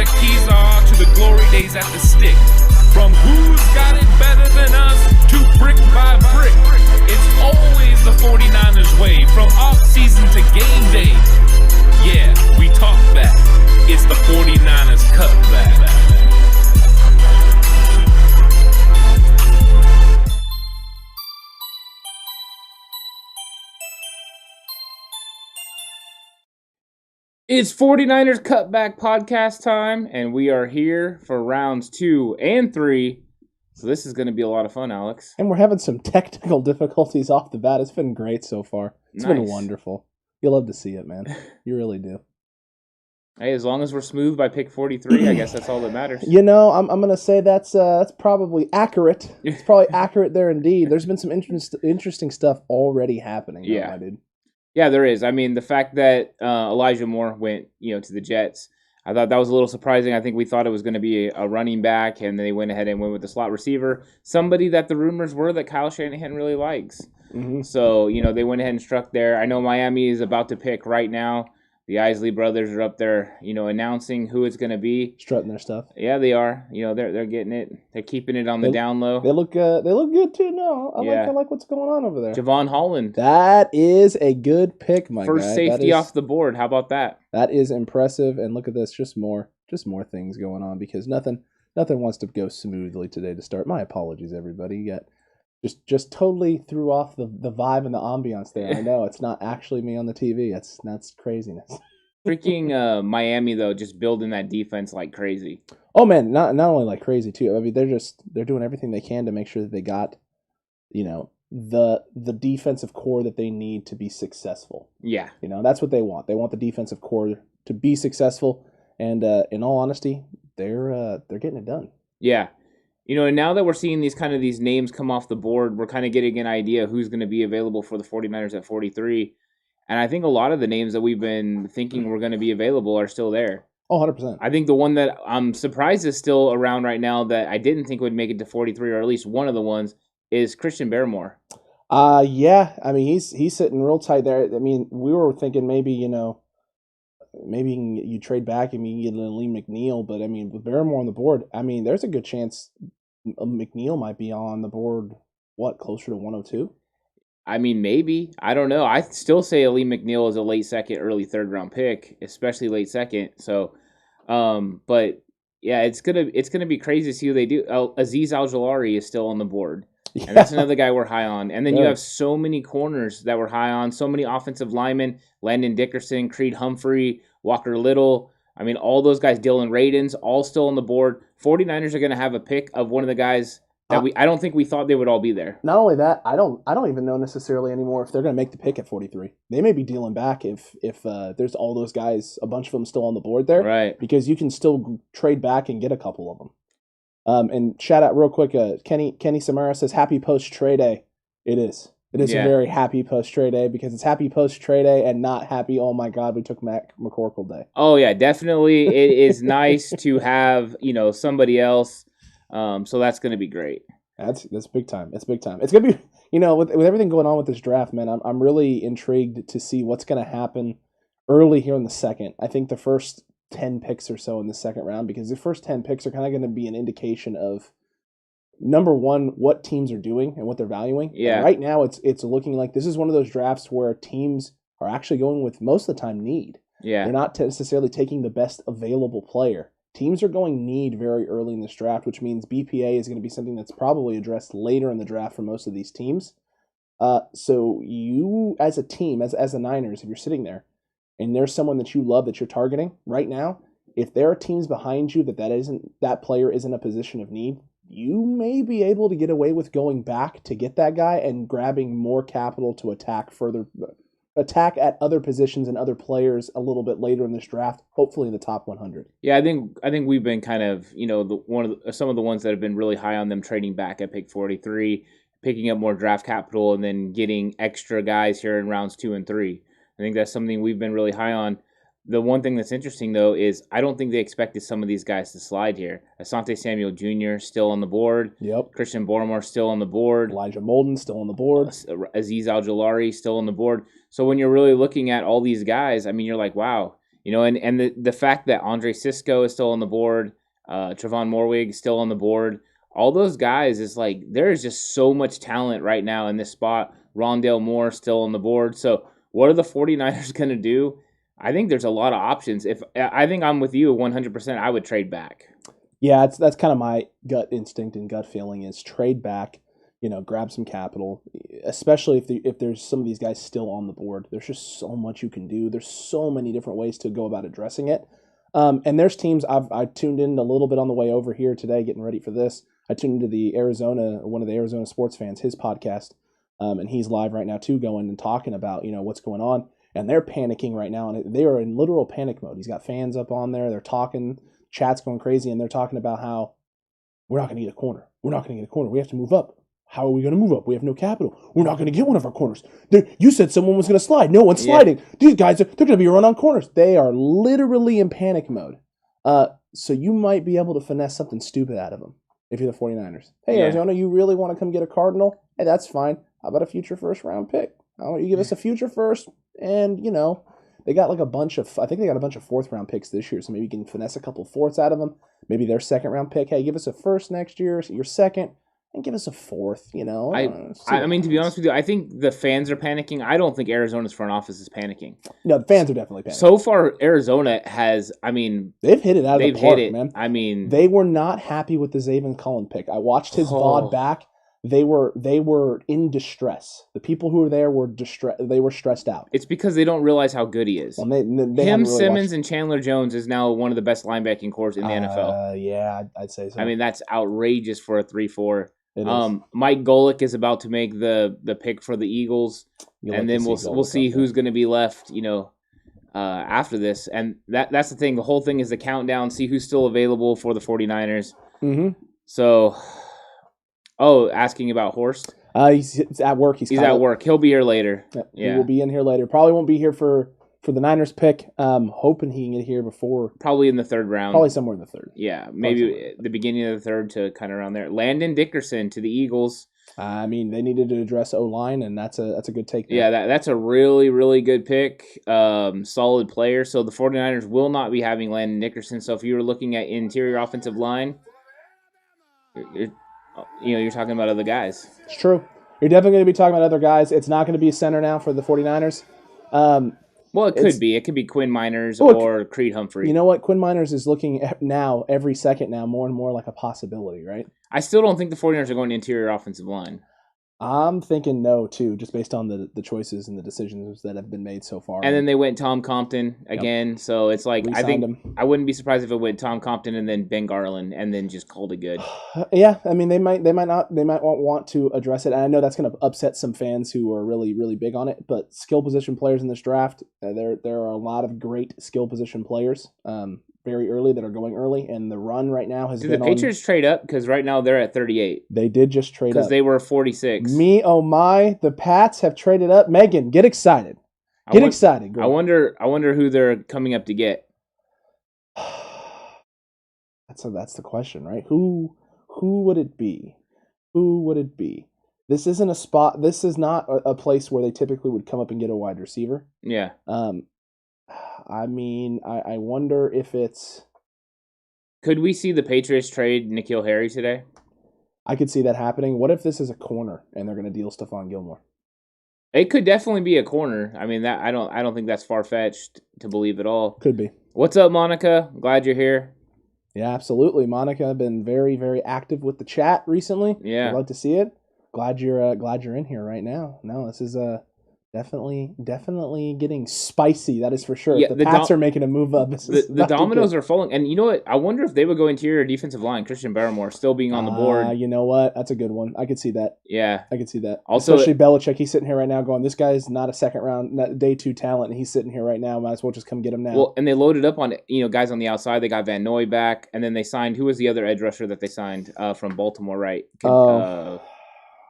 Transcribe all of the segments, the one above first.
the keys are to the glory days at the stick. From who's got it better than us to brick by brick. It's always the 49ers way, from off-season to game day. Yeah, we talk back. It's the 49ers cutback. It's 49ers Cutback podcast time, and we are here for rounds 2 and 3. So this is going to be a lot of fun, Alex. And we're having some technical difficulties off the bat. It's been great so far. It's been wonderful. You love to see it, man. You really do. Hey, as long as we're smooth by pick 43, I guess that's all that matters. You know, I'm going to say that's probably accurate. It's probably accurate there indeed. There's been some interesting stuff already happening. Yeah, my dude. Yeah, there is. I mean, the fact that Elijah Moore went, to the Jets, I thought that was a little surprising. I think we thought it was going to be a running back, and they went ahead and went with the slot receiver, somebody that the rumors were that Kyle Shanahan really likes. Mm-hmm. So, they went ahead and struck there. I know Miami is about to pick right now. The Isley brothers are up there, announcing who it's going to be. Strutting their stuff. Yeah, they are. They're getting it. They're keeping it on the down low. They look good too. No, I like what's going on over there. Javon Holland. That is a good pick, my guy. First safety off the board. How about that? That is impressive. And look at this, just more things going on because nothing wants to go smoothly today to start. My apologies, everybody. You got just totally threw off the vibe and the ambiance there. I know it's not actually me on the TV. That's craziness. Freaking Miami though, just building that defense like crazy. Oh man, not only like crazy too. I mean, they're doing everything they can to make sure that they got, the defensive core that they need to be successful. Yeah, that's what they want. They want the defensive core to be successful, and in all honesty, they're getting it done. Yeah. And now that we're seeing these names come off the board, we're kind of getting an idea who's going to be available for the 49ers at 43. And I think a lot of the names that we've been thinking were going to be available are still there. Oh, 100%. I think the one that I'm surprised is still around right now that I didn't think would make it to 43, or at least one of the ones, is Christian Barmore. Yeah. I mean, he's sitting real tight there. I mean, we were thinking maybe, maybe you trade back and you get Lee McNeil, but I mean, with Barrymore on the board, I mean, there's a good chance McNeil might be on the board, closer to 102? I mean, maybe. I don't know. I still say Ali McNeil is a late second, early third round pick, especially late second. So, but yeah, it's gonna be crazy to see who they do. Azeez Al-Jawlari is still on the board. Yeah. And that's another guy we're high on. And then you have so many corners that we're high on, so many offensive linemen, Landon Dickerson, Creed Humphrey, Walker Little. I mean, all those guys, Dylan Radins, all still on the board. 49ers are going to have a pick of one of the guys that I don't think we thought they would all be there. Not only that, I don't even know necessarily anymore if they're going to make the pick at 43. They may be dealing back if there's all those guys, a bunch of them still on the board there. Right. Because you can still trade back and get a couple of them. And shout out real quick, Kenny Samara says, happy post-trade day. It is. It is a very happy post-trade day because it's happy post-trade day and not happy, oh my God, we took Mac McCorkle day. Oh, yeah, definitely. It is nice to have, somebody else. So that's going to be great. That's big time. It's big time. It's going to be, with everything going on with this draft, man, I'm really intrigued to see what's going to happen early here in the second. I think the first 10 picks or so in the second round, because the first 10 picks are kind of going to be an indication of, number one, what teams are doing and what they're valuing. Yeah. And right now, it's looking like this is one of those drafts where teams are actually going with, most of the time, need. Yeah. They're not necessarily taking the best available player. Teams are going need very early in this draft, which means BPA is going to be something that's probably addressed later in the draft for most of these teams. So you, as a team, as the Niners, if you're sitting there, and there's someone that you love that you're targeting right now, if there are teams behind you that player isn't a position of need, you may be able to get away with going back to get that guy and grabbing more capital to attack at other positions and other players a little bit later in this draft, hopefully in the top 100. Yeah, I think we've been kind of, some of the ones that have been really high on them trading back at pick 43, picking up more draft capital and then getting extra guys here in rounds 2 and 3. I think that's something we've been really high on. The one thing that's interesting, though, is I don't think they expected some of these guys to slide here. Asante Samuel Jr. still on the board. Yep. Christian Barmore still on the board. Elijah Molden still on the board. Azeez Al-Jawlari still on the board. So when you're really looking at all these guys, I mean, you're like, wow, And the fact that Andre Cisco is still on the board, Trevon Morwig is still on the board, all those guys is like there is just so much talent right now in this spot. Rondale Moore still on the board. So what are the 49ers going to do? I think there's a lot of options. I think I'm with you 100%, I would trade back. Yeah, that's kind of my gut instinct and gut feeling is trade back, grab some capital, especially if there's some of these guys still on the board. There's just so much you can do. There's so many different ways to go about addressing it. And there's teams I tuned in a little bit on the way over here today, getting ready for this. I tuned into one of the Arizona sports fans, his podcast, and he's live right now too, going and talking about what's going on, and they're panicking right now, and they are in literal panic mode. He's got fans up on there, they're talking, chat's going crazy, and they're talking about how we're not going to get a corner. We're not going to get a corner. We have to move up. How are we going to move up? We have no capital. We're not going to get one of our corners. You said someone was going to slide. No one's sliding. These guys, they're going to be run on corners. They are literally in panic mode. So you might be able to finesse something stupid out of them if you're the 49ers. Hey, Arizona, you really want to come get a Cardinal? Hey, that's fine. How about a future first-round pick? I want you to give us a future first, and, they got like I think they got a bunch of fourth-round picks this year, so maybe you can finesse a couple fourths out of them. Maybe their second-round pick. Hey, give us a first next year, your second, and give us a fourth, I mean, to be honest with you, I think the fans are panicking. I don't think Arizona's front office is panicking. No, the fans are definitely panicking. So far, Arizona has, they've hit it out of the park, man. I mean, they were not happy with the Zaven Cullen pick. I watched his VOD back. They were in distress. The people who were there were they were stressed out. It's because they don't realize how good he is. Well, they him, really Simmons, and Chandler Jones is now one of the best linebacking cores in the NFL. Yeah, I'd say so. I mean, that's outrageous for a 3-4. Mike Golick is about to make the pick for the Eagles, and then we'll see who's going to be left, after this. And that's the thing. The whole thing is the countdown. See who's still available for the 49ers. Mm-hmm. So, asking about Horst. He's at work. He's at work. He'll be here later. Yeah, he will be in here later. Probably won't be here for the Niners pick. Hoping he can get here before. Probably in the third round. Probably somewhere in the third. Yeah, maybe the beginning of the third to kind of around there. Landon Dickerson to the Eagles. They needed to address O-line, and that's a good take there. Yeah, that's a really, really good pick. Solid player. So the 49ers will not be having Landon Dickerson. So if you were looking at interior offensive line, you're talking about other guys. It's true. You're definitely going to be talking about other guys. It's not going to be a center now for the 49ers. Well, it could be. It could be Quinn Miners or Creed Humphrey. You know what? Quinn Miners is looking now, every second now, more and more like a possibility, right? I still don't think the 49ers are going to interior offensive line. I'm thinking no, too, just based on the choices and the decisions that have been made so far. And then they went Tom Compton again, yep. So it's like I wouldn't be surprised if it went Tom Compton and then Ben Garland and then just called it good. Yeah, I mean they might want to address it. And I know that's going to upset some fans who are really, really big on it. But skill position players in this draft, there are a lot of great skill position players. Very early that are going early, and the run right now has been on... Did the Patriots trade up? Because right now they're at 38. They did just trade up. Because they were 46. Me, oh my, the Pats have traded up. Megan, get excited. Get excited, girl. I wonder who they're coming up to get. That's the question, right? Who would it be? Who would it be? This isn't a spot... This is not a place where they typically would come up and get a wide receiver. Yeah. I mean, I wonder if it's... Could we see the Patriots trade N'Keal Harry today? I could see that happening. What if this is a corner and they're going to deal Stephon Gilmore? It could definitely be a corner. I mean, that I don't think that's far-fetched to believe at all. Could be. What's up, Monica? Glad you're here. Yeah, absolutely. Monica been very, very active with the chat recently. Yeah. I'd love to see it. Glad you're in here right now. No, this is definitely getting spicy. That is for sure. Yeah, the Pats are making a move up. The dominoes are falling. And you know what? I wonder if they would go interior defensive line. Christian Barrymore still being on the board. You know what? That's a good one. I could see that. Yeah. I could see that. Also, especially Belichick. He's sitting here right now going, this guy's not a second round, day 2 talent. And he's sitting here right now. Might as well just come get him now. Well, and they loaded up on guys on the outside. They got Van Noy back. And then they signed, who was the other edge rusher that they signed from Baltimore, right?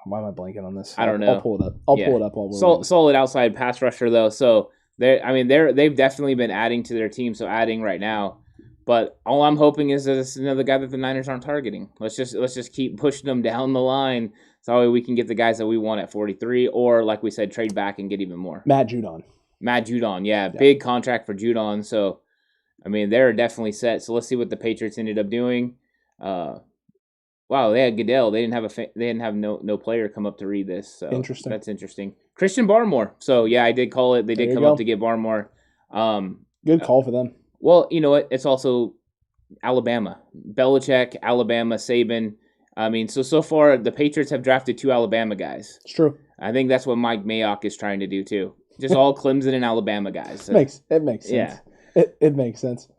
Why am I blanking on this? I don't know. I'll pull it up. Pull it up. Solid outside pass rusher though. So they've definitely been adding to their team. So adding right now, but all I'm hoping is that it's another guy that the Niners aren't targeting. Let's just keep pushing them down the line. So we can get the guys that we want at 43, or like we said, trade back and get even more. Matt Judon. Yeah, big contract for Judon. So I mean, they're definitely set. So let's see what the Patriots ended up doing. Wow, they had Goodell. They didn't have no player come up to read this. So Interesting. That's interesting. Christian Barmore. So yeah, I did call it. They did come up to get Barmore. Good call for them. Well, you know what? It's also Alabama, Belichick, Alabama, Saban. I mean, so far the Patriots have drafted 2 Alabama guys. It's true. I think that's what Mike Mayock is trying to do too. Just all Clemson and Alabama guys. So, it makes sense. Yeah. It makes sense.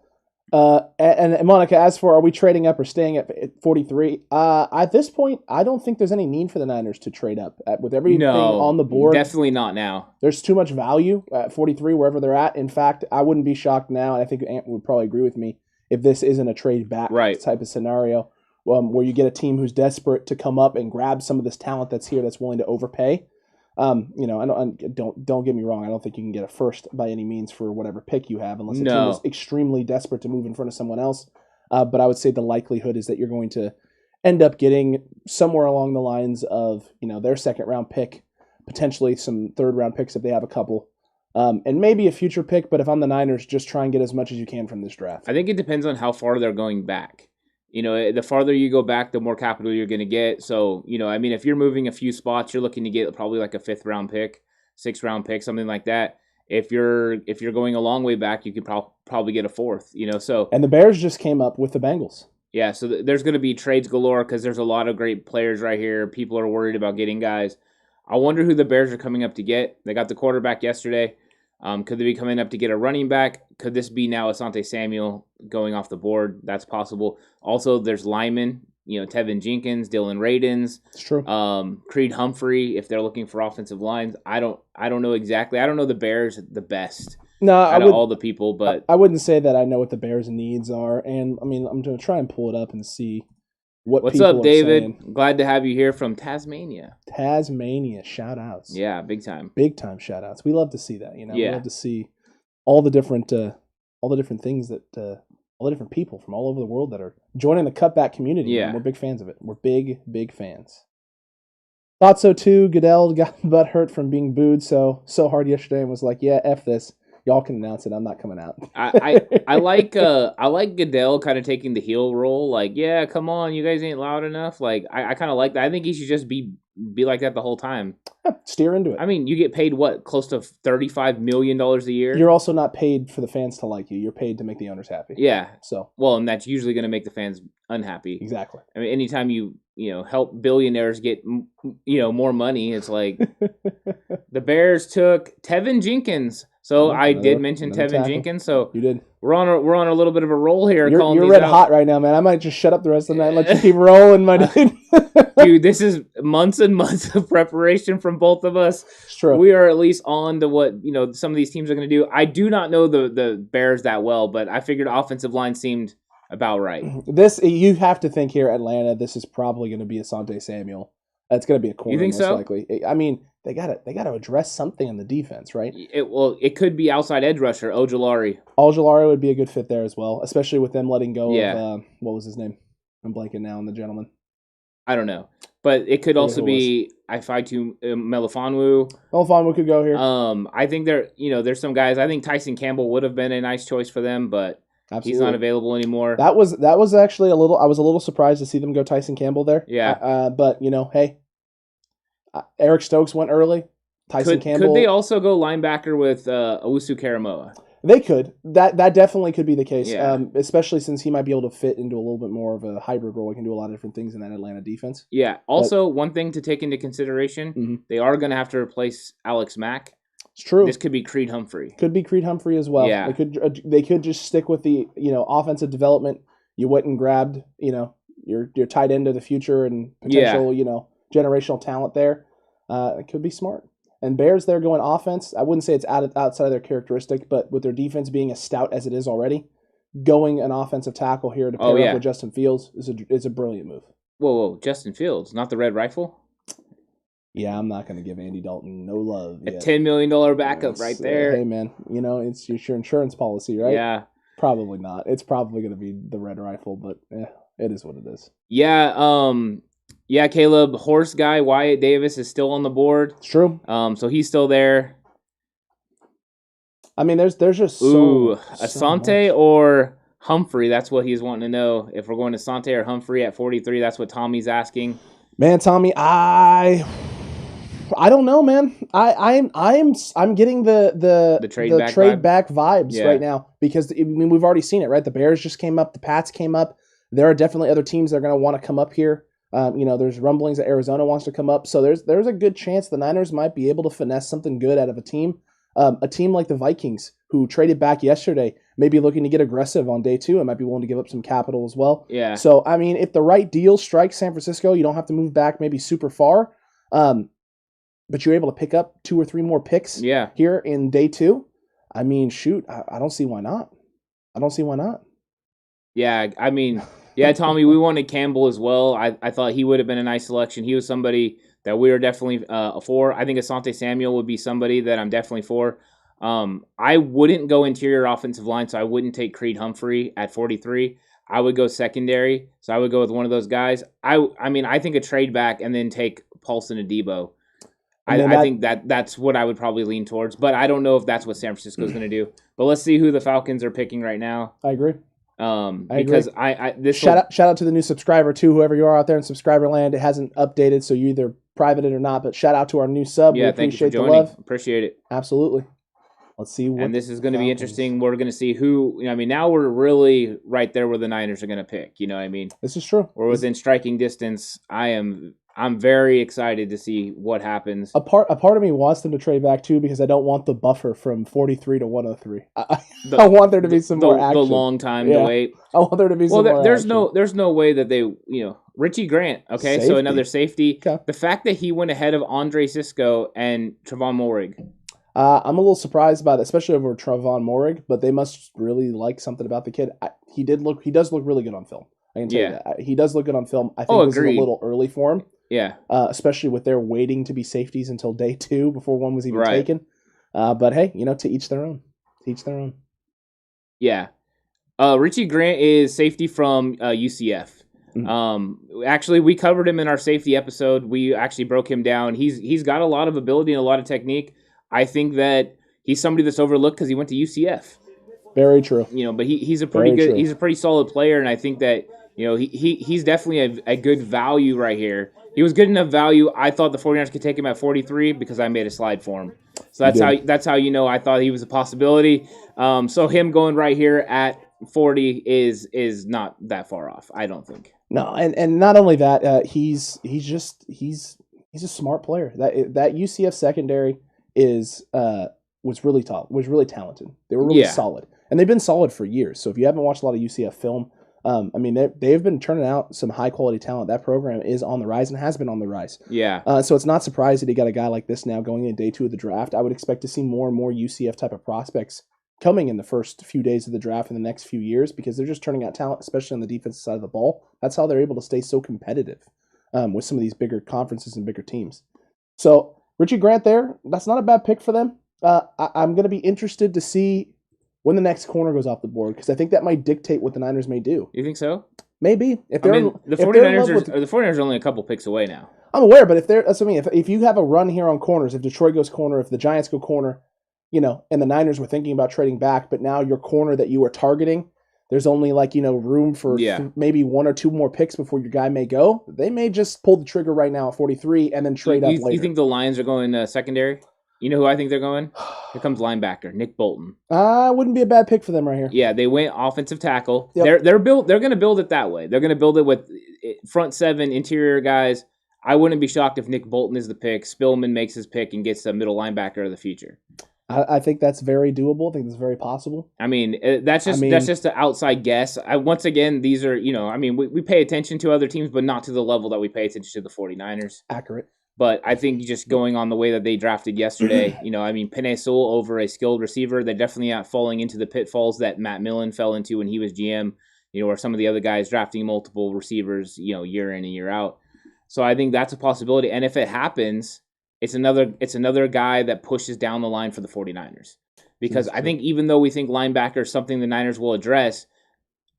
And Monica, as for are we trading up or staying at 43? At this point, I don't think there's any need for the Niners to trade up. With everything on the board, definitely not now. There's too much value at 43 wherever they're at. In fact, I wouldn't be shocked now, and I think Ant would probably agree with me if this isn't a trade back type of scenario, where you get a team who's desperate to come up and grab some of this talent that's here that's willing to overpay. Don't get me wrong. I don't think you can get a first by any means for whatever pick you have, unless the team is extremely desperate to move in front of someone else. But I would say the likelihood is that you're going to end up getting somewhere along the lines of their second round pick, potentially some third round picks if they have a couple, and maybe a future pick. But if I'm the Niners, just try and get as much as you can from this draft. I think it depends on how far they're going back. The farther you go back, the more capital you're going to get. So, I mean, if you're moving a few spots, you're looking to get probably like a 5th round pick, 6th round pick, something like that. If you're going a long way back, you could probably get a 4th, so. And the Bears just came up with the Bengals. Yeah, so there's going to be trades galore because there's a lot of great players right here. People are worried about getting guys. I wonder who the Bears are coming up to get. They got the quarterback yesterday. Could they be coming up to get a running back? Could this be now Asante Samuel going off the board? That's possible. Also, there's linemen, Tevin Jenkins, Dylan Radins. It's true. Creed Humphrey, if they're looking for offensive lines. I don't know exactly. I don't know the Bears the best out of all the people, but I wouldn't say that I know what the Bears' needs are. And I mean, I'm going to try and pull it up and see what's up, David? Saying. Glad to have you here from Tasmania. Tasmania, shout outs. Yeah, big time. Big time shout outs. We love to see that, We love to see all the different things that all the different people from all over the world that are joining the cutback community. Yeah. We're big fans of it. We're big fans. Thought so too. Goodell got butt hurt from being booed so hard yesterday and was like, yeah, F this. Y'all can announce it. I'm not coming out. I like Goodell kind of taking the heel role. Like, yeah, come on, you guys ain't loud enough. Like, I kind of like that. I think he should just be like that the whole time. Steer into it. I mean, you get paid what, close to $35 million a year. You're also not paid for the fans to like you. You're paid to make the owners happy. Yeah. So and that's usually going to make the fans unhappy. Exactly. I mean, anytime you help billionaires get more money, it's like the Bears took Tevin Jenkins. So I did mention Tevin Jenkins. So you did. We're on a little bit of a roll here. You're red hot right now, man. I might just shut up the rest of the night and let you keep rolling, my dude. Dude, this is months and months of preparation from both of us. It's true. We are at least on to what some of these teams are going to do. I do not know the Bears that well, but I figured offensive line seemed about right. You have to think here, Atlanta. This is probably going to be Asante Samuel. That's going to be a corner. You think most so? Likely. I mean, they got to address something on the defense, right? It could be outside edge rusher Ojulari. Ojulari would be a good fit there as well, especially with them letting go of what was his name? I'm blanking now on the gentleman. I don't know, but it could also be Ifeatu Melifonwu. Melifonwu could go here. I think there's some guys. I think Tyson Campbell would have been a nice choice for them, but Absolutely. He's not available anymore. That was actually I was a little surprised to see them go Tyson Campbell there. Yeah. But hey, Eric Stokes went early. Tyson Campbell. Could they also go linebacker with Owusu Karamoa? They could. That definitely could be the case. Yeah. Especially since he might be able to fit into a little bit more of a hybrid role. He can do a lot of different things in that Atlanta defense. Yeah. Also, one thing to take into consideration, they are going to have to replace Alex Mack. It's true. This could be Creed Humphrey. Could be Creed Humphrey as well. Yeah. They could just stick with the offensive development. You went and grabbed your tight end of the future and potential generational talent there. It could be smart. And Bears, they're going offense. I wouldn't say it's outside of their characteristic, but with their defense being as stout as it is already, going an offensive tackle here to pair up with Justin Fields is a brilliant move. Whoa, Justin Fields, not the Red Rifle? Yeah, I'm not going to give Andy Dalton no love yet. $10 million backup right there. Hey, man, it's your insurance policy, right? Yeah. Probably not. It's probably going to be the Red Rifle, but it is what it is. Yeah, yeah, Caleb, horse guy Wyatt Davis is still on the board. It's true. So he's still there. I mean, there's just Ooh, so Asante much. or Humphrey? That's what he's wanting to know. If we're going to Asante or Humphrey at 43, that's what Tommy's asking. Man, Tommy, I don't know, man. I'm getting The trade back trade vibe? back vibes Yeah. right now because I mean we've already seen it, right? The Bears just came up, the Pats came up. There are definitely other teams that are going to want to come up here. There's rumblings that Arizona wants to come up, so there's a good chance the Niners might be able to finesse something good out of a team. A team like the Vikings, who traded back yesterday, may be looking to get aggressive on day 2 and might be willing to give up some capital as well. Yeah. So, I mean, if the right deal strikes San Francisco, you don't have to move back maybe super far, but you're able to pick up 2 or 3 more picks Yeah. here in day 2. I mean, shoot, I don't see why not. I don't see why not. Yeah, I mean, yeah, Tommy, we wanted Campbell as well. I thought he would have been a nice selection. He was somebody that we were definitely for. I think Asante Samuel would be somebody that I'm definitely for. I wouldn't go interior offensive line, so I wouldn't take Creed Humphrey at 43. I would go secondary, so I would go with one of those guys. I mean, I think a trade back and then take Paulson and Debo. I think that's what I would probably lean towards, but I don't know if that's what San Francisco is going to do. But let's see who the Falcons are picking right now. I agree. Because shout out to the new subscriber too, whoever you are out there in subscriber land. It hasn't updated, so you either private it or not. But shout out to our new sub. Yeah, we thank you for appreciate joining. the love. Appreciate it. Absolutely. Let's see. And this is going to be interesting. We're going to see who. I mean, now we're really right there where the Niners are going to pick. You know what I mean? This is true. We're within striking distance. I'm very excited to see what happens. A part of me wants them to trade back too because I don't want the buffer from 43 to 103. I want there to be some more action. The long time to wait. I want there to be some more there's action. there's no way that they, Richie Grant, okay? Safety. So another safety. Okay. The fact that he went ahead of Andre Sisco and Trevon Moehrig. I'm a little surprised by that, especially over Trevon Moehrig, but they must really like something about the kid. He does look really good on film. I can tell you that. He does look good on film. I think this is a little early for him. Yeah. Especially with their waiting to be safeties until day 2 before one was even taken. But hey, to each their own. To each their own. Yeah. Richie Grant is safety from UCF. Mm-hmm. Actually, we covered him in our safety episode. We actually broke him down. He's got a lot of ability and a lot of technique. I think that he's somebody that's overlooked because he went to UCF. Very true. But he's a pretty solid player, and I think that he's definitely a good value right here. He was good enough value. I thought the 49ers could take him at 43 because I made a slide for him. So that's how I thought he was a possibility. So him going right here at 40 is not that far off, I don't think. No, and not only that, he's a smart player. That UCF secondary was really talented. They were really solid, and they've been solid for years. So if you haven't watched a lot of UCF film, they've been turning out some high quality talent. That program is on the rise and has been on the rise. Yeah. So it's not surprising that he got a guy like this now going in day 2 of the draft. I would expect to see more and more UCF type of prospects coming in the first few days of the draft in the next few years because they're just turning out talent, especially on the defensive side of the ball. That's how they're able to stay so competitive with some of these bigger conferences and bigger teams. So Richie Grant there, that's not a bad pick for them. I'm going to be interested to see when the next corner goes off the board because I think that might dictate what the Niners may do. You think so? Maybe. The 49ers are only a couple picks away now. I'm aware, but if you have a run here on corners, if Detroit goes corner, if the Giants go corner, and the Niners were thinking about trading back, but now your corner that you were targeting, there's only room for maybe 1 or 2 more picks before your guy may go. They may just pull the trigger right now at 43 and then trade up later. You think the Lions are going secondary? You know who I think they're going? Here comes linebacker Nick Bolton. Wouldn't be a bad pick for them right here. Yeah, they went offensive tackle. Yep. They're going to build it that way. They're going to build it with front 7 interior guys. I wouldn't be shocked if Nick Bolton is the pick. Spillman makes his pick and gets the middle linebacker of the future. I think that's very doable. I think that's very possible. I mean, that's just an outside guess. Once again, these are, we pay attention to other teams, but not to the level that we pay attention to the 49ers. Accurate. But I think just going on the way that they drafted yesterday, Penei Sewell over a skilled receiver, they're definitely not falling into the pitfalls that Matt Millen fell into when he was GM, or some of the other guys drafting multiple receivers, year in and year out. So I think that's a possibility. And if it happens, it's another guy that pushes down the line for the 49ers. Because I think even though we think linebacker is something the Niners will address,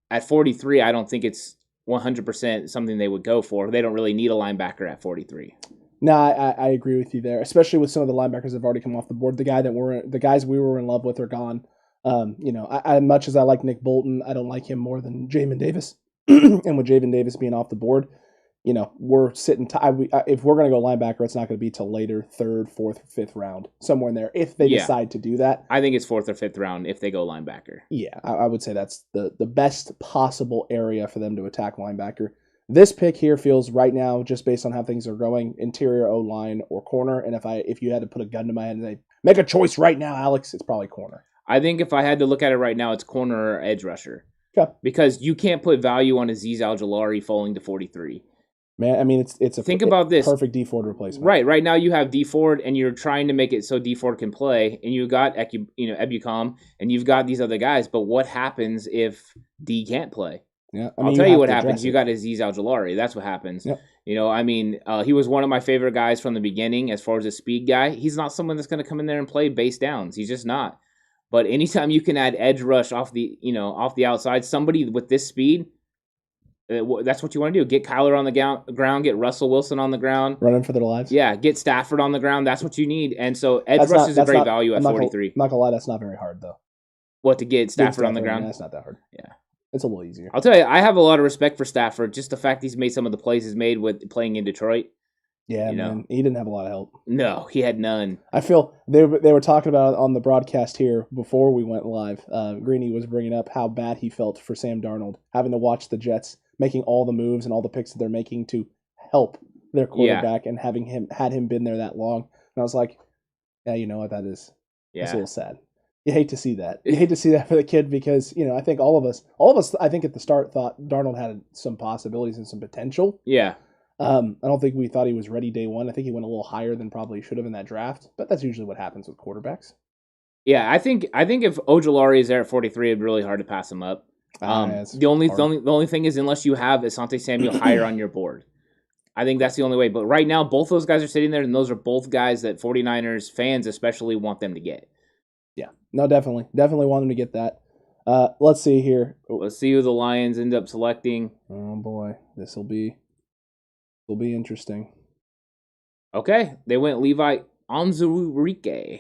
at 43, I don't think it's 100% something they would go for. They don't really need a linebacker at 43. No, I agree with you there, especially with some of the linebackers that have already come off the board. The guys we were in love with are gone. Much as I like Nick Bolton, I don't like him more than Jamin Davis. And with Jamin Davis being off the board, we're sitting. If we're going to go linebacker, it's not going to be till later, third, fourth, fifth round, somewhere in there. If they decide to do that, I think it's fourth or fifth round if they go linebacker. Yeah, I would say that's the best possible area for them to attack linebacker. This pick here feels right now, just based on how things are going, interior O-line or corner. And if you had to put a gun to my head and say, make a choice right now, Alex, it's probably corner. I think if I had to look at it right now, it's corner or edge rusher. Okay. Because you can't put value on Azeez Al-Jawlari falling to 43. Man, I mean, it's a think about this perfect D Ford replacement. Right now you have D Ford, and you're trying to make it so D Ford can play, and you got Ebukam, and you've got these other guys. But what happens if D can't play? Yeah, I'll tell you what happens. You got Azeez Al-Jawlari. That's what happens. Yep. He was one of my favorite guys from the beginning as far as a speed guy. He's not someone that's going to come in there and play base downs. He's just not. But anytime you can add edge rush off the outside, somebody with this speed, that's what you want to do. Get Kyler on the ground, get Russell Wilson on the ground. Running for their lives. Yeah, get Stafford on the ground. That's what you need. And so edge rush is a great value at 43. I'm not going to lie, that's not very hard, though. What, to get Stafford on the ground? That's not that hard. Yeah. It's a little easier. I'll tell you, I have a lot of respect for Stafford. Just the fact he's made some of the plays he's made with playing in Detroit. Yeah, man, he didn't have a lot of help. No, he had none. I feel they were talking about it on the broadcast here before we went live. Greeny was bringing up how bad he felt for Sam Darnold, having to watch the Jets making all the moves and all the picks that they're making to help their quarterback, and having him been there that long. And I was like, yeah, you know what that is? Yeah. It's a little sad. You hate to see that. You hate to see that for the kid because, I think all of us, I think at the start thought Darnold had some possibilities and some potential. Yeah. I don't think we thought he was ready day one. I think he went a little higher than probably should have in that draft, but that's usually what happens with quarterbacks. Yeah, I think if Ojulari is there at 43, it'd be really hard to pass him up. The only thing is, unless you have Asante Samuel higher on your board, I think that's the only way. But right now, both those guys are sitting there, and those are both guys that 49ers fans especially want them to get. Yeah, no, definitely want them to get that. Let's see here. Let's see who the Lions end up selecting. Oh boy, this will be interesting. Okay, they went Levi Onwuzurike.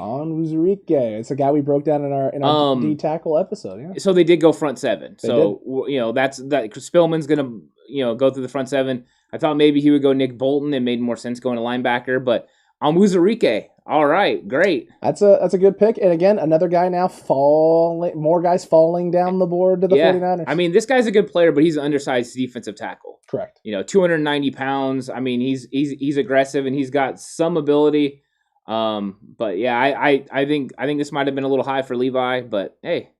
It's a guy we broke down in our D tackle episode. Yeah. So they did go front seven. That's that. Spillman's gonna go through the front seven. I thought maybe he would go Nick Bolton. It made more sense going to linebacker, but Onwuzurike. All right, great. That's a good pick. And again, another guy now more guys falling down the board to the 49ers. I mean, this guy's a good player, but he's an undersized defensive tackle. Correct. 290 pounds. I mean, he's aggressive and he's got some ability. But yeah, I think this might have been a little high for Levi, but hey,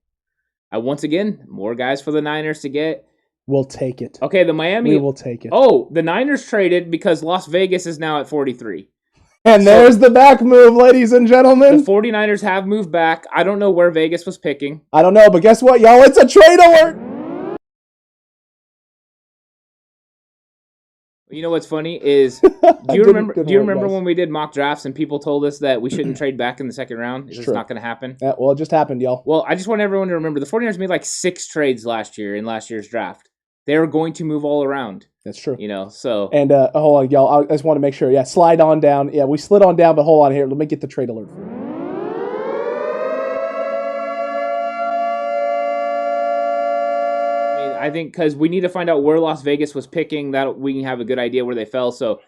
once again, more guys for the Niners to get. We'll take it. Okay, we will take it. Oh, the Niners traded because Las Vegas is now at 43. And there's the back move, ladies and gentlemen. The 49ers have moved back. I don't know where Vegas was picking. I don't know, but guess what, y'all? It's a trade alert! You know what's funny is, do you remember when we did mock drafts and people told us that we shouldn't trade back in the second round? It's not going to happen. Yeah, well, it just happened, y'all. Well, I just want everyone to remember the 49ers made like 6 trades last year in last year's draft. They were going to move all around. That's true. So. And hold on, y'all. I just want to make sure. Yeah, slide on down. Yeah, we slid on down, but hold on here. Let me get the trade alert for you. I think because we need to find out where Las Vegas was picking, that we can have a good idea where they fell. So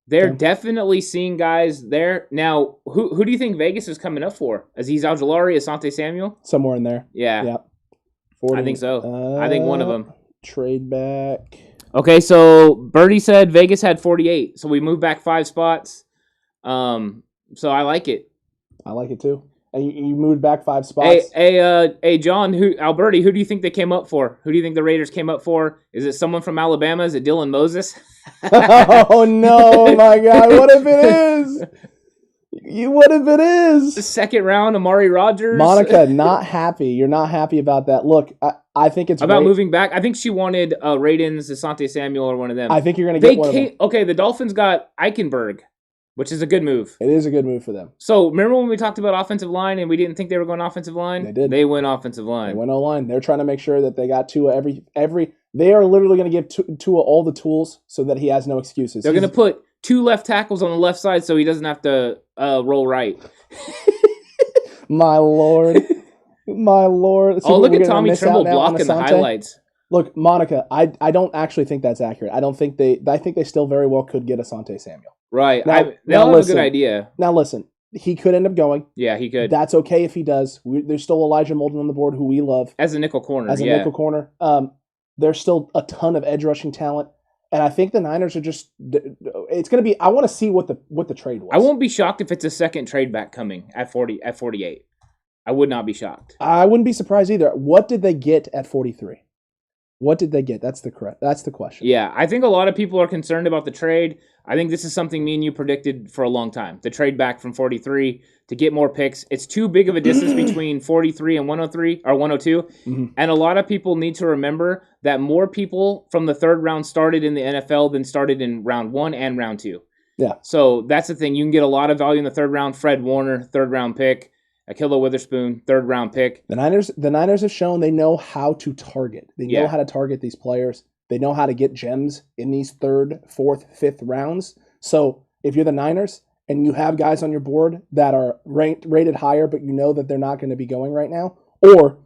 they're definitely seeing guys there. Now, who do you think Vegas is coming up for? Azeez Al-Jawlari, Asante Samuel? Somewhere in there. Yeah. Yep. 40, I think so. I think one of them. Trade back. Okay, so Birdie said Vegas had 48, so we moved back 5 spots. So I like it. I like it too. And you moved back 5 spots. Hey, John, Alberti, who do you think they came up for? Who do you think the Raiders came up for? Is it someone from Alabama? Is it Dylan Moses? Oh no, my God! What if it is? What if it is? The second round, Amari Rodgers. Monica, not happy. You're not happy about that. Look, I think it's about moving back. I think she wanted Raidens, Asante Samuel, or one of them. I think you're going to get one of them. Okay, the Dolphins got Eichenberg, which is a good move. It is a good move for them. So remember when we talked about offensive line and we didn't think they were going offensive line? They did. They went offensive line. They went O-line. They're trying to make sure that they got Tua every. They are literally going to give Tua all the tools so that he has no excuses. They're going to put 2 left tackles on the left side so he doesn't have to roll right. My lord. My lord. Oh, look at Tommy Tremble blocking the highlights. Look, Monica, I don't actually think that's accurate. I think they still very well could get Asante Samuel. Right. Now They'll have listen, a good idea. Now listen, he could end up going. Yeah, he could. That's okay if he does. There's still Elijah Molden on the board, who we love. As a nickel corner. Nickel corner. There's still a ton of edge rushing talent. And I think the Niners are just, it's going to be, I want to see what the trade was. I won't be shocked if it's a second trade back coming at 48. I would not be shocked. I wouldn't be surprised either. What did they get at 43? What did they get? That's the question. Yeah, I think a lot of people are concerned about the trade. I think this is something me and you predicted for a long time. The trade back from 43 to get more picks. It's too big of a distance between 43 and 103 or 102. Mm-hmm. And a lot of people need to remember that more people from the third round started in the NFL than started in round 1 and round 2. Yeah. So that's the thing. You can get a lot of value in the third round. Fred Warner, third round pick. Akilla Witherspoon, third round pick. The Niners have shown they know how to target. They know how to target these players. They know how to get gems in these 3rd, 4th, 5th rounds. So if you're the Niners and you have guys on your board that are rated higher, but you know that they're not going to be going right now, or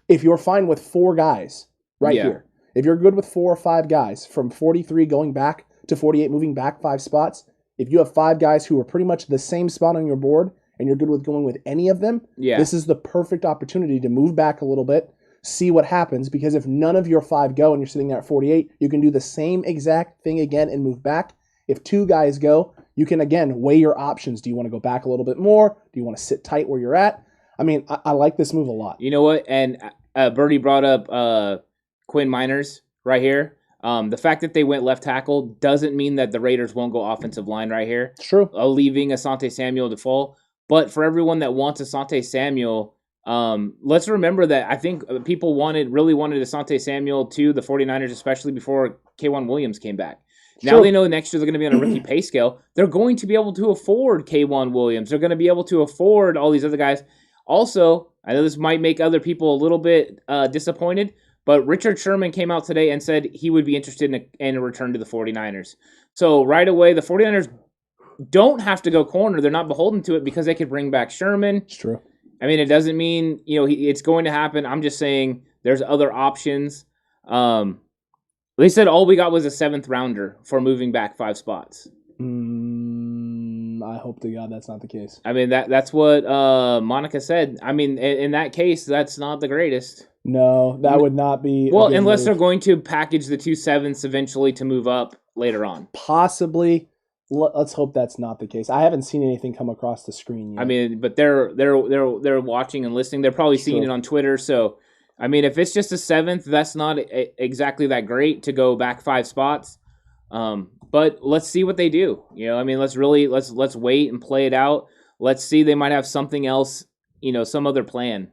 if you're fine with 4 guys here, if you're good with 4 or 5 guys from 43 going back to 48, moving back 5 spots, if you have 5 guys who are pretty much the same spot on your board and you're good with going with any of them, this is the perfect opportunity to move back a little bit, see what happens, because if none of your 5 go and you're sitting there at 48, you can do the same exact thing again and move back. If 2 guys go, you can, again, weigh your options. Do you want to go back a little bit more? Do you want to sit tight where you're at? I mean, I like this move a lot. You know what? And Birdie brought up Quinn Miners right here. The fact that they went left tackle doesn't mean that the Raiders won't go offensive line right here. It's true. Leaving Asante Samuel to fall. But for everyone that wants Asante Samuel, let's remember that I think people really wanted Asante Samuel to the 49ers, especially before K'Wan Williams came back. Now they know next year they're going to be on a rookie pay scale. They're going to be able to afford K'Wan Williams. They're going to be able to afford all these other guys. Also, I know this might make other people a little bit disappointed, but Richard Sherman came out today and said he would be interested in a return to the 49ers. So right away, the 49ers don't have to go corner. They're not beholden to it because they could bring back Sherman. It's true. I mean, it doesn't mean it's going to happen. I'm just saying there's other options. They said all we got was a 7th rounder for moving back 5 spots. I hope to God that's not the case. I mean, that's what Monica said. I mean, in that case, that's not the greatest. No, that would not be. Well, unless they're going to package the 2 7ths eventually to move up later on. Possibly. Let's hope that's not the case. I haven't seen anything come across the screen yet. I mean, but they're watching and listening. They're probably seeing it on Twitter. So, I mean, if it's just a 7th, that's not exactly that great to go back 5 spots. But let's see what they do. I mean, let's wait and play it out. Let's see. They might have something else. Some other plan.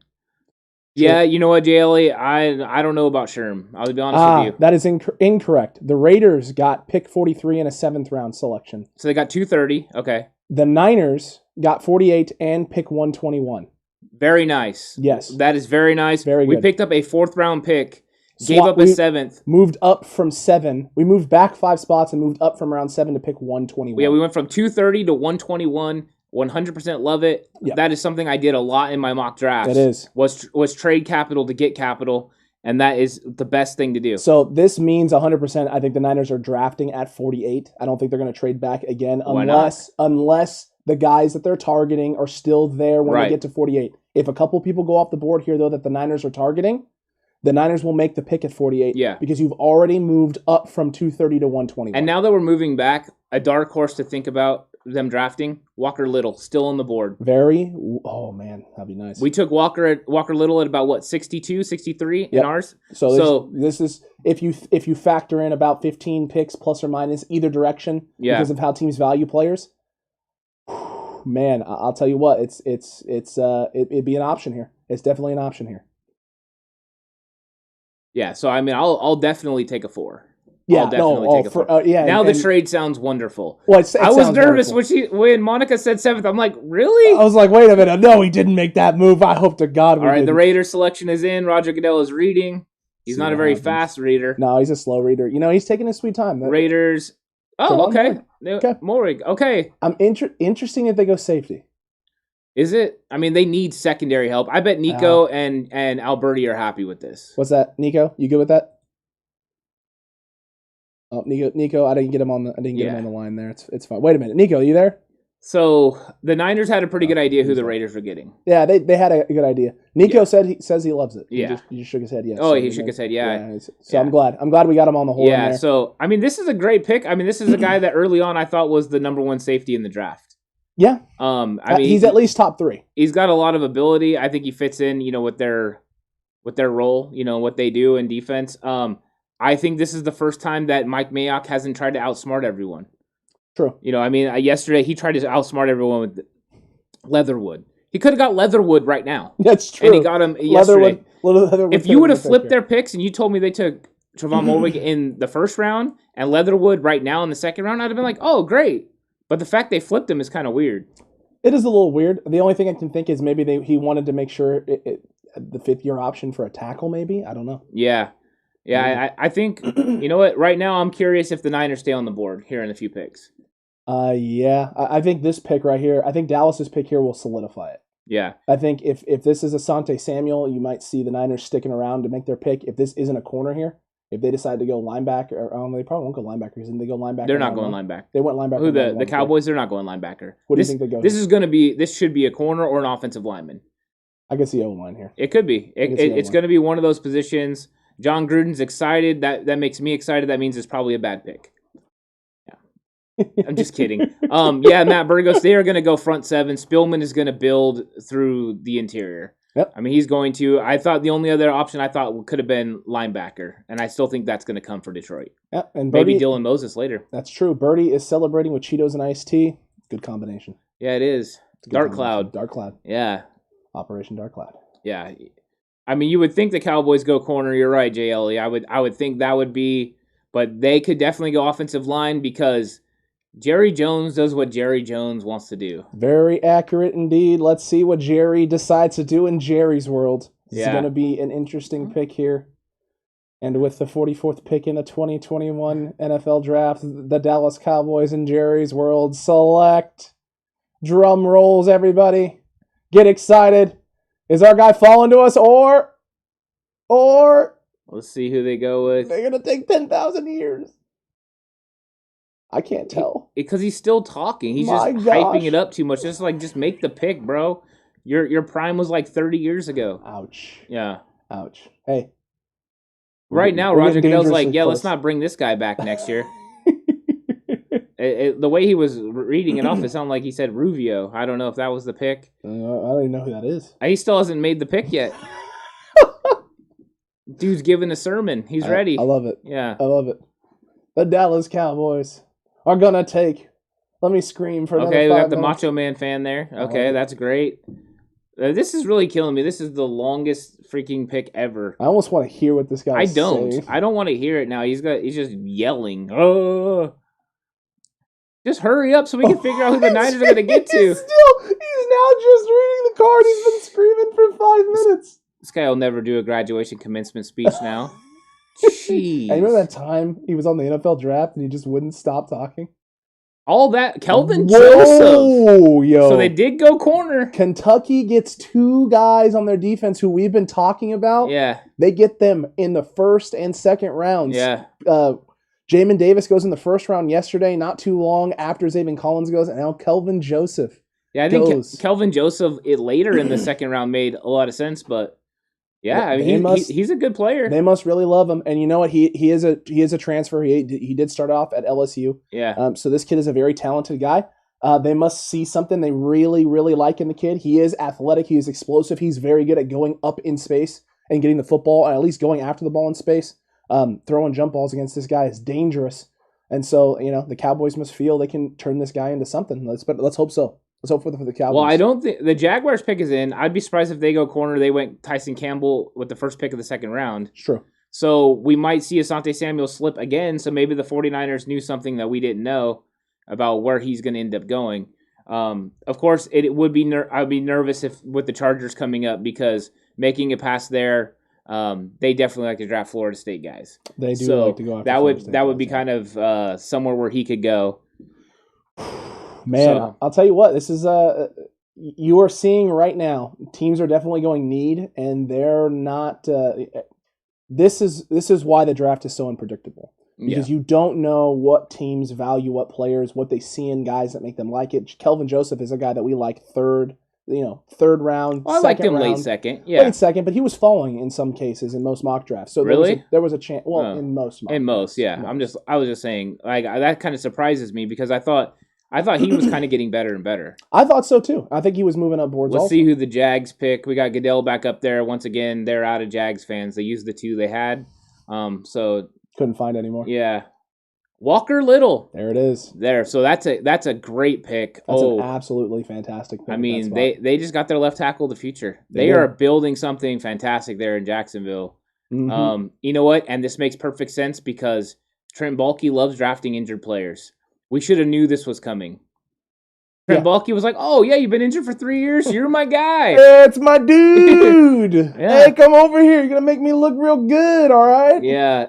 Sure. Yeah, you know what, JLE? I don't know about Sherm. I'll be honest with you. That is incorrect. The Raiders got pick 43 in a 7th round selection. So they got 230. Okay. The Niners got 48 and pick 121. Very nice. Yes. That is very nice. Very good. We picked up a 4th round pick, gave up a 7th. Moved up from 7. We moved back 5 spots and moved up from round 7 to pick 121. Yeah, we went from 230 to 121. 100% love it. Yep. That is something I did a lot in my mock drafts. It is. Was trade capital to get capital, and that is the best thing to do. So this means 100%. I think the Niners are drafting at 48. I don't think they're going to trade back again unless the guys that they're targeting are still there when they get to 48. If a couple people go off the board here, though, that the Niners are targeting, the Niners will make the pick at 48. Yeah. Because you've already moved up from 230 to 121. And now that we're moving back, a dark horse to think about them drafting, Walker Little, still on the board. Oh man, that'd be nice. We took Walker Little at about 62, 63 in ours. So this is if you factor in about 15 picks plus or minus either direction because of how teams value players. Man, I'll tell you what, it'd be an option here. It's definitely an option here. Yeah, so I mean, I'll definitely take a 4. Yeah, I'll definitely take a 4. Now the trade sounds wonderful. Well, I was nervous when Monica said 7th. I'm like, really? I was like, wait a minute. No, he didn't make that move. I hope to God we didn't. All right, the Raiders selection is in. Roger Goodell is reading. He's not a very fast reader. No, he's a slow reader. He's taking his sweet time. Raiders Oh, Trevon okay. Okay. Morig. Okay. I'm interesting if they go safety. Is it? I mean, they need secondary help. I bet Nico and Alberti are happy with this. What's that, Nico? You good with that? Oh, Nico, I didn't get him on the line there. It's fine. Wait a minute, Nico, you there? So the Niners had a pretty good idea who the Raiders were getting. Yeah, they had a good idea. Nico says he loves it. Yeah, he just shook his head. Yes. Oh, he shook his head. Yeah. So I'm glad we got him on the horn. Yeah. There. So I mean, this is a great pick. I mean, this is a guy that early on I thought was the number one safety in the draft. Yeah. I mean, he's at least top 3. He's got a lot of ability. I think he fits in, with their role, what they do in defense. I think this is the first time that Mike Mayock hasn't tried to outsmart everyone. True. I mean, yesterday he tried to outsmart everyone with Leatherwood. He could have got Leatherwood right now. That's true. And he got him yesterday. Leatherwood if you would have flipped their picks and you told me they took Trevon Moehrig in the first round and Leatherwood right now in the second round, I'd have been like, oh, great. But the fact they flipped him is kind of weird. It is a little weird. The only thing I can think is maybe he wanted to make sure the 5th-year option for a tackle, maybe? I don't know. Yeah. I think, you know what? Right now, I'm curious if the Niners stay on the board here in a few picks. Yeah. I think this pick right here, I think Dallas's pick here will solidify it. Yeah. I think if this is Asante Samuel, you might see the Niners sticking around to make their pick. If this isn't a corner here, if they decide to go linebacker, they probably won't go linebacker. Didn't they go linebacker? They're not going linebacker. They went linebacker. Who the Cowboys? They're not going linebacker. What do you think they go? This should be a corner or an offensive lineman. I can see O-line here. It could be. It's going to be one of those positions. John Gruden's excited. That makes me excited. That means it's probably a bad pick. Yeah, I'm just kidding. Matt Burgos. They are going to go front 7. Spillman is going to build through the interior. Yep. I mean, he's going to. I thought the only other option I thought could have been linebacker, and I still think that's going to come for Detroit. Yep, and maybe Dylan Moses later. That's true. Birdie is celebrating with Cheetos and iced tea. Good combination. Yeah, it is. Dark Cloud. Yeah. Operation Dark Cloud. Yeah. I mean, you would think the Cowboys go corner. You're right, JLE. I would think that would be, but they could definitely go offensive line because Jerry Jones does what Jerry Jones wants to do. Very accurate indeed. Let's see what Jerry decides to do in Jerry's world. It's going to be an interesting pick here. And with the 44th pick in the 2021 NFL Draft, the Dallas Cowboys in Jerry's world select. Drum rolls, everybody. Get excited. Is our guy falling to us or let's see who they go with. They're going to take 10,000 years. I can't tell. Because he's still talking. He's just hyping it up too much. Just make the pick, bro. Your prime was like 30 years ago. Ouch. Yeah. Ouch. Hey. Right now, Roger Goodell's like, let's not bring this guy back next year. The way he was reading it off, it sounded like he said Ruvio. I don't know if that was the pick. I don't even know who that is. He still hasn't made the pick yet. Dude's giving a sermon. He's ready. I love it. Yeah. I love it. The Dallas Cowboys are going to take. Let me scream for another 5 minutes. Okay, we got the minutes. Macho Man fan there. Okay, that's great. This is really killing me. This is the longest freaking pick ever. I almost want to hear what this guy saying. I don't want to hear it now. He's just yelling. Oh. Just hurry up so we can figure out who the Niners are going to get to. He's now just reading the card. He's been screaming for 5 minutes. This guy will never do a graduation commencement speech now. Jeez. I remember that time he was on the NFL Draft and he just wouldn't stop talking. All that. Kelvin Joseph. Yo. So they did go corner. Kentucky gets 2 guys on their defense who we've been talking about. Yeah. They get them in the first and second rounds. Yeah. Jamin Davis goes in the first round yesterday, not too long after Zaven Collins goes, and now Kelvin Joseph. Yeah, I think Kelvin Joseph later in the second round made a lot of sense, but yeah, I mean he's a good player. They must really love him, and you know what? He is a transfer. He did start off at LSU. Yeah. So this kid is a very talented guy. They must see something they really, really like in the kid. He is athletic. He is explosive. He's very good at going up in space and getting the football, or at least going after the ball in space. Throwing jump balls against this guy is dangerous. And so, the Cowboys must feel they can turn this guy into something. Let's hope so. Let's hope for the Cowboys. Well, I don't think the Jaguars pick is in. I'd be surprised if they go corner. They went Tyson Campbell with the first pick of the second round. It's true. So we might see Asante Samuel slip again. So maybe the 49ers knew something that we didn't know about where he's going to end up going. Of course, it would be. I'd be nervous with the Chargers coming up because making a pass there they definitely like to draft Florida State guys. They do So like to go after that Florida would State that would guys, be yeah. kind of somewhere where he could go. Man, So- I'll tell you what, this is you are seeing right now. Teams are definitely going need, and they're not. This is why the draft is so unpredictable, because you don't know what teams value what players, what they see in guys that make them like it. Kelvin Joseph is a guy that we like third round. Well, I liked him late second. Yeah, late second, but he was falling in some cases in most mock drafts. So Really? there was a chance. Well, Oh. in most mock in most, drafts. yeah. I was just saying, like that kind of surprises me because I thought he was kind of getting better and better. I thought so too. I think he was moving up boards. Let's also. see who the Jags pick. We got Goodell back up there once again. They're out of Jags fans. They used the two they had. So Couldn't find any more. yeah, Walker Little. There it is. There. So that's a great pick. That's an absolutely fantastic pick. I at mean, that spot. they just got their left tackle of the future. They They did. are building something fantastic there in Jacksonville. Mhm. You know what? And this makes perfect sense because Trent Baalke loves drafting injured players. We should have knew this was coming. Trent Baalke was like, "Oh yeah, you've been injured for 3 years. You're my guy." It's my dude. Yeah. Hey, come over here. You're gonna make me look real good. All right. Yeah.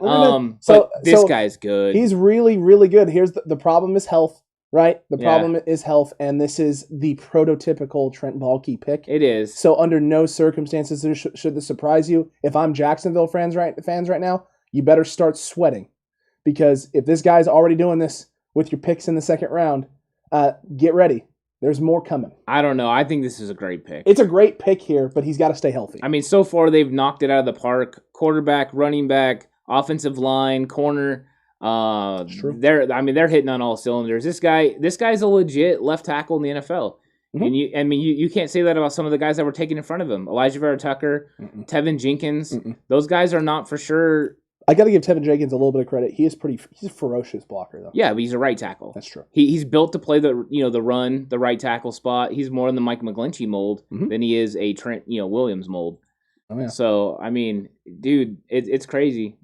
So- But this so guy's good. He's really, really good. Here's the problem is health, right? The Yeah. problem is health, and this is the prototypical Trent Baalke pick. It is. So under no circumstances should this surprise you. If I'm Jacksonville fans right now, you better start sweating, because if this guy's already doing this with your picks in the second round, get ready. There's more coming. I don't know. I think this is a great pick. It's a great pick here, but he's got to stay healthy. I mean, so far they've knocked it out of the park. Quarterback, running back, offensive line, corner. True. They're hitting on all cylinders. This guy's a legit left tackle in the NFL. Mhm. And you can't say that about some of the guys that were taken in front of him. Elijah Vera Tucker, Tevin Jenkins. Mm-mm. Those guys are not for sure. I got to give Tevin Jenkins a little bit of credit. He's a ferocious blocker, though. Yeah, but he's a right tackle. That's true. He's built to play the run, the right tackle spot. He's more in the Mike McGlinchey mold Mhm. than he is a Trent Williams mold. Oh, yeah. So I mean, dude, it's crazy.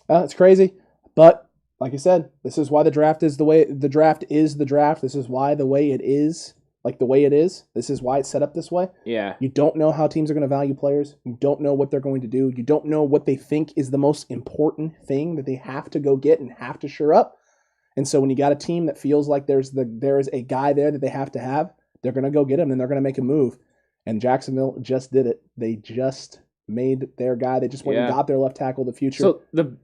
It's crazy, but like I said, this is why the draft is the way the draft is. The draft. This is why the way it is, like the way it is. This is why it's set up this way. Yeah. You don't know how teams are going to value players. You don't know what they're going to do. You don't know what they think is the most important thing that they have to go get and have to shore up. And so when you got a team that feels like there is a guy there that they have to have, they're going to go get him and they're going to make a move. And Jacksonville just did it. They just made their guy. They just went and got their left tackle of the future. So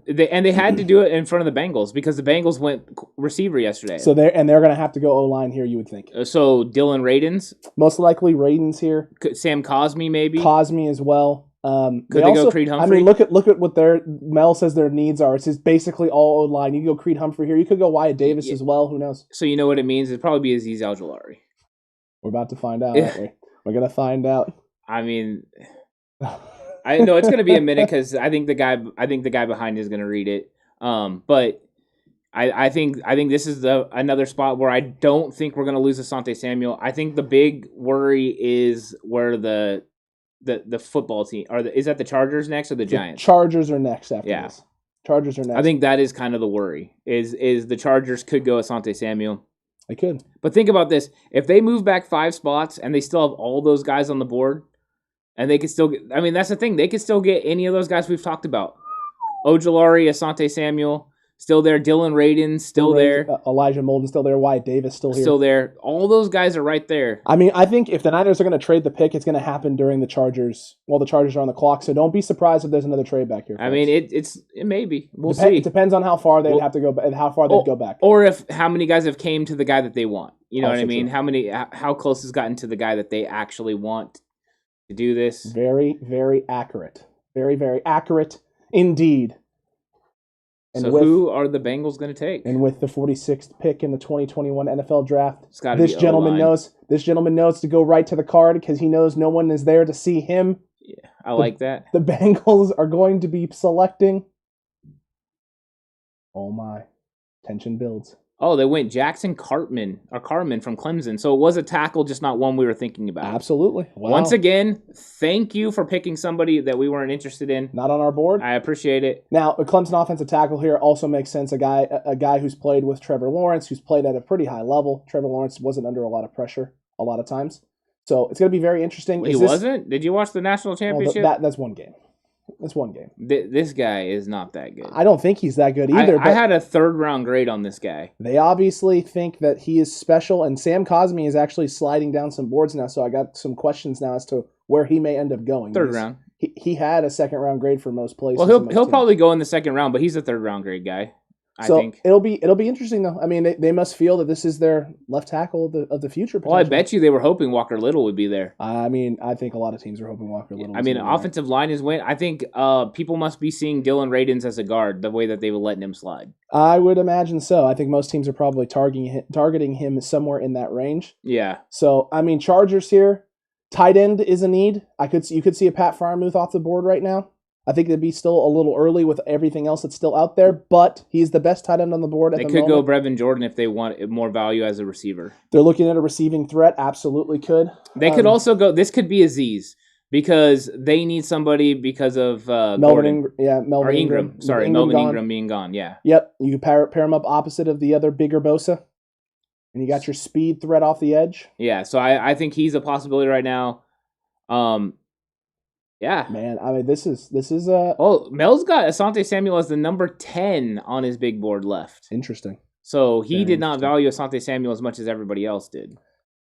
they had to do it in front of the Bengals because the Bengals went receiver yesterday. So they're going to have to go O-line here, you would think. So Dylan Radins, Most likely Raiden's here. Sam Cosmi maybe. Cosme as well. Could they go Creed Humphrey? I mean, look at what Mel says their needs are. It's just basically all O-line. You can go Creed Humphrey here. You could go Wyatt Davis as well. Who knows? So you know what it means? It'd probably be Azeez Al-Jawlari. We're about to find out, aren't we? We're going to find out. I mean, I know it's going to be a minute because I think the guy behind is going to read it. But I think this is another spot where I don't think we're going to lose Asante Samuel. I think the big worry is where the football team is that the Chargers next or the Giants? Chargers are next after this. Chargers are next. I think that is kind of the worry. Is the Chargers could go Asante Samuel. They could. But think about this: if they move back 5 spots and they still have all those guys on the board, and they could still get, I mean, that's the thing. They could still get any of those guys we've talked about. Ojulari, Asante Samuel, still there. Dylan Radin, still there. Elijah Molden, still there. Wyatt Davis, still here. Still there. All those guys are right there. I mean, I think if the Niners are going to trade the pick, it's going to happen during the Chargers, while the Chargers are on the clock. So don't be surprised if there's another trade back here. I mean, it may be. We'll see. It depends on how far they'd have to go, and how far they'd go back. Or if how many guys have came to the guy that they want. You know Also what I mean? true. How close has gotten to the guy that they actually want to do this? Very, very accurate. Very, very accurate indeed. And So who are the Bengals going to take? And with the 46th pick in the 2021 NFL Draft, It's gotta this be gentleman O-line. knows to go right to the card because he knows no one is there to see him. Yeah, I like that. The Bengals are going to be selecting. Oh my, tension builds. Oh, they went Jackson Cartman from Clemson. So it was a tackle, just not one we were thinking about. Absolutely. Wow. Once again, thank you for picking somebody that we weren't interested in. Not on our board. I appreciate it. Now, a Clemson offensive tackle here also makes sense. A guy who's played with Trevor Lawrence, who's played at a pretty high level. Trevor Lawrence wasn't under a lot of pressure a lot of times. So it's going to be very interesting. Wasn't? Did you watch the national championship? That's one game. It's one game. This guy is not that good. I don't think he's that good either. I had a 3rd round grade on this guy. They obviously think that he is special, and Sam Cosmi is actually sliding down some boards now, so I got some questions now as to where he may end up going. 3rd round. He had a 2nd round grade for most places. Well, he'll probably go in the 2nd round, but he's a 3rd round grade guy. I think it'll be interesting though. I mean, they must feel that this is their left tackle of the future. Well, I bet you they were hoping Walker Little would be there. I mean, I think a lot of teams are hoping Walker Little. I mean, offensive line is win. I think people must be seeing Dylan Radins as a guard the way that they were letting him slide. I would imagine so. I think most teams are probably targeting him somewhere in that range. Yeah. So I mean, Chargers here, tight end is a need. You could see a Pat Freiermuth off the board right now. I think it'd be still a little early with everything else that's still out there, but he's the best tight end on the board at the moment. They could go Brevin Jordan if they want more value as a receiver. They're looking at a receiving threat. Absolutely could. They could also go. This could be Aziz because they need somebody because of Melvin Ingram. Sorry, Melvin Ingram being gone. Yeah. Yep. You could pair him up opposite of the other bigger Bosa, and you got your speed threat off the edge. Yeah. So I think he's a possibility right now. Yeah, man. I mean, this is Oh, Mel's got Asante Samuel as the number 10 on his big board left. Interesting. So he did not value Asante Samuel as much as everybody else did.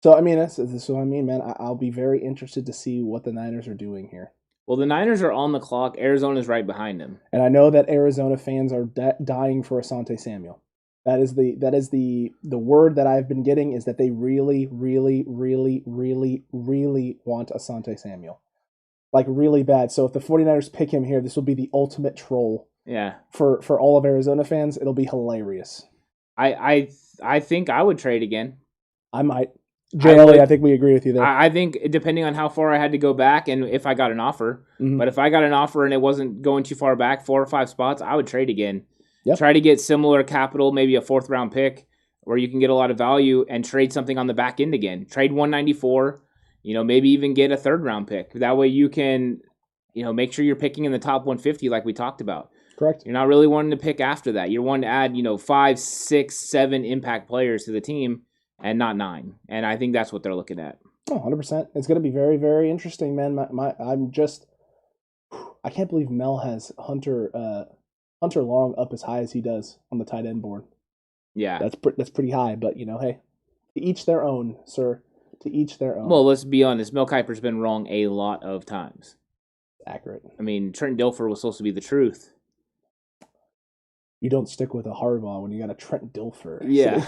So I mean, that's what I mean, man. I'll be very interested to see what the Niners are doing here. Well, the Niners are on the clock. Arizona's right behind them, and I know that Arizona fans are dying for Asante Samuel. That is the word that I've been getting is that they really, really, really, really, really want Asante Samuel. Like really bad. So if the 49ers pick him here, this will be the ultimate troll. Yeah. For all of Arizona fans, it'll be hilarious. I think I would trade again. I might. JLE, I think we agree with you there. I think depending on how far I had to go back and if I got an offer. Mm-hmm. But if I got an offer and it wasn't going too far back, 4 or 5 spots, I would trade again. Yep. Try to get similar capital, maybe a 4th round pick where you can get a lot of value and trade something on the back end again. Trade 194. Maybe even get a 3rd round pick. That way you can, make sure you're picking in the top 150 like we talked about. Correct. You're not really wanting to pick after that. You're wanting to add, 5, 6, 7 impact players to the team and not 9. And I think that's what they're looking at. Oh, 100%. It's going to be very, very interesting, man. I can't believe Mel has Hunter Long up as high as he does on the tight end board. Yeah. That's pretty high, but, hey, to each their own, sir. To each their own. Well, let's be honest. Mel Kiper's been wrong a lot of times. Accurate. I mean, Trent Dilfer was supposed to be the truth. You don't stick with a Harbaugh when you got a Trent Dilfer. Yeah.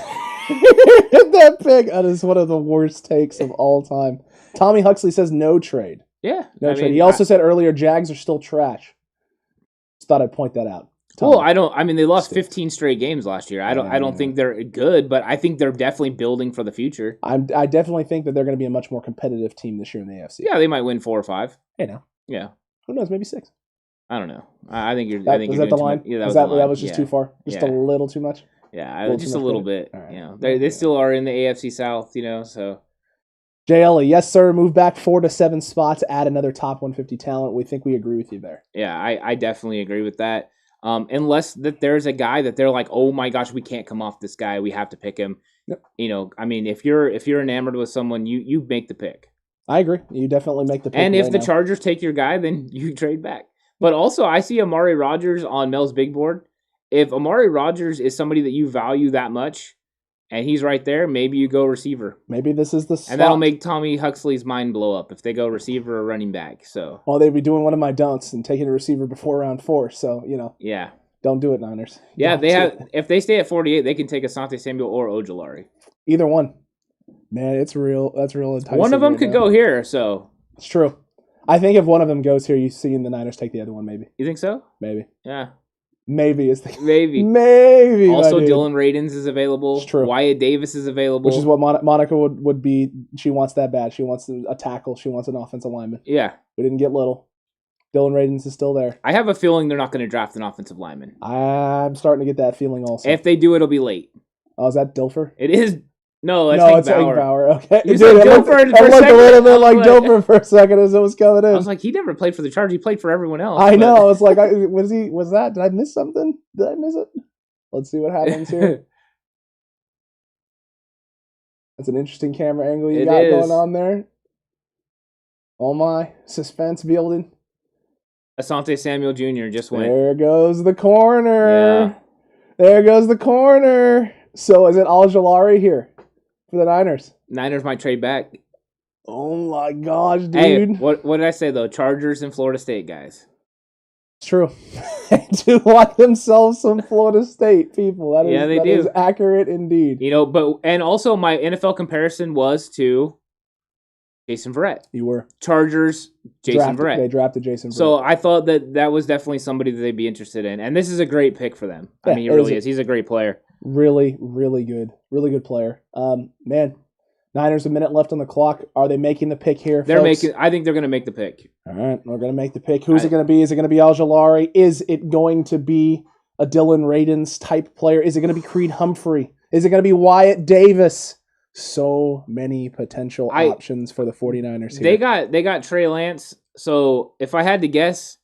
That pick is one of the worst takes of all time. Tommy Huxley says no trade. Yeah. No trade. He also said earlier Jags are still trash. Just thought I'd point that out. They lost 15 straight games last year. I don't think they're good, but I think they're definitely building for the future. I definitely think that they're going to be a much more competitive team this year in the AFC. Yeah, they might win 4 or 5. Hey, now. Yeah. Who knows? Maybe 6. I don't know. I think you're. Was that the line? Yeah, that was just too far. Just a little too much. Yeah, just a little bit. Right. They still are in the AFC South. So. JLE, yes sir. Move back 4 to 7 spots. Add another top 150 talent. We think we agree with you there. Yeah, I definitely agree with that. Unless that there's a guy that they're like, oh my gosh, we can't come off this guy. We have to pick him. Yep. If you're enamored with someone, you make the pick. I agree. You definitely make the pick. And if the Chargers take your guy, then you trade back. But also, I see Amari Rodgers on Mel's big board. If Amari Rodgers is somebody that you value that much, and he's right there, maybe you go receiver. Maybe this is the slot. And that'll make Tommy Huxley's mind blow up if they go receiver or running back. So. Well, they'd be doing one of my dunks and taking a receiver before round 4. So, Yeah. Don't do it, Niners. Yeah, if they stay at 48, they can take Asante Samuel or Ojulari. Either one. Man, it's real. That's real enticing. One of them could go here, so. It's true. I think if one of them goes here, you see the Niners take the other one, maybe. You think so? Maybe. Yeah. Maybe is the maybe. Maybe. Also, Dylan Radins is available. It's true. Wyatt Davis is available. Which is what Monica would be. She wants that bad. She wants a tackle. She wants an offensive lineman. Yeah. We didn't get Little. Dylan Radins is still there. I have a feeling they're not going to draft an offensive lineman. I'm starting to get that feeling also. If they do, it'll be late. Oh, is that Dilfer? It is. No, it's Hank Bauer. Okay. You said Dilfer I looked a little bit like Dilfer for a second as it was coming in. I was like, he never played for the Chargers. He played for everyone else. I know. I was like, was that? Did I miss something? Did I miss it? Let's see what happens here. That's an interesting camera angle you got going on there. Oh my. Suspense building. Asante Samuel Jr. just went. There goes the corner. Yeah. There goes the corner. So is it Al-Jalari here for the Niners? Niners might trade back. Oh my gosh, dude. Hey, what did I say though? Chargers and Florida State guys. It's true. They do like themselves some Florida State people. That is accurate indeed. You know, and also my NFL comparison was to Jason Verrett. You were. Chargers, Jason Verrett. They drafted Jason Verrett. So I thought that was definitely somebody that they'd be interested in. And this is a great pick for them. Yeah, I mean, he really is. He's a great player. Really, really good. Really good player. Man, Niners, a minute left on the clock. Are they making the pick here, folks? I think they're going to make the pick. All right, we're going to make the pick. Who's it going to be? Is it going to be Al-Jalari? Is it going to be a Dylan Radins type player? Is it going to be Creed Humphrey? Is it going to be Wyatt Davis? So many potential options for the 49ers here. They got Trey Lance. So if I had to guess,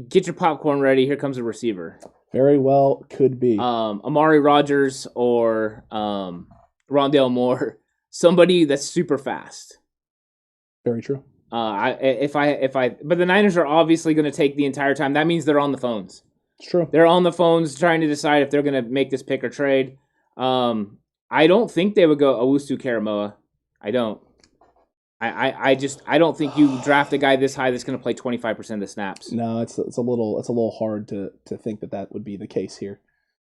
get your popcorn ready. Here comes a receiver. Very well could be. Amari Rodgers or Rondale Moore. Somebody that's super fast. Very true. But the Niners are obviously going to take the entire time. That means they're on the phones. It's true. They're on the phones trying to decide if they're going to make this pick or trade. I don't think they would go Owusu Karamoa. I don't. I don't think you draft a guy this high that's going to play 25% of the snaps. No, it's a little hard to think that would be the case here.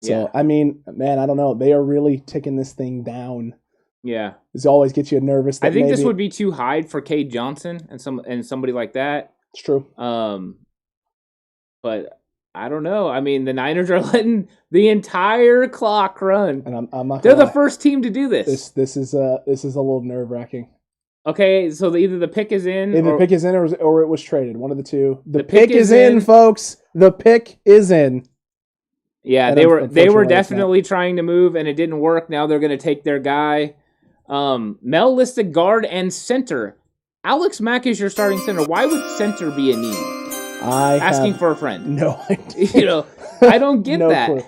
So yeah. I mean, man, I don't know. They are really ticking this thing down. Yeah, this always gets you nervous. I think this would be too high for Cade Johnson and somebody like that. It's true. But I don't know. I mean, the Niners are letting the entire clock run, and I'm not. They're the first team to do this. This is a little nerve-wracking. Okay, so either the pick is in, or it was traded. One of the two. The pick is in, folks. The pick is in. Yeah, and they were definitely trying to move, and it didn't work. Now they're going to take their guy. Mel listed guard and center. Alex Mack is your starting center. Why would center be a need? Asking for a friend. No idea. I don't get that. Clue.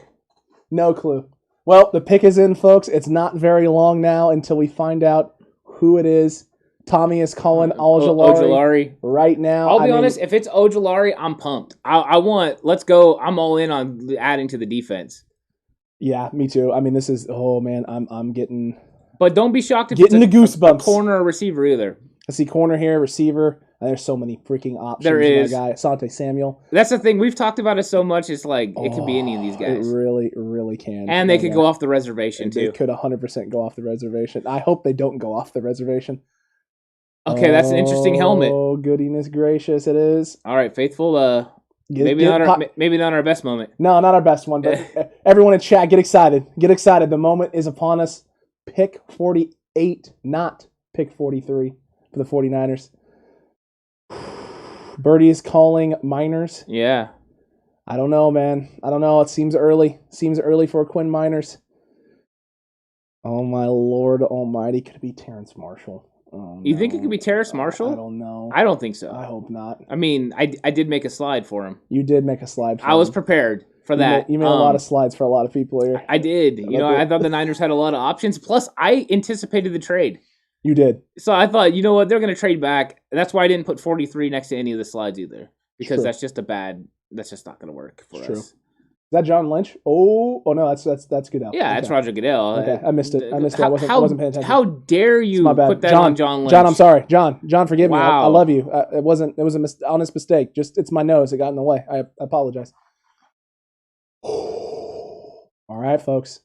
No clue. Well, the pick is in, folks. It's not very long now until we find out who it is. Tommy is calling Ojulari right now. I'll be honest. If it's Ojulari, I'm pumped. Let's go. I'm all in on adding to the defense. Yeah, me too. I mean, this is. Oh man, I'm getting. But don't be shocked if getting the goosebumps. A corner or receiver either. I see corner here, receiver. There's so many freaking options. There is. My guy, Asante Samuel. That's the thing. We've talked about it so much. It's like it could be any of these guys. It really, really can. And they could go off the reservation too. They could 100% go off the reservation. I hope they don't go off the reservation. Okay, that's an interesting helmet. Oh, goodness gracious, it is. All right, faithful. Maybe not our best moment. No, not our best one. But everyone in chat, get excited. Get excited. The moment is upon us. Pick 48, not pick 43 for the 49ers. Birdie is calling Miners. Yeah. I don't know, man. I don't know. It seems early. Seems early for Quinn Miners. Oh, my Lord almighty. Could it be Terrence Marshall? Oh, you think it could be Terrace Marshall? I don't know. I don't think so. I hope not. I mean, I did make a slide for him. You did make a slide for him. I was prepared for that. You made a lot of slides for a lot of people here. I did. I thought the Niners had a lot of options. Plus, I anticipated the trade. You did. So I thought, you know what, they're going to trade back. That's why I didn't put 43 next to any of the slides either. Because that's just not going to work for us. Is that John Lynch? Oh no, that's Goodell. Yeah, that's Roger Goodell. Okay, I missed it. I wasn't paying attention. How dare you put that on John Lynch? John, I'm sorry. John, forgive me. Wow. I love you. It was an honest mistake. Just it's my nose. It got in the way. I apologize. All right, folks.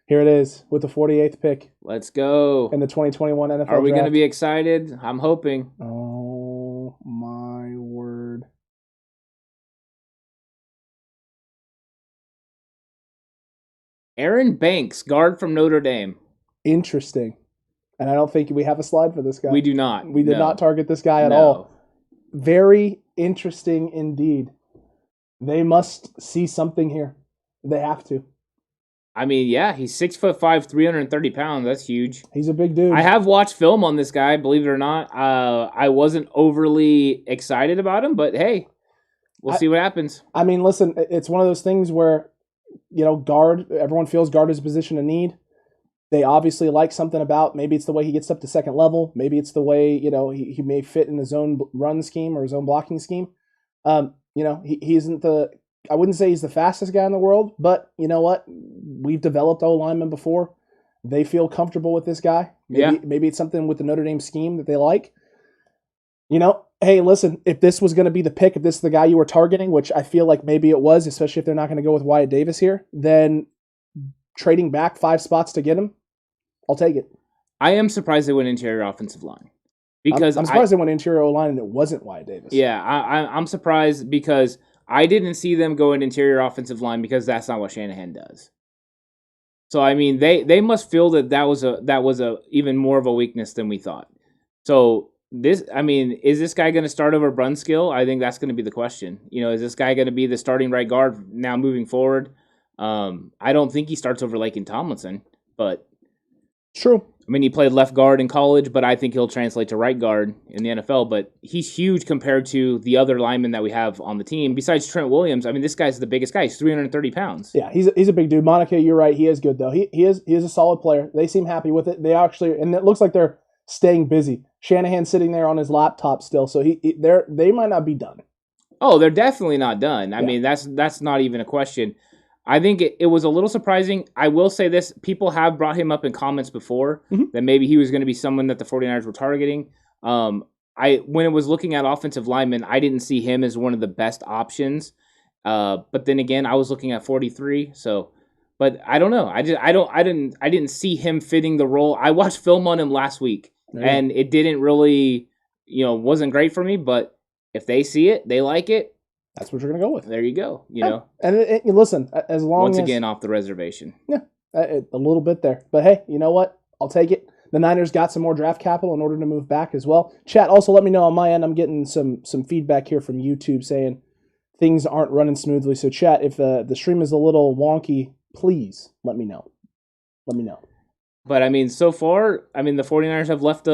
Here it is with the 48th pick. Let's go. In the 2021 NFL Are we draft. going to be excited? I'm hoping. Oh my word. Aaron Banks, guard from Notre Dame. Interesting. And I don't think we have a slide for this guy. We do not. We did not target this guy at all. Very interesting indeed. They must see something here. They have to. I mean, yeah, he's 6'5", 330 pounds. That's huge. He's a big dude. I have watched film on this guy, believe it or not. I wasn't overly excited about him, but hey, we'll see what happens. I mean, listen, it's one of those things where, guard, everyone feels guard is a position of need. They obviously like something about, maybe it's the way he gets up to second level. Maybe it's the way, he may fit in his own run scheme or his own blocking scheme. he isn't I wouldn't say he's the fastest guy in the world, but you know what? We've developed O linemen before. They feel comfortable with this guy. Maybe it's something with the Notre Dame scheme that they like. Hey, listen, if this was going to be the pick, if this is the guy you were targeting, which I feel like maybe it was, especially if they're not going to go with Wyatt Davis here, then trading back 5 spots to get him, I'll take it. I am surprised they went interior offensive line. Because I'm surprised they went interior O-line and it wasn't Wyatt Davis. Yeah, I'm surprised because I didn't see them go in interior offensive line because that's not what Shanahan does. So I mean, they must feel that was a even more of a weakness than we thought. So is this guy going to start over Brunskill? I think that's going to be the question. Is this guy going to be the starting right guard now moving forward? I don't think he starts over Laken Tomlinson, but true. I mean, he played left guard in college, but I think he'll translate to right guard in the NFL. But he's huge compared to the other linemen that we have on the team. Besides Trent Williams, I mean, this guy's the biggest guy. He's 330 pounds. Yeah, he's a big dude. Monica, you're right. He is good, though. He is a solid player. They seem happy with it. They actually, and it looks like they're staying busy. Shanahan's sitting there on his laptop still, so they might not be done. Oh, they're definitely not done. I mean, that's not even a question. I think it was a little surprising. I will say this. People have brought him up in comments before that maybe he was going to be someone that the 49ers were targeting. When it was looking at offensive linemen, I didn't see him as one of the best options. But then again, I was looking at 43. But I don't know. I didn't see him fitting the role. I watched film on him last week, and it didn't really, wasn't great for me. But if they see it, they like it. That's what you're going to go with. There you go. And listen, as long once again off the reservation. Yeah, a little bit there. But hey, you know what? I'll take it. The Niners got some more draft capital in order to move back as well. Chat, also let me know on my end. I'm getting some feedback here from YouTube saying things aren't running smoothly. So chat, if the stream is a little wonky, please let me know. Let me know. But I mean, so far, the 49ers have left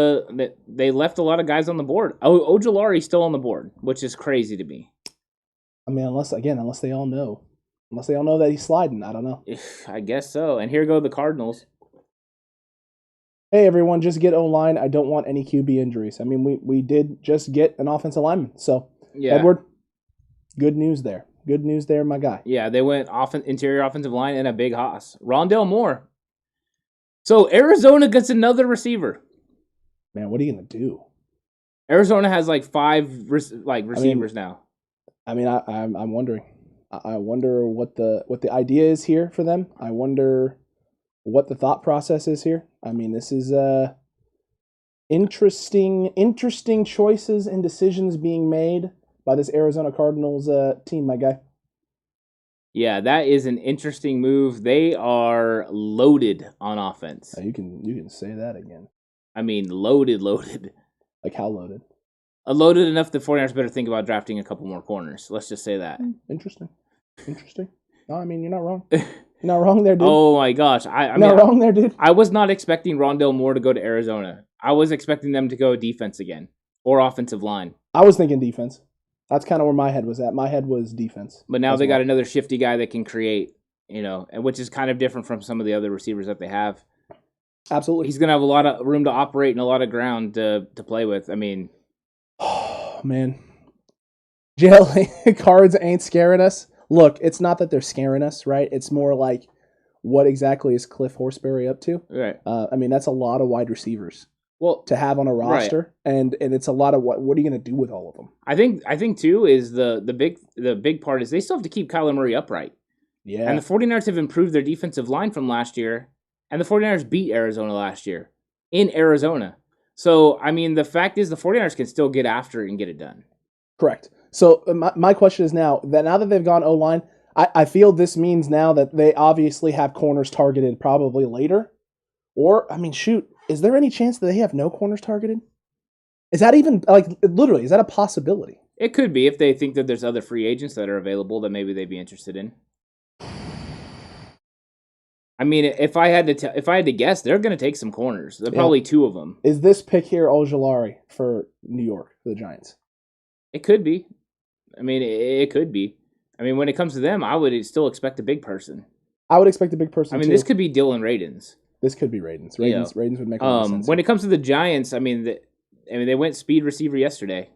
a lot of guys on the board. Ojulari's still on the board, which is crazy to me. I mean, unless they all know. Unless they all know that he's sliding. I don't know. I guess so. And here go the Cardinals. Hey, everyone, just get O-line. I don't want any QB injuries. I mean, we did just get an offensive lineman. So, yeah. Edward, good news there. Good news there, my guy. Yeah, they went interior offensive line and a big hoss. Rondell Moore. So, Arizona gets another receiver. Man, what are you going to do? Arizona has like 5 receivers now. I mean, I'm wondering. I wonder what the idea is here for them. I wonder what the thought process is here. I mean, this is interesting choices and decisions being made by this Arizona Cardinals team, my guy. Yeah, that is an interesting move. They are loaded on offense. You can say that again. I mean, loaded. Like how loaded? Loaded enough the 49ers better think about drafting a couple more corners. Let's just say that. Interesting. No, I mean, you're not wrong. You're not wrong there, dude. Oh, my gosh. You're not wrong there, dude. I was not expecting Rondell Moore to go to Arizona. I was expecting them to go defense again or offensive line. I was thinking defense. That's kind of where my head was at. My head was defense. But now they got another shifty guy that can create, and which is kind of different from some of the other receivers that they have. Absolutely. He's going to have a lot of room to operate and a lot of ground to play with. I mean... Oh, man. JLA cards ain't scaring us. Look, it's not that they're scaring us, right? It's more like, what exactly is Cliff Horseberry up to? Right. I mean, that's a lot of wide receivers to have on a roster, right. and it's a lot of what are you going to do with all of them? I think too is the big part is they still have to keep Kyler Murray upright. Yeah. And the 49ers have improved their defensive line from last year, and the 49ers beat Arizona last year in Arizona. So, I mean, the fact is the 49ers can still get after it and get it done. Correct. So, my question is now that they've gone O-line, I feel this means now that they obviously have corners targeted probably later. Or, I mean, shoot, is there any chance that they have no corners targeted? Is that even, literally, is that a possibility? It could be if they think that there's other free agents that are available that maybe they'd be interested in. I mean, if I had to guess, they're going to take some corners. There are probably 2 of them. Is this pick here Ojulari for New York, for the Giants? It could be. I mean, it could be. I mean, when it comes to them, I would still expect a big person. I would expect a big person, I mean, too. This could be Dylan Radins. This could be Radins. Radins would make a lot of sense. When it comes to the Giants, I mean, they went speed receiver yesterday.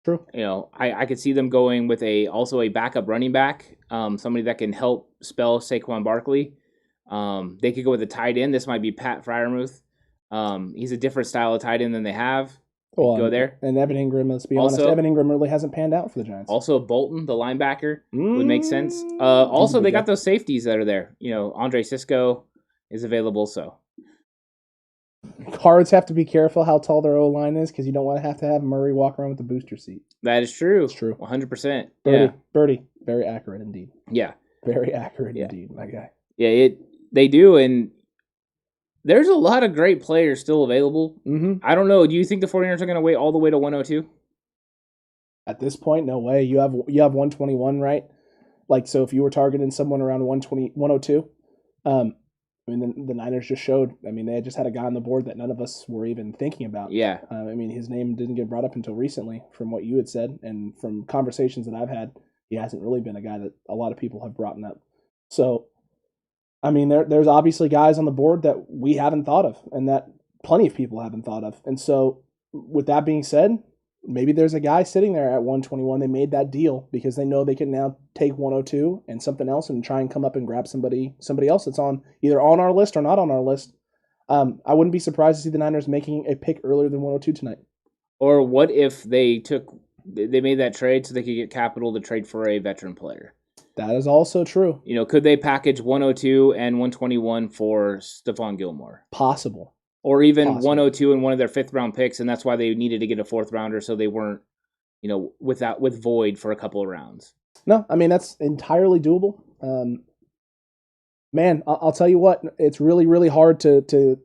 True. You know, I could see them going with also a backup running back, somebody that can help spell Saquon Barkley. They could go with a tight end. This might be Pat Freiermuth. He's a different style of tight end than they have. Well, Go there. And Evan Ingram, let's be honest, Evan Ingram really hasn't panned out for the Giants. Also, Bolton, the linebacker, would make sense. Also, they got those safeties that are there. You know, Andre Sisco is available, so. Cards have to be careful how tall their O-line is because you don't want to have Murray walk around with the booster seat. That is true. It's true. 100%. Birdie. Very accurate indeed. Yeah. Very accurate indeed, my guy. Yeah, they do, and there's a lot of great players still available. Mm-hmm. I don't know. Do you think the 49ers are going to wait all the way to 102? At this point, no way. You have 121, right? Like, so if you were targeting someone around 102, I mean, the Niners just showed. I mean, they had just had a guy on the board that none of us were even thinking about. Yeah. I mean, his name didn't get brought up until recently from what you had said. And from conversations that I've had, he hasn't really been a guy that a lot of people have brought up. So, I mean, there's obviously guys on the board that we haven't thought of and that plenty of people haven't thought of. And so, with that being said, maybe there's a guy sitting there at 121. They made that deal because they know they can now take 102 and something else and try and come up and grab somebody else that's on either on our list or not on our list. I wouldn't be surprised to see the Niners making a pick earlier than 102 tonight. Or what if they made that trade so they could get capital to trade for a veteran player? That is also true. You know, could they package 102 and 121 for Stephon Gilmore? Possible. Or even 102 and one of their fifth-round picks, and that's why they needed to get a fourth-rounder so they weren't, you know, with void for a couple of rounds. No, I mean, that's entirely doable. Man, I'll tell you what, it's really, really hard to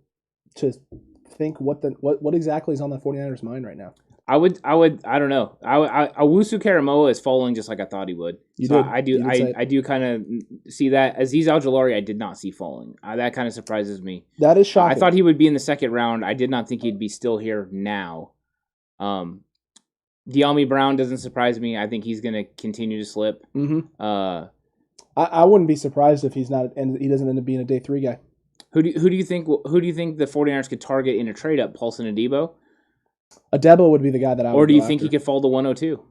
think what exactly is on the 49ers' mind right now. I don't know. Owusu Karamoa is falling just like I thought he would. I do kind of see that. Azeez Al-Jalaari, I did not see falling. That kind of surprises me. That is shocking. I thought he would be in the second round. I did not think he'd be still here now. De'Ami Brown doesn't surprise me. I think he's going to continue to slip. Mm-hmm. I wouldn't be surprised if he's not, and he doesn't end up being a day 3 guy. Who do you think the 49ers could target in a trade up? Paulson Adebo? Adebo would be the guy that I would Or do you go think after. he could fall to 102?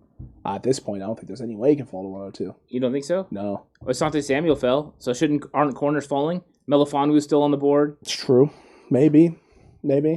At this point, I don't think there's any way he can fall to 102. You don't think so? No. Asante Samuel fell, so aren't corners falling? Melifonwu is still on the board. It's true. Maybe. You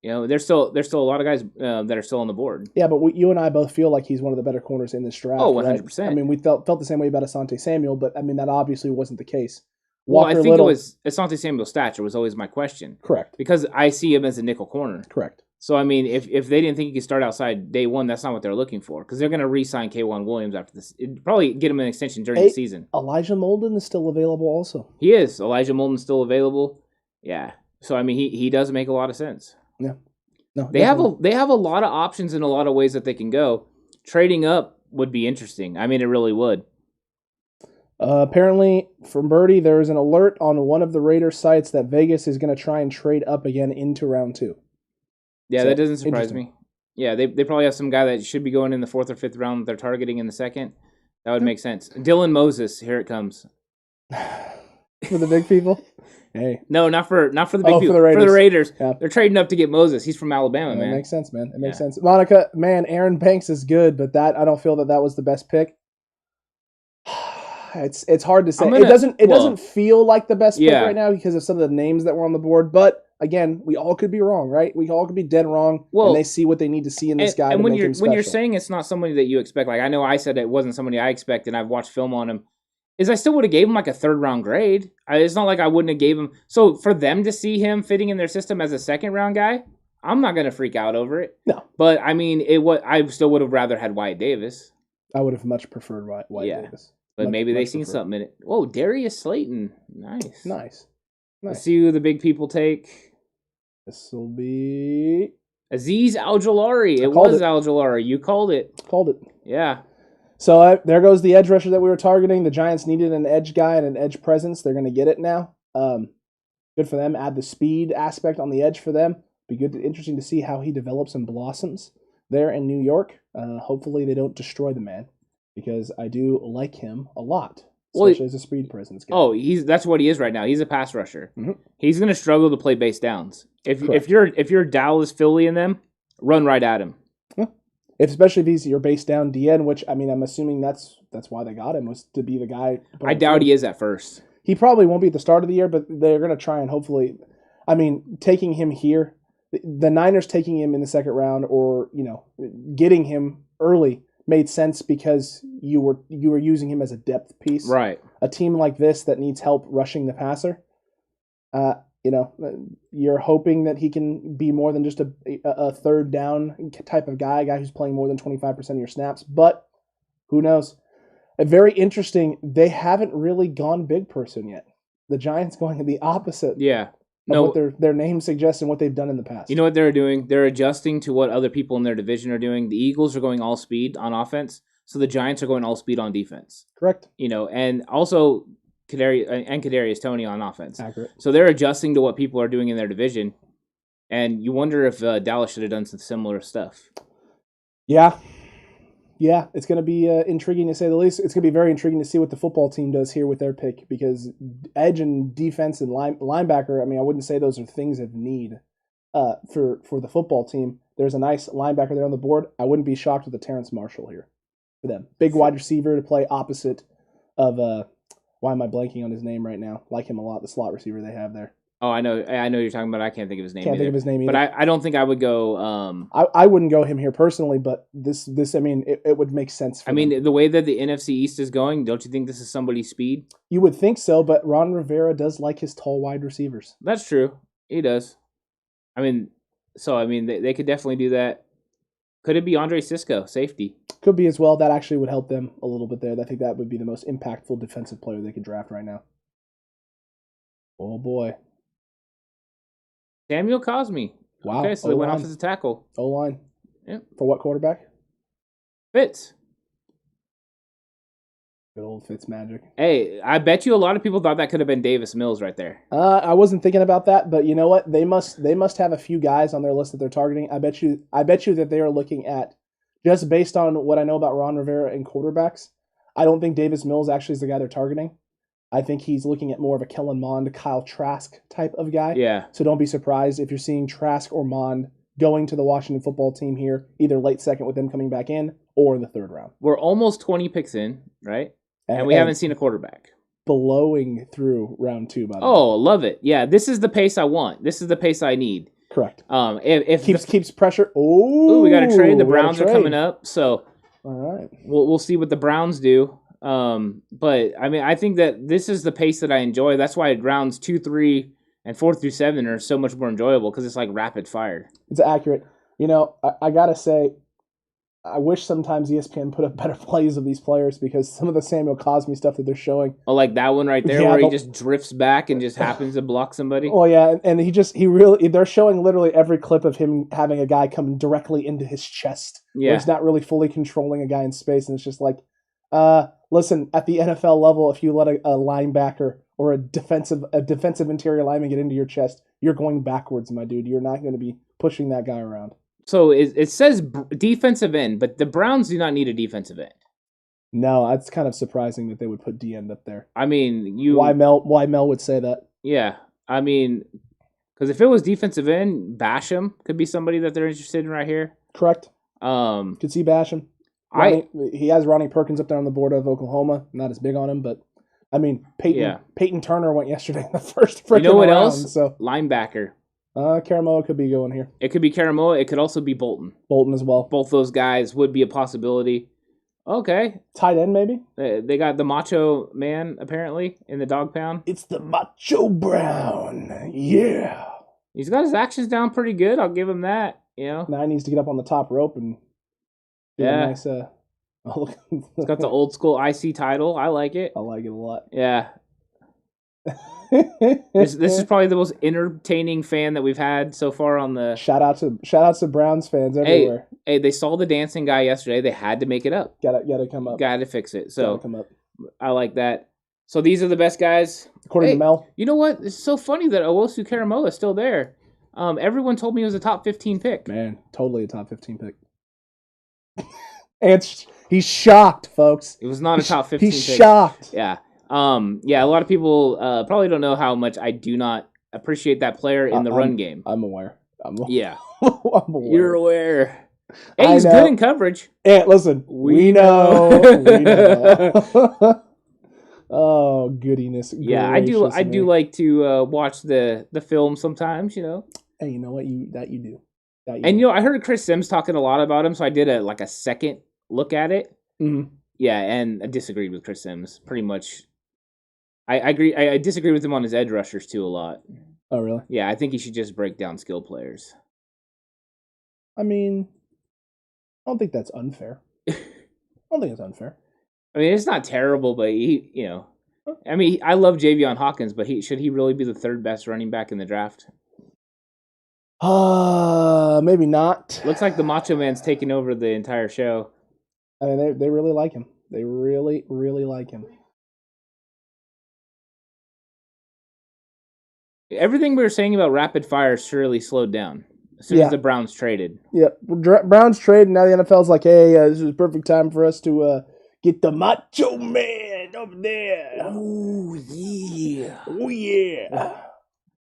know, there's still a lot of guys that are still on the board. Yeah, but you and I both feel like he's one of the better corners in this draft. Oh, 100%. Right? I mean, we felt the same way about Asante Samuel, but I mean that obviously wasn't the case. Well, I think it was Asante Samuel's stature was always my question. Correct. Because I see him as a nickel corner. Correct. So, I mean, if they didn't think he could start outside day one, that's not what they're looking for. Because they're going to re-sign K'Wan Williams after this. Probably get him an extension during the season. Elijah Molden is still available also. He is. Elijah Molden's still available. Yeah. So, I mean, he does make a lot of sense. Yeah. No, they have a lot of options in a lot of ways that they can go. Trading up would be interesting. I mean, it really would. Apparently, from Birdie, there is an alert on one of the Raiders sites that Vegas is going to try and trade up again into round 2. Yeah, so, that doesn't surprise me. Yeah, they probably have some guy that should be going in the 4th or 5th round that they're targeting in the 2nd. That would make sense. Dylan Moses, here it comes. For the big people? Hey. No, not for the big people. For the Raiders. Yeah. They're trading up to get Moses. He's from Alabama, man. It makes sense, man. It makes sense. Monica, man, Aaron Banks is good, but I don't feel that was the best pick. It's hard to say. It doesn't feel like the best pick right now because of some of the names that were on the board. But again, we all could be wrong, right? We all could be dead wrong. Well, and they see what they need to see in this guy. And when you're saying it's not somebody that you expect, like I know I said it wasn't somebody I expect, and I've watched film on him. Is I still would have gave him like a 3rd round grade. It's not like I wouldn't have gave him. So for them to see him fitting in their system as a 2nd round guy, I'm not going to freak out over it. No, but I mean, I still would have rather had Wyatt Davis. I would have much preferred Wyatt Davis. But maybe they've seen something in it. Whoa, Darius Slayton. Nice. Let's see who the big people take. This will be Azeez Al-Jalaari. It was Al-Jalaari. You called it. Called it. Yeah. So there goes the edge rusher that we were targeting. The Giants needed an edge guy and an edge presence. They're going to get it now. Good for them. Add the speed aspect on the edge for them. Be interesting to see how he develops and blossoms there in New York. Hopefully they don't destroy the man. Because I do like him a lot, especially as a speed presence guy. Oh, that's what he is right now. He's a pass rusher. Mm-hmm. He's going to struggle to play base downs. If you're Dallas, Philly, and them, run right at him. Yeah. especially if he's your base down DN, which I mean, I'm assuming that's why they got him, was to be the guy. I doubt he is at first. He probably won't be at the start of the year, but they're going to try and hopefully. I mean, taking him here, the Niners taking him in the second round, or getting him early made sense because you were using him as a depth piece. Right. A team like this that needs help rushing the passer, you're hoping that he can be more than just a third down type of guy, a guy who's playing more than 25% of your snaps. But who knows? Very interesting. They haven't really gone big person yet. The Giants going the opposite. Yeah. What their name suggests and what they've done in the past. You know what they're doing? They're adjusting to what other people in their division are doing. The Eagles are going all speed on offense, so the Giants are going all speed on defense. Correct. And also Kadarius Toney on offense. Accurate. So they're adjusting to what people are doing in their division, and you wonder if Dallas should have done some similar stuff. Yeah, it's going to be intriguing to say the least. It's going to be very intriguing to see what the football team does here with their pick, because edge and defense and linebacker, I mean, I wouldn't say those are things of need for the football team. There's a nice linebacker there on the board. I wouldn't be shocked with a Terrence Marshall here for them. Big wide receiver to play opposite of, why am I blanking on his name right now? Like him a lot, the slot receiver they have there. Oh, I know you're talking about. I can't think of his name. Can't think of his name either. But I don't think I would go. I wouldn't go him here personally, but this I mean, it would make sense for them. mean, the way that the NFC East is going, don't you think this is somebody's speed? You would think so, but Ron Rivera does like his tall wide receivers. That's true. He does. They could definitely do that. Could it be Andre Sisco, safety? Could be as well. That actually would help them a little bit there. I think that would be the most impactful defensive player they could draft right now. Oh boy. Samuel Cosme. Wow. Okay, so they went off as a tackle. O-line. Yep. For what quarterback? Fitz. Good old Fitz magic. Hey, I bet you a lot of people thought that could have been Davis Mills right there. I wasn't thinking about that, but you know what? They must have a few guys on their list that they're targeting. I bet you that they are looking at, just based on what I know about Ron Rivera and quarterbacks, I don't think Davis Mills actually is the guy they're targeting. I think he's looking at more of a Kellen Mond, Kyle Trask type of guy. Yeah. So don't be surprised if you're seeing Trask or Mond going to the Washington football team here, either late second with them coming back in or in the third round. We're almost 20 picks in, right? And we haven't seen a quarterback. Blowing through round 2, by the way. Oh, love it. Yeah, this is the pace I want. This is the pace I need. Correct. If keeps pressure. Oh, we got a trade. The Browns are coming up, so all right. We'll see what the Browns do. But I mean, I think that this is the pace that I enjoy. That's why rounds 2, 3, and 4 through 7 are so much more enjoyable, because it's like rapid fire. It's accurate. I gotta say, I wish sometimes ESPN put up better plays of these players, because some of the Samuel Cosme stuff that they're showing. Oh, like that one right there, where he just drifts back and just happens to block somebody. Oh yeah, and they're showing literally every clip of him having a guy come directly into his chest. Yeah, where he's not really fully controlling a guy in space, and it's just like, listen, at the NFL level, if you let a linebacker or a defensive interior lineman get into your chest, you're going backwards, my dude. You're not going to be pushing that guy around. So it says defensive end, but the Browns do not need a defensive end. No, that's kind of surprising that they would put D end up there. I mean, why Mel would say that? Yeah, I mean, because if it was defensive end, Basham could be somebody that they're interested in right here. Correct. Could see Basham. He has Ronnie Perkins up there on the board of Oklahoma. Not as big on him, but I mean, Peyton Turner went yesterday in the first freaking round. You know what else? So linebacker. Karamoa could be going here. It could be Karamoa. It could also be Bolton. Bolton as well. Both those guys would be a possibility. Okay. Tight end, maybe? They got the Macho Man, apparently, in the dog pound. It's the Macho Brown. Yeah. He's got his actions down pretty good. I'll give him that. Now he needs to get up on the top rope and do a nice... It's got the old school IC title. I like it. I like it a lot. Yeah. This is probably the most entertaining fan that we've had so far on the... Shout out to Browns fans everywhere. Hey, they saw the dancing guy yesterday. They had to make it up. Gotta come up. Gotta fix it. So come up. I like that. So these are the best guys. According to Mel. You know what? It's so funny that Owosu Karamoa is still there. Everyone told me it was a top 15 pick. Man, totally a top 15 pick. And he's shocked, folks. It was not a top 15 he's pick. He's shocked. Yeah. A lot of people probably don't know how much I do not appreciate that player in the run game. I'm aware. Yeah. I'm aware. You're aware. Hey, he's good in coverage. And listen, we know. Oh, goodiness. Yeah, I do like to watch the film sometimes, you know. Hey, you know what? You do. And you know, I heard Chris Sims talking a lot about him, so I did a second look at it. Mm-hmm. Yeah, and I disagreed with Chris Sims pretty much. I agree. I disagree with him on his edge rushers too a lot. Oh, really? Yeah, I think he should just break down skill players. I mean, I don't think that's unfair. I don't think it's unfair. I mean, it's not terrible, but I mean, I love Javion Hawkins, but should he really be the third best running back in the draft? Maybe not. Looks like the Macho Man's taking over the entire show. I mean, they really like him. They really, really like him. Everything we were saying about rapid fire surely slowed down as soon as the Browns traded. Yep, Browns trade, and now the NFL's like, hey, this is a perfect time for us to get the Macho Man over there. Oh yeah, oh yeah.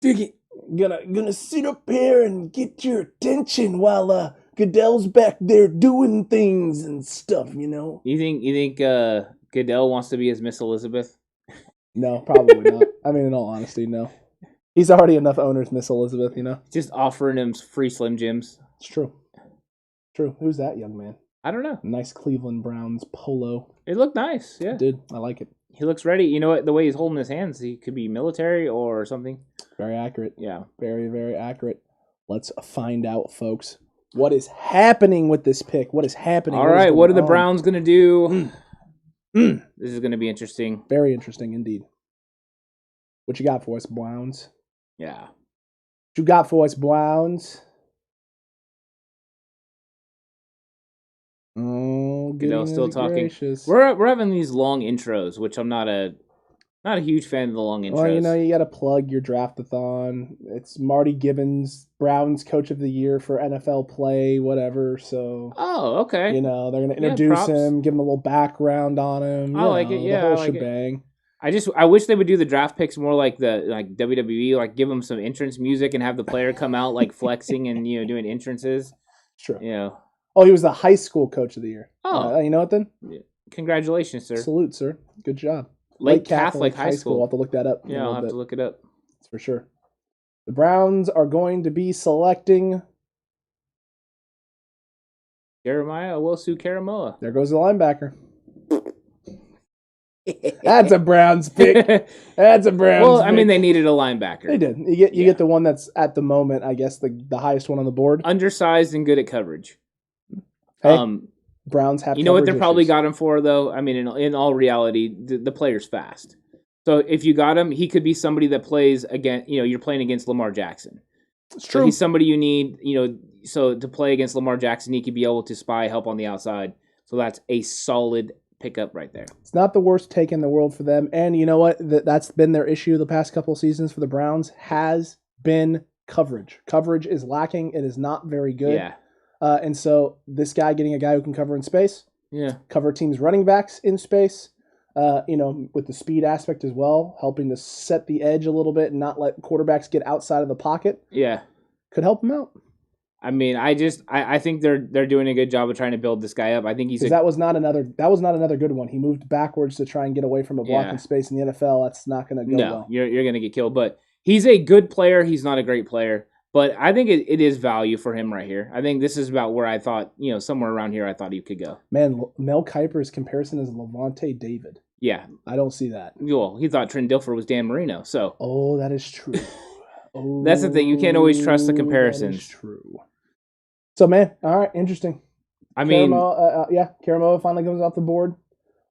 Dig it. Gonna sit up here and get your attention while Goodell's back there doing things and stuff, you know. You think Goodell wants to be his Miss Elizabeth? No, probably not. I mean, in all honesty, no. He's already enough owners, Miss Elizabeth, you know? Just offering him free Slim Jims. It's true. True. Who's that young man? I don't know. Nice Cleveland Browns polo. It looked nice, yeah. Dude, I like it. He looks ready. You know what? The way he's holding his hands, he could be military or something. Very accurate. Yeah. Very, very accurate. Let's find out, folks. What is happening with this pick? What is happening? All right, what are the Browns going to do? This is going to be interesting. Very interesting indeed. What you got for us, Browns? Yeah. What you got for us, Browns? Oh, Goodell's still talking. Gracious. We're having these long intros, which I'm not a huge fan of the long intros. Well, you know, you got to plug your draft-a-thon. It's Marty Gibbons, Browns Coach of the Year for NFL play, whatever. So, okay. You know, they're going to introduce him, give him a little background on him. I like it. Yeah, the whole I like shebang. It. I wish they would do the draft picks more like WWE, like give them some entrance music and have the player come out like flexing and doing entrances. Sure. You know. Oh, he was the high school Coach of the Year. Oh, you know what then? Congratulations, sir. Salute, sir. Good job. Lake Catholic High School. I'll have to look that up. Yeah, I'll have to look it up. That's for sure. The Browns are going to be selecting Jeremiah Owusu-Koramoah. There goes the linebacker. That's a Browns pick. That's a Browns Well, pick. I mean, they needed a linebacker. They did. You get the one that's at the moment, I guess, the highest one on the board. Undersized and good at coverage. Hey, Browns have. You know what they probably got him for, though? I mean, in all reality, the player's fast. So if you got him, he could be somebody that plays against. You're playing against Lamar Jackson. It's true. So he's somebody you need. So to play against Lamar Jackson, he could be able to spy help on the outside. So that's a solid pickup right there. It's not the worst take in the world for them. And you know what? That's been their issue the past couple of seasons for the Browns has been coverage. Coverage is lacking. It is not very good. Yeah. And so this guy getting a guy who can cover in space, cover teams' running backs in space, with the speed aspect as well, helping to set the edge a little bit and not let quarterbacks get outside of the pocket. Yeah. Could help him out. I mean, I think they're doing a good job of trying to build this guy up. I think that was not another good one. He moved backwards to try and get away from a blocking space in the NFL. That's not going to go well. You're going to get killed. But he's a good player. He's not a great player. But I think it is value for him right here. I think this is about where I thought, somewhere around here I thought he could go. Man, Mel Kiper's comparison is Levante David. Yeah. I don't see that. Well, he thought Trent Dilfer was Dan Marino, so. Oh, that is true. That's the thing. You can't always trust the comparisons. That is true. So, man, all right, interesting. I mean. Koramoah finally comes off the board.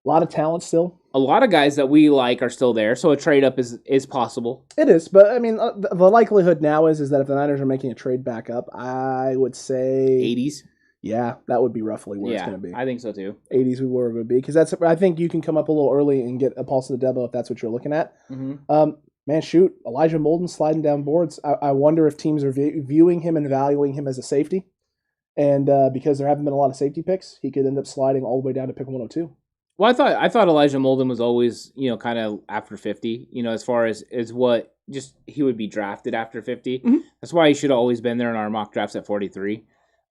A lot of talent still. A lot of guys that we like are still there, so a trade-up is possible. It is, but, I mean, the likelihood now is that if the Niners are making a trade back up, I would say... 80s? Yeah, that would be roughly where it's going to be. I think so, too. 80s where it would be, because I think you can come up a little early and get a pulse of the demo if that's what you're looking at. Mm-hmm. Man, shoot, Elijah Molden sliding down boards. I wonder if teams are viewing him and valuing him as a safety, and because there haven't been a lot of safety picks, he could end up sliding all the way down to pick 102. Well, I thought Elijah Molden was always, kind of after 50, as far as what just he would be drafted after 50. Mm-hmm. That's why he should have always been there in our mock drafts at 43.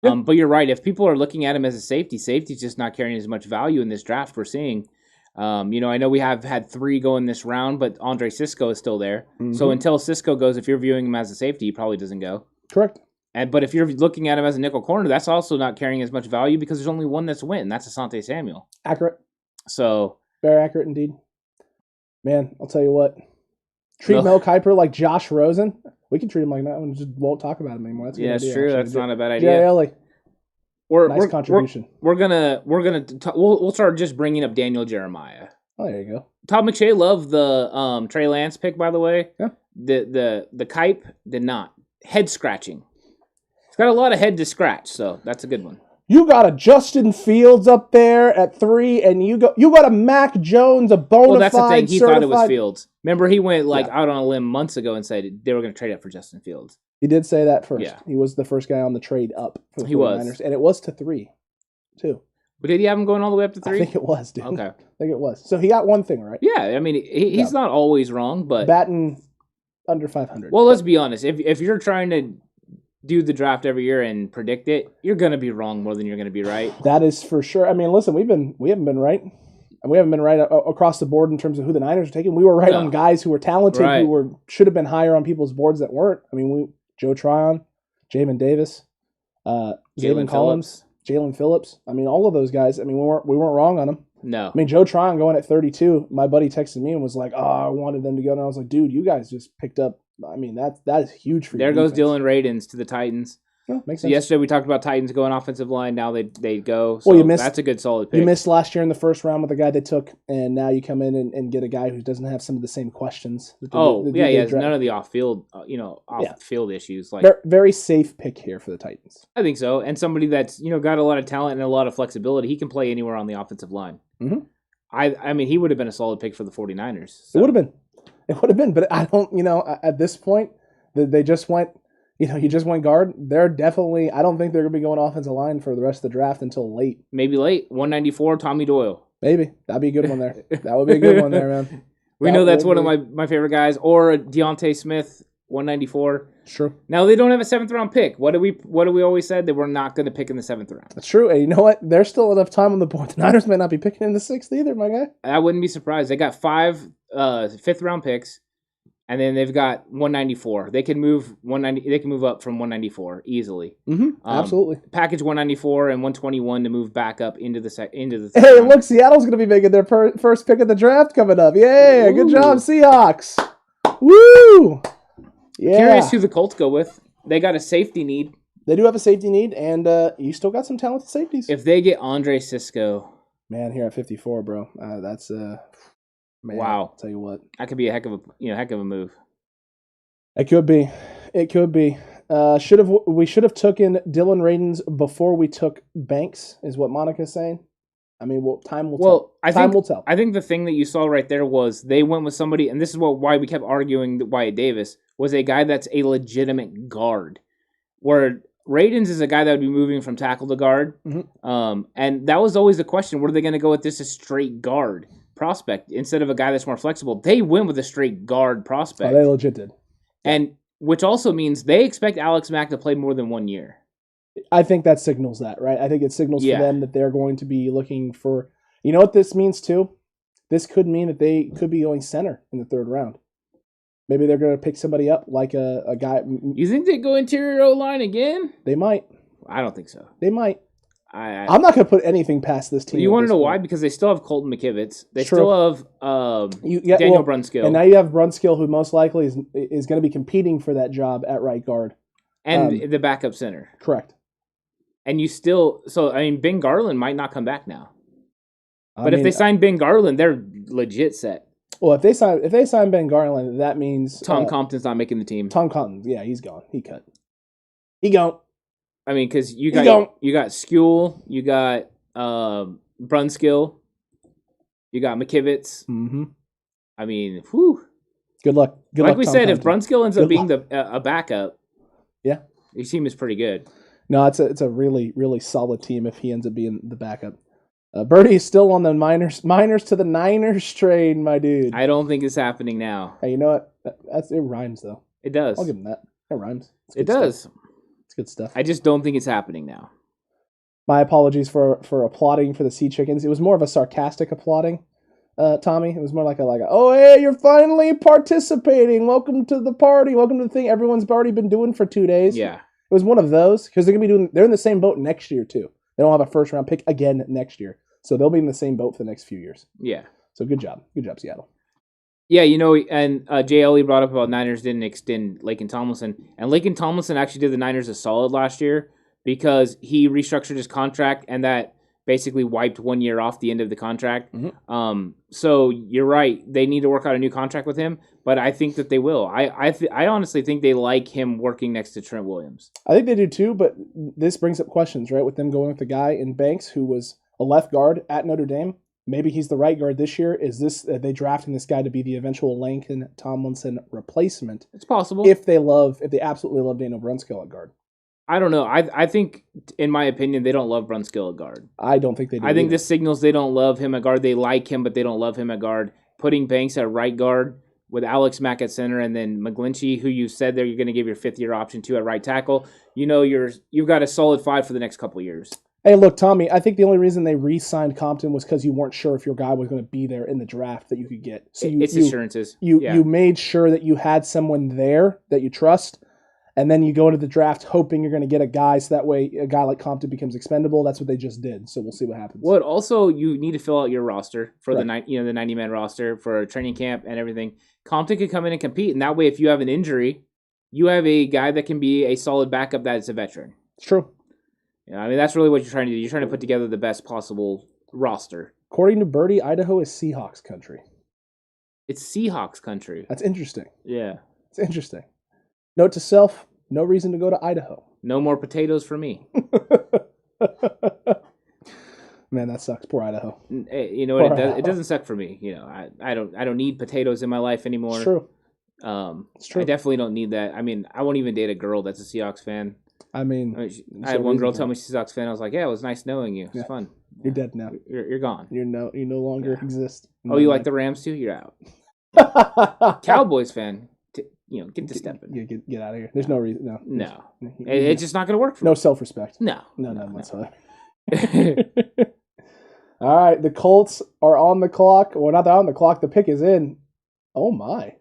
Yeah. But you're right. If people are looking at him as a safety, safety's just not carrying as much value in this draft we're seeing. I know we have had 3 go in this round, but Andre Cisco is still there. Mm-hmm. So until Cisco goes, if you're viewing him as a safety, he probably doesn't go. Correct. But if you're looking at him as a nickel corner, that's also not carrying as much value because there's only one that's win. That's Asante Samuel. Accurate. So very accurate indeed. Man, I'll tell you what. Treat Mel Kiper like Josh Rosen. We can treat him like that and just won't talk about him anymore. That's a good idea, it's true. actually. That's not a bad idea. Yeah, like nice contribution. We'll start just bringing up Daniel Jeremiah. Oh, there you go. Todd McShay loved the Trey Lance pick, by the way. Yeah. The Kipe did not. Head scratching. It's got a lot of head to scratch, so that's a good one. You got a Justin Fields up there at 3, and you got a Mac Jones, a bona fide. Well, that's the thing. He certified... thought it was Fields. Remember, he went out on a limb months ago and said they were going to trade up for Justin Fields. He did say that first. Yeah. He was the first guy on the trade up for the 49ers. He was. And it was to 3, too. But did he have him going all the way up to 3? I think it was, dude. Okay. I think it was. So he got one thing right. Yeah, I mean, he's not always wrong, but... Batting under 500. Well, let's be honest. If you're trying to do the draft every year and predict it, you're going to be wrong more than you're going to be right. That is for sure. I mean, listen, we haven't been right. And we haven't been right across the board in terms of who the Niners are taking. We were right on guys who were talented, who should have been higher on people's boards that weren't. I mean, Joe Tryon, Jamin Davis, Jalen Collins, Jalen Phillips. I mean, all of those guys. I mean, we weren't wrong on them. No. I mean, Joe Tryon going at 32. My buddy texted me and was like, "Oh, I wanted them to go." And I was like, "Dude, you guys just picked up." I mean, that is huge for you. There goes Dylan Radins to the Titans. Yeah, makes so sense. yesterday we talked about Titans going offensive line. Now they go. So well, that's a good solid pick. You missed last year in the first round with the guy they took, and now you come in and get a guy who doesn't have some of the same questions. He has none of the off-field, field issues. Like very safe pick here for the Titans. I think so, and somebody that's got a lot of talent and a lot of flexibility. He can play anywhere on the offensive line. Mm-hmm. I mean, he would have been a solid pick for the 49ers. So. It would have been, but I don't. At this point, they just went. You just went guard. They're definitely. I don't think they're going to be going offensive line for the rest of the draft until late. Maybe late. 194, Tommy Doyle. Maybe that'd be a good one there. That would be a good one there, man. We know that's one of my favorite guys. Or Deontay Smith, 194. True. Now they don't have a 7th round pick. What do we always said? They were not going to pick in the 7th round. That's true. And you know what? There's still enough time on the board. The Niners may not be picking in the 6th either, my guy. I wouldn't be surprised. They got 5 5th round picks. And then they've got 194. They can move 190. They can move up from 194 easily. Mm-hmm. Absolutely. Package 194 and 121 to move back up into the third Hey, round. Look, Seattle's going to be making their first pick of the draft coming up. Yeah, good job, Seahawks. Woo! Yeah. Curious who the Colts go with. They got a safety need. They do have a safety need, and you still got some talented safeties. If they get Andre Cisco, man, here at 54, bro, that's man, wow. I'll tell you what, that could be a heck of a move. It could be. We should have taken Dylan Radins before we took Banks, is what Monica's saying. I mean, time will tell. Time will tell. I think the thing that you saw right there was they went with somebody, and this is why we kept arguing that Wyatt Davis was a guy that's a legitimate guard, where Radins is a guy that would be moving from tackle to guard. Mm-hmm. And that was always the question, were they going to go with this a straight guard prospect instead of a guy that's more flexible? They went with a straight guard prospect. Oh, they legit did. And which also means they expect Alex Mack to play more than 1 year. I think that signals that, right? I think it signals for them that they're going to be looking for... You know what this means, too? This could mean that they could be going center in the 3rd round. Maybe they're going to pick somebody up like a guy... You think they go interior O-line again? They might. I don't think so. They might. I'm not going to put anything past this team. You want to know why? Because they still have Colton McKivitz. They still have Daniel Brunskill. And now you have Brunskill, who most likely is going to be competing for that job at right guard. And the backup center. Correct. And you still... So, I mean, Ben Garland might not come back now. But if they sign Ben Garland, they're legit set. Well, if they sign Ben Garland, that means... Tom Compton's not making the team. Tom Compton, yeah, he's gone. He cut. He gone. I mean, because you got Skule, you got Brunskill, you got McKivitz. Mm-hmm. I mean, whew. Good luck. Like we said, if Brunskill ends up being a backup, your team is pretty good. No, it's a really, really solid team if he ends up being the backup. Birdie is still on the miners to the Niners train, my dude. I don't think it's happening now. Hey, you know what? It rhymes though. It does. I'll give him that. It rhymes. It does. Stuff. It's good stuff. I just don't think it's happening now. My apologies for applauding for the Sea Chickens. It was more of a sarcastic applauding, Tommy. It was more like a oh hey, you're finally participating. Welcome to the party. Welcome to the thing everyone's already been doing for 2 days. Yeah. It was one of those because they're in the same boat next year too. They don't have a first round pick again next year, so they'll be in the same boat for the next few years. Yeah. So good job, Seattle. Yeah, and Jay Ellie brought up about Niners didn't extend Laken Tomlinson, and Laken Tomlinson actually did the Niners a solid last year because he restructured his contract, and that basically wiped 1 year off the end of the contract. Mm-hmm. So you're right; they need to work out a new contract with him, but I think that they will. I honestly think they like him working next to Trent Williams. I think they do too, but this brings up questions, right? With them going with the guy in Banks who was a left guard at Notre Dame. Maybe he's the right guard this year. Is this they drafting this guy to be the eventual Laken Tomlinson replacement? It's possible if they absolutely love Daniel Brunskill at guard. I don't know. I think, in my opinion, they don't love Brunskill at guard. I don't think they do. I think this signals they don't love him at guard. They like him, but they don't love him at guard. Putting Banks at right guard with Alex Mack at center, and then McGlinchey, who you said there you're going to give your 5th-year option to at right tackle. You've got a solid 5 for the next couple of years. Hey, look, Tommy, I think the only reason they re-signed Compton was because you weren't sure if your guy was going to be there in the draft that you could get. So it's assurances. You made sure that you had someone there that you trust, and then you go into the draft hoping you're going to get a guy, so that way a guy like Compton becomes expendable. That's what they just did. So we'll see what happens. Well, also you need to fill out your roster for right. the 90-man roster for training camp and everything. Compton could come in and compete, and that way, if you have an injury, you have a guy that can be a solid backup that is a veteran. It's true. I mean, that's really what you're trying to do. You're trying to put together the best possible roster. According to Birdie, Idaho is Seahawks country. It's Seahawks country. That's interesting. Yeah. It's interesting. Note to self, no reason to go to Idaho. No more potatoes for me. Man, that sucks. Poor Idaho. You know what? It doesn't suck for me. I don't need potatoes in my life anymore. It's true. It's true. I definitely don't need that. I mean, I won't even date a girl that's a Seahawks fan. I had one girl tell me she's a Seahawks fan. I was like, "Yeah, it was nice knowing you. It was fun." You're dead now. You're gone. You no longer exist. Oh, you like the Rams too? You're out. Cowboys fan. Get to stepping. Get out of here. There's no reason. No. It's just not going to work for me. No self-respect. No. Whatsoever. All right, the Colts are on the clock. Well, not on the clock. The pick is in. Oh my.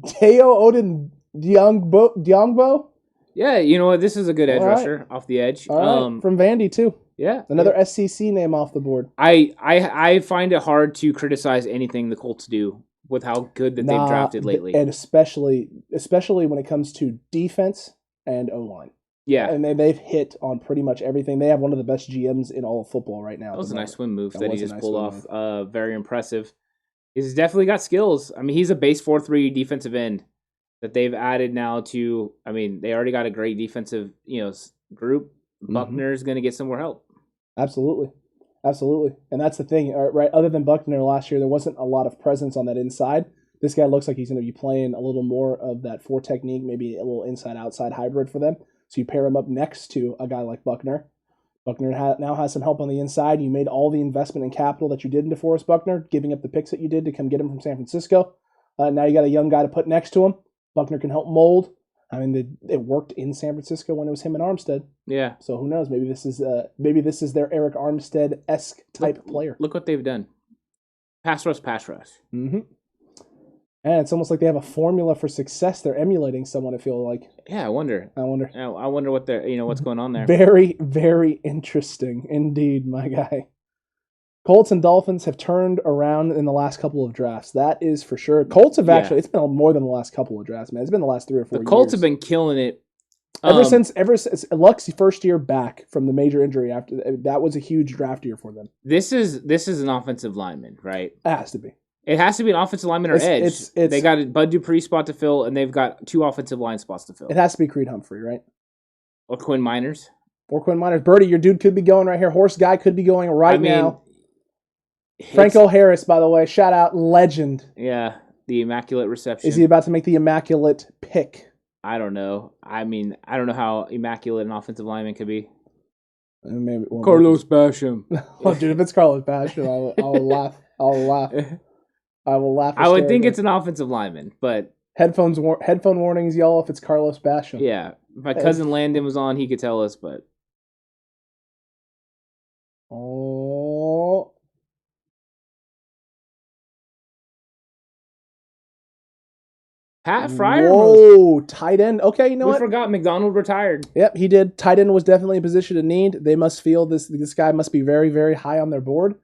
Teo Odin Diongbo. Yeah, you know what? This is a good edge rusher off the edge. All right. From Vandy too. Yeah, another SEC name off the board. I find it hard to criticize anything the Colts do with how good that they've drafted lately, and especially when it comes to defense and O-line. Yeah, and they've hit on pretty much everything. They have one of the best GMs in all of football right now. That was a nice swim move that he just pulled off. Very impressive. He's definitely got skills. I mean, he's a base 4-3 defensive end that they've added now to. I mean, they already got a great defensive group. Buckner's going to get some more help. Absolutely. And that's the thing, right? Other than Buckner last year, there wasn't a lot of presence on that inside. This guy looks like he's going to be playing a little more of that 4 technique, maybe a little inside-outside hybrid for them. So you pair him up next to a guy like Buckner. Buckner now has some help on the inside. You made all the investment in capital that you did into Forrest Buckner, giving up the picks that you did to come get him from San Francisco. Now you got a young guy to put next to him. Buckner can help mold. I mean, it worked in San Francisco when it was him and Armstead. Yeah. So who knows? Maybe this is their Eric Armstead-esque type player. Look what they've done. Pass rush. Mm-hmm. And it's almost like they have a formula for success. They're emulating someone. I feel like. Yeah, I wonder what they're what's going on there. Very, very interesting indeed, my guy. Colts and Dolphins have turned around in the last couple of drafts. That is for sure. Colts have actually, it's been more than the last couple of drafts, man. It's been the last 3 or 4 years. The Colts have been killing it. Ever since Luck's first year back from the major injury, after that was a huge draft year for them. This is an offensive lineman, right? It has to be. It has to be an offensive lineman or edge. They got a Bud Dupree spot to fill, and they've got 2 offensive line spots to fill. It has to be Creed Humphrey, right? Or Quinn Miners. Birdie, your dude could be going right here. Horse guy could be going now. Franco Harris, by the way, shout out, legend. Yeah, the immaculate reception. Is he about to make the immaculate pick? I don't know. I mean, I don't know how immaculate an offensive lineman could be. Maybe Carlos Basham. Oh, dude, if it's Carlos Basham, I will laugh. I will laugh. I would think it's an offensive lineman, but headphone warnings, y'all. If it's Carlos Basham, yeah, my cousin Landon was on, he could tell us, but Oh. Pat Fryer. Whoa, tight end. Okay, you know We what? forgot McDonald retired. Yep, he did. Tight end was definitely a position of need. They must feel this guy must be very, very high on their board.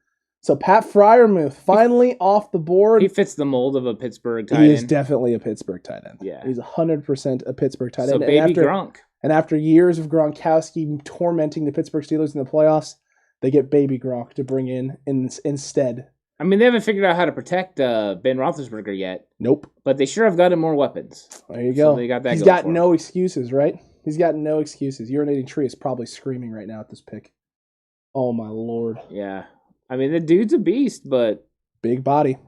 So Pat Fryermuth finally off the board. He fits the mold of a Pittsburgh tight He end. is definitely a Pittsburgh tight end. Yeah. He's 100% a Pittsburgh tight end. So baby Gronk. And after years of Gronkowski tormenting the Pittsburgh Steelers in the playoffs, they get baby Gronk to bring in instead. I mean, they haven't figured out how to protect Ben Roethlisberger yet. Nope. But they sure have gotten more weapons. There you go. So they got that. He's going got for him. no excuses, right? He's got no excuses. Urinating Tree is probably screaming right now at this pick. Oh my lord. Yeah. I mean, the dude's a beast, but big body.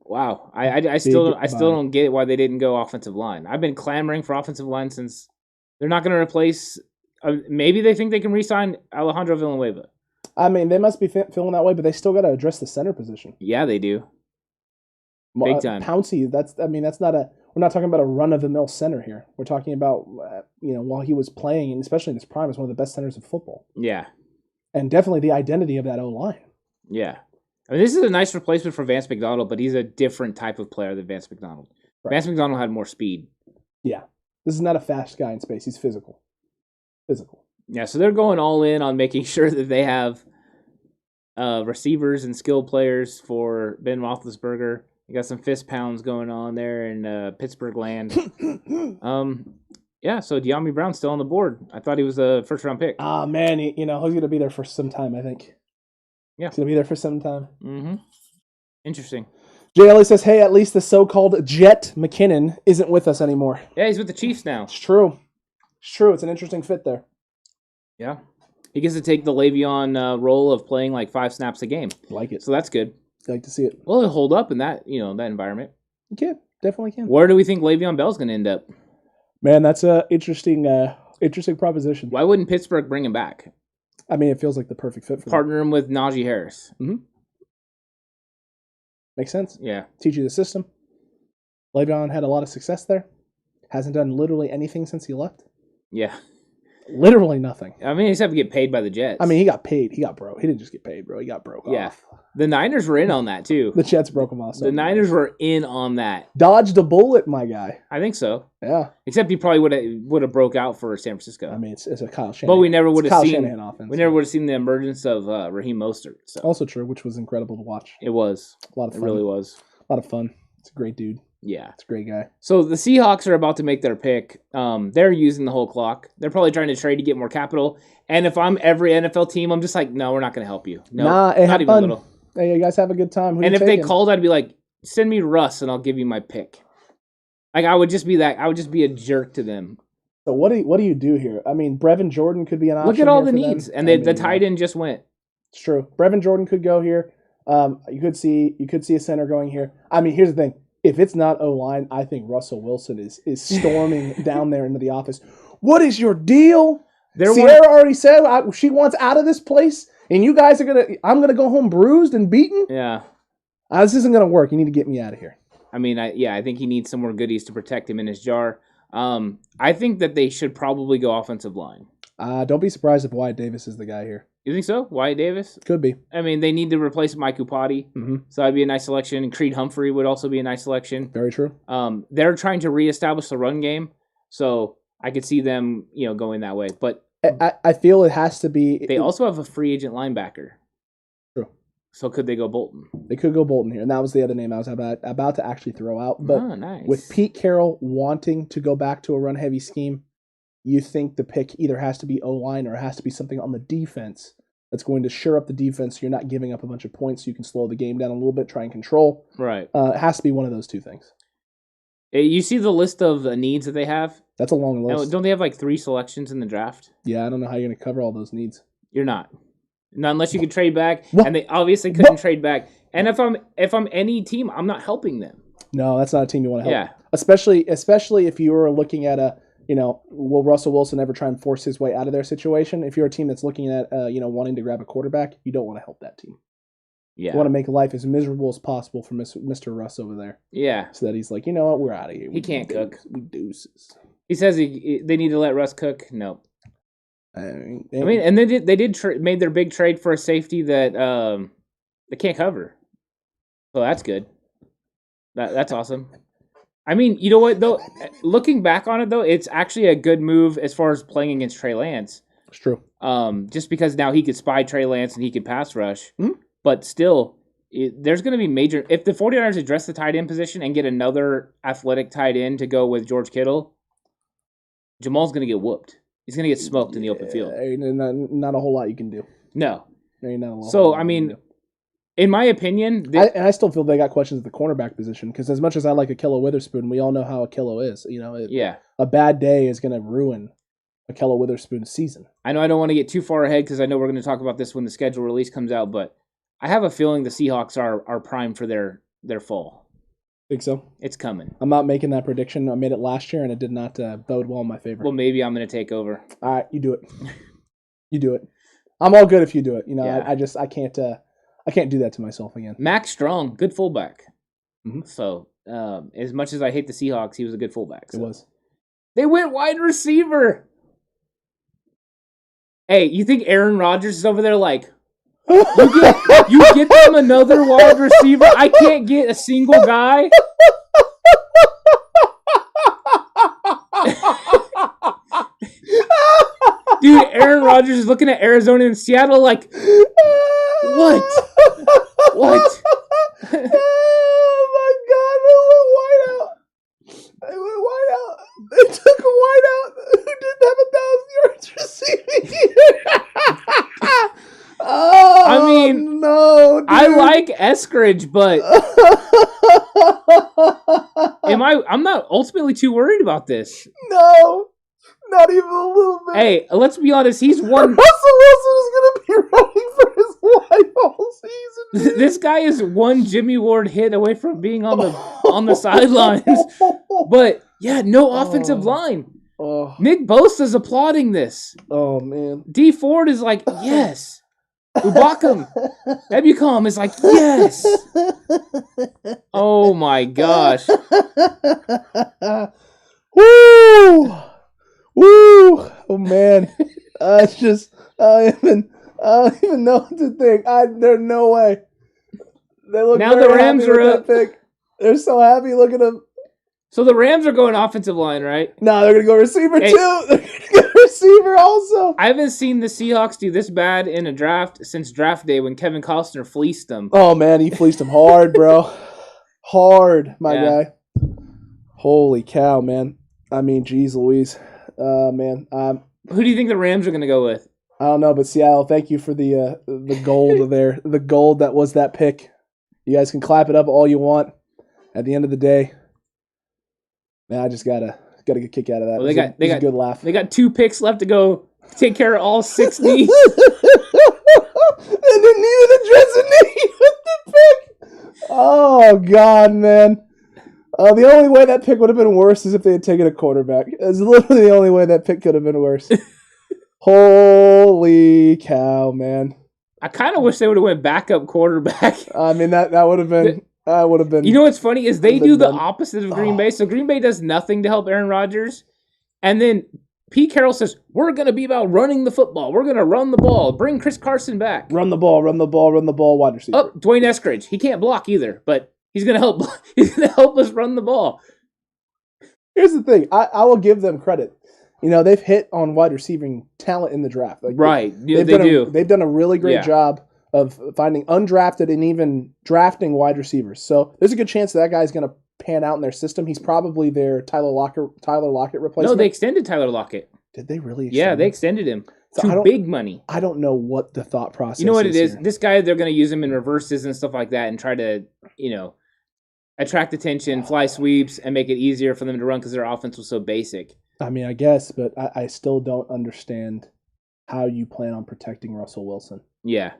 Wow. I still don't get why they didn't go offensive line. I've been clamoring for offensive line since they're not going to replace. Maybe they think they can re-sign Alejandro Villanueva. I mean, they must be feeling that way, but they still got to address the center position. Yeah, they do. Big time. Pouncey, that's not a. We're not talking about a run-of-the-mill center here. We're talking about, while he was playing, and especially in his prime, is one of the best centers of football. Yeah. And definitely the identity of that O-line. Yeah. I mean, this is a nice replacement for Vance McDonald, but he's a different type of player than Vance McDonald. Right. Vance McDonald had more speed. Yeah. This is not a fast guy in space. He's physical. Yeah, so they're going all in on making sure that they have receivers and skilled players for Ben Roethlisberger. You got some fist pounds going on there in Pittsburgh land. Yeah, so De'Ami Brown's still on the board. I thought he was a first-round pick. Ah, man, he's going to be there for some time, I think. Yeah. He's going to be there for some time. Mm-hmm. Interesting. JLA says, hey, at least the so-called Jet McKinnon isn't with us anymore. Yeah, he's with the Chiefs now. It's true. It's an interesting fit there. Yeah. He gets to take the Le'Veon role of playing like 5 snaps a game. Like it. So that's good. Like to see it. Well, he'll hold up in that, that environment. You can. Definitely can. Where do we think Le'Veon Bell's going to end up? Man, that's a interesting proposition. Why wouldn't Pittsburgh bring him back? I mean, it feels like the perfect fit for Partner him with Najee Harris. Mm-hmm. Makes sense. Yeah. Teach you the system. Le'Veon had a lot of success there. Hasn't done literally anything since he left. Yeah. Literally nothing. I mean, he just have to get paid by the Jets. I mean, he got paid. He got broke. He didn't just get paid, bro. He got broke off. The Niners were in on that, too. The Jets broke him off. The Niners were in on that. Dodged a bullet, my guy. I think so. Yeah. Except he probably would have broke out for San Francisco. I mean, it's a Kyle Shanahan. But we never would have seen Shanahan offense. We never would have seen the emergence of Raheem Mostert. So. Also true, which was incredible to watch. It was. A lot of fun. It really was. A lot of fun. It's a great dude. Yeah. It's a great guy. So the Seahawks are about to make their pick. They're using the whole clock. They're probably trying to trade to get more capital. And if I'm every NFL team, I'm just like, no, we're not going to help you. No, not even fun. A little. Hey, you guys have a good time. And if they called, I'd be like, send me Russ and I'll give you my pick. Like, I would just be a jerk to them. So what do you do here? I mean, Brevin Jordan could be an option. Look at all the for needs. them. And the tight end just went. It's true. Brevin Jordan could go here. You could see a center going here. I mean, here's the thing. If it's not O-line, I think Russell Wilson is storming down there into the office. What is your deal? Sierra already said she wants out of this place, and you guys I'm going to go home bruised and beaten? Yeah. This isn't going to work. You need to get me out of here. I mean, I think he needs some more goodies to protect him in his jar. I think that they should probably go offensive line. Don't be surprised if Wyatt Davis is the guy here. You think so? Wyatt Davis? Could be. I mean, they need to replace Mike Upati, so that'd be a nice selection. Creed Humphrey would also be a nice selection. Very true. They're trying to reestablish the run game, so I could see them, going that way. But I feel it has to be. They also have a free agent linebacker. True. So could they go Bolton? They could go Bolton here, and that was the other name I was about to actually throw out. But nice. With Pete Carroll wanting to go back to a run-heavy scheme, you think the pick either has to be O-line or it has to be something on the defense that's going to shore up the defense so you're not giving up a bunch of points so you can slow the game down a little bit, try and control. Right. It has to be one of those two things. You see the list of needs that they have? That's a long list. Don't they have like 3 selections in the draft? Yeah, I don't know how you're going to cover all those needs. You're not. Not unless you can trade back, and they obviously couldn't trade back. And if I'm any team, I'm not helping them. No, that's not a team you want to help. Yeah. Especially if you were looking at will Russell Wilson ever try and force his way out of their situation? If you're a team that's looking at, wanting to grab a quarterback, you don't want to help that team. Yeah. You want to make life as miserable as possible for Mr. Russ over there. Yeah. So that he's like, you know what, we're out of here. He can't cook. We deuces. He says they need to let Russ cook. No. I mean, And they made their big trade for a safety that they can't cover. So that's good. That's awesome. I mean, you know what though? Looking back on it though, it's actually a good move as far as playing against Trey Lance. It's true. Just because now he could spy Trey Lance and he could pass rush. Mm-hmm. But still, there's going to be major... If the 49ers address the tight end position and get another athletic tight end to go with George Kittle, Jamal's going to get whooped. He's going to get smoked in the open field. Not a whole lot you can do. No. Not so, I mean, in my opinion... I still feel they got questions at the cornerback position, because as much as I like Ahkello Witherspoon, we all know how Ahkello is. A bad day is going to ruin Ahkello Witherspoon's season. I know I don't want to get too far ahead, because I know we're going to talk about this when the schedule release comes out, but I have a feeling the Seahawks are primed for their fall. Think so? It's coming. I'm not making that prediction. I made it last year, and it did not bode well in my favor. Well, maybe I'm going to take over. All right, you do it. You do it. I'm all good if you do it. Yeah. I can't do that to myself again. Max Strong, good fullback. Mm-hmm. So, as much as I hate the Seahawks, he was a good fullback. So. It was. They went wide receiver. Hey, you think Aaron Rodgers is over there like, you get them another wide receiver? I can't get a single guy. Dude, Aaron Rodgers is looking at Arizona and Seattle like, what? What? Oh my God! They went wide out. They took a wide out who didn't have 1,000 yards receiving. Oh, I mean, no, dude. I like Eskridge, but I'm not ultimately too worried about this. No, not even a little bit. Hey, let's be honest. He's one. Russell Wilson is going to be running for his life all season. This guy is one Jimmy Ward hit away from being on the sidelines. But yeah, no offensive line. Nick Bosa's applauding this. Oh man. D Ford is like, yes. Ubakam, Ebucom is like, yes. Oh my gosh. Woo! Woo! Oh man. I don't even know what to think. There's no way. They look now the Rams are up. Pick. They're so happy looking at them. So the Rams are going offensive line, right? No, they're going to go receiver too. They're going to go receiver also. I haven't seen the Seahawks do this bad in a draft since draft day when Kevin Costner fleeced them. Oh, man, he fleeced them hard, bro. Hard, my guy. Holy cow, man. I mean, geez Louise. Man. Who do you think the Rams are going to go with? I don't know, but Seattle, thank you for the gold there. The gold that was that pick. You guys can clap it up all you want. At the end of the day, man, I just gotta get a kick out of that. Well, they got a good laugh. They got 2 picks left to go take care of all 6 needs. And they needed to address a need with the pick. Oh God, man. The only way that pick would have been worse is if they had taken a quarterback. It's literally the only way that pick could have been worse. Holy cow, man. I kind of wish they would have went backup quarterback. I mean, that would have been... You know what's funny is they do the opposite of Green Bay. So Green Bay does nothing to help Aaron Rodgers. And then Pete Carroll says, we're going to be about running the football. We're going to run the ball. Bring Chris Carson back. Run the ball, wide receiver. Oh, Dwayne Eskridge. He can't block either, but he's going to help. He's going to help us run the ball. Here's the thing. I will give them credit. You know, they've hit on wide receiving talent in the draft. Like, right. They do. They've done a really great job of finding undrafted and even drafting wide receivers. So there's a good chance that guy's going to pan out in their system. He's probably their Tyler Lockett replacement. No, they extended Tyler Lockett. Did they really? Yeah, they extended him to big money. I don't know what the thought process is. You know what it is? Here. This guy, they're going to use him in reverses and stuff like that and try to, attract attention, fly sweeps, and make it easier for them to run because their offense was so basic. I mean, I guess, but I still don't understand how you plan on protecting Russell Wilson. Yeah.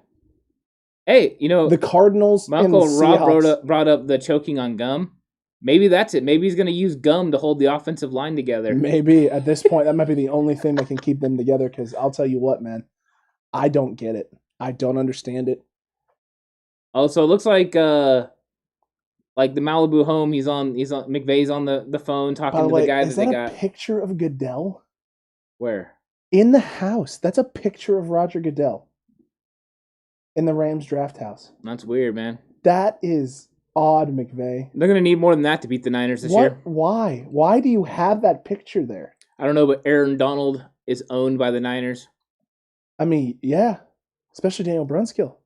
Hey, the Cardinals. My uncle Rob brought up the choking on gum. Maybe that's it. Maybe he's going to use gum to hold the offensive line together. Maybe at this point, that might be the only thing that can keep them together. Because I'll tell you what, man, I don't get it. I don't understand it. Oh, so it looks like Like the Malibu home, he's on McVay's on the phone talking By the to way, the guy is that they that a got. picture of Goodell Where? in the house? That's a picture of Roger Goodell in the Rams draft house. That's weird, man. That is odd, McVay. They're gonna need more than that to beat the Niners this year. Why? Why do you have that picture there? I don't know, but Aaron Donald is owned by the Niners. I mean, yeah, especially Daniel Brunskill.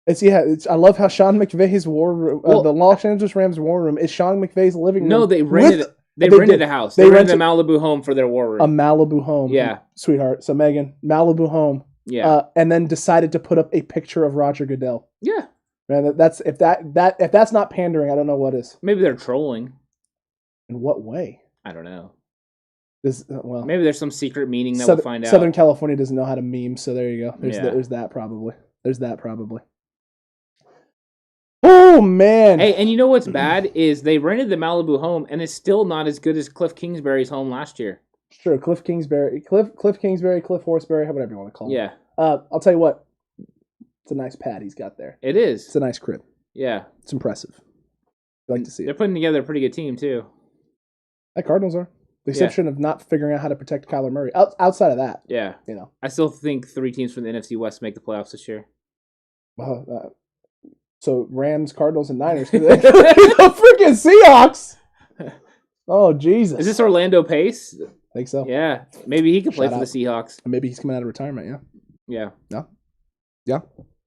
I love how Sean McVay's war room, the Los Angeles Rams war room is Sean McVay's living room. No, they rented a house. They rented a Malibu home for their war room. A Malibu home. Yeah. Sweetheart. So Megan, Malibu home. Yeah. And then decided to put up a picture of Roger Goodell. Yeah. Man, if that's not pandering, I don't know what is. Maybe they're trolling. In what way? I don't know. Well, maybe there's some secret meaning that we'll find out. Southern California doesn't know how to meme, so there you go. There's that probably. Oh man! Hey, and you know what's bad is they rented the Malibu home, and it's still not as good as Cliff Kingsbury's home last year. Sure, Cliff Kingsbury, Cliff Horseberry, whatever you want to call him. Yeah. I'll tell you what. It's a nice pad he's got there. It is. It's a nice crib. Yeah. It's impressive. I like to see it. They're putting together a pretty good team too. The Cardinals are. The exception of not figuring out how to protect Kyler Murray. Outside of that, yeah, I still think 3 teams from the NFC West make the playoffs this year. So Rams, Cardinals, and Niners. The freaking Seahawks. Oh Jesus! Is this Orlando Pace? I think so. Yeah, maybe he could play for the Seahawks. Maybe he's coming out of retirement. Yeah. Yeah.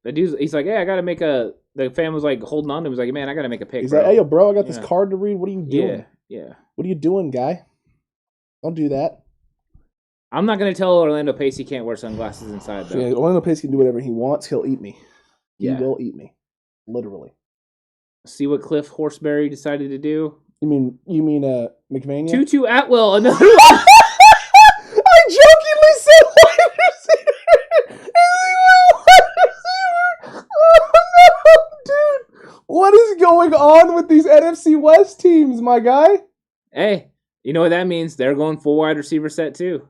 The dude's, he's like, I got to make a. The fan was like holding on to him. He's like, man, I got to make a pick. He's like, hey, yo, bro, I got this card to read. What are you doing? Yeah. What are you doing, guy? Don't do that. I'm not going to tell Orlando Pace he can't wear sunglasses inside, though. Yeah, Orlando Pace can do whatever he wants. He'll eat me. He will eat me. Literally. See what Cliff Horseberry decided to do? You mean McVania? Tutu Atwell, another one. I jokingly said wide receiver. Oh, no, dude. What is going on with these NFC West teams, my guy? Hey, you know what that means? They're going full wide receiver set, too.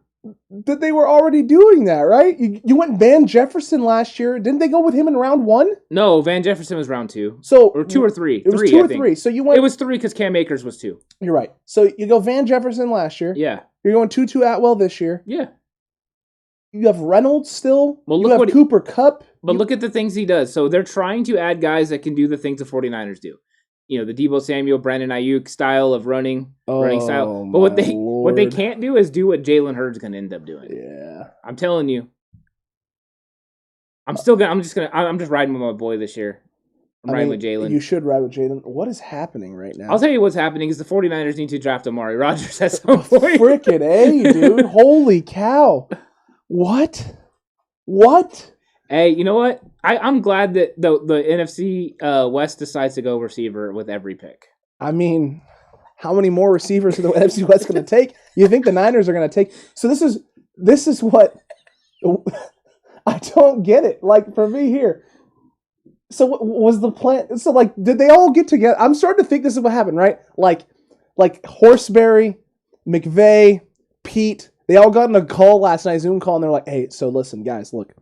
That they were already doing that, right? You went Van Jefferson last year. Didn't they go with him in round 1? No, Van Jefferson was round 2. Or 2 or 3. It was 2 or 3. So you went. It was 3 because Cam Akers was 2. You're right. So you go Van Jefferson last year. Yeah. You're going Tutu Atwell this year. Yeah. You have Reynolds still. Well, you have Cooper Kupp. But look at the things he does. So they're trying to add guys that can do the things the 49ers do. You know, the Deebo Samuel, Brandon Ayuk style of running style. But what they can't do is do what Jalen Hurd's going to end up doing. Yeah. I'm telling you. I'm just riding with my boy this year. I'm riding with Jalen. You should ride with Jalen. What is happening right now? I'll tell you what's happening is the 49ers need to draft Amari Rodgers at some point. Frickin' A, dude. Holy cow. What? Hey, you know what? I'm glad that the NFC West decides to go receiver with every pick. I mean, how many more receivers are the NFC West going to take? You think the Niners are going to take? So this is what I don't get it. Like for me here. So what was the plan? So like, did they all get together? I'm starting to think this is what happened, right? Like Horseberry, McVay, Pete. They all got in a call last night, Zoom call, and they're like, "Hey, so listen, guys, look.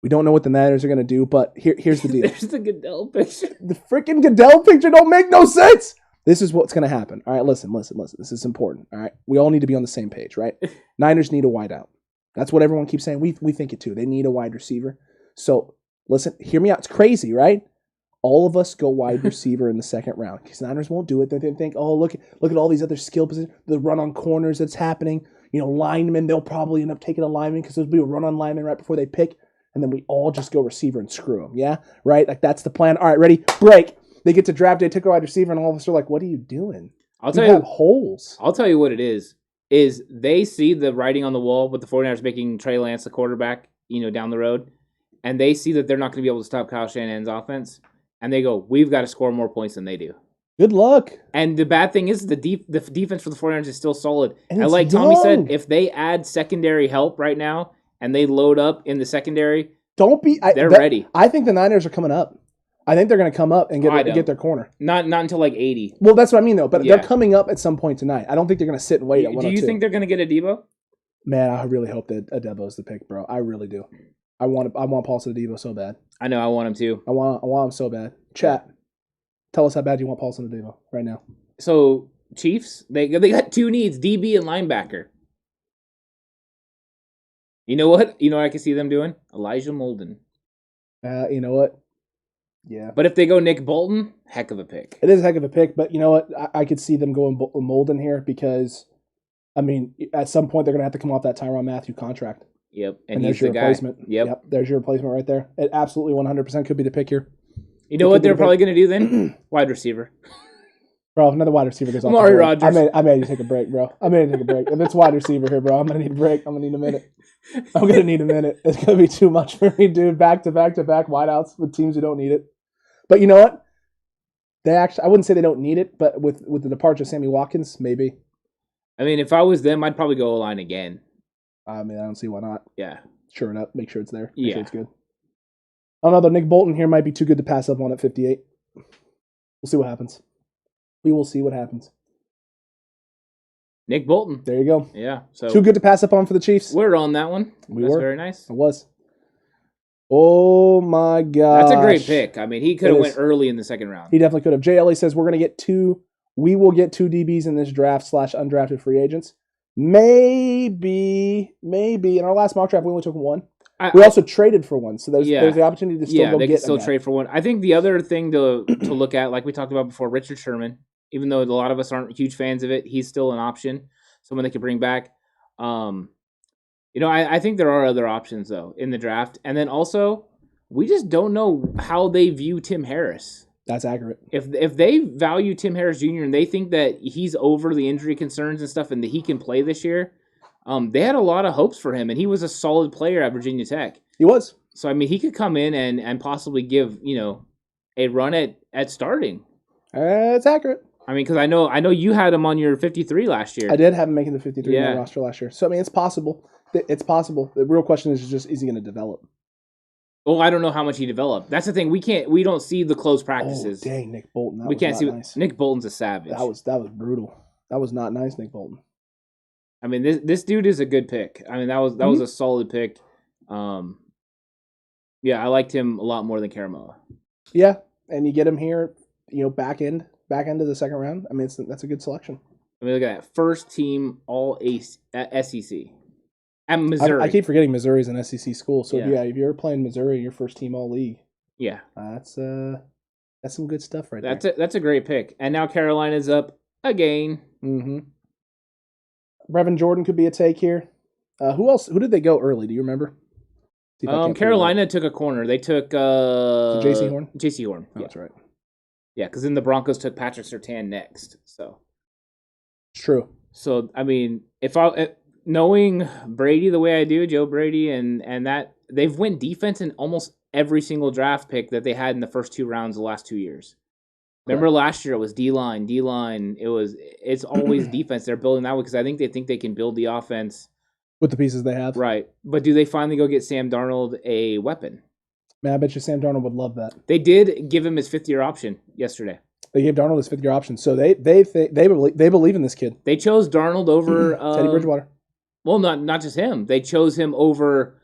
We don't know what the Niners are going to do, but here's the deal. There's the Goodell picture. The freaking Goodell picture don't make no sense. This is what's going to happen. All right, listen. This is important. All right, we all need to be on the same page, right? Niners need a wideout. That's what everyone keeps saying. We think it too. They need a wide receiver. So listen, hear me out. It's crazy, right? All of us go wide receiver in the second round because Niners won't do it. They think, oh, look at all these other skill positions, the run on corners that's happening. You know, linemen, they'll probably end up taking a lineman because there'll be a run on lineman right before they pick. And then we all just go receiver and screw them, yeah? Right? Like, that's the plan. All right, ready? Break. They get to draft day, take a wide receiver, and all of us are like, what are you doing? I'll tell you, holes. I'll tell you what it is they see the writing on the wall with the 49ers making Trey Lance the quarterback, down the road, and they see that they're not going to be able to stop Kyle Shanahan's offense, and they go, we've got to score more points than they do. Good luck. And the bad thing is the defense for the 49ers is still solid. And like Tommy said, if they add secondary help right now, and they load up in the secondary, they're ready. I think the Niners are coming up. I think they're going to come up and get their corner. Not until like 80. Well, that's what I mean, though. But they're coming up at some point tonight. I don't think they're going to sit and wait at 102. Do you think they're going to get a Deebo? Man, I really hope that Adebo's the pick, bro. I really do. I want Paulson Adebo so bad. I know I want him too. I want him so bad. Chat, tell us how bad you want Paulson Adebo right now. So Chiefs, they got two needs: DB and linebacker. You know what? You know what I can see them doing? Elijah Molden. You know what? Yeah. But if they go Nick Bolton, heck of a pick. It is a heck of a pick, but you know what? I could see them going Molden here because, I mean, at some point they're going to have to come off that Tyrann Mathieu contract. Yep. And he's there's your the replacement. Guy. Yep. There's your replacement right there. It absolutely 100% could be the pick here. You know what they're probably going to do then? Wide receiver. Bro, if another wide receiver goes off Amari the board, Rodgers. I may need to take a break, bro. I may need to take a break. If it's wide receiver here, bro, I'm going to need a break. I'm going to need a minute. I'm going to need a minute. It's going to be too much for me, dude. Back to back wideouts with teams who don't need it. But you know what? I wouldn't say they don't need it, but with the departure of Sammy Watkins, maybe. I mean, if I was them, I'd probably go O-line again. I mean, I don't see why not. Yeah. Sure it up. Make sure it's there. Make sure Yeah. it's good. I don't know, though. Nick Bolton here might be too good to pass up on at 58. We'll see what happens. We will see what happens. Nick Bolton. There you go. Yeah. So Too good to pass up on for the Chiefs. we're on that one. That's were. very nice. It was. Oh my god. That's a great pick. I mean, he could have went early in the second round. He definitely could have. JLE says we're going to get we will get two DBs in this draft / undrafted free agents. Maybe. In our last mock draft, we only took one. We also traded for one, so there's the opportunity to still go they get can still trade for one. I think the other thing to look at, like we talked about before, Richard Sherman, even though a lot of us aren't huge fans of it, he's still an option, someone they could bring back. I think there are other options, though, in the draft. And then also, we just don't know how they view Tim Harris. That's accurate. If they value Tim Harris Jr. and they think that he's over the injury concerns and stuff and that he can play this year, they had a lot of hopes for him, and he was a solid player at Virginia Tech. He was. So, I mean, he could come in and possibly give, a run at starting. It's accurate. I mean, because I know you had him on your 53 last year. I did have him making the 53 man roster last year. So, I mean, it's possible. It's possible. The real question is just, is he going to develop? Well, I don't know how much he developed. That's the thing. We don't see the close practices. Oh, dang, Nick Bolton. We can't see. Nice. Nick Bolton's a savage. That was brutal. That was not nice, Nick Bolton. I mean, this dude is a good pick. I mean, that was a solid pick. I liked him a lot more than Karamoa. Yeah, and you get him here, back end of the second round. I mean, that's a good selection. I mean, look at that. First team all SEC. At Missouri. I keep forgetting Missouri's an SEC school. So, if you're playing Missouri, your first team all league. Yeah. That's some good stuff right there. That's a great pick. And now Carolina's up again. Mm-hmm. Brevin Jordan could be a take here. Who else? Who did they go early? Do you remember? Carolina took a corner. They took J.C. Horn? J.C. Horn. Oh, that's right. Yeah, because then the Broncos took Patrick Surtain next. So it's true. So, I mean, knowing Brady the way I do, Joe Brady, and that they've went defense in almost every single draft pick that they had in the first two rounds the last 2 years. Remember last year it was D-line. It's always defense. They're building that way because I think they can build the offense. With the pieces they have. Right. But do they finally go get Sam Darnold a weapon? Man, I bet you Sam Darnold would love that. They did give him his fifth-year option yesterday. They gave Darnold his fifth-year option. So they believe in this kid. They chose Darnold over Teddy Bridgewater. Well, not just him. They chose him over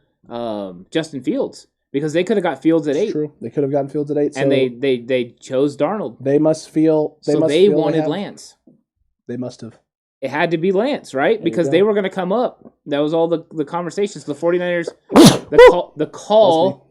Justin Fields because they could have got Fields at 8. True. They could have gotten Fields at 8. And they chose Darnold. They must feel. They wanted Lance. They must have. It had to be Lance, right? Because they were going to come up. That was all the conversations. The 49ers, the call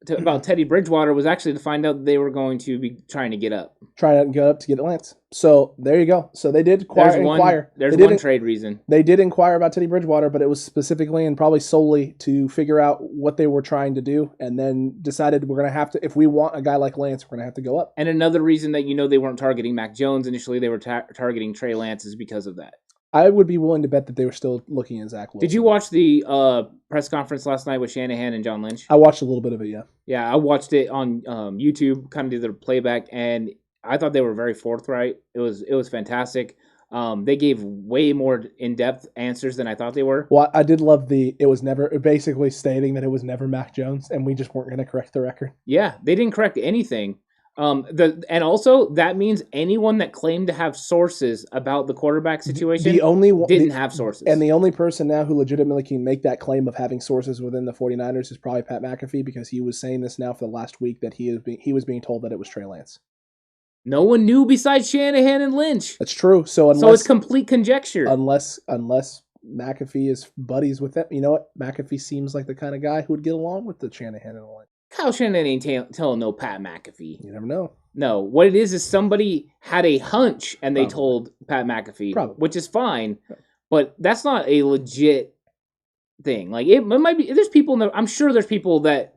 about Teddy Bridgewater was actually to find out they were going to be trying to get up. Trying to get up to get Lance. So there you go. So they did inquire. There's one trade reason. They did inquire about Teddy Bridgewater, but it was specifically and probably solely to figure out what they were trying to do, and then decided we're going to have to, if we want a guy like Lance, we're going to have to go up. And another reason that they weren't targeting Mac Jones initially, they were targeting Trey Lance is because of that. I would be willing to bet that they were still looking at Zach Wilson. Did you watch the press conference last night with Shanahan and John Lynch? I watched a little bit of it, yeah. Yeah, I watched it on YouTube, kind of did the playback, and I thought they were very forthright. It was fantastic. They gave way more in-depth answers than I thought they were. Well, I did love basically stating that it was never Mac Jones, and we just weren't going to correct the record. Yeah, they didn't correct anything. And also that means anyone that claimed to have sources about the quarterback situation didn't have sources. And the only person now who legitimately can make that claim of having sources within the 49ers is probably Pat McAfee, because he was saying this now for the last week that he was being told that it was Trey Lance. No one knew besides Shanahan and Lynch. That's true. So it's complete conjecture. Unless McAfee is buddies with them. You know what? McAfee seems like the kind of guy who would get along with the Shanahan and Lynch. Kyle Shanahan ain't telling no Pat McAfee. You never know. No, what it is somebody had a hunch and they told Pat McAfee, which is fine, but that's not a legit thing. Like it might be. There's people I'm sure there's people that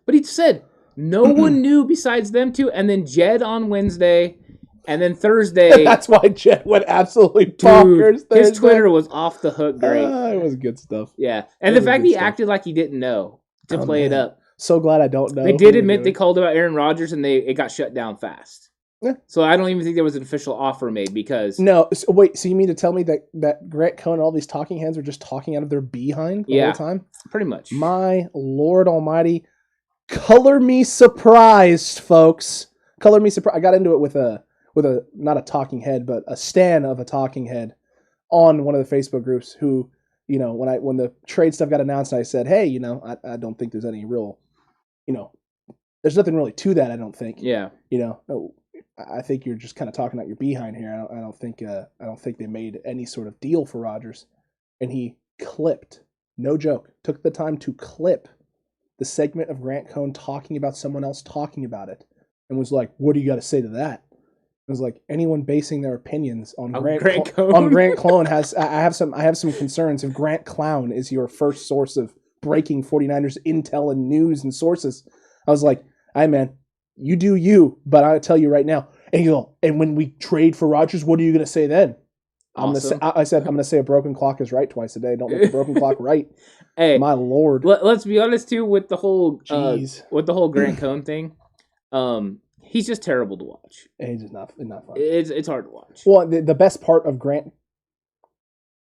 but he said no one knew besides them two, and then Jed on Wednesday, and then Thursday. That's why Jed went absolutely bonkers. His Twitter was off the hook. Great, it was good stuff. Yeah, and the fact he acted like he didn't know to play it up. So glad I don't know. They did admit they called about Aaron Rodgers, and it got shut down fast. Yeah. So I don't even think there was an official offer made because... No. So wait, so you mean to tell me that Grant Cohn and all these talking heads were just talking out of their behind the whole time? Pretty much. My Lord Almighty. Color me surprised, folks. Color me surprised. I got into it with a not a talking head, but a stan of a talking head on one of the Facebook groups who, when the trade stuff got announced, I said, hey, I don't think there's any real... there's nothing really to that, I don't think. Yeah. I think you're just kind of talking out your behind here. I don't think they made any sort of deal for Rodgers. And he clipped, no joke, took the time to clip the segment of Grant Cohn talking about someone else talking about it, and was like, "What do you got to say to that?" It was like, anyone basing their opinions on Grant Cohn has. I have some concerns. If Grant Clown is your first source of breaking 49ers intel and news and sources, I was like, "Hey man, you do you." But I tell you right now, and when we trade for Rodgers, what are you going to say then? Awesome. I'm going to say a broken clock is right twice a day. Don't make a broken clock right. Hey, my Lord. Let's be honest too with the whole Grant Cohn thing. He's just terrible to watch. He's just not fun. It's hard to watch. Well, the best part of Grant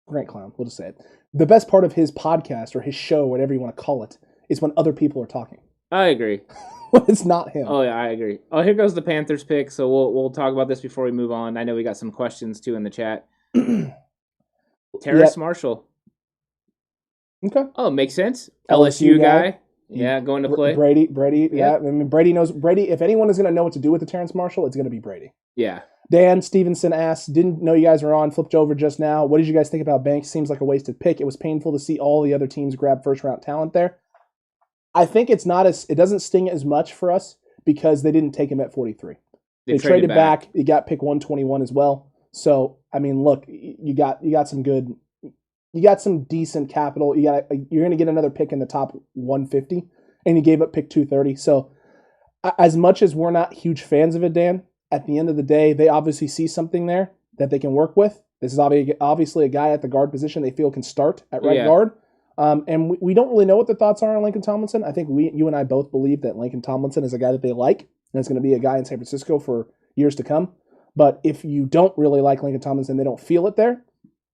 Clown, we'll just say it. The best part of his podcast or his show, whatever you want to call it, is when other people are talking. I agree. When it's not him. Oh yeah, I agree. Oh, here goes the Panthers pick. So we'll talk about this before we move on. I know we got some questions too in the chat. Terrace Marshall. Okay. Oh, makes sense. LSU guy. Yeah, going to play. Brady. Yeah. I mean, Brady knows. Brady, if anyone is going to know what to do with the Terrace Marshall, it's going to be Brady. Yeah. Dan Stevenson asked, didn't know you guys were on, flipped over just now. What did you guys think about Banks? Seems like a wasted pick. It was painful to see all the other teams grab first-round talent there. I think it doesn't sting as much for us because they didn't take him at 43. They traded back. He got pick 121 as well. So, I mean, look, you got some decent capital. You're going to get another pick in the top 150, and you gave up pick 230. So, as much as we're not huge fans of it, Dan, at the end of the day, they obviously see something there that they can work with. This is obviously a guy at the guard position they feel can start at right guard. And we don't really know what the thoughts are on Lincoln Tomlinson. I think you and I both believe that Lincoln Tomlinson is a guy that they like, and it's going to be a guy in San Francisco for years to come. But if you don't really like Lincoln Tomlinson, they don't feel it there,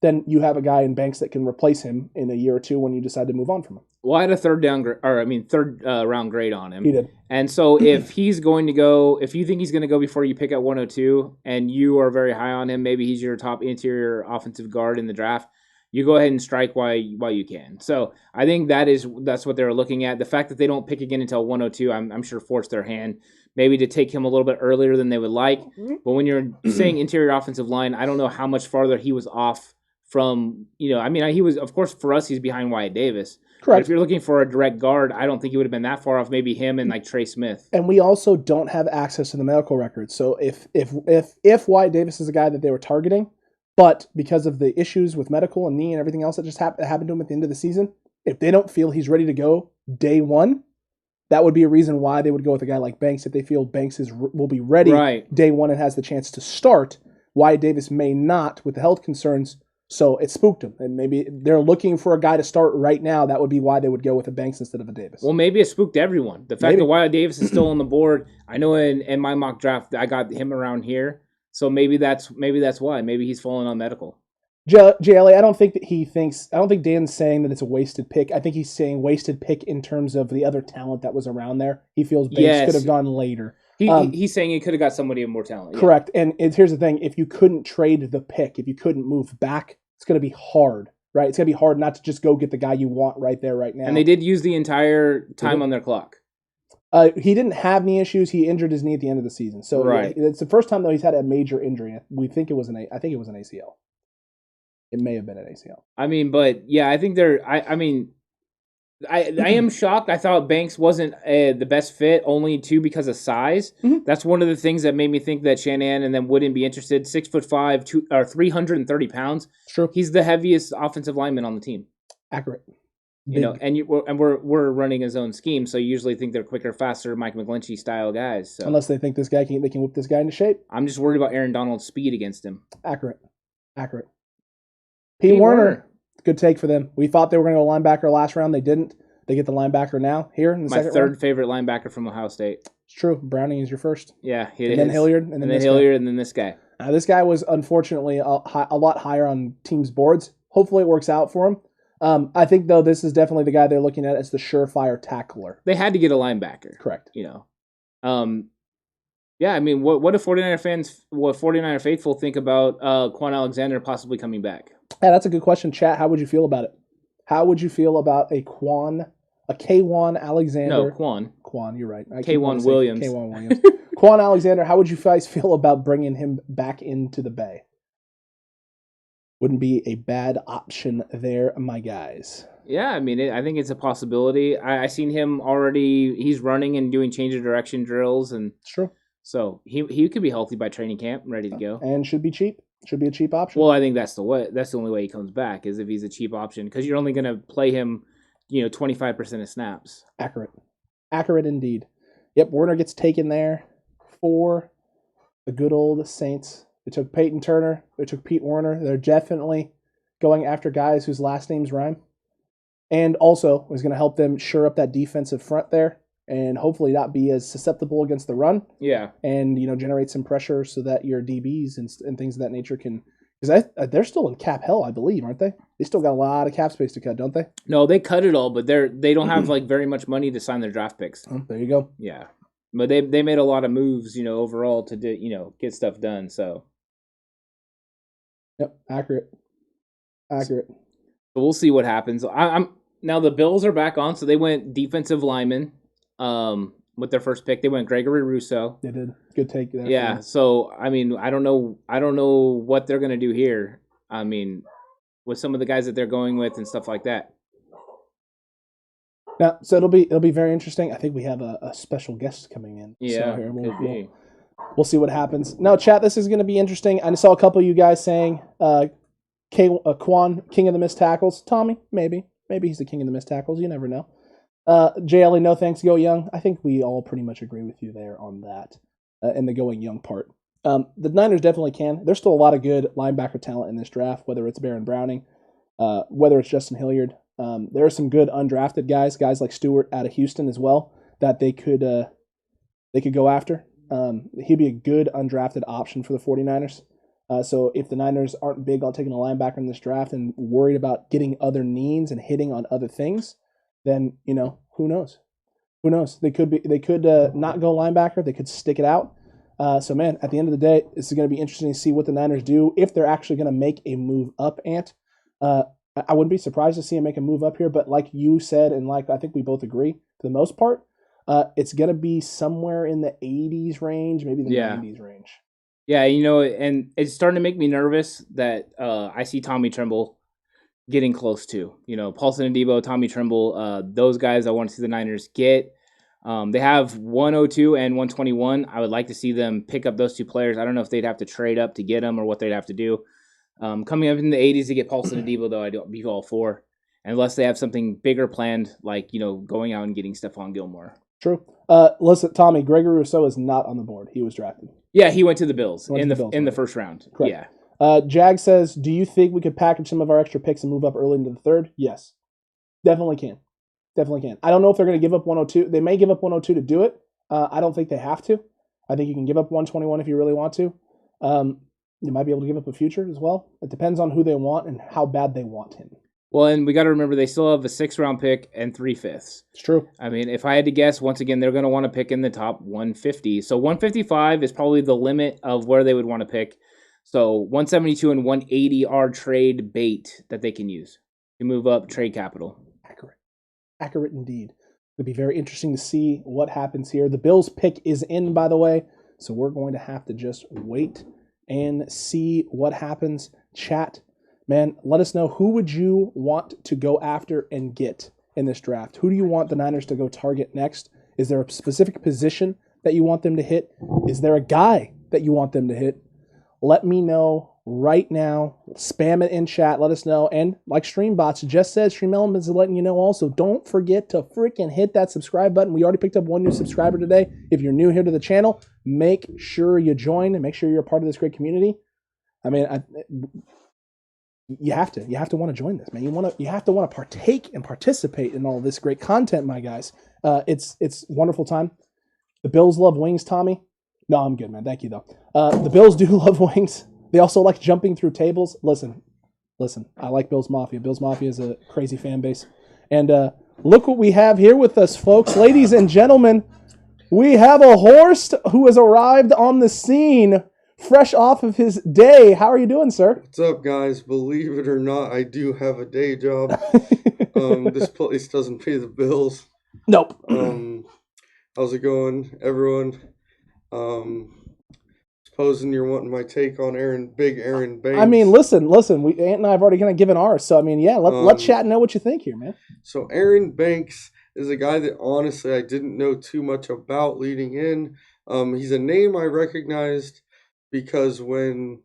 then you have a guy in Banks that can replace him in a year or two when you decide to move on from him. Well, I had a third round grade on him. He did. And so if he's going to go, if you think he's going to go before you pick at 102 and you are very high on him, maybe he's your top interior offensive guard in the draft, you go ahead and strike while you can. So I think that's what they're looking at. The fact that they don't pick again until 102, I'm sure forced their hand maybe to take him a little bit earlier than they would like. But when you're saying interior offensive line, I don't know how much farther he was off from, he was, of course, for us, he's behind Wyatt Davis. Correct. But if you're looking for a direct guard, I don't think he would have been that far off, maybe him and like Trey Smith. And we also don't have access to the medical records. So if Wyatt Davis is a guy that they were targeting, but because of the issues with medical and knee and everything else that just happened to him at the end of the season, if they don't feel he's ready to go day one, that would be a reason why they would go with a guy like Banks if they feel Banks will be ready day one and has the chance to start. Wyatt Davis may not with the health concerns, so it spooked them. And maybe they're looking for a guy to start right now. That would be why they would go with a Banks instead of a Davis. Well, maybe it spooked everyone. The fact that Wyatt Davis is still on the board, I know in my mock draft I got him around here, so maybe that's why. Maybe he's falling on medical. JLA, I don't think Dan's saying that it's a wasted pick. I think he's saying wasted pick in terms of the other talent that was around there. He feels Banks could have gone later. He's saying he could have got somebody of more talent. Yeah. Correct. And here's the thing: if you couldn't trade the pick, if you couldn't move back, it's going to be hard, right? It's going to be hard not to just go get the guy you want right there, right now. And they did use the entire time on their clock. He didn't have knee issues. He injured his knee at the end of the season. So right. It's the first time though he's had a major injury. We think it was an ACL. It may have been an ACL. I mean, but yeah, I think I am shocked. I thought Banks wasn't the best fit, only because of size. Mm-hmm. That's one of the things that made me think that Shanahan and them wouldn't be interested. 6'5", 330 pounds. True. He's the heaviest offensive lineman on the team. Accurate. You know, and we're running his own scheme, so you usually think they're quicker, faster, Mike McGlinchey style guys. So. Unless they think they can whip this guy into shape. I'm just worried about Aaron Donald's speed against him. Accurate. Pete Werner. Good take for them. We thought they were going to go linebacker last round. They didn't. They get the linebacker now here in the second round. My third favorite linebacker from Ohio State. It's true. Browning is your first. Yeah, and then Hilliard, and then Hilliard, and then this guy. This guy was unfortunately a lot higher on teams' boards. Hopefully, it works out for him. I think though this is definitely the guy they're looking at as the surefire tackler. They had to get a linebacker. Correct. You know, yeah. I mean, what do 49er faithful think about Quan Alexander possibly coming back? Yeah, that's a good question, chat. How would you feel about it? How would you feel about a K'Wan Alexander? No, Quan. Quan, you're right. K'Wan Williams. K'Wan Williams. Quan Alexander, how would you guys feel about bringing him back into the Bay? Wouldn't be a bad option there, my guys. Yeah, I mean, I think it's a possibility. I seen him already. He's running and doing change of direction drills, and it's true. So he could be healthy by training camp, ready to go, and should be cheap. Should be a cheap option. Well, I think that's the way. That's the only way he comes back is if he's a cheap option because you're only going to play him, 25% of snaps. Accurate indeed. Yep, Werner gets taken there for the good old Saints. They took Peyton Turner. They took Pete Werner. They're definitely going after guys whose last names rhyme, and also is going to help them shore up that defensive front there. And hopefully not be as susceptible against the run. Yeah. And, generate some pressure so that your DBs and things of that nature can... Because they're still in cap hell, I believe, aren't they? They still got a lot of cap space to cut, don't they? No, they cut it all, but they don't have, very much money to sign their draft picks. Oh, there you go. Yeah. But they made a lot of moves, overall to, get stuff done, so... Yep, accurate. So we'll see what happens. Now the Bills are back on, so they went defensive lineman. With their first pick, they went Gregory Rousseau. They did. Good take there. Yeah. So I mean, I don't know what they're gonna do here. I mean, with some of the guys that they're going with and stuff like that. Now, so it'll be very interesting. I think we have a special guest coming in. Yeah. So here we'll see what happens. Now, chat, this is going to be interesting. I saw a couple of you guys saying, Quan, king of the missed tackles. Tommy, maybe he's the king of the missed tackles. You never know. JLE, no thanks, go young. I think we all pretty much agree with you there on that, and the going young part. The Niners definitely can. There's still a lot of good linebacker talent in this draft, whether it's Baron Browning, whether it's Justin Hilliard. There are some good undrafted guys like Stewart out of Houston as well, that they could go after. He'd be a good undrafted option for the 49ers. So if the Niners aren't big on taking a linebacker in this draft and worried about getting other needs and hitting on other things, then, who knows? Who knows? They could not go linebacker. They could stick it out. So, man, at the end of the day, this is going to be interesting to see what the Niners do if they're actually going to make a move up, Ant. I wouldn't be surprised to see him make a move up here, but like you said, and like I think we both agree, for the most part, it's going to be somewhere in the 80s range, maybe the 90s range. Yeah, and it's starting to make me nervous that I see Tommy Tremble getting close to. Paulson Adebo, Tommy Tremble, those guys I want to see the Niners get. They have 102 and 121. I would like to see them pick up those two players. I don't know if they'd have to trade up to get them or what they'd have to do. Coming up in the 80s to get Paulson Adebo, though, I'd be all for. Unless they have something bigger planned, like, going out and getting Stephon Gilmore. True. Listen, Tommy, Gregory Rousseau is not on the board. He was drafted. Yeah, he went to the Bills in the first round. Correct. Yeah. Jag says, do you think we could package some of our extra picks and move up early into the third? Yes. Definitely can. I don't know if they're going to give up 102. They may give up 102 to do it. I don't think they have to. I think you can give up 121 if you really want to. You might be able to give up a future as well. It depends on who they want and how bad they want him. Well, and we got to remember they still have a 6th-round pick and 3/5. It's true. I mean, if I had to guess, once again, they're going to want to pick in the top 150. So 155 is probably the limit of where they would want to pick. So 172 and 180 are trade bait that they can use to move up trade capital. Accurate indeed. It'll be very interesting to see what happens here. The Bills pick is in, by the way, so we're going to have to just wait and see what happens. Chat, man, let us know, who would you want to go after and get in this draft? Who do you want the Niners to go target next? Is there a specific position that you want them to hit? Is there a guy that you want them to hit? Let me know right now. Spam it in chat. Let us know. And like Streambots just said, Stream Elements is letting you know also. Don't forget to freaking hit that subscribe button. We already picked up one new subscriber today. If you're new here to the channel, make sure you join and make sure you're a part of this great community. I mean, you have to want to join this, man. You have to want to partake and participate in all this great content, my guys. It's wonderful time. The Bills love wings, Tommy. No, I'm good, man. Thank you, though. The Bills do love wings. They also like jumping through tables. Listen. I like Bills Mafia. Bills Mafia is a crazy fan base. And look what we have here with us, folks. Ladies and gentlemen, we have a Horst who has arrived on the scene fresh off of his day. How are you doing, sir? What's up, guys? Believe it or not, I do have a day job. This place doesn't pay the bills. Nope. How's it going, everyone? Supposing you're wanting my take on Big Aaron Banks. I mean, listen. Ant and I have already kind of given ours. So, I mean, yeah, let chat know what you think here, man. So, Aaron Banks is a guy that, honestly, I didn't know too much about leading in. He's a name I recognized because when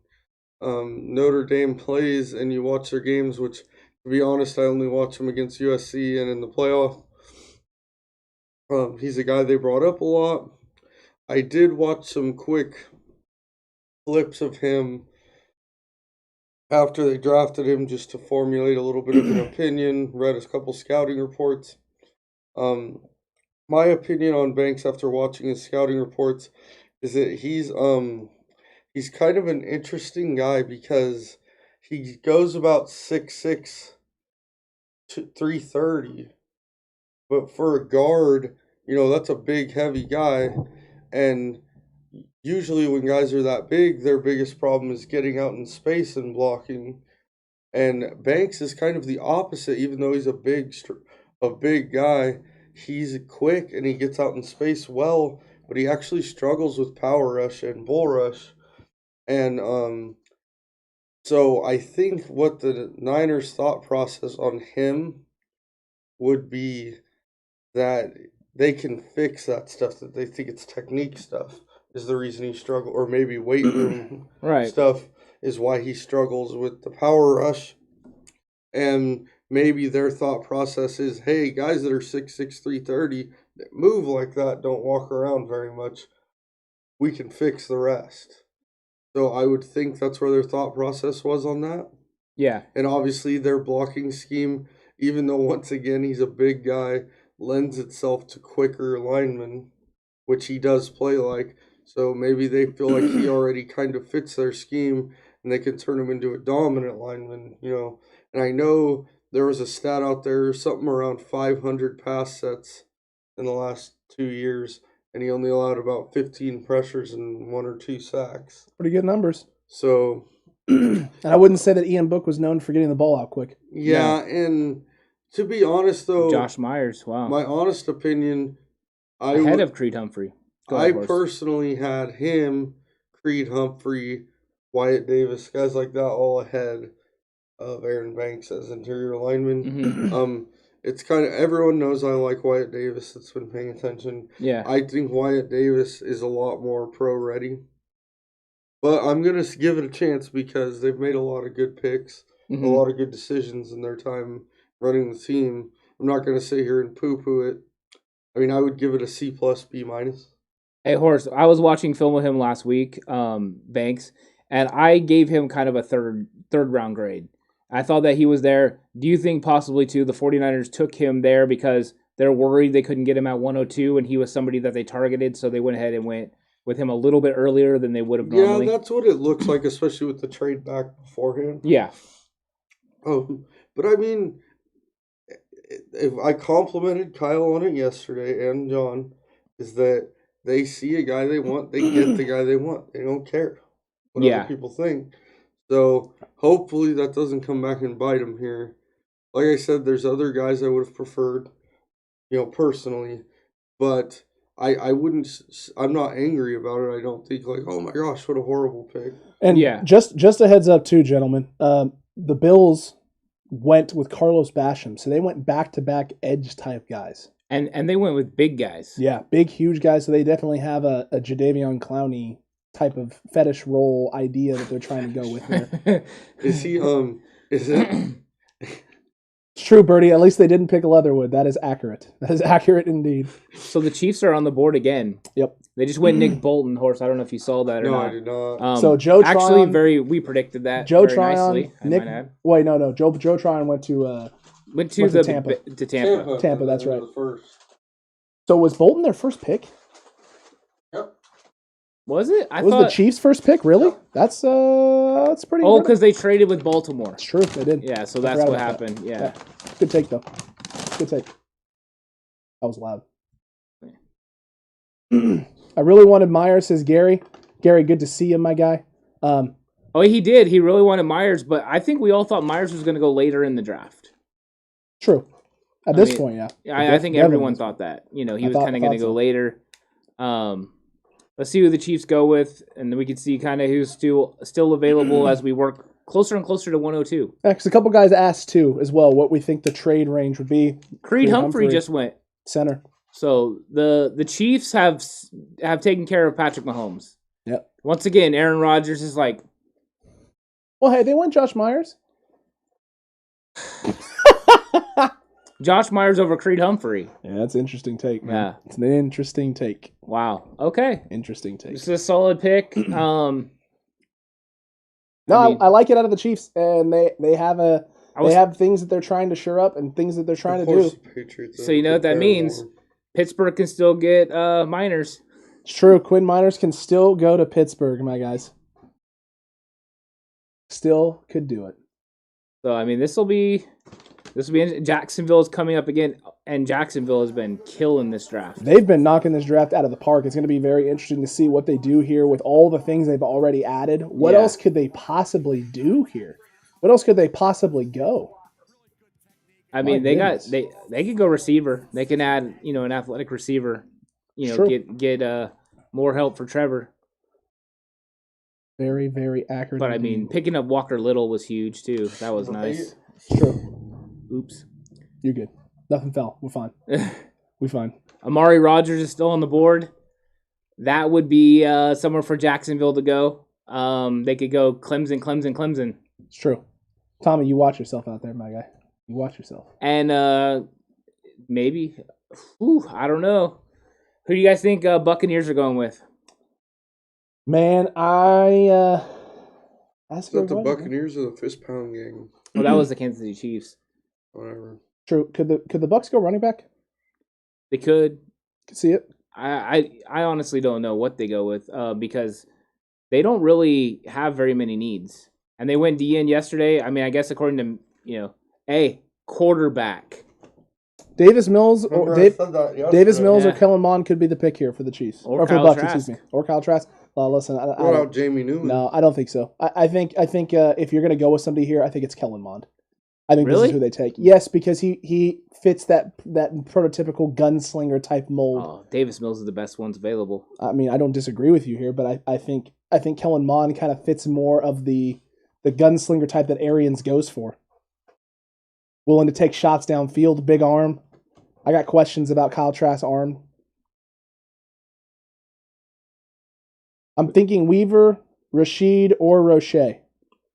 Notre Dame plays and you watch their games, which, to be honest, I only watch them against USC and in the playoff, he's a guy they brought up a lot. I did watch some quick clips of him after they drafted him just to formulate a little bit of an opinion, read a couple scouting reports. My opinion on Banks after watching his scouting reports is that he's kind of an interesting guy because he goes about 6'6", 330, but for a guard, that's a big, heavy guy, and usually when guys are that big, their biggest problem is getting out in space and blocking. And Banks is kind of the opposite. Even though he's a big guy, he's quick and he gets out in space well, but he actually struggles with power rush and bull rush. And so I think what the Niners' thought process on him would be that they can fix that stuff, that they think it's technique stuff is the reason he struggles, or maybe weight room stuff is why he struggles with the power rush. And maybe their thought process is, hey, guys that are 6'6", 330, that move like that, don't walk around very much, we can fix the rest. So I would think that's where their thought process was on that. Yeah. And obviously their blocking scheme, even though once again he's a big guy, lends itself to quicker linemen, which he does play like. So maybe they feel like he already kind of fits their scheme and they can turn him into a dominant lineman, And I know there was a stat out there, something around 500 pass sets in the last 2 years, and he only allowed about 15 pressures and 1 or 2 sacks. Pretty good numbers. So, and I wouldn't say that Ian Book was known for getting the ball out quick. Yeah, and to be honest, though, Josh Myers, wow. My honest opinion, ahead of Creed Humphrey. I personally had him, Creed Humphrey, Wyatt Davis, guys like that, all ahead of Aaron Banks as interior lineman. Mm-hmm. It's kind of, everyone knows I like Wyatt Davis that's been paying attention. Yeah. I think Wyatt Davis is a lot more pro-ready. But I'm going to give it a chance because they've made a lot of good picks, a lot of good decisions in their time running the team. I'm not going to sit here and poo-poo it. I mean, I would give it a C+, B-. Hey, Horace, I was watching film with him last week, Banks, and I gave him kind of a third round grade. I thought that he was there. Do you think possibly, too, the 49ers took him there because they're worried they couldn't get him at 102 and he was somebody that they targeted, so they went ahead and went with him a little bit earlier than they would have normally? Yeah, that's what it looks like, especially with the trade back beforehand. Yeah. Oh, But I mean, if I complimented Kyle on it yesterday and John, is that they see a guy they want, they get the guy they want. They don't care what other people think. So hopefully that doesn't come back and bite them here. Like I said, there's other guys I would have preferred, personally, but I wouldn't. I'm not angry about it. I don't think like, oh my gosh, what a horrible pick. And just a heads up too, gentlemen. The Bills went with Carlos Basham, so they went back-to-back edge type guys. And they went with big guys. Yeah, big, huge guys. So they definitely have a Jadeveon Clowney type of fetish role idea that they're trying to go with there. Is he? Is it? It's true, Bertie. At least they didn't pick Leatherwood. That is accurate. That is accurate indeed. So the Chiefs are on the board again. Yep. They just went Nick Bolton horse. I don't know if you saw that or not. No, I did not. So Joe Tryon, we predicted that. Joe very Tryon, nicely, Nick. Wait, no. Joe Tryon went to Tampa. To Tampa. Tampa, that's right. First. So was Bolton their first pick? Yep. Was it? Was the Chiefs' first pick? Really? Yep. That's pretty. Oh, because they traded with Baltimore. It's true, they did. Yeah, so that's what happened. Yeah. Good take though. Good take. That was loud. I really wanted Myers, says Gary. Gary, good to see you, my guy. Oh, he did. He really wanted Myers, but I think we all thought Myers was going to go later in the draft. True. At this point, yeah. I think everyone thought that. He was kind of going to go later. Let's see who the Chiefs go with, and then we can see kind of who's still available as we work closer and closer to 102. Next, a couple guys asked, too, as well, what we think the trade range would be. Creed Humphrey just went. Center. So the Chiefs have taken care of Patrick Mahomes. Yep. Once again, Aaron Rodgers is like, well, hey, they went Josh Myers. Josh Myers over Creed Humphrey. Yeah, that's an interesting take, man. Yeah. It's an interesting take. Wow. Okay. Interesting take. This is a solid pick. I like it out of the Chiefs, and they have things that they're trying to shore up and things that they're trying to do. So you know what that means? Pittsburgh can still get Miners. It's true. Quinn Miners can still go to Pittsburgh, my guys. Still could do it. So I mean, this will be Jacksonville is coming up again, and Jacksonville has been killing this draft. They've been knocking this draft out of the park. It's going to be very interesting to see what they do here with all the things they've already added. What else could they possibly do here? What else could they possibly go? I mean, they could go receiver. They can add, an athletic receiver. Get more help for Trevor. Very, very accurate. But I mean, picking up Walker Little was huge too. That was nice. It's true. Oops. You're good. Nothing fell. We're fine. We're fine. Amari Rodgers is still on the board. That would be somewhere for Jacksonville to go. They could go Clemson. It's true. Tommy, you watch yourself out there, my guy. You watch yourself. And maybe, I don't know. Who do you guys think Buccaneers are going with? Man, that's the Buccaneers or the fist pound gang. Well, that was the Kansas City Chiefs. Whatever. True. Could the Bucs go running back? They could. Could see it. I honestly don't know what they go with because they don't really have very many needs. And they went DN yesterday. I mean, I guess according to quarterback. Davis Mills or Kellen Mond could be the pick here for the Chiefs or for the Bucs. Excuse me, or Kyle Trask. Listen, what about Jamie Newman? No, I don't think so. I think if you're going to go with somebody here, I think it's Kellen Mond. I think this is who they take. Yes, because he fits that prototypical gunslinger type mold. Oh, Davis Mills is the best ones available. I mean, I don't disagree with you here, but I think Kellen Mond kind of fits more of the gunslinger type that Arians goes for. Willing to take shots downfield, big arm. I got questions about Kyle Trask's arm. I'm thinking Weaver, Rashid, or Roche.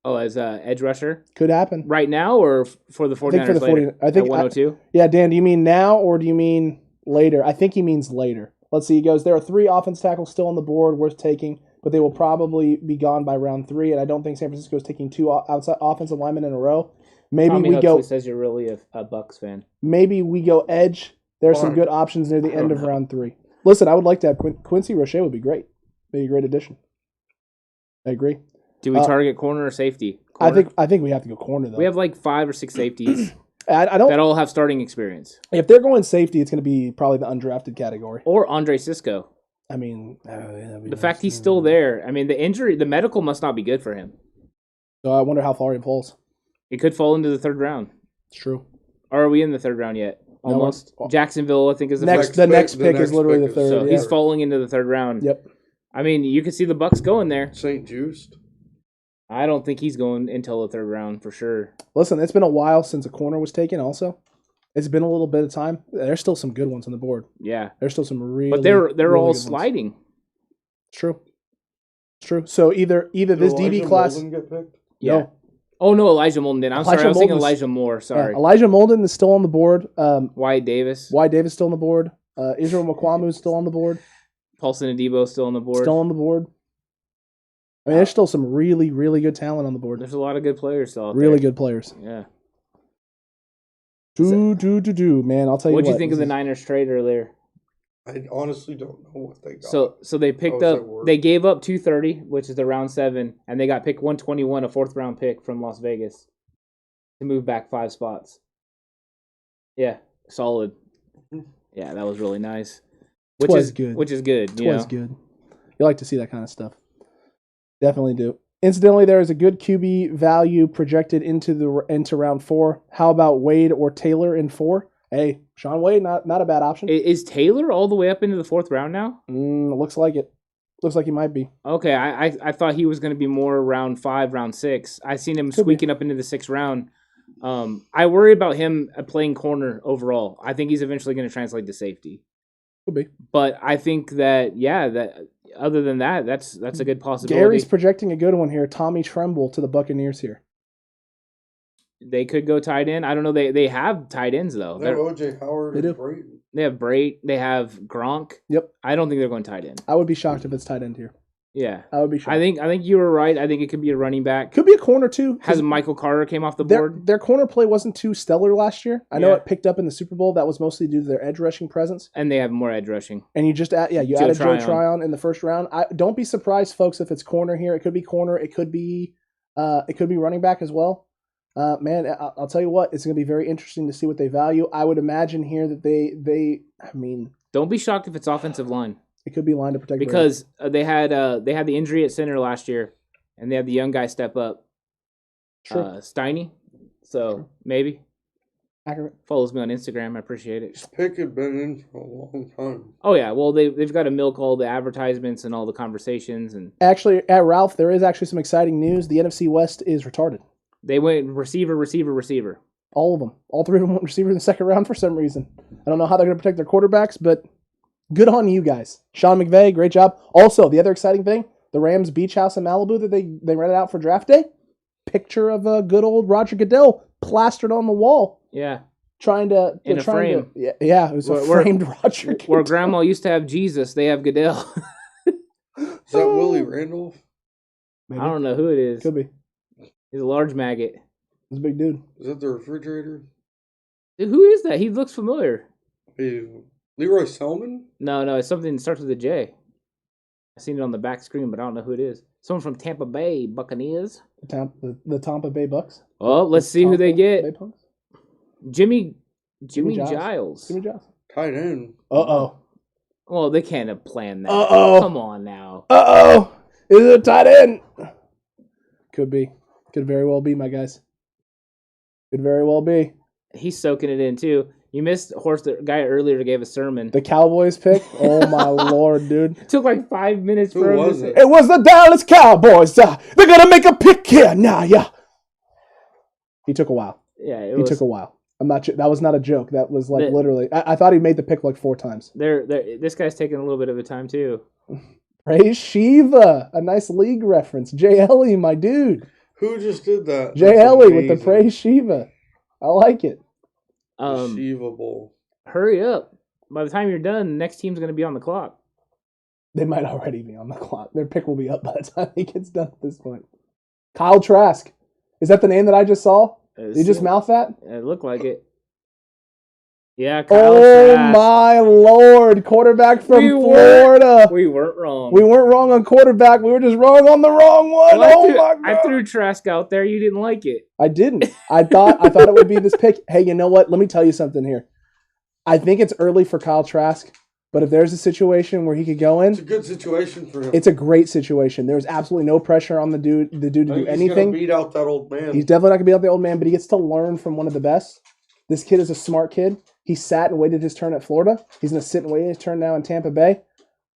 Oh, as edge rusher? Could happen. Right now or for the 49ers later? I think 102? Yeah, Dan, do you mean now or do you mean later? I think he means later. Let's see. He goes, there are 3 offense tackles still on the board worth taking, but they will probably be gone by round 3, and I don't think San Francisco is taking 2 outside offensive linemen in a row. Maybe Tommy we Huxley go. Says you're really a Bucs fan. Maybe we go edge. There are some good options near the end of round 3. Listen, I would like to have Quincy Roche would be great. Be a great addition. I agree. Do we target corner or safety? corner? I think we have to go corner though. We have like 5 or 6 safeties I don't. that all have starting experience. If they're going safety, it's going to be probably the undrafted category. Or Andre Cisco. I mean, The fact he's still there. I mean, the medical must not be good for him. So I wonder how far he falls. It could fall into the 3rd round. It's true. Or are we in the 3rd round yet? No, Almost. Jacksonville, I think, is the Next, first. the next pick is next literally pick the is- third. So yeah. he's falling into the 3rd round. Yep. I mean, you could see the Bucks going there. St. Juiced. I don't think he's going until the 3rd round for sure. Listen, it's been a while since a corner was taken. Also, it's been a little bit of time. There's still some good ones on the board. Yeah, There's still some really, but they're really all good ones. sliding. It's true. It's true. So either this DB class. Molden get picked? Yeah. No. Oh no, Elijah Molden did. I'm sorry, Elijah I was thinking Molden's- Elijah Moore. Sorry, Elijah Molden is still on the board. Wyatt Davis, Wyatt Davis still on the board. Israel McQuamu is still on the board. Paulson Adebo still on the board. Still on the board. I mean, there's still some really, really good talent on the board. There's a lot of good players still out Really there. good players. Yeah. Man, I'll tell you What'd what. you think of the this is- Niners trade earlier? I honestly don't know what they got. So they picked How does up. that work? They gave up 230, which is the round 7, and they got pick 121, a 4th round pick from Las Vegas, to move back 5 spots. Yeah, solid. Yeah, that was really nice. Which Twas is good. Which is good. It You was know? good. You like to see that kind of stuff. Definitely do. Incidentally, there is a good QB value projected into round 4. How about Wade or Taylor in 4? Hey, Sean Wade, not a bad option. Is Taylor all the way up into the 4th round now? Looks like it. Looks like he might be. Okay, I thought he was going to be more round 5, round 6. I seen him Could be. squeaking up into the 6th round. I worry about him playing corner overall. I think he's eventually going to translate to safety. Could be. But I think that other than that, that's a good possibility. Gary's projecting a good one here. Tommy Tremble to the Buccaneers here. They could go tight end. I don't know. They have tight ends though. They have OJ Howard They and do. Brayton. They have Brait. They have Gronk. Yep. I don't think they're going tight end. I would be shocked if it's tight end here. Yeah. I would be shocked. I think you were right. I think it could be a running back. Could be a corner too. 'Cause Has Michael Carter came off the Their, board? their corner play wasn't too stellar last year. I know Yeah. it picked up in the Super Bowl. That was mostly due to their edge rushing presence. And they have more edge rushing. And you just added Joe Tryon in the first round. Don't be surprised, folks, if it's corner here. It could be corner. It could be running back as well. Man, I'll tell you what, it's going to be very interesting to see what they value. I would imagine here that I mean, Don't be shocked if it's offensive line it could be line to protect because they had the injury at center last year, and they had the young guy step up, Brady. Steiny. So maybe Accurate. follows me on Instagram. I appreciate it. This pick had been in for a long time. Oh yeah, well they've got to milk all the advertisements and all the conversations, and Actually, at Ralph, there is actually some exciting news. The NFC West is retarded. they went receiver, receiver, receiver. All of them. All 3 of them went receiver in the 2nd round for some reason. I don't know how they're going to protect their quarterbacks, but good on you guys. Sean McVay, great job. Also, the other exciting thing, the Rams beach house in Malibu that they rented out for draft day, picture of a good old Roger Goodell plastered on the wall, Yeah, trying to... In a frame. Yeah, it was a Where- framed Roger where Goodell. Grandma used to have Jesus, they have Goodell. Is that Willie Randolph? Maybe. I don't know who it is. Could be. He's a large maggot. He's a big dude. Is that the refrigerator? Dude, who is that? He looks familiar. Hey, Leroy Selman? No, it's something that starts with a J. I seen it on the back screen, but I don't know who it is. Someone from Tampa Bay Buccaneers. The Tampa Bay Bucks. Oh, let's see who they Tampa get. Bay Punks? Jimmy Jimmy Giles. Jimmy Giles. Tight end. Uh-oh. Well, they can't have planned that. Uh-oh. Come on now. Uh-oh. Is it a tight end? Could be. Could very well be, my guys. Could very well be. He's soaking it in too. You missed the guy earlier gave a sermon. The Cowboys pick? Oh, my Lord, dude. It took like 5 minutes Who for him was to it? It was the Dallas Cowboys. They're going to make a pick here. Nah, yeah. He took a while. Yeah, He took a while. I'm not. That was not a joke. That was like literally. I thought he made the pick like 4 times. This guy's taking a little bit of a time too. Praise Shiva. A nice league reference. Jay Ellie, my dude. Who just did that? Jay That's Ellie with the amazing. Praise Shiva. I like it. Achievable. Hurry up! By the time you're done, the next team's going to be on the clock. They might already be on the clock. Their pick will be up by the time he gets done at this point. Kyle Trask. Is that the name that I just saw? Did you just mouth that? It looked like it. Yeah, Kyle Oh Trask. my Lord, quarterback from Florida. We weren't wrong. We weren't wrong on quarterback. We were just wrong on the wrong one. Well, my God. I threw Trask out there. You didn't like it. I didn't. I thought it would be this pick. Hey, you know what? Let me tell you something here. I think it's early for Kyle Trask, but if there's a situation where he could go in, It's a good situation for him. it's a great situation. There's absolutely no pressure on the dude to do anything. He's gonna beat out that old man. He's definitely not going to be out the old man, but he gets to learn from one of the best. This kid is a smart kid. He sat and waited his turn at Florida. He's going to sit and wait his turn now in Tampa Bay.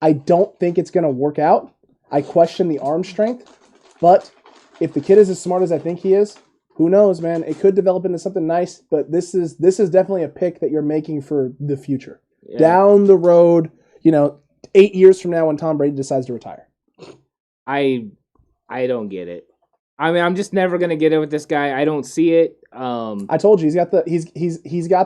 I don't think it's going to work out. I question the arm strength, but if the kid is as smart as I think he is, who knows, man? It could develop into something nice, but this is definitely a pick that you're making for the future. Yeah. Down the road, 8 years from now when Tom Brady decides to retire. I don't get it. I mean, I'm just never gonna get it with this guy. I don't see it. I told you he's got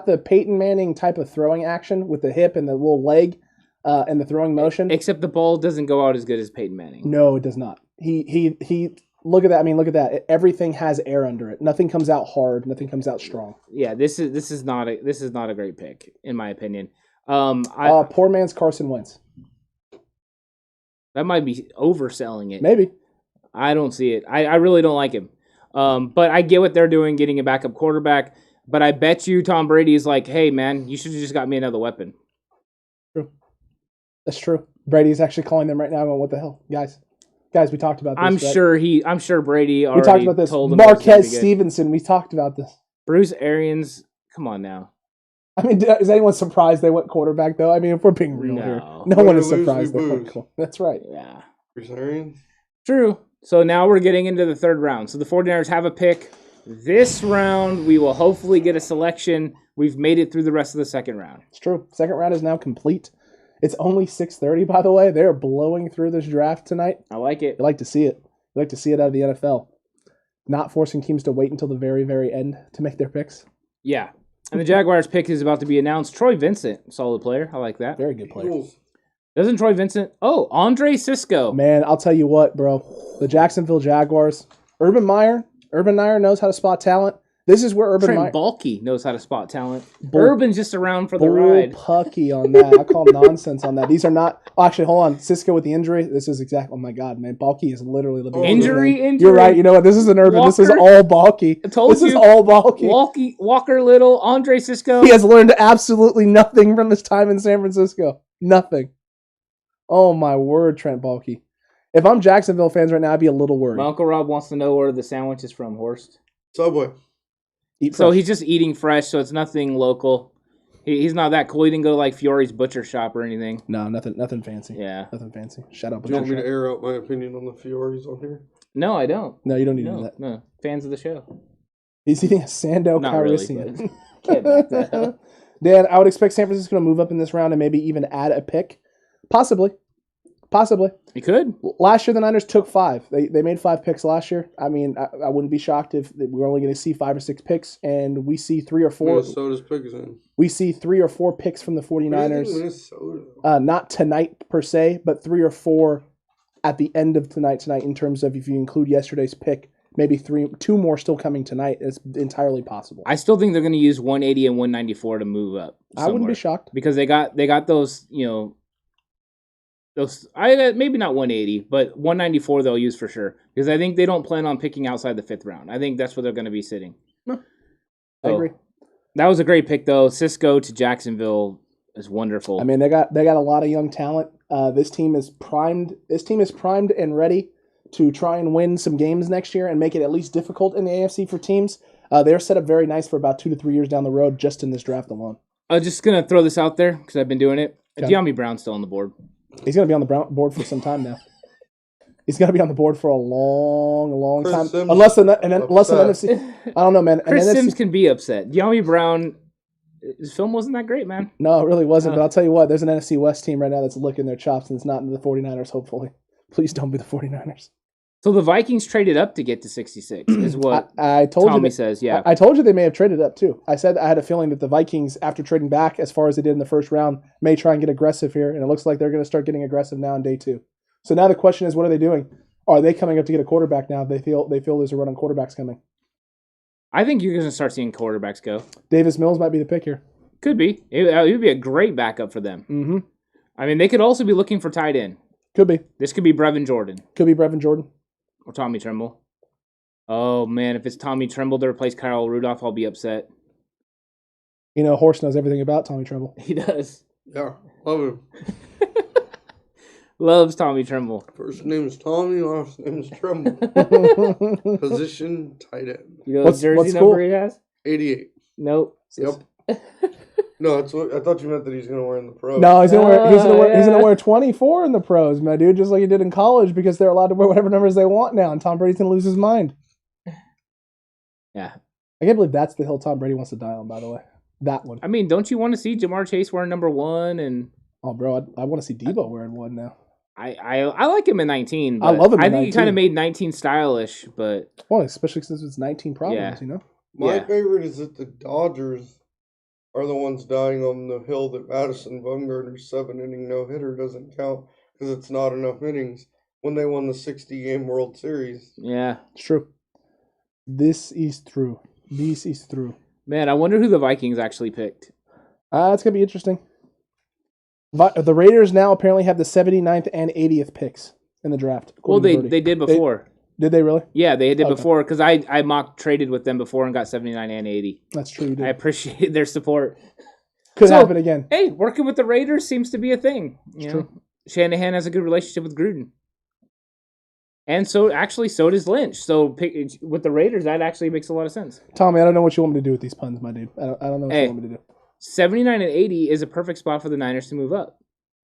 the Peyton Manning type of throwing action with the hip and the little leg and the throwing motion. Except the ball doesn't go out as good as Peyton Manning. No, it does not. He look at that. I mean, look at that. Everything has air under it. Nothing comes out hard. Nothing comes out strong. Yeah, this is not a great pick in my opinion. Poor man's Carson Wentz. That might be overselling it. Maybe. I don't see it. I really don't like him. But I get what they're doing, getting a backup quarterback. But I bet you Tom Brady is like, hey, man, you should have just got me another weapon. True. That's true. Brady's actually calling them right now going, what the hell? Guys, we talked about this. I'm sure Brady already we talked about this. told him. Marquez Stevenson, we talked about this. Bruce Arians, come on now. I mean, is anyone surprised they went quarterback, though? I mean, if we're being real here. No one is surprised they went quarterback. That's right. Yeah. Bruce Arians? True. So now we're getting into the third round. So the 49ers have a pick. This round, we will hopefully get a selection. We've made it through the rest of the second round. It's true. Second round is now complete. It's only 6:30, by the way. They're blowing through this draft tonight. I like it. You like to see it. You like to see it out of the NFL. Not forcing teams to wait until the very, very end to make their picks. Yeah. And the Jaguars pick is about to be announced. Troy Vincent, solid player. I like that. Very good player. Eagles. Doesn't Troy Vincent? Oh, Andre Cisco. Man, I'll tell you what, bro. The Jacksonville Jaguars. Urban Meyer knows how to spot talent. This is where Urban Meyer... Trent Baalke knows how to spot talent. Bull- Urban's just around for the ride. Pucky on that. I call nonsense on that. These are not... Oh, actually, hold on. Cisco with the injury. This is exactly... Oh, my God, man. Baalke is literally living... Injury. You're right. You know what? This is an Urban. Walker. This is all Baalke. I told this you. is all Baalke. Walker Little, Andre Cisco. He has learned absolutely nothing from his time in San Francisco. Nothing. Oh, my word, Trent Baalke. If I'm Jacksonville fans right now, I'd be a little worried. My Uncle Rob wants to know where the sandwich is from, Horst. Subway. So he's just eating fresh, so it's nothing local. He's not that cool. He didn't go to like Fiore's Butcher Shop or anything. No, nothing fancy. Yeah. Nothing fancy. Shut up. Do you want me to air out my opinion on the Fiories on here? No, I don't. No, you don't need to do that. No. Fans of the show. He's eating a Sando Not really, Calrissian. but can't back that up. Dan, I would expect San Francisco to move up in this round and maybe even add a pick. Possibly. You could. Last year, the Niners took 5. They made 5 picks last year. I mean, I wouldn't be shocked if we're only going to see 5 or 6 picks, and we see 3 or 4. Minnesota's picks in. We see 3 or 4 picks from the 49ers. Minnesota. Not tonight per se, but 3 or 4 at the end of tonight in terms of if you include yesterday's pick, maybe 2 more still coming tonight. It's entirely possible. I still think they're going to use 180 and 194 to move up. I wouldn't be shocked. Because they got those, maybe not 180, but 194 they'll use for sure. Because I think they don't plan on picking outside the 5th round. I think that's where they're going to be sitting. I agree. That was a great pick though. Cisco to Jacksonville is wonderful. I mean, they got a lot of young talent. This team is primed. This team is primed and ready to try and win some games next year and make it at least difficult in the AFC for teams. They're set up very nice for about 2 to 3 years down the road just in this draft alone. I'm just going to throw this out there because I've been doing it. Okay. De'Ami Brown's still on the board. He's going to be on the board for some time now. He's going to be on the board for a long time. Sims unless an NFC... I don't know, man. Chris Sims can be upset. De'Ami Brown, his film wasn't that great, man. No, it really wasn't. But I'll tell you what, there's an NFC West team right now that's licking their chops, and it's not the 49ers, hopefully. Please don't be the 49ers. So the Vikings traded up to get to 66, is what I told Tommy you says, yeah. I told you they may have traded up, too. I said I had a feeling that the Vikings, after trading back as far as they did in the first round, may try and get aggressive here, and it looks like they're going to start getting aggressive now in day 2. So now the question is, what are they doing? Are they coming up to get a quarterback now? They feel there's a run on quarterbacks coming. I think you're going to start seeing quarterbacks go. Davis Mills might be the pick here. Could be. It would be a great backup for them. Mm-hmm. I mean, they could also be looking for tight end. Could be. This could be Brevin Jordan. Could be Brevin Jordan. Or Tommy Tremble. Oh, man, if it's Tommy Tremble to replace Kyle Rudolph, I'll be upset. You know, Horse knows everything about Tommy Tremble. He does. Yeah, love him. Loves Tommy Tremble. First name is Tommy, last name is Tremble. Position, tight end. You know What's- the jersey what's number cool? he has? 88. Nope. Yep. No, that's what I thought you meant that he's gonna wear in the pros. No, he's gonna yeah. wear 24 in the pros, my dude, just like he did in college because they're allowed to wear whatever numbers they want now, and Tom Brady's gonna lose his mind. Yeah. I can't believe that's the hill Tom Brady wants to die on, by the way. That one. I mean, don't you want to see Jamar Chase wearing number 1? And Oh, bro, I want to see Debo wearing one now. I like him in 19. I love him I in think he kind 19. of made 19 stylish, but Well, especially since it's 19 problems, Yeah. you know? My Yeah. favorite is that the Dodgers are the ones dying on the hill that Madison Bumgarner's 7-inning no-hitter doesn't count because it's not enough innings when they won the 60-game World Series. yeah. It's true. This is true. This is true. Man, I wonder who the Vikings actually picked. It's going to be interesting. The Raiders now apparently have the 79th and 80th picks in the draft. Well, according to Birdie. they did before. Did they really? Yeah, they did Okay. before because I mock traded with them before and got 79 and 80. That's true. You did. I appreciate their support. Could So- happen again. Hey, working with the Raiders seems to be a thing. You know? true. Shanahan has a good relationship with Gruden. And so does Lynch. So with the Raiders, that actually makes a lot of sense. Tommy, I don't know what you want me to do with these puns, my dude. I don't know what Hey. you want me to do. 79 and 80 is a perfect spot for the Niners to move up.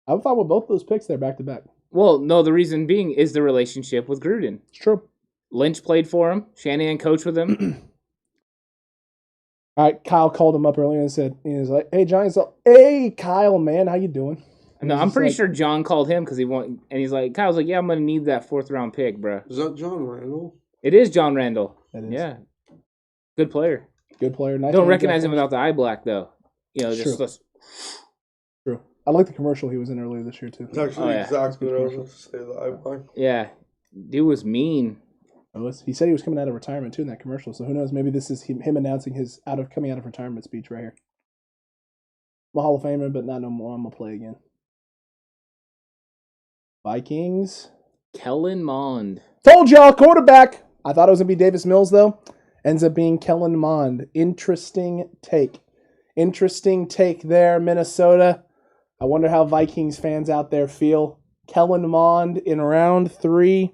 I thought with both those picks there back to back. Well, no, the reason being is the relationship with Gruden. It's true. Lynch played for him. Shanahan coached with him. All right, Kyle called him up earlier and said, he was like, "Hey, Giants, hey, Kyle, man, how you doing?" And No, he's I'm just pretty like, sure John called him because and he's like, Kyle's like, yeah, I'm going to need that 4th round pick, bro. Is that John Randall? It is John Randall. That is. Yeah. Good player. Good player. Nice Don't to recognize draft him without the eye black, though. You know, True. just True. I like the commercial he was in earlier this year, too. It's actually Oh, yeah. exactly what I was going to say. The eye yeah. Dude was mean. He said he was coming out of retirement, too, in that commercial. So who knows? Maybe this is him announcing his coming out of retirement speech right here. I'm a Hall of Famer, but not no more. I'm going to play again. Vikings. Kellen Mond. Told y'all, quarterback. I thought it was going to be Davis Mills, though. Ends up being Kellen Mond. Interesting take. Interesting take there, Minnesota. I wonder how Vikings fans out there feel. Kellen Mond in round 3.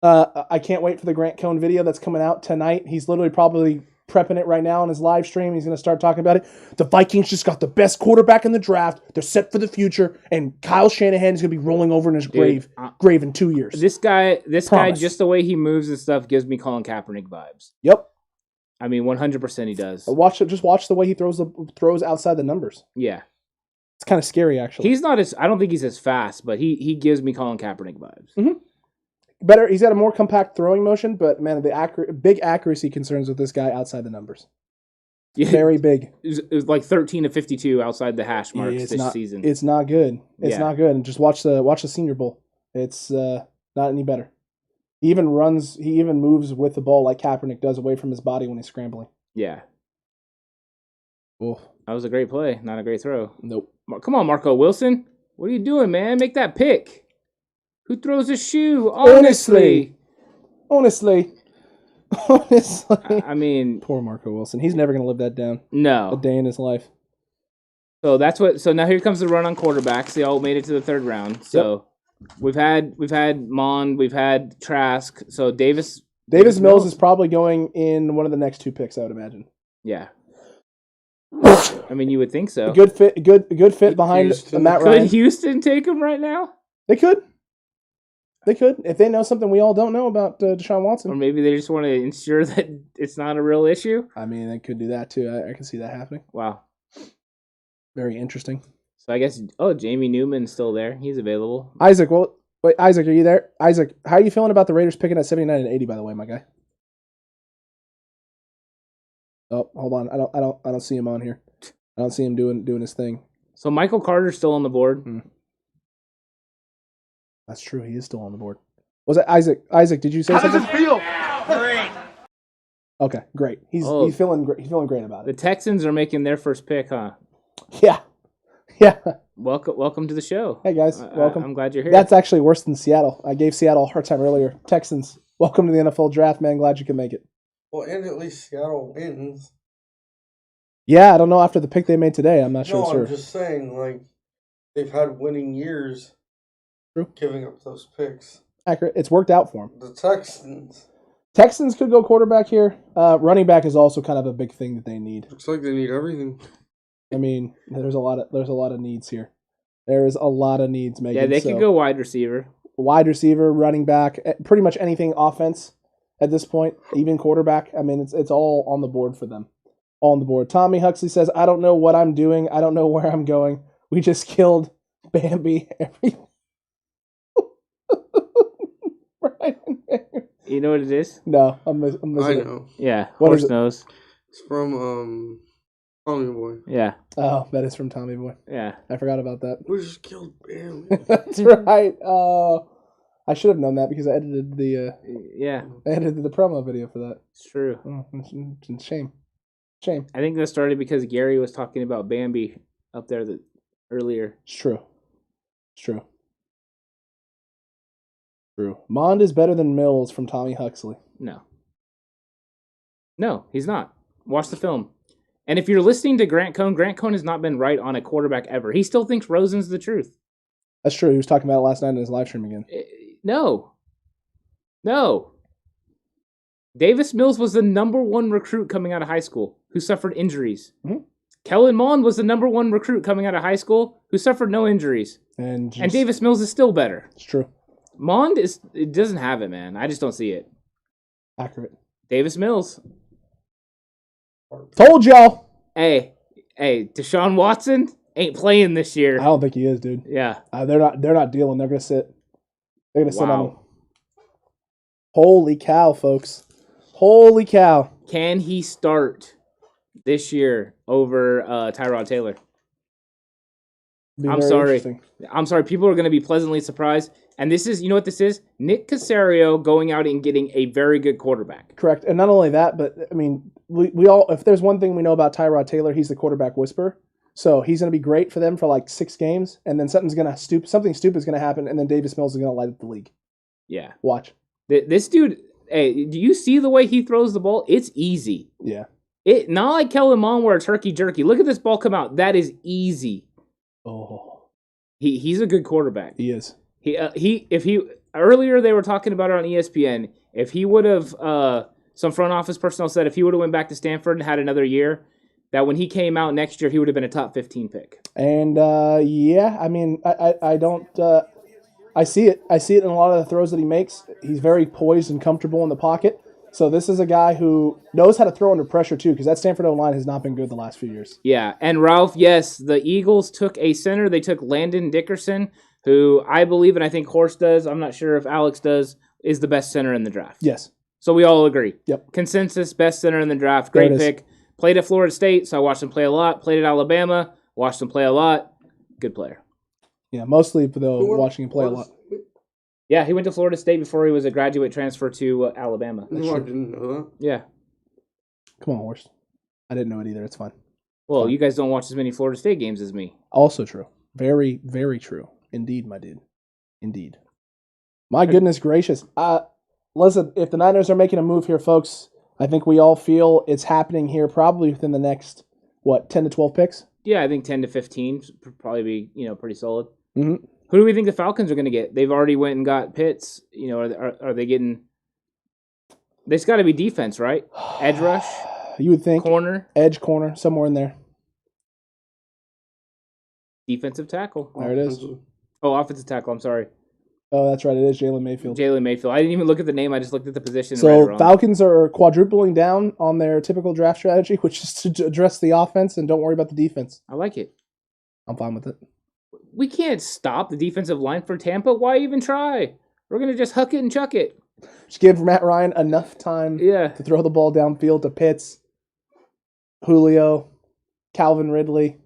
I can't wait for the Grant Cohn video that's coming out tonight. He's literally probably prepping it right now on his live stream. He's going to start talking about it. The Vikings just got the best quarterback in the draft. They're set for the future, and Kyle Shanahan is going to be rolling over in his grave in 2 years. This guy, Promise. just the way he moves and stuff gives me Colin Kaepernick vibes. Yep. I mean, 100% he does. Just watch the way he throws outside the numbers. Yeah. It's kind of scary, actually. He's not I don't think he's as fast, but he gives me Colin Kaepernick vibes. Better. He's got a more compact throwing motion, but man, the big accuracy concerns with this guy outside the numbers. Yeah. Very big. It was like 13 to 52 outside the hash marks this season. It's not good. It's Yeah. not good. And just watch the Senior Bowl. It's not any better. He even moves with the ball like Kaepernick does away from his body when he's scrambling. Yeah. Oh, That was a great play, not a great throw. nope. Come on, Marco Wilson. What are you doing, man? Make that pick. Who throws a shoe? Honestly. Honestly. I mean, Poor Marco Wilson. He's never going to live that down a no. day in his life. So now here comes the run on quarterbacks. They all made it to the 3rd round. So we've had Mond, we've had Trask. So Davis Mills is probably going in one of the next 2 picks, I would imagine. Yeah. I mean, you would think so. A good fit behind Houston. Matt Could Ryan. Houston take him right now? They could. If they know something we all don't know about Deshaun Or Watson. maybe they just want to ensure that it's not a real issue? I mean, they could do that too. I can see that happening. Wow. Very interesting. So I guess, Jamie Newman's still there. He's available. Isaac, Isaac, are you there? Isaac, how are you feeling about the Raiders picking at 79 and 80? By the way, my guy. Oh, hold on. I don't see him on here. I don't see him doing his thing. So Michael Carter's still on the board. That's true. He is still on the board. Was it Isaac? Isaac, did you say something? How does it feel? Great. Okay, great. He's feeling great. He's feeling great about The it. Texans are making their first pick, huh? Yeah. Yeah. Welcome to the show. Hey, guys. Welcome. I'm glad you're here. That's actually worse than Seattle. I gave Seattle a hard time earlier. Texans, welcome to the NFL draft, man. Glad you can make it. Well, and at least Seattle wins. Yeah, I don't know after the pick they made today. I'm not No, sure. I'm just saying, like, they've had winning years. True. Giving up those picks. Accurate. It's worked out for them. The Texans. Texans could go quarterback here. Running back is also kind of a big thing that they need. Looks like they need everything. I mean, there's a lot of needs here. There is a lot of needs, Megan. Yeah, they could go wide receiver. Wide receiver, running back, pretty much anything offense at this point, even quarterback. I mean, it's all on the board for them. All on the board. Tommy Huxley says, I don't know what I'm doing. I don't know where I'm going. We just killed Bambi. Everything. You know what it is? No, I'm missing I it. know. Yeah, What horse is it? nose. It's from Tommy Boy. Yeah, Oh, that is from Tommy Boy. yeah. I forgot about that. We just killed Bambi. That's right. I should have known that because I edited the Yeah, promo video for that. it's true. Oh, it's shame. Shame. I think that started because Gary was talking about Bambi up there earlier. It's true. It's true. True. Mond is better than Mills from Tommy Huxley. No, he's not. Watch the film. And if you're listening to Grant Cohn has not been right on a quarterback ever. He still thinks Rosen's the truth. That's true. He was talking about it last night in his live stream again. No. Davis Mills was the number one recruit coming out of high school who suffered injuries. Mm-hmm. Kellen Mond was the number one recruit coming out of high school who suffered no injuries. And Davis Mills is still better. It's true. Mond it doesn't have it, man. I just don't see it. Accurate. Davis Mills. Told y'all. Hey, Deshaun Watson ain't playing this year. I don't think he is, dude. Yeah. They're not dealing. They're gonna sit. They're gonna sit on him. Wow. Holy cow, folks. Holy cow. Can he start this year over Tyrod Taylor? Be I'm very sorry. interesting. I'm sorry. People are going to be pleasantly surprised. And this is, you know what this is? Nick Caserio going out and getting a very good quarterback. Correct. And not only that, but I mean, we all, if there's one thing we know about Tyrod Taylor, he's the quarterback whisperer. So he's going to be great for them for like 6 games, and then something stupid is going to happen, and then Davis Mills is going to light up the league. Yeah. Watch. This dude, hey, do you see the way he throws the ball? It's easy. Yeah. It not like Kellen Mond where it's herky jerky. Look at this ball come out. That is easy. Oh. He's a good quarterback. He is. Earlier they were talking about it on ESPN. If he would have, some front office personnel said if he would have went back to Stanford and had another year, that when he came out next year he would have been a top 15 pick. And yeah, I mean, I don't. I see it. I see it in a lot of the throws that he makes. He's very poised and comfortable in the pocket. So this is a guy who knows how to throw under pressure too, because that Stanford O-line has not been good the last few years. Yeah, and Ralph, yes, the Eagles took a center. They took Landon Dickerson, who I believe, and I think Horst does, I'm not sure if Alex does, is the best center in the draft. Yes. So we all agree. Yep. Consensus, best center in the draft. Great pick. Played at Florida State, so I watched him play a lot. Played at Alabama, watched him play a lot. Good player. Yeah, mostly though watching him play a lot. Yeah, he went to Florida State before he was a graduate transfer to Alabama. No, I didn't know that. Yeah. Come on, Horst. I didn't know it either. It's fine. Well, you guys don't watch as many Florida State games as me. Also true. Very, very true. Indeed, my dude. Indeed. My goodness gracious. Listen, if the Niners are making a move here, folks, I think we all feel it's happening here probably within the next, 10 to 12 picks? Yeah, I think 10 to 15 would probably be, pretty solid. Mm-hmm. Who do we think the Falcons are going to get? They've already went and got Pitts. Are they getting... There's got to be defense, right? Edge rush? You would think. Corner? Edge, corner, somewhere in there. Defensive tackle. There it is. Oh, offensive tackle. I'm sorry. Oh, that's right. It is Jalen Mayfield. Jalen Mayfield. I didn't even look at the name. I just looked at the position. So Falcons are quadrupling down on their typical draft strategy, which is to address the offense and don't worry about the defense. I like it. I'm fine with it. We can't stop the defensive line for Tampa. Why even try? We're going to just huck it and chuck it. Just give Matt Ryan enough time to throw the ball downfield to Pitts, Julio, Calvin Ridley,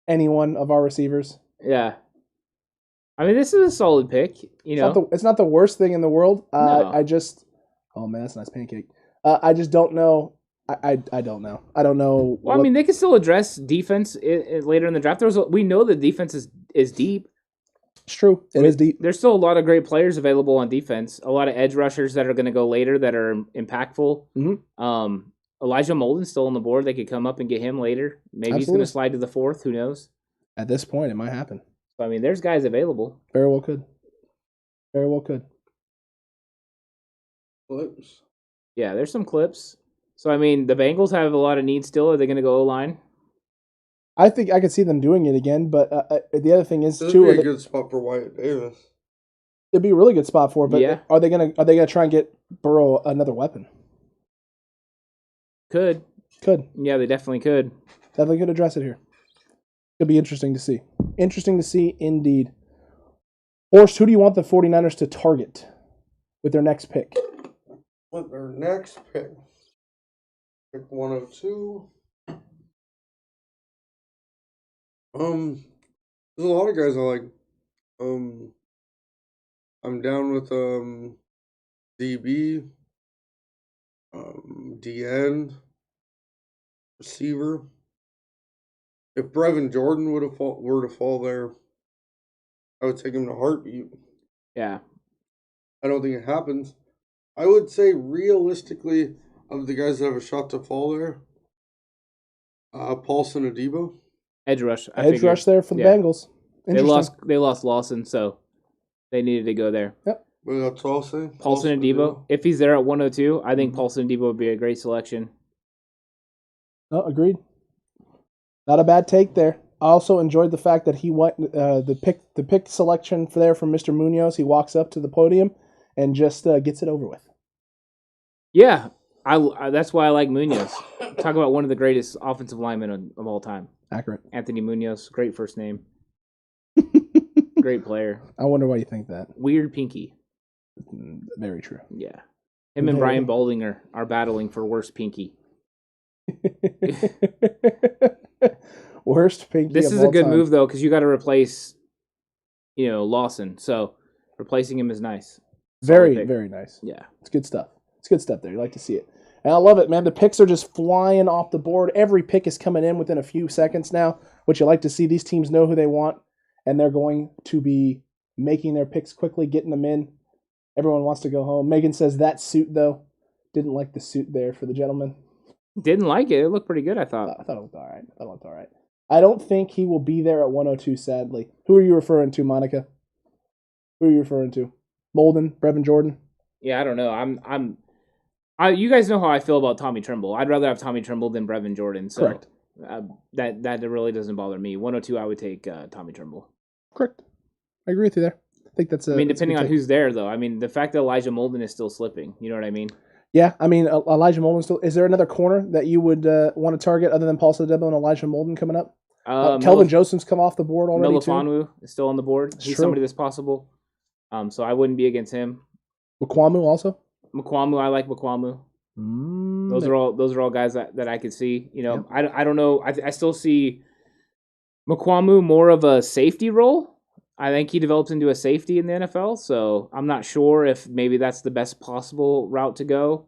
any one of our receivers. Yeah. I mean, this is a solid pick. It's not the worst thing in the world. No. Oh man, that's a nice pancake. I just don't know. I don't know. I don't know. Well, I mean, they can still address defense later in the draft. We know the defense is deep. It's true. It is deep. There's still a lot of great players available on defense. A lot of edge rushers that are going to go later that are impactful. Mm-hmm. Elijah Molden's still on the board. They could come up and get him later. Maybe he's going to slide to the 4th. Who knows? At this point, it might happen. So, I mean, there's guys available. Very well could. Very well could. Clips. Yeah, there's some clips. So, I mean, the Bengals have a lot of needs still. Are they going to go O-line? I think I could see them doing it again, but the other thing is, This too, would be a good spot for Wyatt Davis. It'd be a really good spot for it, but Yeah. are they gonna try and get Burrow another weapon? Could. Yeah, they definitely could. Definitely could address it here. It'll be interesting to see. Interesting to see indeed. Horst, who do you want the 49ers to target with their next pick? With their next pick. Pick 102. There's a lot of guys I like. I'm down with DB, DN, receiver. If Brevin Jordan were to fall there, I would take him in a heartbeat. Yeah. I don't think it happens. I would say realistically, of the guys that have a shot to fall there, Paulson Adebo. Edge rush. Edge rush there for the Bengals. They lost Lawson, so they needed to go there. Yep. But that's all I'll say. Paulson Adebo. If he's there at 102, I think Paulson Adebo would be a great selection. Oh, agreed. Not a bad take there. I also enjoyed the fact that he went the pick selection for there from Mr. Munoz. He walks up to the podium and just gets it over with. Yeah, that's why I like Munoz. Talk about one of the greatest offensive linemen of all time. Accurate. Anthony Munoz, great first name. Great player. I wonder why you think that. Weird pinky. Very true. Yeah. Him and Brian Baldinger are battling for worst pinky. Worst pinky. This is a good move though, because you got to replace, Lawson. So replacing him is nice. Very, very nice. Yeah, it's good stuff. It's good stuff there. You like to see it, and I love it, man. The picks are just flying off the board. Every pick is coming in within a few seconds now, which you like to see. These teams know who they want, and they're going to be making their picks quickly, getting them in. Everyone wants to go home. Megan says that suit though, didn't like the suit there for the gentleman. Didn't like it. It looked pretty good, I thought. I thought it looked all right. I don't think he will be there at 102, sadly. Who are you referring to, Monica? Who are you referring to? Molden? Brevin Jordan? Yeah, I don't know. You guys know how I feel about Tommy Tremble. I'd rather have Tommy Tremble than Brevin Jordan. So correct. That really doesn't bother me. 102, I would take Tommy Tremble. Correct. I agree with you there. I think that's depending on who's there, though. I mean, the fact that Elijah Molden is still slipping, you know what I mean? Yeah, I mean, Elijah Molden still. Is there another corner that you would want to target other than Paul Adebo and Elijah Molden coming up? Kelvin Joseph's come off the board already. Melifonwu is still on the board. He's somebody that's possible. So I wouldn't be against him. Mukwamu also. I like Mukwamu. Those are all guys that I could see. Yep. I don't know. I still see Mukwamu more of a safety role. I think he develops into a safety in the NFL, so I'm not sure if maybe that's the best possible route to go.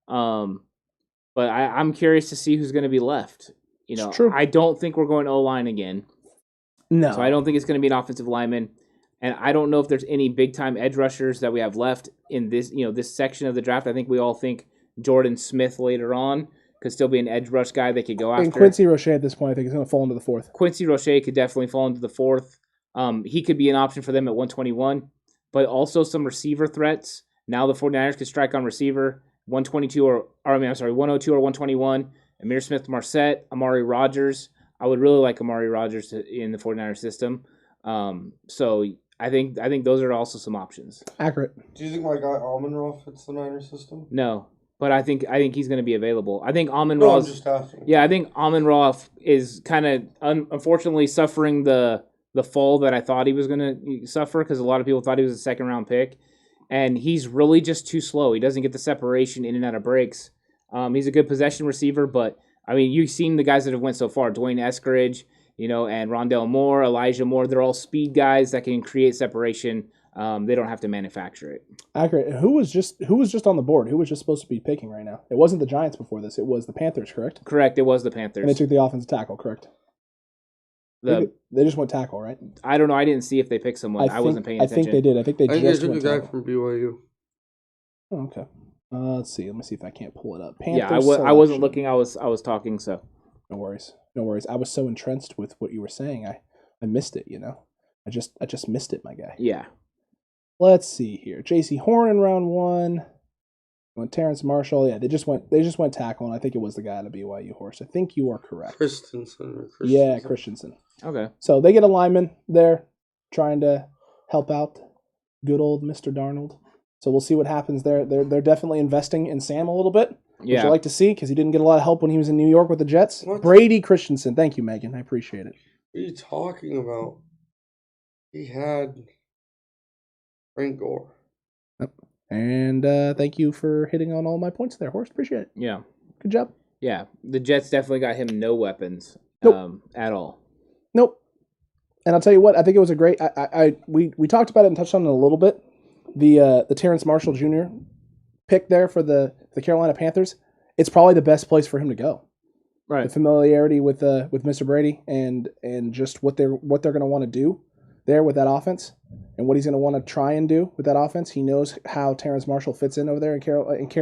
But I'm curious to see who's going to be left. I don't think we're going O-line again. No. So I don't think it's going to be an offensive lineman. And I don't know if there's any big-time edge rushers that we have left in this, this section of the draft. I think we all think Jordan Smith later on could still be an edge rush guy they could go after. And Quincy Roche at this point, I think, is going to fall into the 4th. Quincy Roche could definitely fall into the 4th. He could be an option for them at 121, but also some receiver threats. Now the 49ers could strike on receiver 102 or 121. Amir Smith-Marset, Amari Rodgers. I would really like Amari Rodgers in the 49ers system. So I think those are also some options. Accurate. Do you think my guy Amon-Ra fits the Niners system? No, but I think he's going to be available. I think Amon-Ra. No, I'm just asking. Yeah, I think Amon-Ra is kind of unfortunately suffering the fall that I thought he was going to suffer because a lot of people thought he was a second-round pick, and he's really just too slow. He doesn't get the separation in and out of breaks. He's a good possession receiver, but I mean, you've seen the guys that have went so far: Dwayne Eskridge, and Rondell Moore, Elijah Moore. They're all speed guys that can create separation They don't have to manufacture it. Accurate. Who was just on the board? Who was just supposed to be picking right now? It wasn't the Giants before this. It was the Panthers, correct? Correct. It was the And they Panthers. took the offensive tackle, correct? They just went tackle, right? I don't know. I didn't see if they picked someone. I wasn't paying attention. I think they did. I think they I think they just took a went guy tackle. from BYU. Oh, okay. Let's see. Let me see if I can't pull it up. Yeah, I Panthers wasn't selection. looking. I was talking. So No worries. No worries. I was so entrenched with what you were saying. I missed it, you know. I just missed it, my guy. yeah, Let's see here. J.C. Horn in round 1. Went Terrence Marshall. Yeah, they just went tackle, and I think it was the guy out of BYU horse. I think you are correct. Christensen. Yeah, Christensen. okay. So they get a lineman there trying to help out good old Mr. Darnold. So we'll see what happens there. They're definitely investing in Sam a little bit, which Yeah, I like to see because he didn't get a lot of help when he was in New York with the Jets. What? Brady Christensen. Thank you, Megan. I appreciate it. What are you talking about? He had Frank Gore. And thank you for hitting on all my points there, Horst. Appreciate it. yeah, Good job. yeah. The Jets definitely got him no weapons, Nope. at all. Nope. And I'll tell you what, I think it was a great. We talked about it and touched on it a little bit. The Terrence Marshall Jr. pick there for the Carolina Panthers. It's probably the best place for him to go. Right. The familiarity with Mr. Brady and just what they're going to want to do there with that offense and what he's going to want to try and do with that offense. He knows how Terrence Marshall fits in over there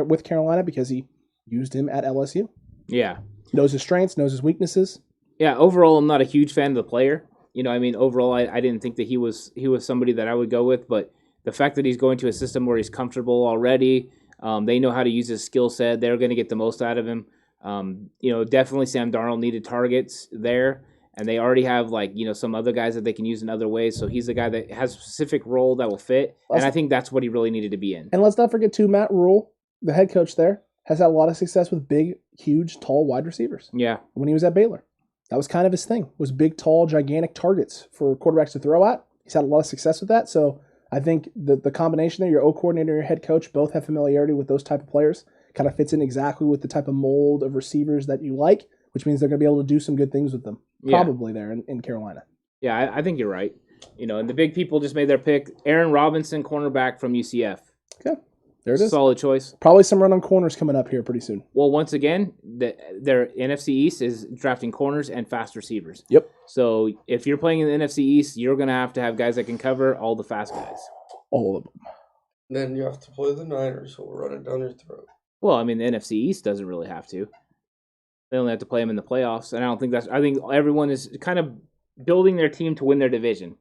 with Carolina because he used him at LSU. Yeah. Knows his strengths, knows his weaknesses. Yeah, overall, I'm not a huge fan of the player. You know, I mean, overall, I didn't think that he was somebody that I would go with, but the fact that he's going to a system where he's comfortable already, they know how to use his skill set. They're going to get the most out of him. You know, definitely Sam Darnold needed targets there, and they already have, like, you know, some other guys that they can use in other ways. So he's a guy that has a specific role that will fit, and I think that's what he really needed to be in. And let's not forget, too, Matt Rule, the head coach there, has had a lot of success with big, huge, tall wide receivers. Yeah, When he was at Baylor, that was kind of his thing, was big, tall, gigantic targets for quarterbacks to throw at. He's had a lot of success with that. So I think the combination there, your O coordinator and your head coach both have familiarity with those type of players. Kind of fits in exactly with the type of mold of receivers that you like, which means they're going to be able to do some good things with them, probably there in Carolina. yeah, I think you're right. You know, and the big people just made their pick. Aaron Robinson, cornerback from UCF. Okay, there it is. Solid choice. Probably some run on corners coming up here pretty soon. Well, once again, their NFC East is drafting corners and fast receivers. Yep. So if you're playing in the NFC East, you're going to have guys that can cover all the fast guys. All of them. Then you have to play the Niners, who will run it down your throat. Well, I mean, the NFC East doesn't really have to. They only have to play them in the playoffs, and I think everyone is kind of building their team to win their division.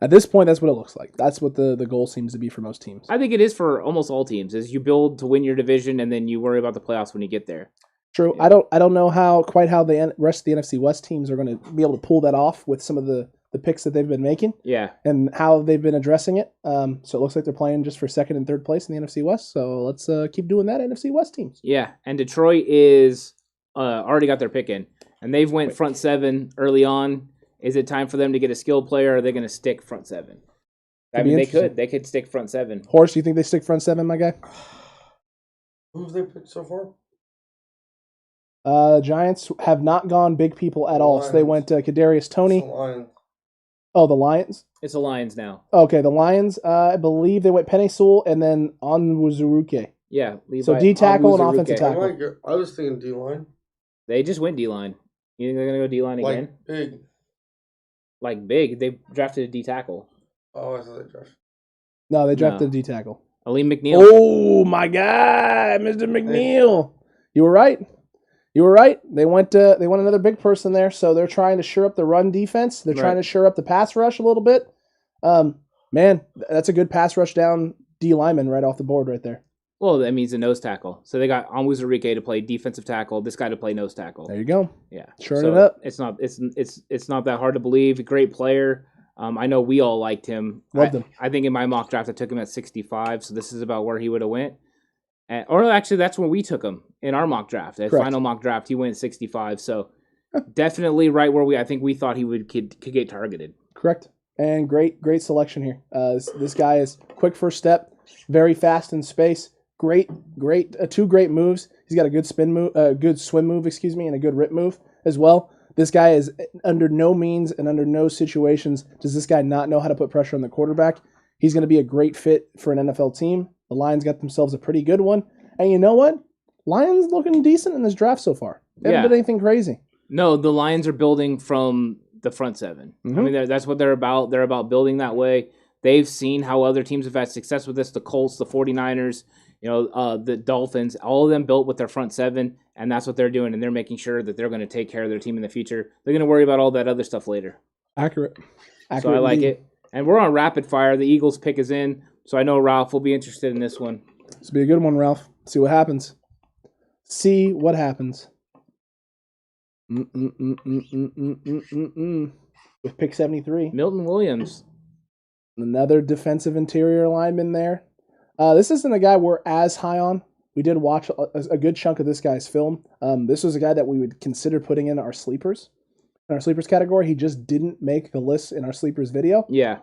At this point, that's what it looks like. That's what the goal seems to be for most teams. I think it is for almost all teams, is you build to win your division, and then you worry about the playoffs when you get there. True. Yeah. I don't know how the rest of the NFC West teams are going to be able to pull that off with some of the picks that they've been making Yeah. and how they've been addressing it. So it looks like they're playing just for second and third place in the NFC West. So let's keep doing that, NFC West teams. Yeah, and Detroit is already got their pick in, and they've went front seven early on. Is it time for them to get a skilled player, or are they going to stick front seven? I mean, they could stick front seven. Horst, you think they stick front seven, my guy? Who have they picked so far? Giants have not gone big people at all. So they went Kadarius The Toney. Lions. Oh, the Lions. It's the Lions now. Okay, the Lions. I believe they went Penei Sewell and then Onwuzuruke. Yeah, Levi, So D tackle and Onwuzuruke. offensive tackle. I was thinking D-line. They just went D-line. You think they're going to go D-line again? Like big. Like big. They drafted a D tackle. Oh, I thought they drafted. No, they drafted No. a D tackle. Aleem McNeil. Oh my God, Mr. McNeil! You were right. You were right. They went another big person there, so they're trying to shore up the run defense. They're trying to shore up the pass rush a little bit. Man, that's a good pass rush down D lineman right off the board right there. Well, that means a nose tackle. So they got Onwuzuruke to play defensive tackle. This guy to play nose tackle. There you go. Yeah, Shoring it up. It's not that hard to believe. A great player. I know we all liked him. Loved him. I think in my mock draft I took him at 65. So this is about where he would have went. Or actually, that's where we took him in our mock draft. At Correct. final mock draft, he went 65. So definitely right where I think we thought he could get targeted. Correct. And great selection here. This guy is quick first step, very fast in space. Great, two great moves. He's got a good swim move, and a good rip move as well. This guy is under no means and under no situations does this guy not know how to put pressure on the quarterback. He's going to be a great fit for an NFL team. The Lions got themselves a pretty good one. And you know what? Lions looking decent in this draft so far. They haven't done anything crazy. No, the Lions are building from the front seven. Mm-hmm. I mean, that's what they're about. They're about building that way. They've seen how other teams have had success with this. The Colts, the 49ers, the Dolphins, all of them built with their front seven, and that's what they're doing, and they're making sure that they're going to take care of their team in the future. They're going to worry about all that other stuff later. Accurate So I like it. And we're on rapid fire. The Eagles pick is in, so I know Ralph will be interested in this one. This will be a good one, Ralph. See what happens. See what happens. With pick 73. Milton Williams. Another defensive interior lineman there. This isn't a guy we're as high on. We did watch a good chunk of this guy's film. This was a guy that we would consider putting in our sleepers. In our sleepers category, he just didn't make the list in our sleepers video. Yeah.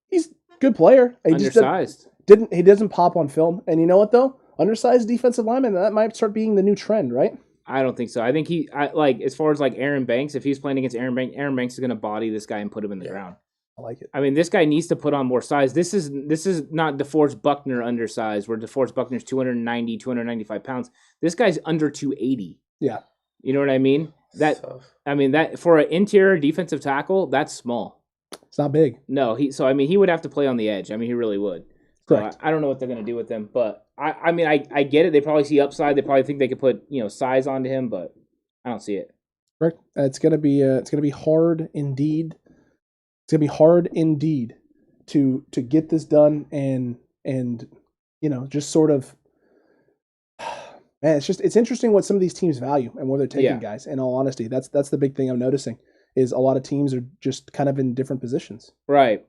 He's a good player. He Undersized. He doesn't pop on film. And you know what, though? Undersized defensive lineman, that might start being the new trend, right? I don't think so. I think as far as like Aaron Banks, if he's playing against Aaron Banks is going to body this guy and put him in the ground. I like it. I mean, this guy needs to put on more size. This is not DeForest Buckner undersized, where DeForest Buckner's 290, 295 pounds. This guy's under 280. Yeah. You know what I mean? That for an interior defensive tackle, that's small. It's not big. No, he would have to play on the edge. I mean, he really would. Correct. So I don't know what they're going to do with him, but I get it. They probably see upside. They probably think they could put size onto him, but I don't see it. Correct. It's gonna be hard indeed. It's gonna be hard indeed to get this done and just sort of. Man, it's interesting what some of these teams value and where they're taking guys. In all honesty, that's the big thing I'm noticing is a lot of teams are just kind of in different positions. Right.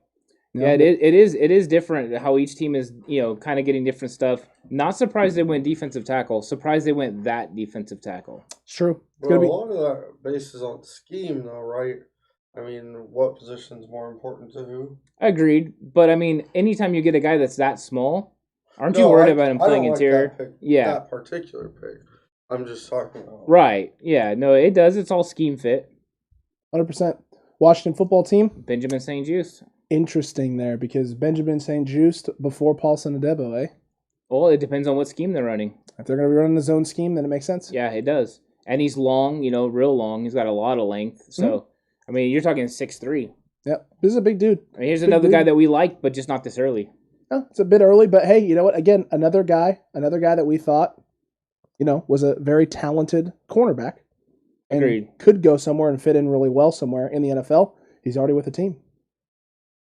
Yeah, it is different how each team is, kind of getting different stuff. Not surprised they went defensive tackle. Surprised they went that defensive tackle. It's true. A lot of that bases on scheme, though, right? I mean, what position's more important to who? Agreed. But, I mean, anytime you get a guy that's that small, aren't you worried about him playing interior? That particular pick. I'm just talking about. Right. Yeah, no, it does. It's all scheme fit. 100%. Washington football team. Benjamin St. Juste. Interesting there because Benjamin St. Juste before Paulson Adebo, eh? Well, it depends on what scheme they're running. If they're going to be running the zone scheme, then it makes sense. Yeah, it does. And he's long, real long. He's got a lot of length. So, I mean, you're talking 6'3". Yep. This is a big dude. I mean, here's another guy that we like, but just not this early. Oh, it's a bit early, but hey, you know what? Again, another guy that we thought, was a very talented cornerback. And Agreed. Could go somewhere and fit in really well somewhere in the NFL. He's already with the team.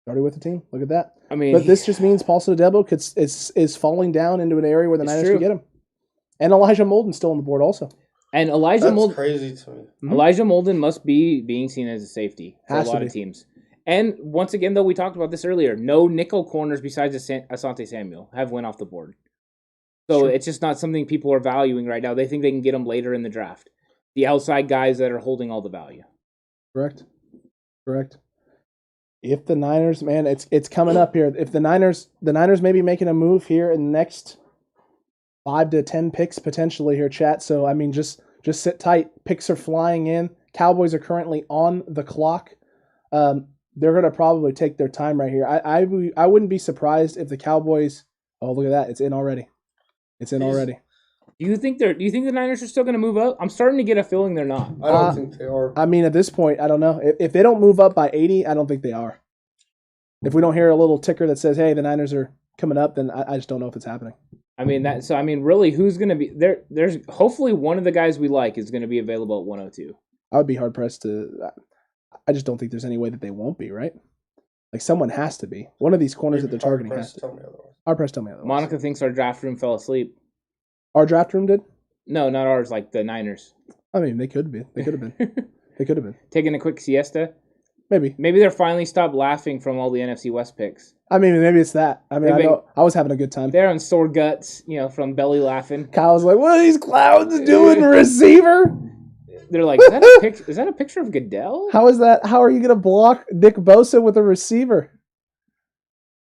Look at that. I mean, but this just means Paulson Adebo is falling down into an area where the Niners can get him. And Elijah Molden's still on the board also. And Elijah Molden, crazy to me. Mm-hmm. Elijah Molden must be being seen as a safety for a lot of teams. And once again, though, we talked about this earlier. No nickel corners besides Asante Samuel have went off the board. So it's just not something people are valuing right now. They think they can get them later in the draft. The outside guys that are holding all the value. Correct. If the Niners, man, it's coming up here. If the Niners may be making a move here in the next 5 to 10 picks potentially here, chat. So I mean, just sit tight. Picks are flying in. Cowboys are currently on the clock. They're gonna probably take their time right here. I wouldn't be surprised if the Cowboys. Oh, look at that! It's in already. Do you think the Niners are still going to move up? I'm starting to get a feeling they're not. I don't think they are. I mean, at this point, I don't know. If they don't move up by 80, I don't think they are. If we don't hear a little ticker that says, "Hey, the Niners are coming up," then I just don't know if it's happening. I mean really, who's going to be there? There's hopefully one of the guys we like is going to be available at 102. I would be hard pressed to. I just don't think there's any way that they won't be, right? Like someone has to be. One of these corners that they're targeting has to. Hard press tell me otherwise. Monica thinks our draft room fell asleep. Our draft room did? No, not ours, like the Niners. I mean, they could be. They could have been. They could have been. Taking a quick siesta? Maybe. Maybe they're finally stopped laughing from all the NFC West picks. I mean, maybe it's that. I mean, I was having a good time. They're on sore guts, from belly laughing. Kyle's like, what are these clowns doing, receiver? They're like, is that a picture of Goodell? How is that? How are you going to block Nick Bosa with a receiver?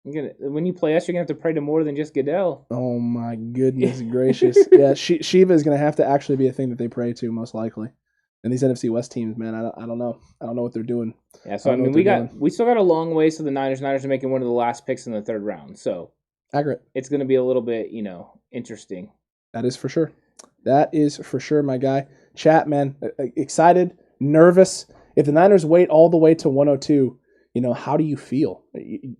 When you play us, you're going to have to pray to more than just Goodell. Oh, my goodness gracious. Yeah, Shiva is going to have to actually be a thing that they pray to, most likely. And these NFC West teams, man, I don't know. I don't know what they're doing. Yeah, so I mean, we still got a long way to the Niners. Niners are making one of the last picks in the third round, so accurate. It's going to be a little bit, interesting. That is for sure. That is for sure, my guy. Chat, man, excited, nervous. If the Niners wait all the way to 102, how do you feel?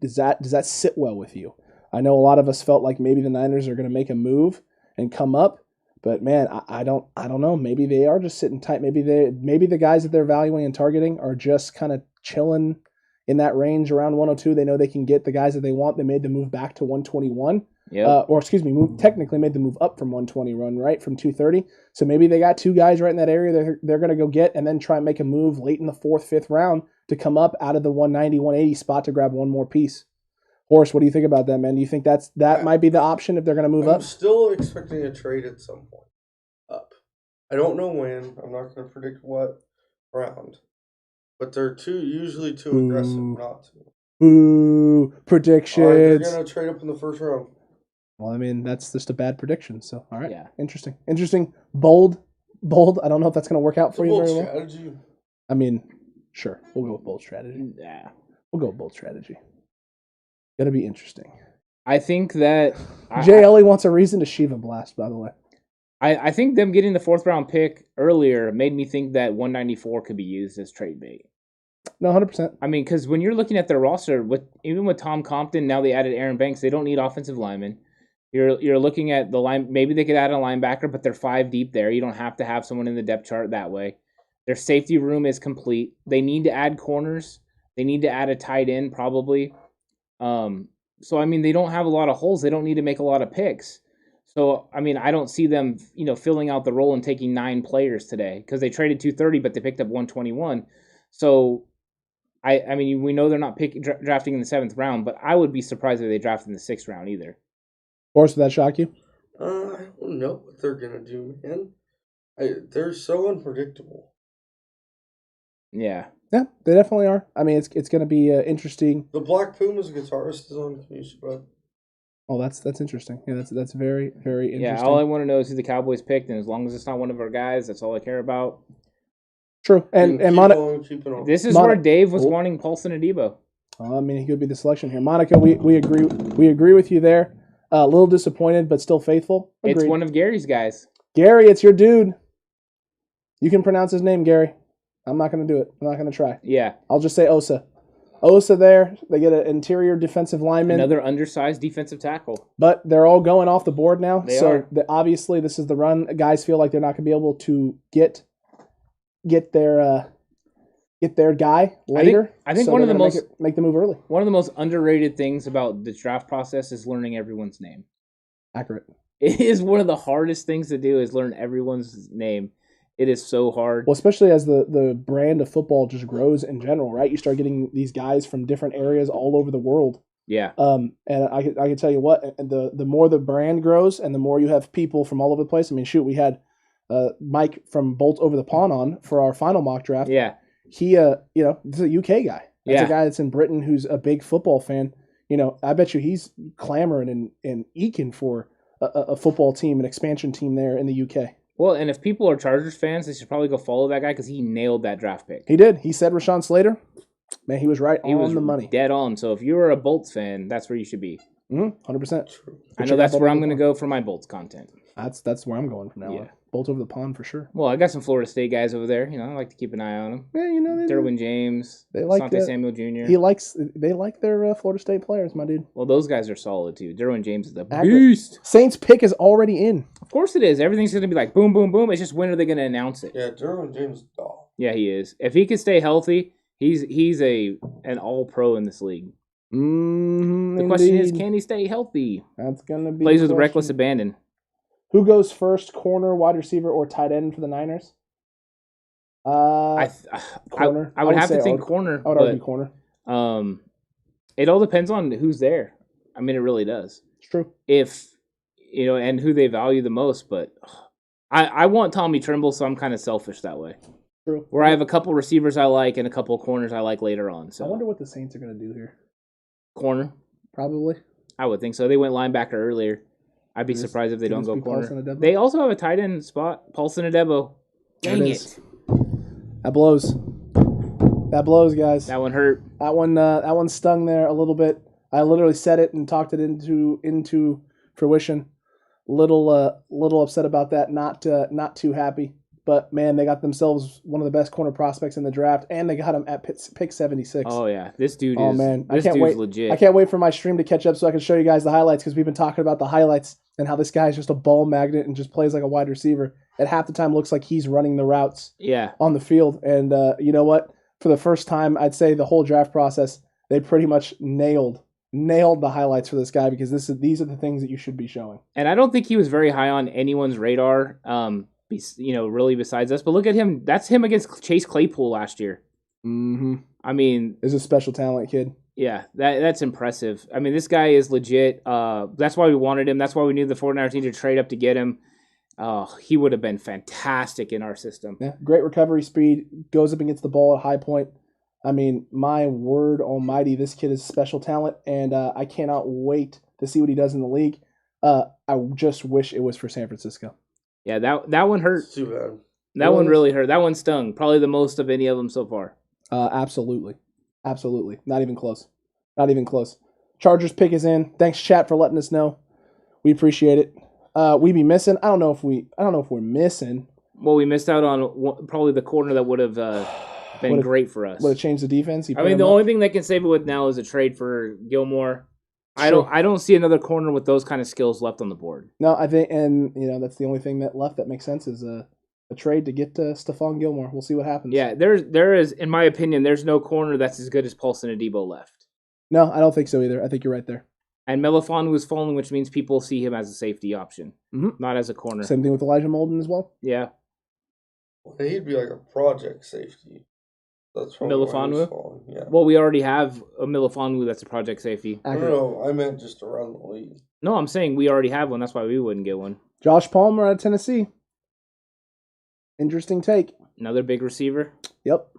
Does that sit well with you? I know a lot of us felt like maybe the Niners are going to make a move and come up, but man, I don't know. Maybe they are just sitting tight. Maybe the guys that they're valuing and targeting are just kind of chilling in that range around 102. They know they can get the guys that they want. They made the move back to 121. Yeah. Technically made the move up from 120 right from 230. So maybe they got two guys right in that area they're going to go get and then try and make a move late in the 4th, 5th round to come up out of the 190, 180 spot to grab one more piece. Horace, what do you think about that, man? Do you think that might be the option if they're going to move up? I'm still expecting a trade at some point up. I don't know when. I'm not going to predict what round. But they're usually too aggressive not to. Ooh, predictions. All right, they're going to trade up in the 1st round. Well, I mean, that's just a bad prediction. So, all right. Yeah. Interesting. Bold. I don't know if that's going to work out for you very well. Strategy. I mean, sure. We'll go with bold strategy. Yeah. We'll go with bold strategy. Got to be interesting. I think that Jay Ellie wants a reason to Shiva blast, by the way. I think them getting the 4th round pick earlier made me think that 194 could be used as trade bait. No, 100%. I mean, because when you're looking at their roster, even with Tom Compton, now they added Aaron Banks. They don't need offensive linemen. You're looking at the line. Maybe they could add a linebacker, but they're 5 deep there. You don't have to have someone in the depth chart that way. Their safety room is complete. They need to add corners. They need to add a tight end probably. So I mean, they don't have a lot of holes. They don't need to make a lot of picks. So I mean, I don't see them, filling out the role and taking 9 players today because they traded 230, but they picked up 121. So I mean, we know they're not drafting in the 7th round, but I would be surprised if they drafted in the 6th round either. Horace, would that shock you? I don't know what they're gonna do, man. They're so unpredictable. Yeah. Yeah, they definitely are. I mean, it's going to be interesting. The Black Pumas guitarist is on Community Spread. Oh, that's interesting. Yeah, that's very, very interesting. Yeah, all I want to know is who the Cowboys picked, and as long as it's not one of our guys, that's all I care about. True. And Monica. This is where Dave was wanting Paulson Adebo. I mean, he could be the selection here. Monica, we agree. We agree with you there. A little disappointed, but still faithful. Agreed. It's one of Gary's guys. Gary, it's your dude. You can pronounce his name, Gary. I'm not going to do it. I'm not going to try. Yeah. I'll just say Osa. Osa there. They get an interior defensive lineman. Another undersized defensive tackle. But they're all going off the board now. They are. Obviously, this is the run. Guys feel like they're not going to be able to get their guy later. I think so one of the most make the move early. One of the most underrated things about the draft process is learning everyone's name. Accurate. It is one of the hardest things to do is learn everyone's name. It is so hard. Well, especially as the brand of football just grows in general, right? You start getting these guys from different areas all over the world. Yeah. And I can tell you what, the more the brand grows and the more you have people from all over the place. I mean, shoot, we had Mike from Bolt Over the Pond on for our final mock draft. Yeah. He, this is a UK guy. That's Yeah. a guy that's in Britain who's a big football fan. I bet you he's clamoring and eking for a football team, an expansion team there in the UK. Well, and if people are Chargers fans, they should probably go follow that guy because he nailed that draft pick. He did. He said Rashawn Slater. Man, he was right He was on the money. Dead on. So if you're a Bolts fan, that's where you should be. 100%. I know that's where I'm going to go for my Bolts content. That's where I'm going from now on. Bolt Over the Pond for sure. Well, I got some Florida State guys over there. I like to keep an eye on them. Yeah, Derwin James, they like Asante Samuel Jr. They like their Florida State players, my dude. Well, those guys are solid too. Derwin James is the beast. Saints pick is already in. Of course it is. Everything's going to be like boom, boom, boom. It's just when are they going to announce it? Yeah, Derwin James dog. Yeah, he is. If he can stay healthy, he's an all-pro in this league. The question is, can he stay healthy? That's going to be plays with reckless abandon. Who goes first, corner, wide receiver, or tight end for the Niners? Corner. I would have to think corner. I would argue corner. It all depends on who's there. I mean, it really does. It's true. If and who they value the most. But I want Tommy Trimble, so I'm kind of selfish that way. True. Where I have a couple receivers I like and a couple corners I like later on. So I wonder what the Saints are going to do here. Corner, probably. I would think so. They went linebacker earlier. I'd be surprised if they don't go corner. They also have a tight end spot, Paulson Adebo. Dang it. That blows. That blows, guys. That one hurt. That one stung there a little bit. I literally said it and talked it into fruition. Little upset about that. Not too happy. But man, they got themselves one of the best corner prospects in the draft, and they got him at pick 76. Oh yeah, this dude Oh is. man, This I can't dude's wait. legit. I can't wait for my stream to catch up so I can show you guys the highlights, because we've been talking about the highlights and how this guy is just a ball magnet and just plays like a wide receiver. At half the time, looks like he's running the routes Yeah. on the field. And you know what? For the first time, I'd say the whole draft process, they pretty much nailed the highlights for this guy, because these are the things that you should be showing. And I don't think he was very high on anyone's radar. Really besides us. But look at him. That's him against Chase Claypool last year. Mm-hmm. I mean, Is a special talent kid. yeah, that's impressive. I mean, this guy is legit. That's why we wanted him. That's why we knew the 49ers needed to trade up to get him. He would have been fantastic in our system. Yeah, great recovery speed, goes up and gets the ball at high point. I mean, my word almighty, this kid is special talent, and I cannot wait to see what he does in the league. I just wish it was for San Francisco. Yeah, that one hurt. It's too bad. That one really hurt. That one stung. Probably the most of any of them so far. Absolutely. Not even close. Chargers pick is in. Thanks, chat, for letting us know. We appreciate it. We be missing. I don't know if we're missing. Well, we missed out on probably the corner that would have been great for us. Would have changed the defense. I mean, the only thing they can save it with now is a trade for Gilmore. Sure. I don't see another corner with those kind of skills left on the board. No, I think, and that's the only thing that left that makes sense is a trade to get Stephon Gilmore. We'll see what happens. Yeah, there is, in my opinion, there's no corner that's as good as Paulson Adebo left. No, I don't think so either. I think you're right there. And Melifonwu is falling, which means people see him as a safety option, not as a corner. Same thing with Elijah Molden as well. Yeah. Well, he'd be like a project safety. That's probably why he's Melifonwu? falling. Yeah. Well, we already have a Melifonwu that's a project safety. No, I meant just around the league. No, I'm saying we already have one. That's why we wouldn't get one. Josh Palmer out of Tennessee. Interesting take. Another big receiver. Yep.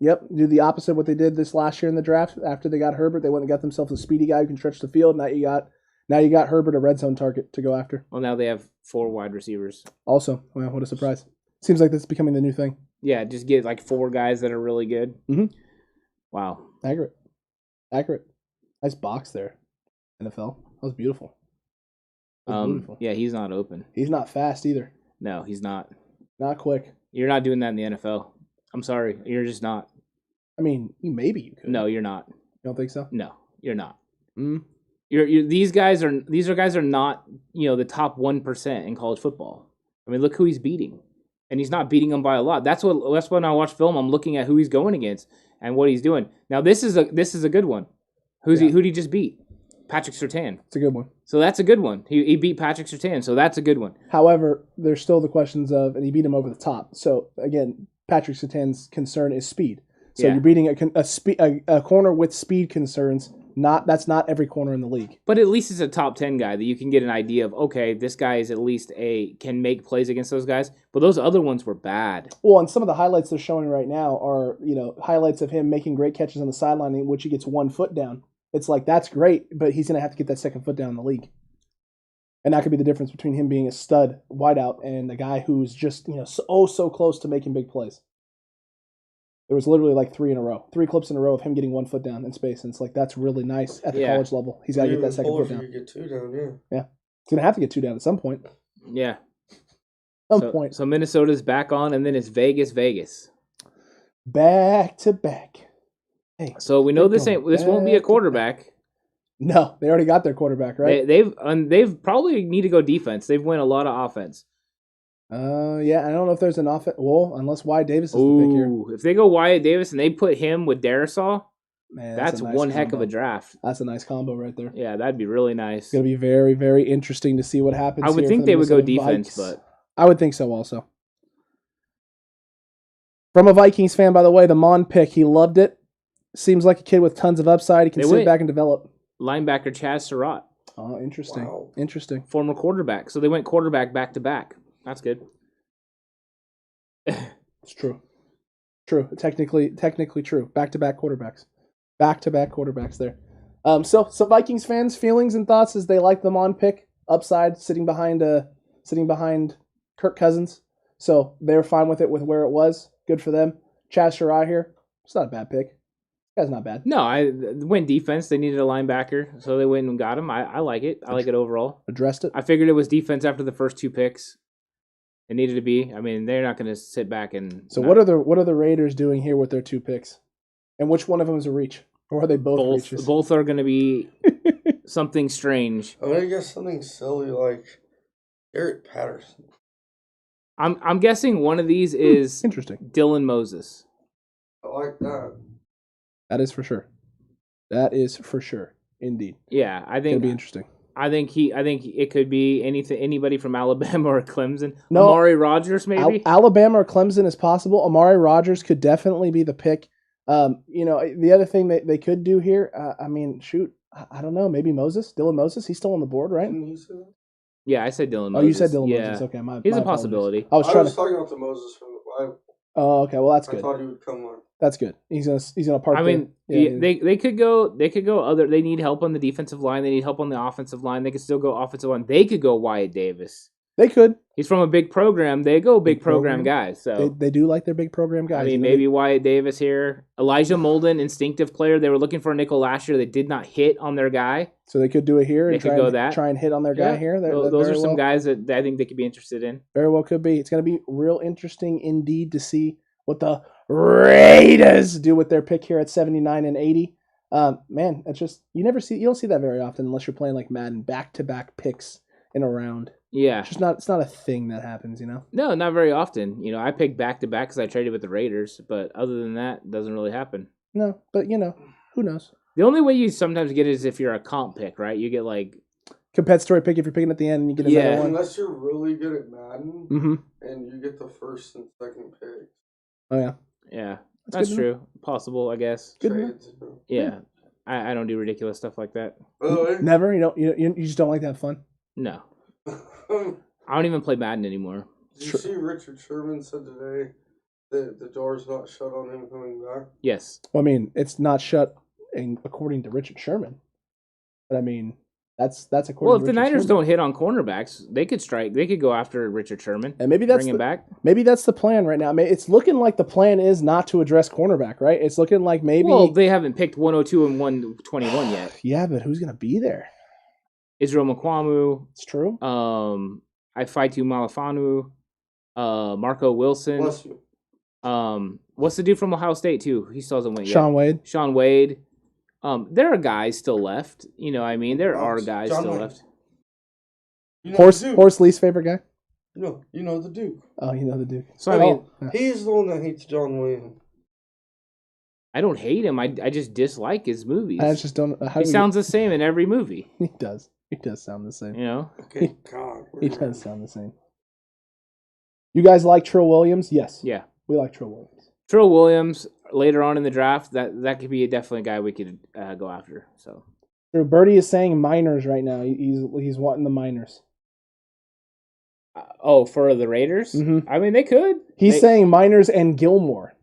Do the opposite of what they did this last year in the draft. After they got Herbert, they went and got themselves a speedy guy who can stretch the field. Now you got Herbert, a red zone target to go after. Well, now they have 4 wide receivers. Also, well, what a surprise. Seems like this is becoming the new thing. Yeah, just get like 4 guys that are really good. Mm-hmm. Wow. Accurate. Nice box there, NFL. That was beautiful. Beautiful. Yeah, he's not open. He's not fast either. No, he's not. Not quick. You're not doing that in the NFL. I'm sorry. You're just not. I mean, maybe you could. No, you're not. You don't think so? No, you're not. Mm. These guys are not, the top 1% in college football. I mean, look who he's beating. And he's not beating them by a lot. That's when I watch film, I'm looking at who he's going against and what he's doing. Now this is a good one. Who'd he just beat? Patrick Surtain. It's a good one. So that's a good one. He beat Patrick Surtain, so that's a good one. However, there's still the questions of, and he beat him over the top. So again, Patrick Surtain's concern is speed. So you're beating a corner with speed concerns. That's not every corner in the league. But at least it's a top 10 guy that you can get an idea of, okay, this guy is at least can make plays against those guys. But those other ones were bad. Well, and some of the highlights they're showing right now are, highlights of him making great catches on the sideline in which he gets 1 foot down. It's like, that's great, but he's going to have to get that 2nd foot down in the league. And that could be the difference between him being a stud wideout and a guy who's just, so close to making big plays. There was literally like 3 clips in a row of him getting 1 foot down in space, and it's like, that's really nice at the college level. He's got to get that 2nd foot down. You get 2 down, yeah. He's going to have to get 2 down at some point. Yeah. Some point. So Minnesota's back on, and then it's Vegas. Back to back. Hey. So we know this won't be a quarterback. No, they already got their quarterback, right? They've probably need to go defense. They've won a lot of offense. Yeah, I don't know if there's an offense. Well, unless Wyatt Davis is the pick here. If they go Wyatt Davis and they put him with Darisaw, man, that's a nice one combo. heck of a draft. That's a nice combo right there. Yeah, that'd be really nice. It's gonna be very, very interesting to see what happens. I would think they would go defense, but I would think so also. From a Vikings fan, by the way, the Mon pick, he loved it. Seems like a kid with tons of upside. He can sit back and develop. Linebacker Chaz Surratt. Oh, interesting. Wow. Interesting. Former quarterback. So they went quarterback back to back. That's good. It's true. True. Technically true. Back-to-back quarterbacks. Back-to-back quarterbacks there. So Vikings fans' feelings and thoughts as they like the Mon pick. Upside, sitting behind Kirk Cousins. So they're fine with it with where it was. Good for them. Chaz Surratt here. It's not a bad pick. This guy's not bad. No, I went defense. They needed a linebacker, so they went and got him. I like it. I like it overall. Addressed it. I figured it was defense after the first 2 picks. It needed to be. I mean, they're not going to sit back and. So what are the Raiders doing here with their 2 picks? And which one of them is a reach? Or are they both reaches? Both are going to be something strange. I'm gonna guess something silly like Garrett Patterson. I'm guessing one of these is Interesting. Dylan Moses. I like that. That is for sure. That is for sure. Indeed. Yeah, I It'll think be interesting. I think it could be anybody from Alabama or Clemson. No. Amari Rogers maybe. Alabama or Clemson is possible. Amari Rogers could definitely be the pick. The other thing that they could do here, I don't know, maybe Dylan Moses. He's still on the board, right? Didn't you say that? Yeah, I said Dylan Oh, Moses. you said Dylan yeah. Moses. Okay, He's my a apologies. possibility. I was talking about the Moses from the Bible. Oh, okay. Well, that's I good. thought he would come on. That's good. He's gonna park. I mean, they could go other. They need help on the defensive line. They need help on the offensive line. They could still go offensive line. They could go Wyatt Davis. They could. He's from a big program. They go big program guys. So they do like their big program guys. I mean, maybe Wyatt Davis here. Elijah Molden, instinctive player. They were looking for a nickel last year. They did not hit on their guy. So they could do it here. They and could go that. try and hit on their guy here. Those are some guys that I think they could be interested in. Very well could be. It's going to be real interesting indeed to see what the Raiders do with their pick here at 79 and 80. Man, it's just you don't see that very often unless you're playing like Madden, back-to-back picks in a round. Yeah, it's not a thing that happens, you know. No, not very often. I picked back-to-back because I traded with the Raiders, but other than that, it doesn't really happen. No, but who knows? The only way you sometimes get it is if you're a comp pick, right? You get like compensatory pick if you're picking at the end and you get another one. Unless you're really good at Madden, and you get the first and second pick. Oh yeah. Yeah, that's true. Possible, I guess. Trades. Yeah, I don't do ridiculous stuff like that. Never. You just don't like to have fun. No. I don't even play Madden anymore. Did you see Richard Sherman said today that the door's not shut on him coming back? Yes. Well, I mean, it's not shut according to Richard Sherman. But I mean, that's according to Well, if Richard the Niners Sherman. don't hit on cornerbacks, they could strike. They could go after Richard Sherman. And maybe bring him back. Maybe that's the plan right now. It's looking like the plan is not to address cornerback, right? It's looking like maybe. Well, they haven't picked 102 and 121 yet. Yeah, but who's going to be there? Israel Mukwamu. It's true. Ifeitu Malafanu. Marco Wilson. Bless you. What's the dude from Ohio State too? He still hasn't went yet. Shaun Wade. There are guys still left. There are guys John still Wayne. left. Horse Lee's favorite guy? You know the Duke. Oh, you know the Duke. So I mean, he's the one that hates John Wayne. I don't hate him. I just dislike his movies. I just don't. He sounds the same in every movie. He does. He does sound the same. Okay, God. He does sound the same. You guys like Trill Williams? Yes. Yeah. We like Trill Williams. Trill Williams later on in the draft. That could be definitely a guy we could go after. So. Birdie is saying minors right now. He's wanting the minors. For the Raiders? Mm-hmm. I mean, they could. He's saying minors and Gilmore.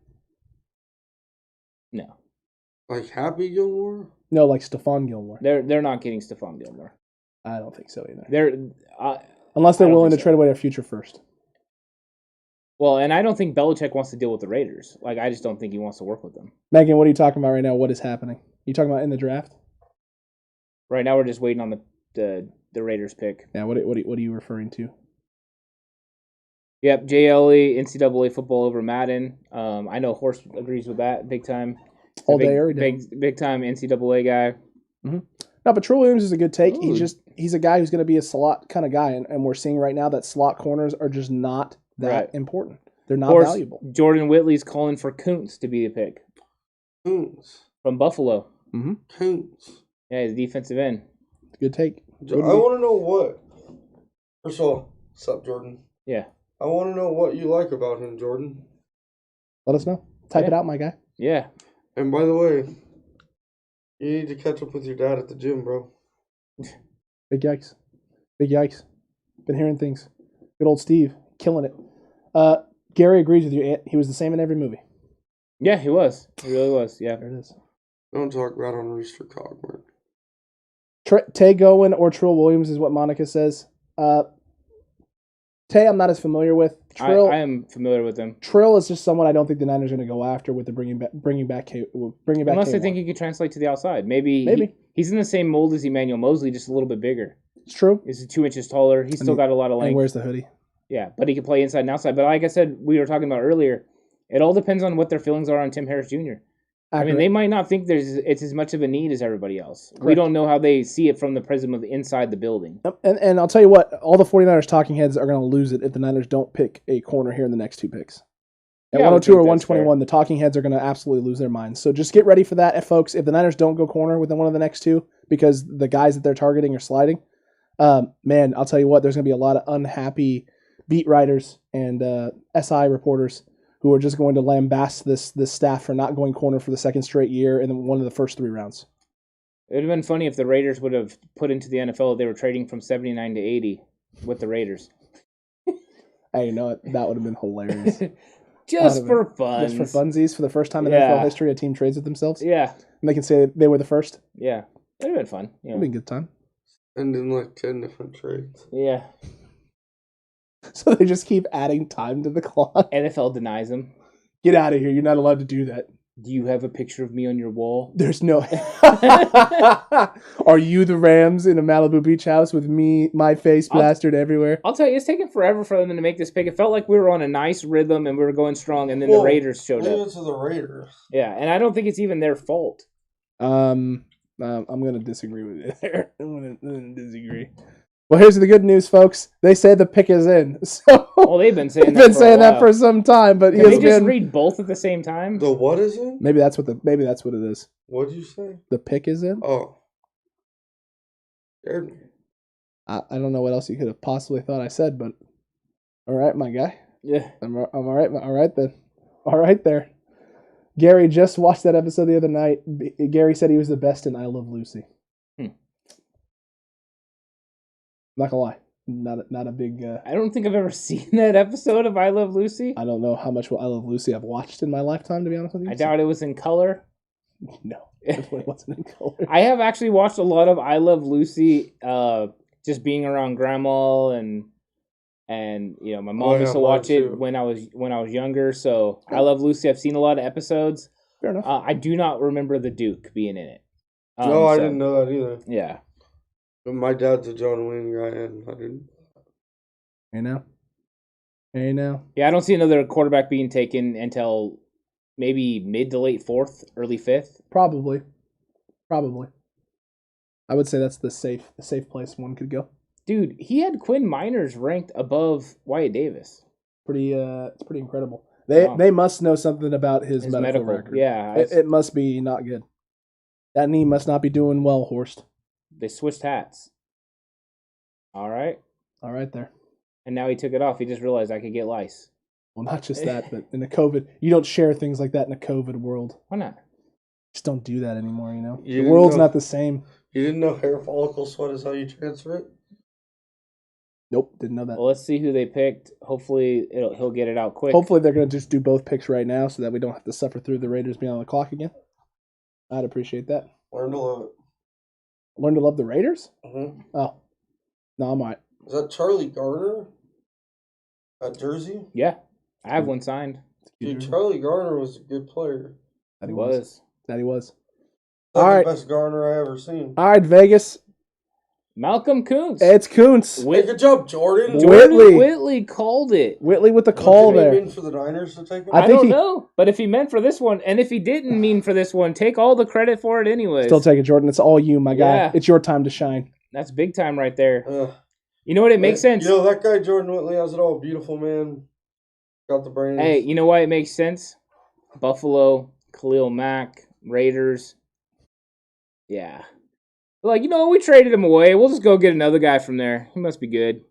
No. Like Happy Gilmore? No, like Stephon Gilmore. They're not getting Stephon Gilmore. I don't think so either. Unless they're willing to trade away their future first. Well, and I don't think Belichick wants to deal with the Raiders. Like, I just don't think he wants to work with them. Megan, what are you talking about right now? What is happening? You talking about in the draft? Right now, we're just waiting on the Raiders pick. Yeah. What are you referring to? Yep, JLE, NCAA football over Madden. I know Horst agrees with that big time. All day, every day. Big time NCAA guy. Mm-hmm. No, but Trill Williams is a good take. Ooh. He's a guy who's going to be a slot kind of guy, and we're seeing right now that slot corners are just not that important. They're not valuable. Jordan Whitley's calling for Kuntz to be the pick. Kuntz. From Buffalo. Mm-hmm. Kuntz. Yeah, he's a defensive end. Good take. I want to know what. First of all, what's up, Jordan? Yeah. I want to know what you like about him, Jordan. Let us know. Type it out, my guy. Yeah. And by the way, you need to catch up with your dad at the gym, bro. Big yikes. Big yikes. Been hearing things. Good old Steve. Killing it. Gary agrees with you. He was the same in every movie. Yeah, he was. He really was. Yeah. There it is. Don't talk about on Rooster Cogburn. Tay Gowen or Trill Williams is what Monica says. Tay I'm not as familiar with. Trill, I am familiar with him. Trill is just someone I don't think the Niners are going to go after with the bringing back. Unless they think he could translate to the outside. Maybe. He's in the same mold as Emmanuel Mosley, just a little bit bigger. It's true. He's 2 inches taller. He's still got a lot of length. And wears the hoodie. Yeah, but he can play inside and outside. But like I said, we were talking about earlier, it all depends on what their feelings are on Tim Harris Jr. I mean, they might not think it's as much of a need as everybody else. Correct. We don't know how they see it from the prism of inside the building. And I'll tell you what, all the 49ers talking heads are going to lose it if the Niners don't pick a corner here in the next 2 picks. At 102 or 121, the talking heads are going to absolutely lose their minds. So just get ready for that, folks. If the Niners don't go corner within one of the next 2 because the guys that they're targeting are sliding, man, I'll tell you what, there's going to be a lot of unhappy beat writers and SI reporters who are just going to lambast this staff for not going corner for the second straight year in one of the first 3 rounds. It would have been funny if the Raiders would have put into the NFL they were trading from 79 to 80 with the Raiders. Hey, you know what? That would have been hilarious. Just for fun. Just for funsies, for the first time in NFL history, a team trades with themselves. Yeah. And they can say they were the first. Yeah. It would have been fun. It would have been a good time. And in like 10 different trades. Yeah. So they just keep adding time to the clock. NFL denies them. Get out of here. You're not allowed to do that. Do you have a picture of me on your wall? There's no... Are you the Rams in a Malibu beach house with my face plastered everywhere? I'll tell you, it's taken forever for them to make this pick. It felt like we were on a nice rhythm and we were going strong, and then the Raiders showed up. Leave it to the Raiders. Yeah, and I don't think it's even their fault. I'm going to disagree with you there. I'm going to disagree. Well, here's the good news, folks. They say the pick is in. So well, they've been saying that for some time, but Can they just read both at the same time? The what is in? Maybe that's what it is. What did you say? The pick is in. Oh, I don't know what else you could have possibly thought I said, but all right, my guy. Yeah, I'm all right. All right then. All right there. Gary just watched that episode the other night. Gary said he was the best in I Love Lucy. Not gonna lie, not a big. I don't think I've ever seen that episode of I Love Lucy. I don't know how much I Love Lucy I've watched in my lifetime, to be honest with you. I doubt it was in color. No, it wasn't in color. I have actually watched a lot of I Love Lucy, just being around grandma and you know my mom used to watch it when I was younger. So I Love Lucy. I've seen a lot of episodes. Fair enough. I do not remember the Duke being in it. No, I didn't know that either. Yeah. But my dad's a John Wayne guy, and I didn't. Hey now. Yeah, I don't see another quarterback being taken until maybe mid to late 4th, early 5th. Probably. I would say that's the safe place one could go. Dude, he had Quinn Miners ranked above Wyatt Davis. It's pretty incredible. They must know something about his medical record. Yeah. It must be not good. That knee must not be doing well, Horst. They switched hats. All right there. And now he took it off. He just realized I could get lice. Well, not just that, but in the COVID, you don't share things like that in a COVID world. Why not? Just don't do that anymore, you know? The world's not the same. You didn't know hair follicle sweat is how you transfer it? Nope, didn't know that. Well, let's see who they picked. Hopefully, he'll get it out quick. Hopefully, they're going to just do both picks right now so that we don't have to suffer through the Raiders being on the clock again. I'd appreciate that. Learn to love it. Learn to love the Raiders? Mm-hmm. Oh. No, I'm all right. Is that Charlie Garner? That jersey? Yeah. I have one signed. Dude, Charlie Garner was a good player. That he was. That's all right. The best Garner I ever seen. All right, Vegas. Malcolm Kuntz. It's Kuntz. Hey, good job, Jordan. Whitley called it. Whitley with the call there. Mean for the Niners to take him? I don't know, but if he meant for this one, and if he didn't mean for this one, take all the credit for it anyways. Still take it, Jordan. It's all you, my guy. Yeah. It's your time to shine. That's big time right there. You know what? It makes sense. You know, that guy Jordan Whitley has it all. Beautiful man. Got the brains. Hey, you know why it makes sense? Buffalo, Khalil Mack, Raiders. Yeah. Like, you know, we traded him away. We'll just go get another guy from there. He must be good.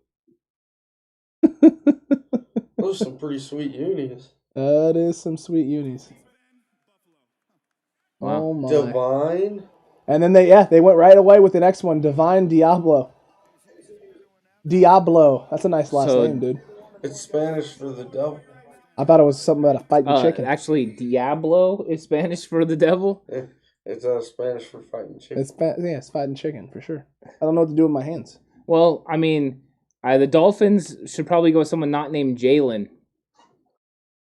Those are some pretty sweet unis. That is some sweet unis. Wow. Oh my. Divine. And then they went right away with the next one, Divine Diablo. Diablo. That's a nice last name, dude. It's Spanish for the devil. I thought it was something about a fighting chicken. Actually, Diablo is Spanish for the devil. It's Spanish for fighting chicken. It's fighting chicken for sure. I don't know what to do with my hands. Well, I mean, The Dolphins should probably go with someone not named Jalen.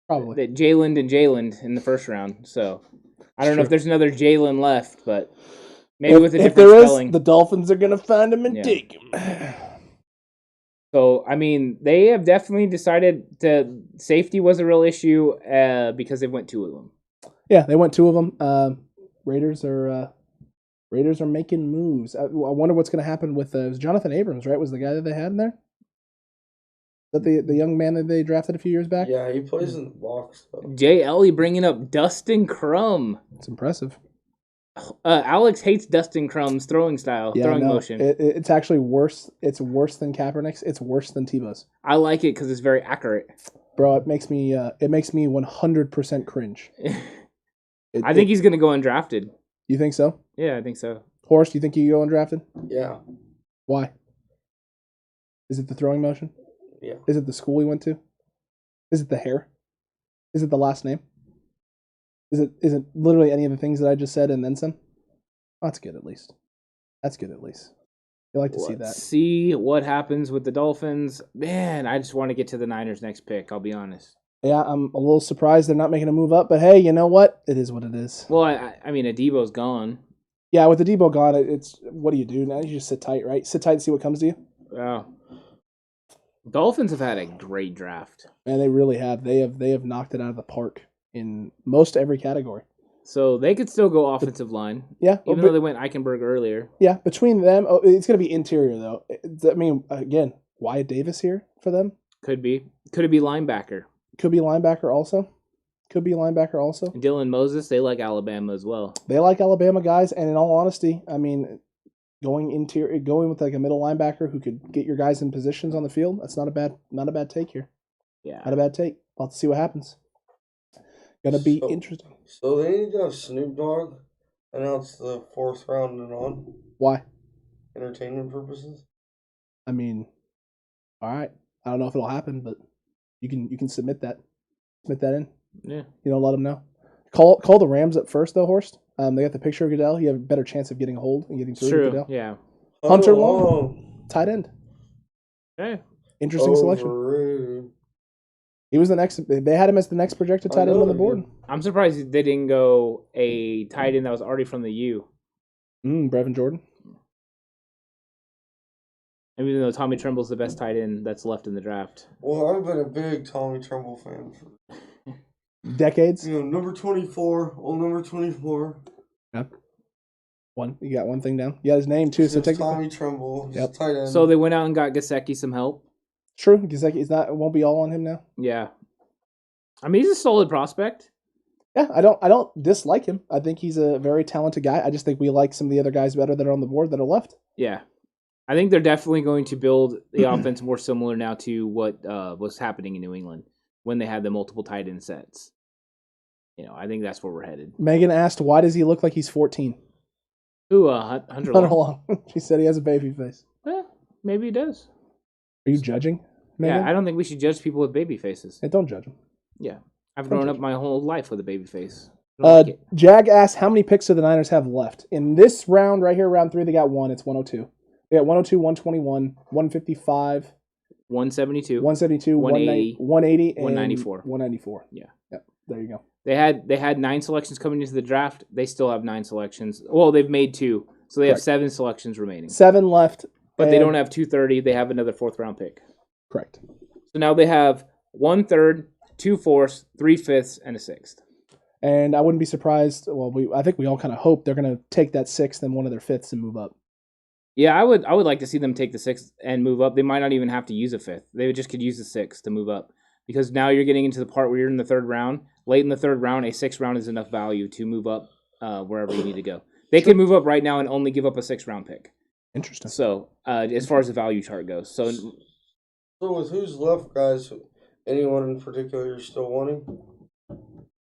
Probably. That Jalen in the first round. So I don't know if there's another Jalen left, but maybe with a different if there spelling. is, the Dolphins are going to find him and take him. So, I mean, they have definitely decided that safety was a real issue because they went 2 of them. Yeah, they went 2 of them. Raiders are making moves. I wonder what's going to happen with it was Jonathan Abrams, right? Was the guy that they had in there? Is that the young man that they drafted a few years back? Yeah, he plays in the box, though. Jay Ellie bringing up Dustin Crum. It's impressive. Alex hates Dustin Crum's throwing style, throwing motion. It's actually worse. It's worse than Kaepernick's. It's worse than Tebow's. I like it because it's very accurate. Bro, it makes me 100% cringe. I think he's going to go undrafted. You think so? Yeah, I think so. Horst, do you think he go undrafted? Yeah. Why? Is it the throwing motion? Yeah. Is it the school he went to? Is it the hair? Is it the last name? Is it literally any of the things that I just said and then some? That's good at least. You like to see that. Let's see what happens with the Dolphins. Man, I just want to get to the Niners' next pick, I'll be honest. Yeah, I'm a little surprised they're not making a move up, but hey, you know what? It is what it is. Well, I mean, Adebo's gone. Yeah, with the Debo gone, it's what do you do now? You just sit tight, right? Sit tight and see what comes to you. Yeah. Dolphins have had a great draft. And they really have. They have knocked it out of the park in most every category. So they could still go offensive line. Yeah. Even though they went Eichenberg earlier. Yeah, between them, it's going to be interior, though. I mean, again, Wyatt Davis here for them? Could be. Could it be linebacker? Could be linebacker also. Dylan Moses, they like Alabama as well. They like Alabama guys, and in all honesty, I mean, going with like a middle linebacker who could get your guys in positions on the field, that's not a bad take here. Yeah. Not a bad take. We'll have to see what happens. Gonna be interesting. So they need to have Snoop Dogg announce the 4th round and on. Why? Entertainment purposes. I mean, all right. I don't know if it'll happen, but you can submit that. Submit that in. Yeah. You know, let them know. Call the Rams up first, though, Horst. They got the picture of Goodell. You have a better chance of getting a hold and getting through to Goodell. Yeah. Hunter Long, tight end. Okay. Interesting selection. He was the next. They had him as the next projected tight end on the board. I'm surprised they didn't go a tight end that was already from the U. Brevin Jordan. Even though Tommy Tremble's the best tight end that's left in the draft. Well, I've been a big Tommy Tremble fan for decades. Number 24, old number 24. Yep. You got one thing down. You got his name too. So take Tommy Tremble. Yep. Tight end. So they went out and got Gesicki some help. True. Gesicki's not. It won't be all on him now. Yeah. I mean, he's a solid prospect. Yeah, I don't dislike him. I think he's a very talented guy. I just think we like some of the other guys better that are on the board that are left. Yeah. I think they're definitely going to build the offense more similar now to what was happening in New England when they had the multiple tight end sets. I think that's where we're headed. Megan asked, why does he look like he's 14? Who, Hunter Long? She said he has a baby face. Well, maybe he does. Are you judging, Megan? Yeah, I don't think we should judge people with baby faces. Hey, don't judge them. Yeah. I've grown up my whole life with a baby face. Jag asked, how many picks do the Niners have left? In this round right here, round 3, they got 1. It's 102. They got 102, 121, 155, 172, 172, 180, 180, and 194. 194. Yeah. Yep. There you go. They had 9 selections coming into the draft. They still have 9 selections. Well, they've made 2, so they have 7 selections remaining. 7 left. But they don't have 230. They have another 4th round pick. Correct. So now they have 1/3, 2 4ths, 3 5ths, and a 6th. And I wouldn't be surprised. Well, I think we all kind of hope they're going to take that 6th and one of their 5ths and move up. Yeah, I would like to see them take the 6th and move up. They might not even have to use a 5th. They just could use the 6th to move up. Because now you're getting into the part where you're in the 3rd round. Late in the 3rd round, a 6th round is enough value to move up wherever you need to go. They could move up right now and only give up a 6th round pick. Interesting. So, as far as the value chart goes. So with who's left, guys, anyone in particular you're still wanting?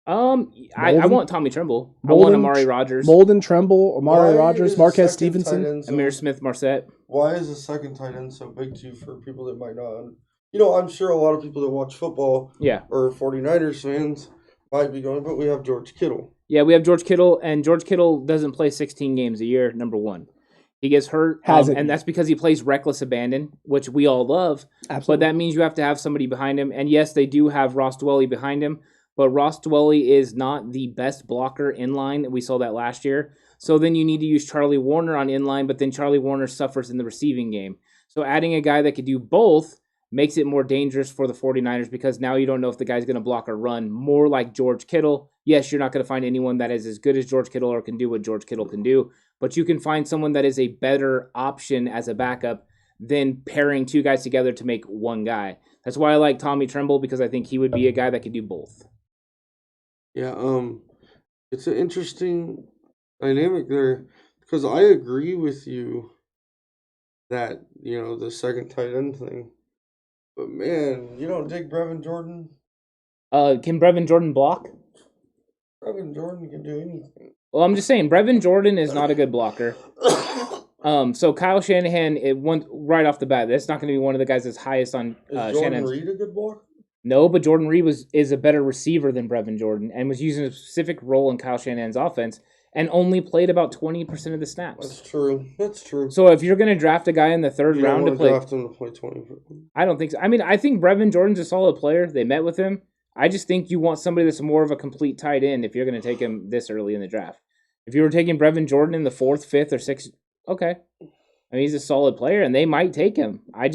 I want Tommy Tremble. I want Amari Rodgers. Molden, Tremble, Amari Rodgers, Marquez Stevenson, Amir Smith-Marset. Why is the second tight end so big to you for people that might not? I'm sure a lot of people that watch football or 49ers fans might be going, but we have George Kittle. Yeah, we have George Kittle, and George Kittle doesn't play 16 games a year, number one. He gets hurt, and that's because he plays reckless abandon, which we all love. Absolutely. But that means you have to have somebody behind him. And yes, they do have Ross Dwelley behind him, but Ross Dwelley is not the best blocker in line. We saw that last year. So then you need to use Charlie Warner on inline, but then Charlie Warner suffers in the receiving game. So adding a guy that could do both makes it more dangerous for the 49ers because now you don't know if the guy's going to block or run, more like George Kittle. Yes, you're not going to find anyone that is as good as George Kittle or can do what George Kittle can do, but you can find someone that is a better option as a backup than pairing two guys together to make one guy. That's why I like Tommy Tremble, because I think he would be a guy that could do both. Yeah, it's an interesting dynamic there because I agree with you that, the second tight end thing. But man, you don't dig Brevin Jordan? Can Brevin Jordan block? Brevin Jordan can do anything. Well, I'm just saying, Brevin Jordan is not a good blocker. So Kyle Shanahan, it went right off the bat. That's not going to be one of the guys that's highest on Is Jordan Reed a good blocker? No, but Jordan Reed is a better receiver than Brevin Jordan and was using a specific role in Kyle Shanahan's offense and only played about 20% of the snaps. That's true. So if you're going to draft a guy in the third round to play, draft him to play 20. I don't think so. I mean, I think Brevin Jordan's a solid player. They met with him. I just think you want somebody that's more of a complete tight end if you're going to take him this early in the draft. If you were taking Brevin Jordan in the 4th, 5th, or 6th, okay. I mean, he's a solid player, and they might take him. I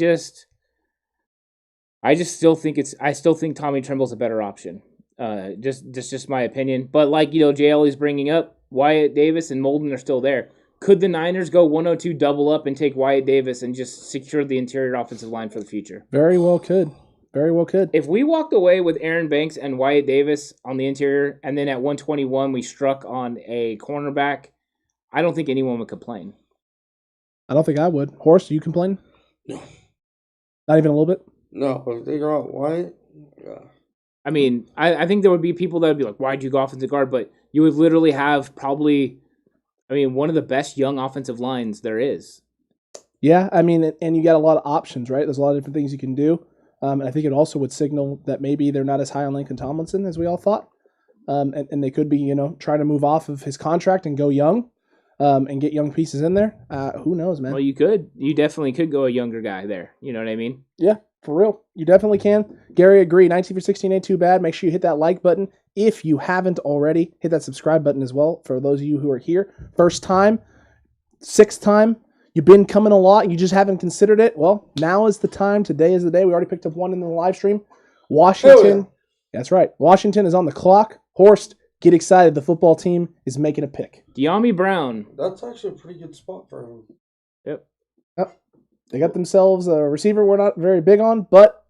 still think Tommy Tremble's a better option. Just my opinion. But like, JL is bringing up, Wyatt Davis and Molden are still there. Could the Niners go 102 double up and take Wyatt Davis and just secure the interior offensive line for the future? Very well could. Very well could. If we walked away with Aaron Banks and Wyatt Davis on the interior, and then at 121 we struck on a cornerback, I don't think anyone would complain. I don't think I would. Horst, you complain? No. Not even a little bit? No, but if they go out Wyatt, yeah. I mean, I think there would be people that would be like, why'd you go offensive guard? But you would literally have probably, one of the best young offensive lines there is. Yeah, and you got a lot of options, right? There's a lot of different things you can do. And I think it also would signal that maybe they're not as high on Lincoln Tomlinson as we all thought. And they could be, trying to move off of his contract and go young and get young pieces in there. Who knows, man? Well, you could. You definitely could go a younger guy there. You know what I mean? Yeah, for real. You definitely can. Gary, agree. 19 for 16 ain't too bad. Make sure you hit that like button. If you haven't already, hit that subscribe button as well. For those of you who are here, first time, 6th time, you've been coming a lot and you just haven't considered it. Well, now is the time. Today is the day. We already picked up one in the live stream. Washington. Oh, yeah. That's right. Washington is on the clock. Horst, get excited. The football team is making a pick. De'Ami Brown. That's actually a pretty good spot for him. Yep. They got themselves a receiver we're not very big on, but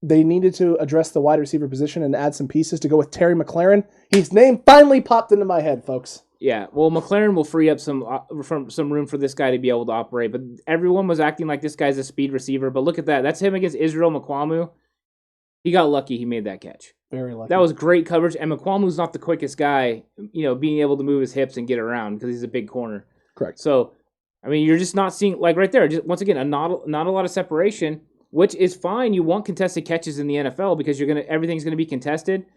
they needed to address the wide receiver position and add some pieces to go with Terry McLaurin. His name finally popped into my head, folks. Yeah, well, McLaurin will free up some room for this guy to be able to operate, but everyone was acting like this guy's a speed receiver, but look at that. That's him against Israel Mukwamu. He got lucky he made that catch. Very lucky. That was great coverage, and Mukwamu's not the quickest guy, being able to move his hips and get around because he's a big corner. Correct. So, you're just not seeing, like right there, just once again, not a lot of separation, which is fine. You want contested catches in the NFL because everything's going to be contested,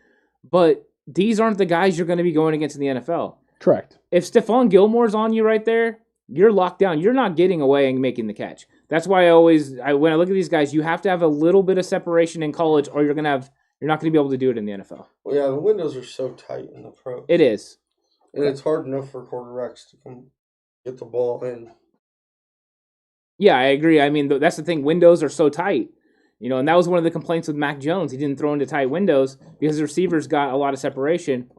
but these aren't the guys you're going to be going against in the NFL. Correct. If Stephon Gilmore's on you right there, you're locked down. You're not getting away and making the catch. That's why when I look at these guys, you have to have a little bit of separation in college, or you're not going to be able to do it in the NFL. Well, yeah, the windows are so tight in the pro. It is, and it's hard enough for quarterbacks to come get the ball in. Yeah, I agree. That's the thing. Windows are so tight, and that was one of the complaints with Mac Jones. He didn't throw into tight windows because the receivers got a lot of separation.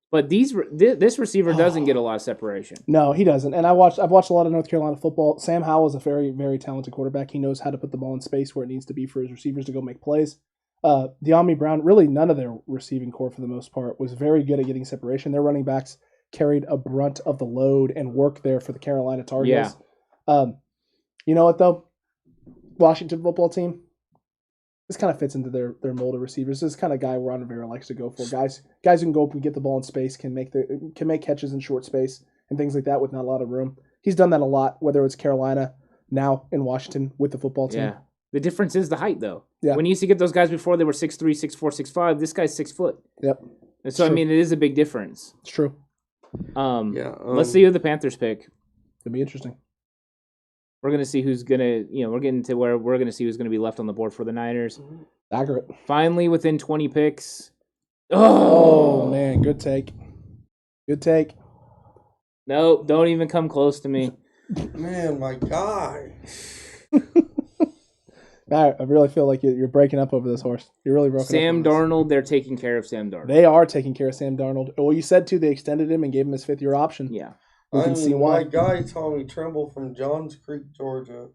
But this receiver doesn't get a lot of separation. No, he doesn't. And I've watched a lot of North Carolina football. Sam Howell is a very, very talented quarterback. He knows how to put the ball in space where it needs to be for his receivers to go make plays. De'Ami Brown, really none of their receiving core for the most part, was very good at getting separation. Their running backs carried a brunt of the load and work there for the Carolina Tar Heels. Yeah. You know what, though? Washington football team, this kind of fits into their mold of receivers. This is the kind of guy Ron Rivera likes to go for. Guys who can go up and get the ball in space, can make catches in short space and things like that with not a lot of room. He's done that a lot, whether it's Carolina, now in Washington with the football team. Yeah. The difference is the height, though. Yeah. When you used to get those guys before, they were 6'3", 6'4", 6'5". This guy's 6 foot. Yep. And so, it is a big difference. It's true. Let's see who the Panthers pick. It'll be interesting. we're gonna see who's gonna, we're getting to where we're gonna see who's gonna be left on the board for the Niners. Accurate. Finally, within 20 picks. Oh man, good take. Good take. No, don't even come close to me. Man, my guy. I really feel like you're breaking up over this horse. You're really broken Sam up over this. Darnold, they're taking care of Sam Darnold. They are taking care of Sam Darnold. Well, you said too, they extended him and gave him his 5th-year option. Yeah. We can see why. My guy, Tommy Tremble from Johns Creek, Georgia.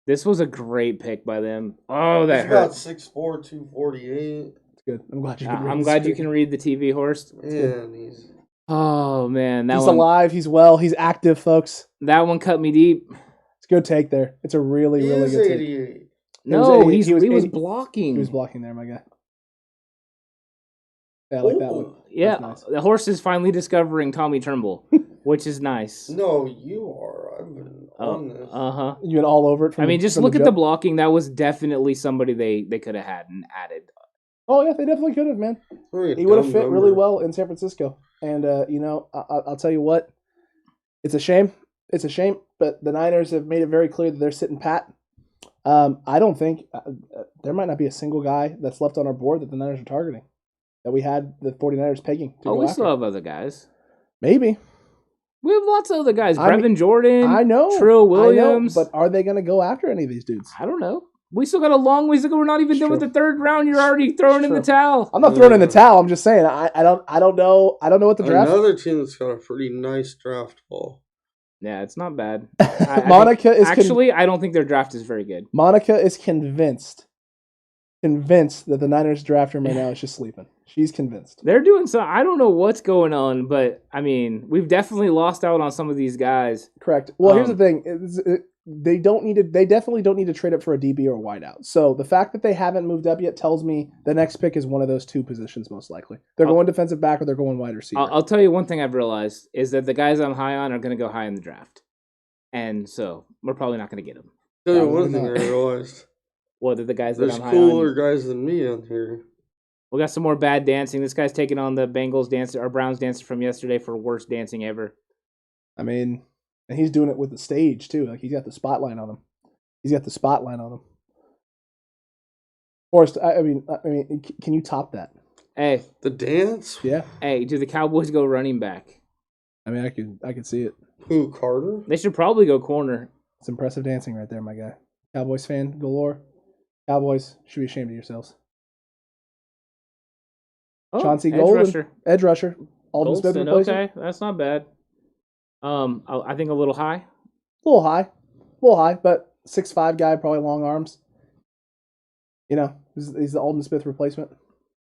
This was a great pick by them. Oh, that He's about hurt. 6'4", 248. It's good. I'm glad you can read I'm this glad you pick. can read the TV horse. Man, he's... Oh man, He's alive. He's well. He's active, folks. That one cut me deep. It's a good take there. It's a really, really is good take. 88. No, he he was 80. blocking. He was blocking there, my guy. Yeah, I like that one. Yeah, That's nice. the horse is finally discovering Tommy Tremble, which is nice. No, you are. I've been on this. Uh-huh. You went all over it. From I mean, just from look at the jump. blocking. That was definitely somebody they could have had and added. Oh yeah, they definitely could have, man. Very He would have dumb fit really number. well in San Francisco. And I'll tell you what, it's a shame. It's a shame, but the Niners have made it very clear that they're sitting pat. I don't think there might not be a single guy that's left on our board that the Niners are targeting that we had the 49ers pegging to Oh, go we after. still have other guys. Maybe. We have lots of other guys. I Brevin Jordan. I know. Trill I know, Williams. but are they going to go after any of these dudes? I don't know. We still got a long ways to go. We're not even It's done with true. the 3rd round. You're already throwing in the True. towel. I'm not throwing in the towel. I'm just saying I don't know what the draft. Another team that's got a pretty nice draft ball. Yeah, it's not bad. Monica is actually. I don't think their draft is very good. Monica is convinced that the Niners draft room right now is just sleeping. She's convinced. They're doing so. I don't know what's going on, but I mean, we've definitely lost out on some of these guys. Correct. Well, here's the thing: they definitely don't need to trade up for a DB or a wideout. So the fact that they haven't moved up yet tells me the next pick is one of those two positions, most likely. They're going defensive back or they're going wide receiver. I'll tell you one thing I've realized is that the guys I'm high on are going to go high in the draft, and so we're probably not going to get them. Tell you Probably one thing not. I realized. What are the guys that There's I'm high cooler on? guys than me on here. We got some more bad dancing. This guy's taking on the Bengals dancer or Browns dancer from yesterday for worst dancing ever. I mean, and he's doing it with the stage too. Like he's got the spotlight on him. Forrest, I mean, can you top that? Hey, The dance? Yeah. hey, do the Cowboys go running back? I mean, I could see it. Who, Carter? They should probably go corner. It's impressive dancing right there, my guy. Cowboys fan galore. Cowboys should be ashamed of yourselves. Oh, Chauncey edge Golden, rusher. edge rusher. Alden Smith Goldston, replacement. okay, that's not bad. I think a little high. A little high, but 6'5" guy, probably long arms. You know, he's the Alden Smith replacement.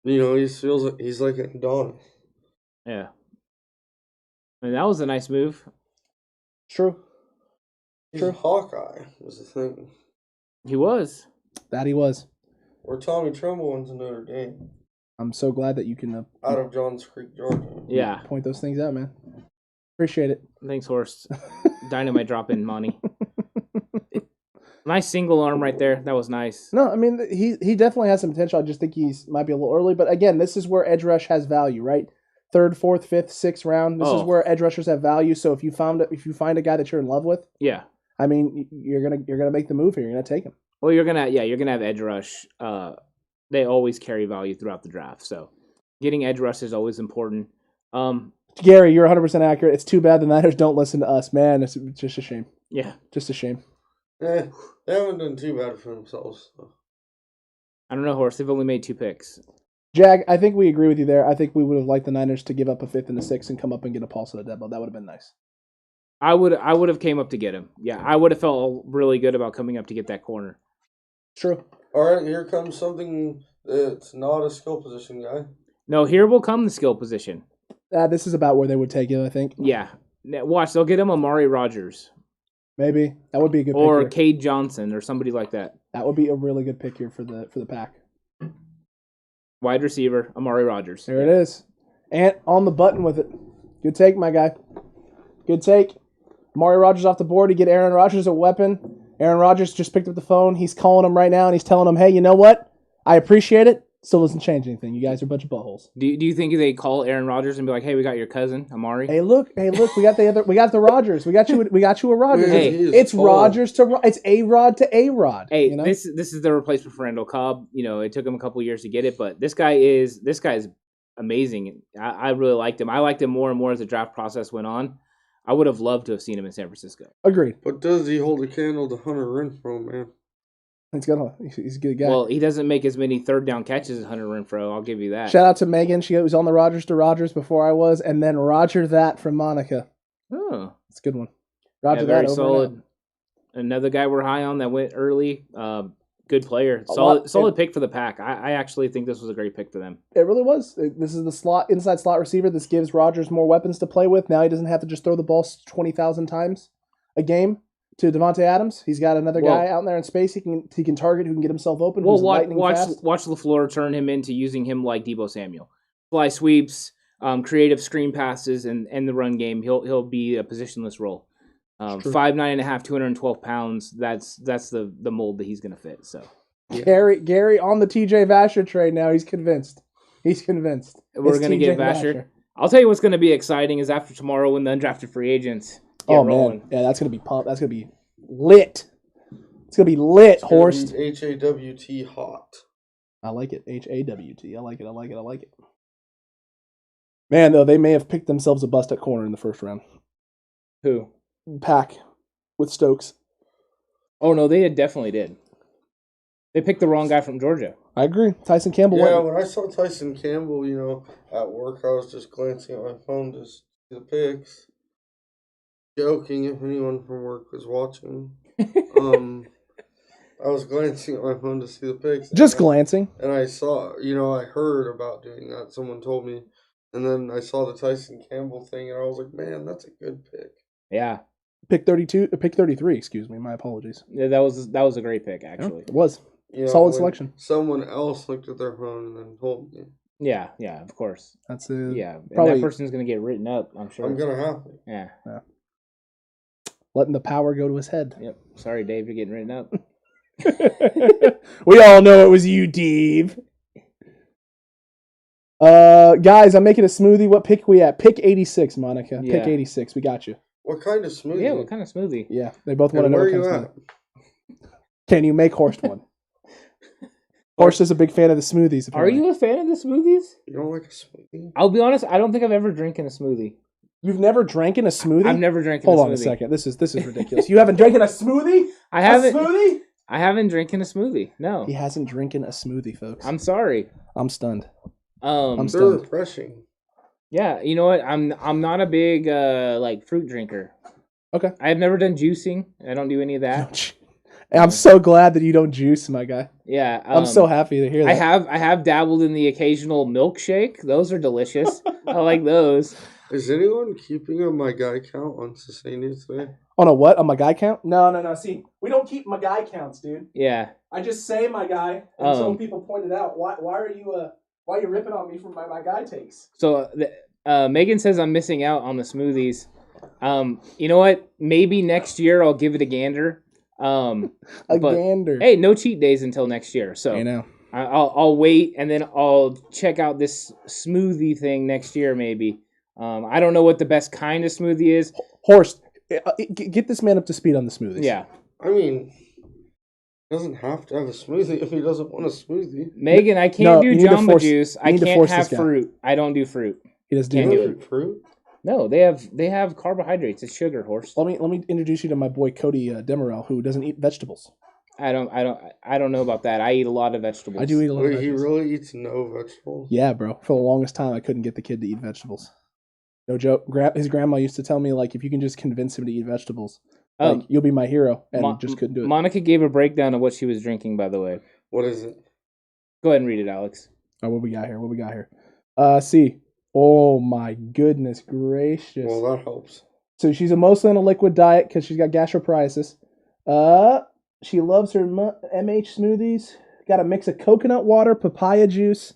You know, he feels like he's like an Adonis. Yeah. I mean, that was a nice move. True. He's True. a Hawkeye, was the thing. He was. That he was. Where Tommy Tremble went to Notre Dame. I'm so glad that you can Out of Johns Creek, Georgia. Yeah. point those things out, man. Appreciate it. Thanks, Horst. Dynamite drop in, Monty. Nice single arm right there. That was nice. No, I mean he definitely has some potential. I just think he's might be a little early. But again, this is where edge rush has value, right? 3rd, 4th, 5th, 6th round. This is where edge rushers have value. So if you find a guy that you're in love with, Yeah. I mean, you're gonna make the move here. You're gonna take him. Well, you're gonna have edge rush. They always carry value throughout the draft. So getting edge rush is always important. Gary, you're 100% accurate. It's too bad the Niners don't listen to us, man. It's just a shame. Yeah. Just a shame. They haven't done too bad for themselves. So. I don't know, Horst. They've only made 2 picks. Jag, I think we agree with you there. I think we would have liked the Niners to give up a 5th and a 6th and come up and get a Paulson Adebo. That would have been nice. I would have came up to get him. Yeah, I would have felt really good about coming up to get that corner. True. All right, here comes something that's not a skill position guy. No, here will come the skill position. This is about where they would take it, I think. Yeah. Now, watch, they'll get him Amari Rogers. Maybe. That would be a good Or pick here. Cade Johnson or somebody like that. That would be a really good pick here for the pack. Wide receiver, Amari Rogers. There it is. And on the button with it. Good take, my guy. Good take. Amari Rogers off the board. You get Aaron Rodgers a weapon. Aaron Rodgers just picked up the phone. He's calling him right now, and he's telling him, hey, you know what? I appreciate it. Still doesn't change anything. You guys are a bunch of buttholes. Do you think they call Aaron Rodgers and be like, "Hey, we got your cousin Amari"? Hey, look, we got the Rodgers. We got you a Rodgers. Hey, it's Rodgers to it's A-Rod to A-Rod. Hey, you know? this is the replacement for Randall Cobb. You know, it took him a couple years to get it, but this guy is amazing. I really liked him. I liked him more and more as the draft process went on. I would have loved to have seen him in San Francisco. Agreed. But does he hold a candle to Hunter Renfrow, man? He's a good guy. Well, he doesn't make as many third down catches as Hunter Renfrow. I'll give you that. Shout out to Megan. She was on the Rodgers to Rodgers before I was, and then Roger that from Monica. Oh, It's a good one. Roger that very over solid. Another guy we're high on that went early. Good player. Solid pick for the Pack. I actually think this was a great pick for them. It really was. This is the inside slot receiver. This gives Rodgers more weapons to play with. Now he doesn't have to just throw the ball 20,000 times a game to Devontae Adams. He's got another guy out there in space he can target who can get himself open. Well, who's watch fast. LaFleur turn him into using him like Deebo Samuel. Fly sweeps, creative screen passes, and the run game. He'll be a positionless role. 5'9.5", 212 pounds. That's the mold that he's going to fit. So Gary on the TJ Vasher trade now. He's convinced. We're going to get Vasher. I'll tell you what's going to be exciting is after tomorrow when the undrafted free agents get rolling. Man, yeah, that's going to be pumped. That's going to be lit. It's going to be lit, Horst. HAWT hot. I like it. HAWT. I like it. Man, though, they may have picked themselves a bust at corner in the first round. Who? Pack with Stokes. Oh, no, they definitely did. They picked the wrong guy from Georgia. I agree. Tyson Campbell Yeah, went. when I saw Tyson Campbell, at work, I was just glancing at my phone to see the pics. Joking if anyone from work was watching. I was glancing at my phone to see the pics. Just glancing. And I saw, I heard about doing that. Someone told me. And then I saw the Tyson Campbell thing, and I was like, man, that's a good pick. Yeah. Pick 33, excuse me. My apologies. Yeah, that was a great pick, actually. It was. Solid selection. Someone else looked at their phone and then told me. Yeah, of course. That's probably, and that person's going to get written up, I'm sure. I'm going to have to. Yeah. Letting the power go to his head. Yep. Sorry, Dave, you're getting written up. We all know it was you, Dave. Guys, I'm making a smoothie. What pick we at? Pick 86, Monica. Yeah. Pick 86. We got you. What kind of smoothie? Yeah, what kind of smoothie? Yeah, they both want to know where what are kind you of at? smoothie. Can you make Horst one? Horst is a big fan of the smoothies. Are you a fan of the smoothies? You don't like a smoothie? I'll be honest, I don't think I've ever drinking a smoothie. You've never drank in a smoothie? I've never drank a Hold smoothie. on a second. This is ridiculous. You haven't drank in a smoothie? I haven't. A smoothie? I haven't drinking a smoothie. No. He hasn't drinking a smoothie, folks. I'm sorry. I'm stunned. I'm They're stunned. refreshing. Yeah, you know what? I'm not a big fruit drinker. Okay. I've never done juicing. I don't do any of that. I'm so glad that you don't juice, my guy. Yeah. I'm so happy to hear that. I have dabbled in the occasional milkshake. Those are delicious. I like those. Is anyone keeping a my guy count on Sesania today? On a what? On my guy count? No. See, we don't keep my guy counts, dude. Yeah. I just say my guy, and some people pointed out, why are you ripping on me for my guy takes? So Megan says I'm missing out on the smoothies. You know what? Maybe next year I'll give it a gander. Gander. Hey, no cheat days until next year. So I know. I'll wait and then I'll check out this smoothie thing next year maybe. I don't know what the best kind of smoothie is. Horst, get this man up to speed on the smoothies. Yeah. I mean, he doesn't have to have a smoothie if he doesn't want a smoothie. Megan, I can't do Jamba Juice. I can't force have fruit. I don't do fruit. He doesn't Can't do do fruit. No, they have carbohydrates. It's sugar, Horse. Let me introduce you to my boy Cody Demerel, who doesn't eat vegetables. I don't know about that. I eat a lot of vegetables. I do eat a lot of Wait, vegetables. he really eats no vegetables? Yeah, bro. For the longest time, I couldn't get the kid to eat vegetables. No joke. His grandma used to tell me, like, if you can just convince him to eat vegetables, like, you'll be my hero, and just couldn't do it. Monica gave a breakdown of what she was drinking, by the way. What is it? Go ahead and read it, Alex. Oh, what we got here? See. Oh, my goodness gracious. Well, that helps. So she's mostly on a liquid diet because she's got gastroparesis. She loves her MH smoothies. Got a mix of coconut water, papaya juice,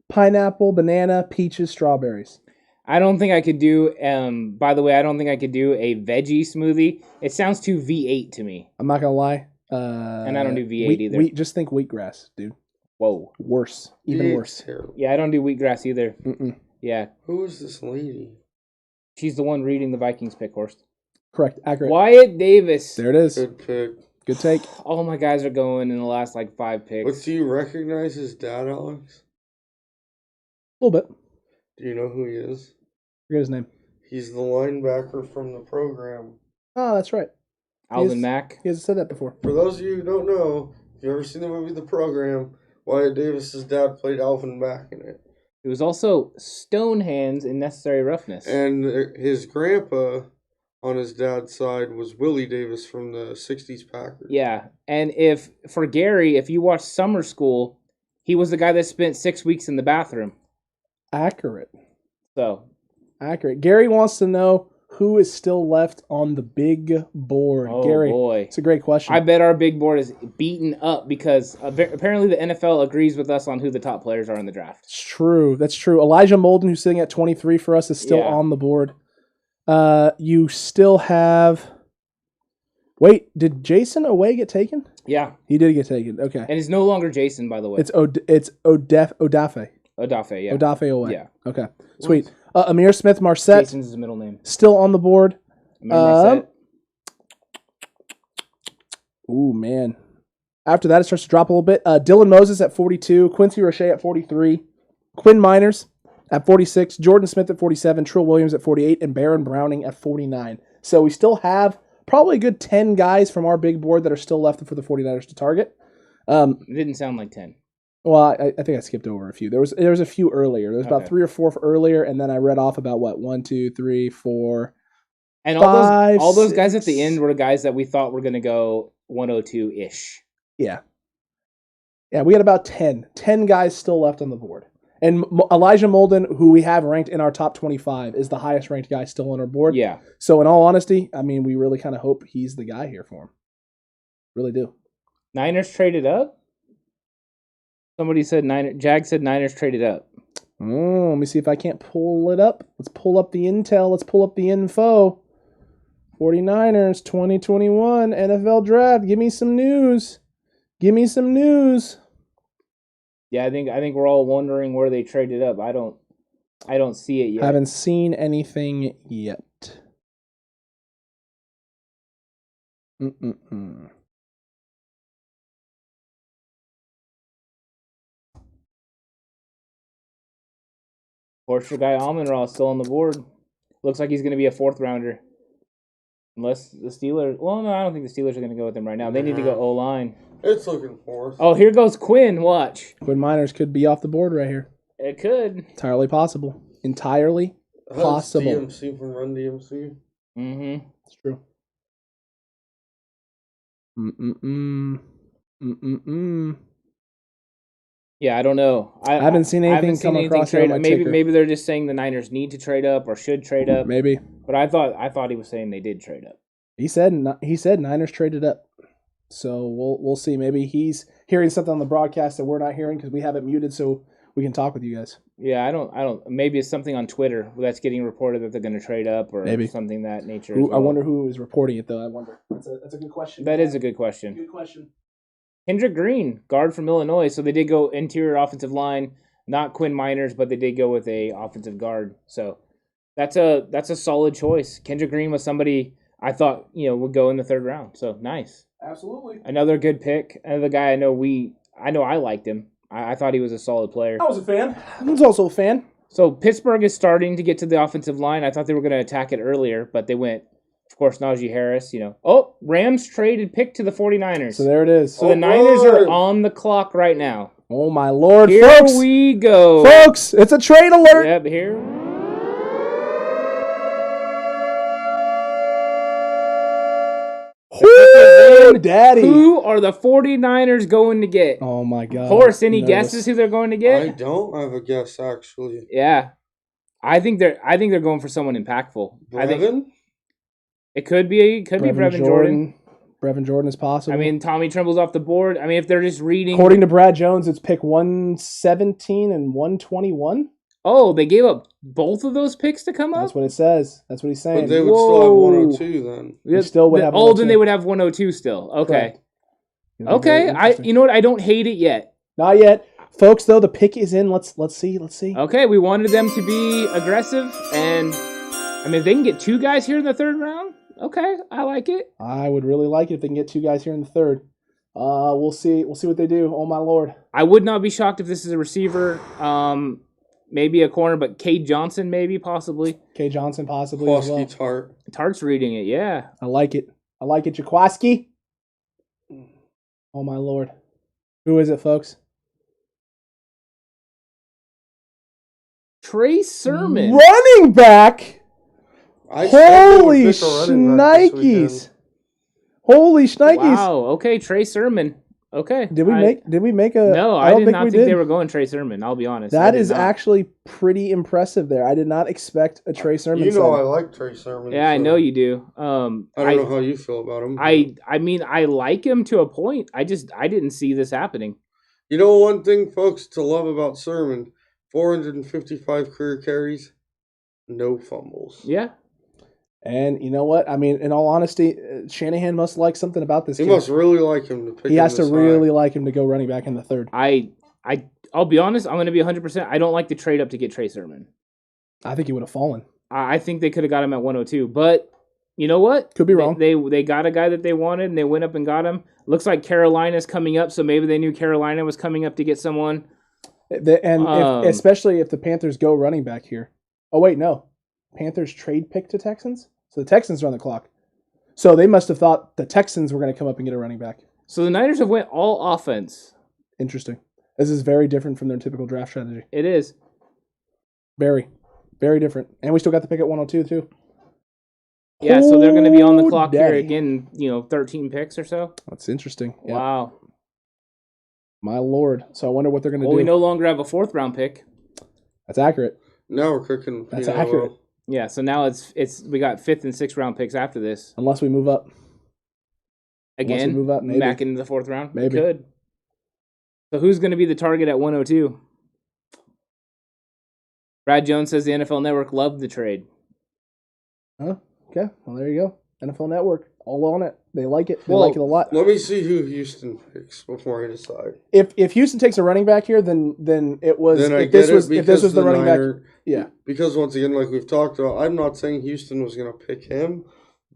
pineapple, banana, peaches, strawberries. I don't think I could do, by the way, I don't think I could do a veggie smoothie. It sounds too V8 to me. I'm not going to lie. And I don't do V8 either. Just think wheatgrass, dude. Whoa. Worse. Even It's worse. terrible. Yeah, I don't do wheatgrass either. Mm-mm. Yeah, Who is this lady? she's the one reading the Vikings pick, Horst. Correct. Accurate. Wyatt Davis. There it is. Good pick. Good take. All my guys are going in the last like 5 picks. But do you recognize his dad, Alex? A little bit. Do you know who he is? Forget his name. He's the linebacker from the program. Oh, that's right. Alvin Mack. He hasn't said that before. For those of you who don't know, if you've ever seen the movie The Program, Wyatt Davis's dad played Alvin Mack in it. It was also Stonehands in Necessary Roughness. And his grandpa on his dad's side was Willie Davis from the 60s Packers. Yeah, and for Gary, if you watch Summer School, he was the guy that spent 6 weeks in the bathroom. Accurate. So, Accurate. Gary wants to know who is still left on the big board. oh Gary, boy. it's a great question. I bet our big board is beaten up because apparently the NFL agrees with us on who the top players are in the draft. It's true. That's true. Elijah Molden, who's sitting at 23 for us, is still Yeah. on the board. You still have... Wait, did Jason Away get taken? Yeah, He did get taken. Okay. and it's no longer Jason, by the way. It's Odafe. Odafe, yeah. Odafe Away. Yeah. Okay. Sweet. Amir Smith Marset, Jason's his middle name. still on the board. Remember Ooh, man. After that, it starts to drop a little bit. Dylan Moses at 42. Quincy Roche at 43. Quinn Miners at 46. Jordan Smith at 47. Trill Williams at 48. And Baron Browning at 49. So we still have probably a good 10 guys from our big board that are still left for the 49ers to target. It didn't sound like 10. Well, I think I skipped over a few. There was a few earlier. There was about Okay. 3 or 4 earlier, and then I read off about what 1, 2, 3, 4. And Five, all those guys at the 6. end were guys that we thought were going to go 102-ish. Yeah. Yeah, we had about 10 guys still left on the board. And Elijah Molden, who we have ranked in our top 25, is the highest ranked guy still on our board. Yeah. So in all honesty, I mean, we really kind of hope he's the guy here for him. Really do. Niners traded up? Somebody said Jag said Niners traded up. Oh, let me see if I can't pull it up. Let's pull up the intel. Let's pull up the info. 49ers 2021 NFL Draft. Give me some news. Give me some news. Yeah, I think we're all wondering where they traded up. I don't see it yet. Haven't seen anything yet. Mm-mm-mm. Horse guy Amon-Ra is still on the board. Looks like he's going to be a 4th rounder. Unless the Steelers... Well, no, I don't think the Steelers are going to go with him right now. They need to go O-line. It's looking for us. Oh, here goes Quinn. Watch. Quinn Miners could be off the board right here. It could. Entirely possible. Entirely possible. DMC from Run DMC. Mm-hmm. It's true. Mm-mm-mm. Mm-mm-mm. Yeah, I don't know. I haven't seen anything come across here on my ticker. Maybe they're just saying the Niners need to trade up or should trade up. Maybe. But I thought he was saying they did trade up. He said Niners traded up. So we'll see. Maybe he's hearing something on the broadcast that we're not hearing because we have it muted so we can talk with you guys. Yeah, I don't. Maybe it's something on Twitter that's getting reported that they're going to trade up or Maybe. something that nature. I wonder who is reporting it though. I wonder. That's a good question. That is a good question. Good question. Kendrick Green, guard from Illinois. So they did go interior offensive line, not Quinn Miners, but they did go with a offensive guard. So that's a solid choice. Kendrick Green was somebody I thought would go in the 3rd round. So nice. Absolutely. Another good pick. Another guy I know I liked him. I thought he was a solid player. I was a fan. I was also a fan. So Pittsburgh is starting to get to the offensive line. I thought they were going to attack it earlier, but they went, of course, Najee Harris, Oh, Rams traded pick to the 49ers. So there it is. So the Niners are on the clock right now. Oh my Lord, Here folks! we go. Folks, it's a trade alert. Yep, here. Ooh, daddy. Who are the 49ers going to get? Oh my God. Horse, any Nervous. guesses who they're going to get? I don't have a guess, actually. Yeah. I think they're going for someone impactful. I think Brevin? it could be Brevin Jordan. Brevin Jordan is possible. I mean, Tommy Tremble's off the board. I mean, if they're just reading... according to Brad Jones, it's pick 117 and 121. Oh, they gave up both of those picks to come up? That's what it says. That's what he's saying. But they would still have 102 then. They still would have Oh, 102. then they would have 102 still. Okay. Correct. Okay. Very interesting. You know what? I don't hate it yet. Not yet. Folks, though, the pick is in. Let's see. Okay, we wanted them to be aggressive, and I mean, if they can get 2 guys here in the 3rd round, okay, I like it. I would really like it if they can get 2 guys here in the 3rd. We'll see what they do. Oh my lord. I would not be shocked if this is a receiver, maybe a corner, but Cade Johnson, maybe, possibly. K. Johnson, possibly as well. Tart. Tart's reading it, yeah. I like it. Jaquaski. Oh my lord. Who is it, folks? Trey Sermon. Running back. Holy pick a running back this weekend. shnikes. Holy shnikes. Wow, okay, Trey Sermon. Okay. Did we make a No, I don't did not we think did. they were going Trey Sermon, I'll be honest. That I did is not. actually pretty impressive there. I did not expect a Trey Sermon. You know sign. I like Trey Sermon. Yeah, I so know you do. I don't know how you feel about him. I mean, I like him to a point. I didn't see this happening. You know one thing, folks, to love about Sermon, 455 career carries, no fumbles. Yeah. And you know what? I mean, in all honesty, Shanahan must like something about this He kid. must really like him to pick He him has to this high. really like him to go running back in the 3rd. I'll be honest, I'm going to be 100%. I don't like the trade up to get Trey Sermon. I think he would have fallen. I think they could have got him at 102, but you know what? Could be wrong. They got a guy that they wanted, and they went up and got him. Looks like Carolina's coming up, so maybe they knew Carolina was coming up to get someone. Especially if the Panthers go running back here. Oh wait, no. Panthers trade pick to Texans? So the Texans are on the clock. So they must have thought the Texans were going to come up and get a running back. So the Niners have went all offense. Interesting. This is very different from their typical draft strategy. It is. Very, very different. And we still got the pick at 102 too. Yeah, so they're going to be on the clock here daddy. again, 13 picks or so. That's interesting. Yeah. Wow. My lord. So I wonder what they're going to Well, do. we no longer have a 4th round pick. That's accurate. Now we're cooking. That's accurate. Yeah, so now it's we got 5th and 6th round picks after this. Unless we move up. Again, move up, maybe. back into the 4th round. Maybe. We could. So who's going to be the target at 102? Brad Jones says the NFL Network loved the trade. Huh? Okay. Well, there you go. NFL Network. All on it. They like it. They Well, like it a lot. Let me see who Houston picks before I decide. If Houston takes a running back here, then it was Then I if get this it was because the running Niner- back. Yeah. Because once again, like we've talked about, I'm not saying Houston was going to pick him,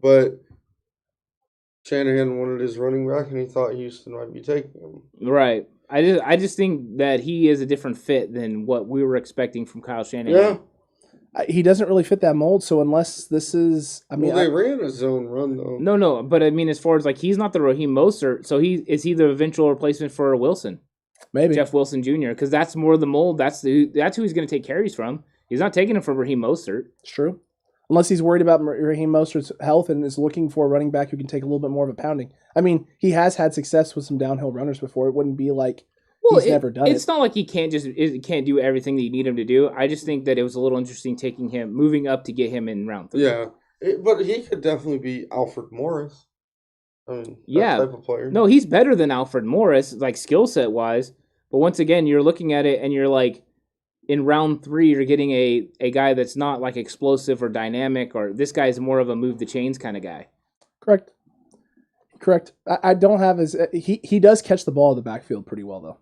but Shanahan wanted his running back, and he thought Houston might be taking him. Right. I just think that he is a different fit than what we were expecting from Kyle Shanahan. Yeah. He doesn't really fit that mold. So unless this is, I mean, Well, they ran a zone run though. No, but I mean, as far as like he's not the Raheem Mostert, so is he the eventual replacement for Wilson, maybe Jeff Wilson Jr. Because that's more the mold. That's who he's going to take carries from. He's not taking him from Raheem Mostert. it's true. Unless he's worried about Raheem Mostert's health and is looking for a running back who can take a little bit more of a pounding. I mean, he has had success with some downhill runners before. It wouldn't be like he's never done it. It's not like he can't do everything that you need him to do. I just think that it was a little interesting moving up to get him in round 3. Yeah, but he could definitely be Alfred Morris. I mean, Yeah. that type of player. No, he's better than Alfred Morris, like skill set wise. But once again, you're looking at it and you're like, in round 3, you're getting a guy that's not like explosive or dynamic, or this guy's more of a move the chains kind of guy. Correct. I don't have his. He does catch the ball in the backfield pretty well though.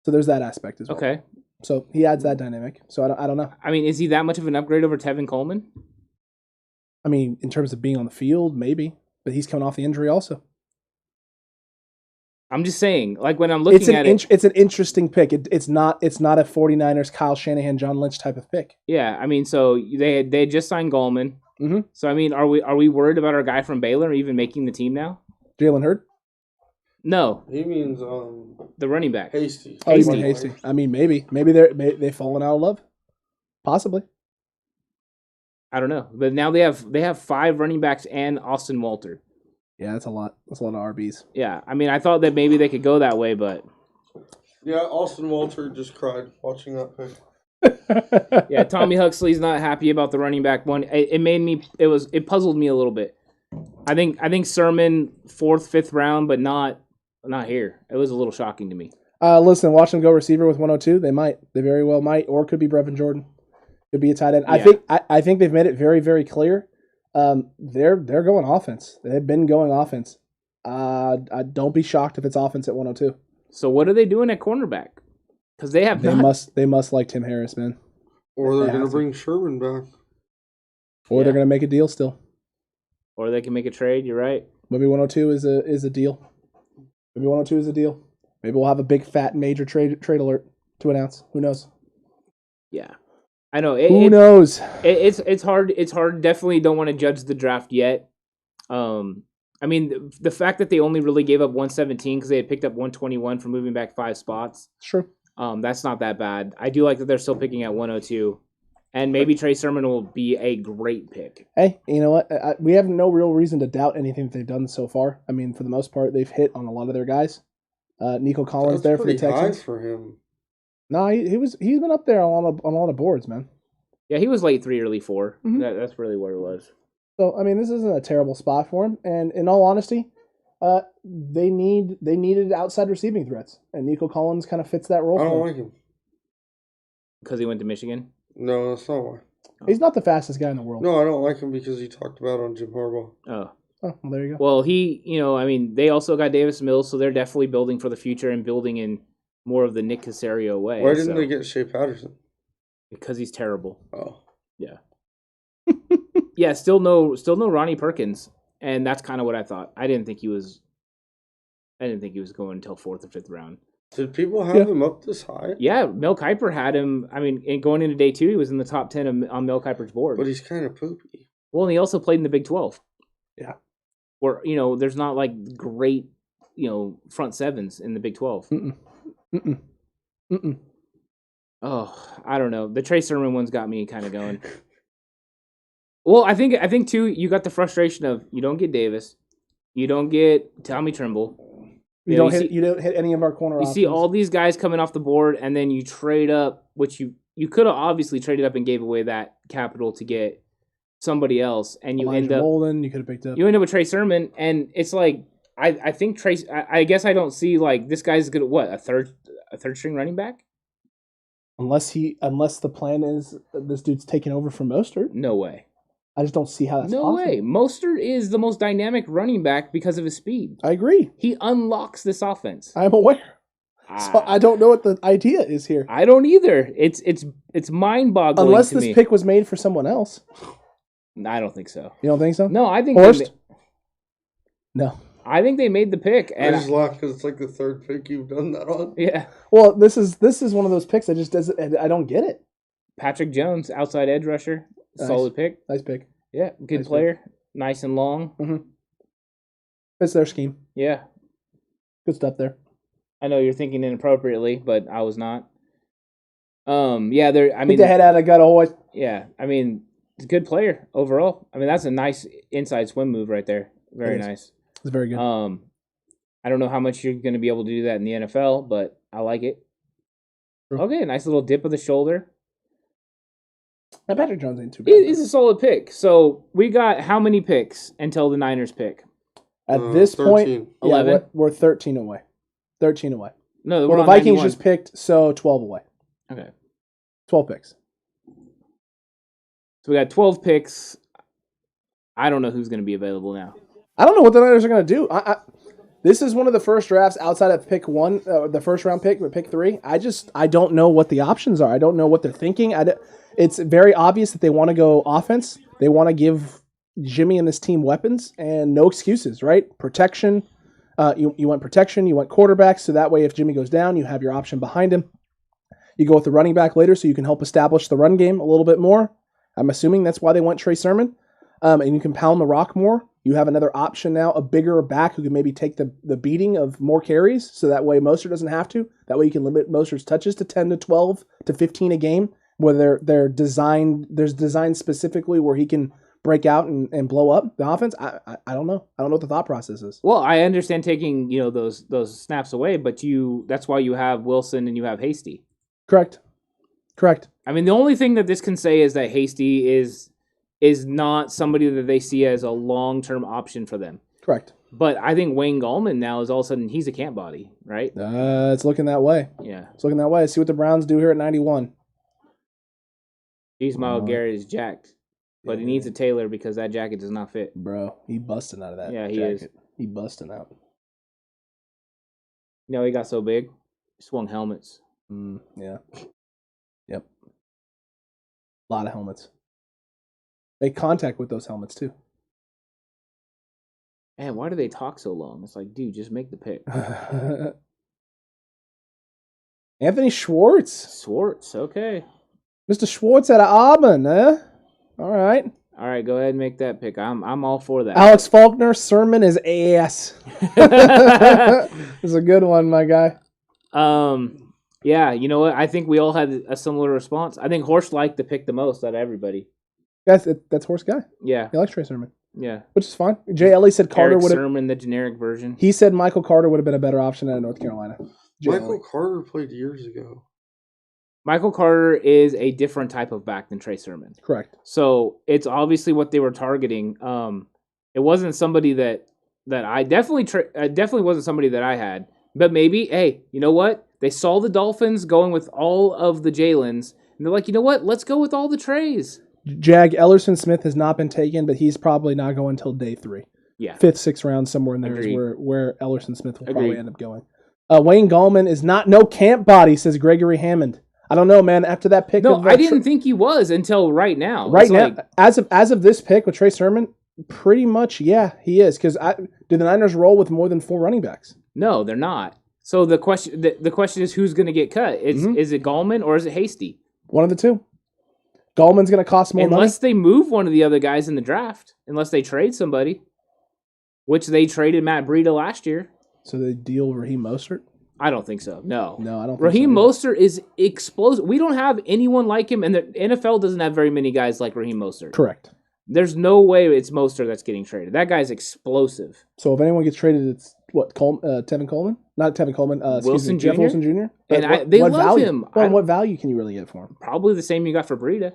So there's that aspect as well. Okay. So he adds that dynamic. So I don't know. I mean, is he that much of an upgrade over Tevin Coleman? I mean, in terms of being on the field, maybe, but he's coming off the injury also. I'm just saying, like when I'm looking at it. It's an interesting pick. It's not a 49ers, Kyle Shanahan, John Lynch type of pick. Yeah, I mean, so they had just signed Gallman. Mm-hmm. So I mean, are we worried about our guy from Baylor even making the team now? Jalen Hurd? No. He means the running back. Hasty. Oh, you mean Hasty. I mean, maybe they've fallen out of love. Possibly. I don't know, but now they have 5 running backs and Austin Walter. Yeah, that's a lot. That's a lot of RBs. Yeah, I mean, I thought that maybe they could go that way, but yeah, Austin Walter just cried watching that pick. Yeah, Tommy Huxley's not happy about the running back one. It puzzled me a little bit. I think Sermon 4th, 5th round, but not here. It was a little shocking to me. Listen, watch them go receiver with 102. They very well might, or it could be Brevin Jordan. Could be a tight end. Yeah. I think they've made it very, very clear. They're going offense. They've been going offense. Don't be shocked if it's offense at 102. So what are they doing at cornerback? Because they have They not. must like Tim Harris, man. Or they're They going have to to. bring Sherman back. Or they're Yeah. gonna make a deal still. Or they can make a trade. You're right. Maybe 102 is a deal. Maybe 102 is a deal. Maybe we'll have a big fat major trade alert to announce. Who knows? Yeah, I know. Who knows? It's hard. It's hard. Definitely don't want to judge the draft yet. I mean, the fact that they only really gave up 117 because they had picked up 121 for moving back 5 spots. Sure. That's not that bad. I do like that they're still picking at 102. And maybe Trey Sermon will be a great pick. Hey, you know what? We have no real reason to doubt anything that they've done so far. I mean, for the most part, they've hit on a lot of their guys. Nico Collins That's there for the pretty high Texans. for him. No, he's been up there on a lot of boards, man. Yeah, he was late 3, early 4. Mhm. That's really where it was. So I mean, this isn't a terrible spot for him. And in all honesty, they needed outside receiving threats, and Nico Collins kind of fits that role. I for don't him. like him. Because he went to Michigan? No, that's not why. He's not the fastest guy in the world. No, I don't like him because he talked about on Jim Harbaugh. Oh. Oh, well, there you go. Well, I mean, they also got Davis Mills, so they're definitely building for the future and building in more of the Nick Casario way. Why didn't they get Shea Patterson? Because he's terrible. Oh. Yeah. Yeah, still no Ronnie Perkins, and that's kind of what I thought. I didn't think he was going until 4th or 5th round. Did people have him up this high? Yeah, Mel Kiper had him. I mean, going into day 2, he was in the top 10 on Mel Kiper's board. But he's kind of poopy. Well, and he also played in the Big 12. Yeah. Where, there's not like great, front sevens in the Big 12. Oh, I don't know. The Trey Sermon one's got me kind of going. Well, I think too, you got the frustration of you don't get Davis, you don't get Tommy Trimble. You don't hit any of our corner You options. see all these guys coming off the board, and then you trade up, which you could have obviously traded up and gave away that capital to get somebody else, and you Elijah end up Molden, you could have picked up. You end up with Trey Sermon, and it's like I think Trey. I guess I don't see like this guy's good at what, a third string running back. Unless the plan is that this dude's taking over from Mostert. No way. I just don't see how that's No possible. way. Mostert is the most dynamic running back because of his speed. I agree. He unlocks this offense. I'm aware. So I don't know what the idea is here. I don't either. It's mind-boggling. Unless to this me. pick was made for someone else. I don't think so. You don't think so? No, I think Horst? No. I think they made the pick, I and just laugh because it's like the 3rd pick you've done that on. yeah, Well, this is one of those picks that just doesn't. I don't get it. Patrick Jones, outside edge rusher, Nice. solid pick. Nice pick. Yeah, good Nice player, nice and long. It's their scheme. Yeah, Good stuff there. I know you're thinking inappropriately, but I was not. Yeah, I Get mean, the head out of gut always. yeah, I mean, it's a good player overall. I mean, that's a nice inside swim move right there. Very It is. nice. It's very good. I don't know how much you're going to be able to do that in the NFL, but I like it. True. Okay, nice little dip of the shoulder. And Patrick Jones ain't too bad. He's a solid pick. So we got how many picks until the Niners pick? At this 13. point, yeah, 11? we're 13 away. 13 away. No, Well, we're the on Vikings 91. just picked, so 12 away. Okay. 12 picks. So we got 12 picks. I don't know who's going to be available now. I don't know what the Niners are going to do. This is one of the first drafts outside of pick 1, the first round pick, but pick 3. I don't know what the options are. I don't know what they're thinking. It's very obvious that they want to go offense. They want to give Jimmy and this team weapons and no excuses, right? Protection. You want protection. You want quarterbacks, so that way if Jimmy goes down, you have your option behind him. You go with the running back later so you can help establish the run game a little bit more. I'm assuming that's why they went Trey Sermon. And you can pound the rock more. You have another option now, a bigger back who can maybe take the beating of more carries, so that way Mostert doesn't have to. That way you can limit Mostert's touches to 10 to 12 to 15 a game, where they're designed specifically where he can break out and blow up the offense. I don't know. I don't know what the thought process is. Well, I understand taking those snaps away, but that's why you have Wilson and you have Hasty. Correct. I mean, the only thing that this can say is that Hasty is not somebody that they see as a long-term option for them. Correct. But I think Wayne Gallman now is all of a sudden he's a camp body, right? It's looking that way. Yeah. It's looking that way. See what the Browns do here at 91. Jeez, Myles Garrett is jacked, but he needs a tailor because that jacket does not fit. Bro, he busting out of that Yeah, he jacket. is. He busting out. You know, he got so big. He swung helmets. Yeah. Yep. A lot of helmets. Make contact with those helmets too. Man, why do they talk so long? It's like, dude, just make the pick. Anthony Schwartz. Schwartz, okay. Mr. Schwartz out of Auburn, eh? All right. All right, go ahead and make that pick. I'm all for that. Alex Faulkner, Sermon is ass. It's a good one, my guy. Yeah, you know what? I think we all had a similar response. I think Horst liked the pick the most out of everybody. That's Horst guy. Yeah. He likes Trey Sermon. Yeah. Which is fine. Jay Ellie said Carter Eric would have. Sermon, the generic version. He said Michael Carter would have been a better option out of North Carolina. Michael Carter played years ago. Michael Carter is a different type of back than Trey Sermon. Correct. So it's obviously what they were targeting. It wasn't somebody that I definitely wasn't somebody that I had. But maybe, hey, you know what? They saw the Dolphins going with all of the Jalens, and they're like, you know what? Let's go with all the Treys. Jag Ellerson Smith has not been taken, but he's probably not going until day 3. Yeah. 5th, 6th round, somewhere in there Agreed. is where Ellerson Smith will Agreed. probably end up going. Wayne Gallman is not no camp body, says Gregory Hammond. I don't know, man. After that pick, No, I didn't think he was until right now. Right It's now, like, as of this pick with Trey Sermon, pretty much, yeah, he is. Because do the Niners roll with more than 4 running backs? no, they're not. So the question is who's going to get cut? Is it Gallman or is it Hasty? One of the two. Gallman's going to cost more Unless they move one of the other guys in the draft. Unless they trade somebody. Which they traded Matt Breida last year. So they deal Raheem Mostert? I don't think so. No. No, I don't think Raheem so Mostert is explosive. We don't have anyone like him, and the NFL doesn't have very many guys like Raheem Mostert. Correct. There's no way it's Mostert that's getting traded. That guy's explosive. So if anyone gets traded, it's what? Tevin Coleman? Not Tevin Coleman. Wilson Jeff Jr.? Wilson Jr. And they love value? him. Well, what value can you really get for him? Probably the same you got for Breida.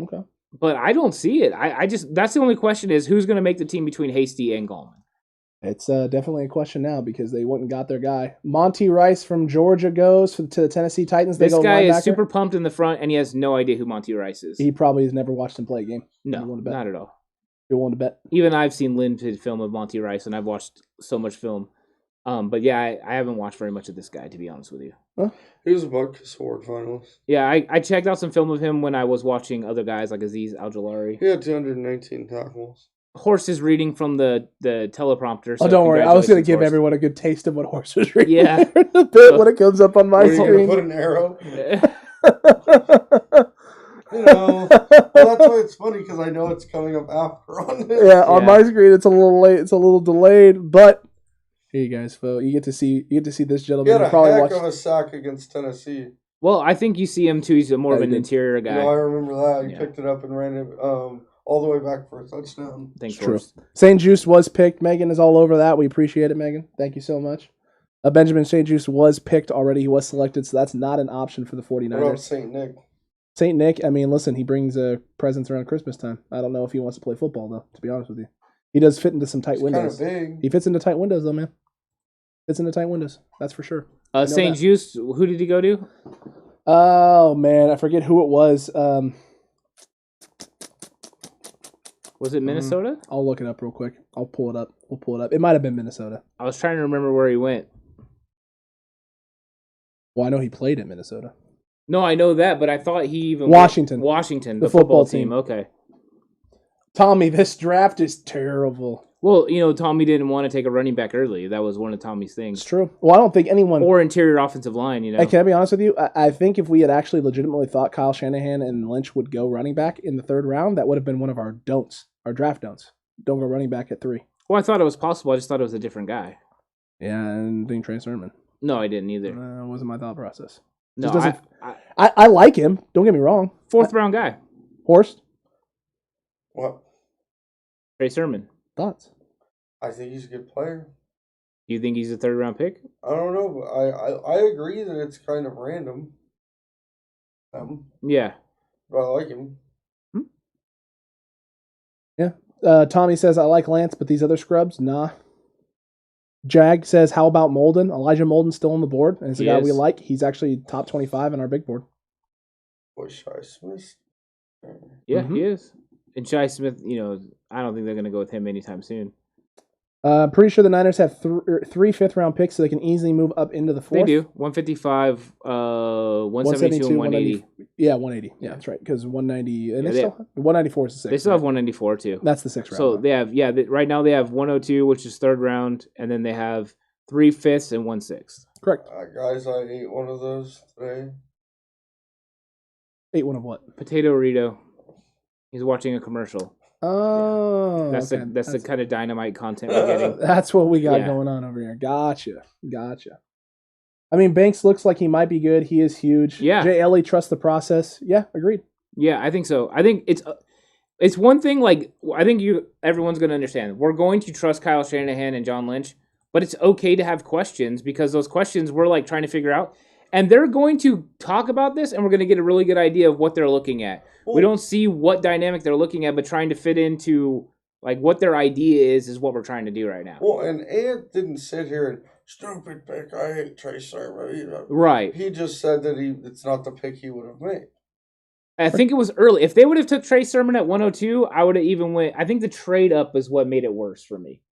Okay. But I don't see it. I just that's the only question is who's going to make the team between Hasty and Gallman. It's definitely a question now because they went and got their guy. Monty Rice from Georgia goes to the Tennessee Titans. This guy is super pumped in the front, and he has no idea who Monty Rice is. He probably has never watched him play a game. No, not at all. You're willing to bet? Even I've seen limited film of Monty Rice, and I've watched so much film. But yeah, I haven't watched very much of this guy, to be honest with you. Huh? He was a Butkus Award finalist. Yeah, I checked out some film of him when I was watching other guys like Aziz Al-Jalari. He had 219 tackles. Horst is reading from the teleprompter. So don't worry. I was going to give Horst. everyone a good taste of what Horst was reading. Yeah. A bit when it comes up on my Are you going to screen. put an arrow? You know, well, that's why it's funny because I know it's coming up after on this. Yeah, on my screen it's a little late. It's a little delayed, but here you guys, Phil. You get to see this gentleman. He had a probably heck watched of a sack against Tennessee. Well, I think you see him too. He's more of Yeah, an he did. interior guy. I remember that. He Yeah. picked it up and ran it all the way back for a touchdown. Thanks, It's true. Horst. St. Juice was picked. Megan is all over that. We appreciate it, Megan. Thank you so much. Benjamin St. Juice was picked already. He was selected, so that's not an option for the What about 49ers. St. Nick? St. Nick, I mean, listen, he brings presents around Christmas time. I don't know if he wants to play football, though, to be honest with you. He does fit into some tight It's kind windows. of big. He fits into tight windows, though, man. Fits into tight windows. That's for sure. St. that. Juice, who did he go to? Oh, man. I forget who it was. Was it Minnesota? I'll look it up real quick. I'll pull it up. We'll pull it up. It might have been Minnesota. I was trying to remember where he went. Well, I know he played in Minnesota. No, I know that, but I thought he even Washington. Washington, The the football football team. team. Okay. Tommy, this draft is terrible. Well, you know, Tommy didn't want to take a running back early. That was one of Tommy's It's things. true. Well, I don't think anyone... Or interior offensive line, you know. Hey, can I be honest with you? I think if we had actually legitimately thought Kyle Shanahan and Lynch would go running back in the 3rd round, that would have been one of our don'ts, our draft don'ts. Don't go running back at 3. Well, I thought it was possible. I just thought it was a different guy. Yeah, and being Trey Sermon. No, I didn't either. That wasn't my thought process. No, Just I like him. Don't get me wrong. 4th round guy. Horst, What? Trey Sermon. thoughts? I think he's a good player. Do you think he's a 3rd round pick? I don't know, but I agree that it's kind of random. Yeah. But I like him. Yeah. Tommy says, I like Lance, but these other scrubs, nah. Jag says, how about Molden? Elijah Molden's still on the board, and it's a He guy we is. like. He's actually top 25 on our big board. Boy, Shy Smith. Yeah, Mhm. he is. And Shai Smith, you know, I don't think they're going to go with him anytime soon. Pretty sure the Niners have 3 fifth-round picks, so they can easily move up into the 4th. They do 155, 172, and 180. Yeah, 180. Yeah, that's right. Because 190 and Yeah, they still 194 is the 6th. They still have 194 too. That's the 6th round. So they have right now they have 102, which is 3rd round, and then they have 3 fifths and 1 6th. Correct. Guys, I ate one of those today. Ate one of what? Potato Rito. He's watching a commercial. Oh, That's okay. the kind of dynamite content we're getting. That's what we got Yeah. going on over here. Gotcha. I mean, Banks looks like he might be good. He is huge. Yeah. Jay Ellie trusts the process. Yeah, agreed. Yeah, I think so. I think it's one thing. Like I think everyone's going to understand. We're going to trust Kyle Shanahan and John Lynch, but it's okay to have questions because those questions we're like trying to figure out, and they're going to talk about this, and we're going to get a really good idea of what they're looking at. We don't see what dynamic they're looking at, but trying to fit into like what their idea is what we're trying to do right now. Well, and Ant didn't sit here and stupid pick. I hate Trey Sermon. You know. Right. He just said that it's not the pick he would have made. I think it was early. If they would have took Trey Sermon at 102, I would have even went. I think the trade up is what made it worse for me,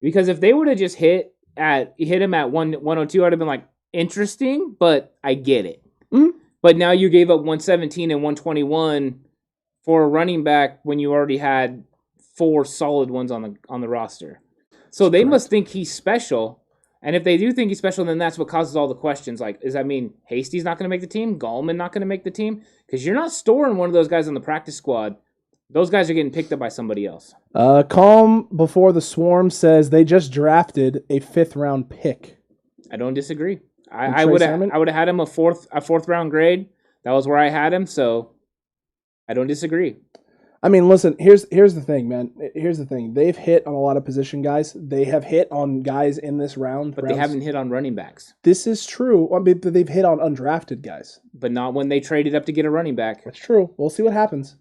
because if they would have just hit him at 102, I'd have been like interesting, but I get it. Mm-hmm. But now you gave up 117 and 121 for a running back when you already had 4 solid ones on the roster. So they must think he's special. And if they do think he's special, then that's what causes all the questions. Like, does that mean Hasty's not going to make the team? Gallman not going to make the team? Because you're not storing one of those guys on the practice squad. Those guys are getting picked up by somebody else. Calm Before the Swarm says they just drafted a 5th-round pick. I don't disagree. I would have had him a fourth round grade. That was where I had him, so I don't disagree. I mean, listen, here's the thing, man. Here's the thing. They've hit on a lot of position guys. They have hit on guys in this round. But they haven't hit on running backs. This is true. I mean, they've hit on undrafted guys. But not when they traded up to get a running back. That's true. We'll see what happens.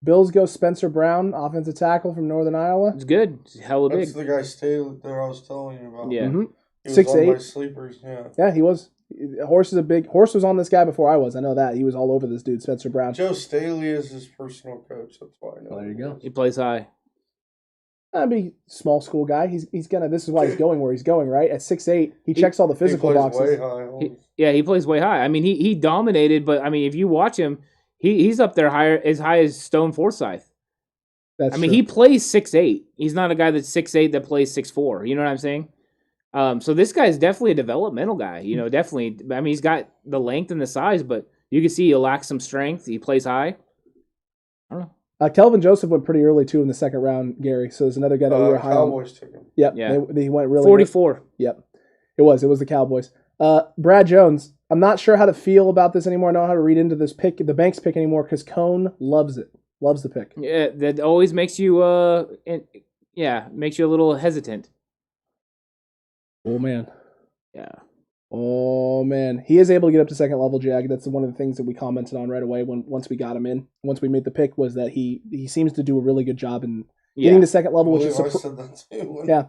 Bills go Spencer Brown, offensive tackle from Northern Iowa. It's good. It's hella big. That's the guy that I was telling you about. Yeah. Mm-hmm. He was 6'8". on my sleepers, yeah. Yeah, he was. Horse was on this guy before I was. I know that. He was all over this dude, Spencer Brown. Joe Staley is his personal coach. That's why I know. Well, there you go. He plays high. I mean, small school guy. He's gonna. This is why he's going where he's going, right? At 6'8", he checks all the physical he plays boxes. Way high. He plays way high. I mean, he dominated, but I mean, if you watch him, he's up there as high as Stone Forsyth. That's true. He plays 6'8". He's not a guy that's 6'8" that plays 6'4". You know what I'm saying? So this guy's definitely a developmental guy. You know, definitely. I mean, he's got the length and the size, but you can see he lacks some strength. He plays high. I don't know. Kelvin Joseph went pretty early too in the 2nd round, Gary. So there's another guy that we were high on. Cowboys took him. Yep. Yeah. He went really 44. Yep. It was the Cowboys. Brad Jones. I'm not sure how to feel about this anymore. I don't know how to read into this pick, the Banks pick anymore, because Cone loves it. Loves the pick. Yeah, that always makes you makes you a little hesitant. Oh man. Yeah. Oh man. He is able to get up to 2nd level, Jag. That's one of the things that we commented on right away once we got him in. Once we made the pick, was that he seems to do a really good job in getting to 2nd level, which is yeah.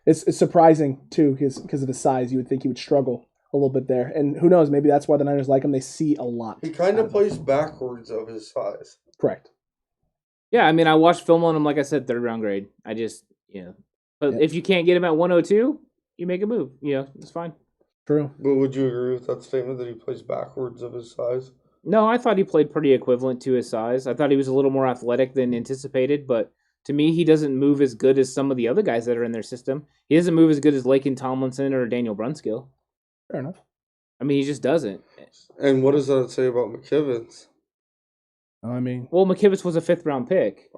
It's surprising too, because of his size. You would think he would struggle a little bit there, and who knows? Maybe that's why the Niners like him. They see a lot. He kind of plays backwards of his size. Correct. Yeah, I mean, I watched film on him, like I said, 3rd round grade. I just, But if you can't get him at 102, you make a move. It's fine. True. But would you agree with that statement that he plays backwards of his size? No, I thought he played pretty equivalent to his size. I thought he was a little more athletic than anticipated, but to me, he doesn't move as good as some of the other guys that are in their system. He doesn't move as good as Laken Tomlinson or Daniel Brunskill. Fair enough. I mean, he just doesn't. And what does that say about McKivitz? I mean, well, McKivitz was a 5th round pick.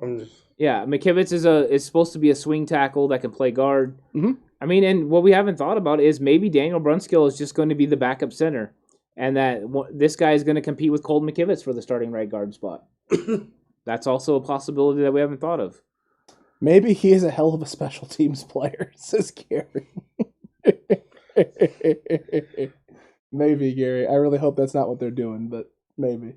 Yeah, McKivitz is supposed to be a swing tackle that can play guard. Mm-hmm. I mean, and what we haven't thought about is maybe Daniel Brunskill is just going to be the backup center, and that this guy is going to compete with Colton McKivitz for the starting right guard spot. That's also a possibility that we haven't thought of. Maybe he is a hell of a special teams player, says Gary. Maybe, Gary. I really hope that's not what they're doing, but maybe.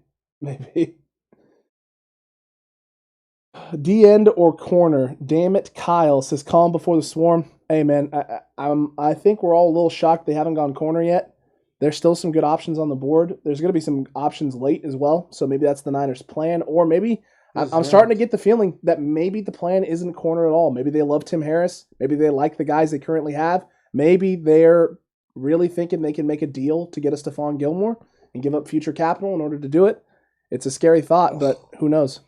D end or corner? Damn it, Kyle says calm before the swarm. Hey man, I think we're all a little shocked they haven't gone corner yet. There's still some good options on the board. There's going to be some options late as well, so maybe that's the Niners' plan, or maybe I'm starting to get the feeling that maybe the plan isn't corner at all. Maybe they love Tim Harris. Maybe they like the guys they currently have. Maybe they're really thinking they can make a deal to get a Stephon Gilmore and give up future capital in order to do it. It's a scary thought, but who knows?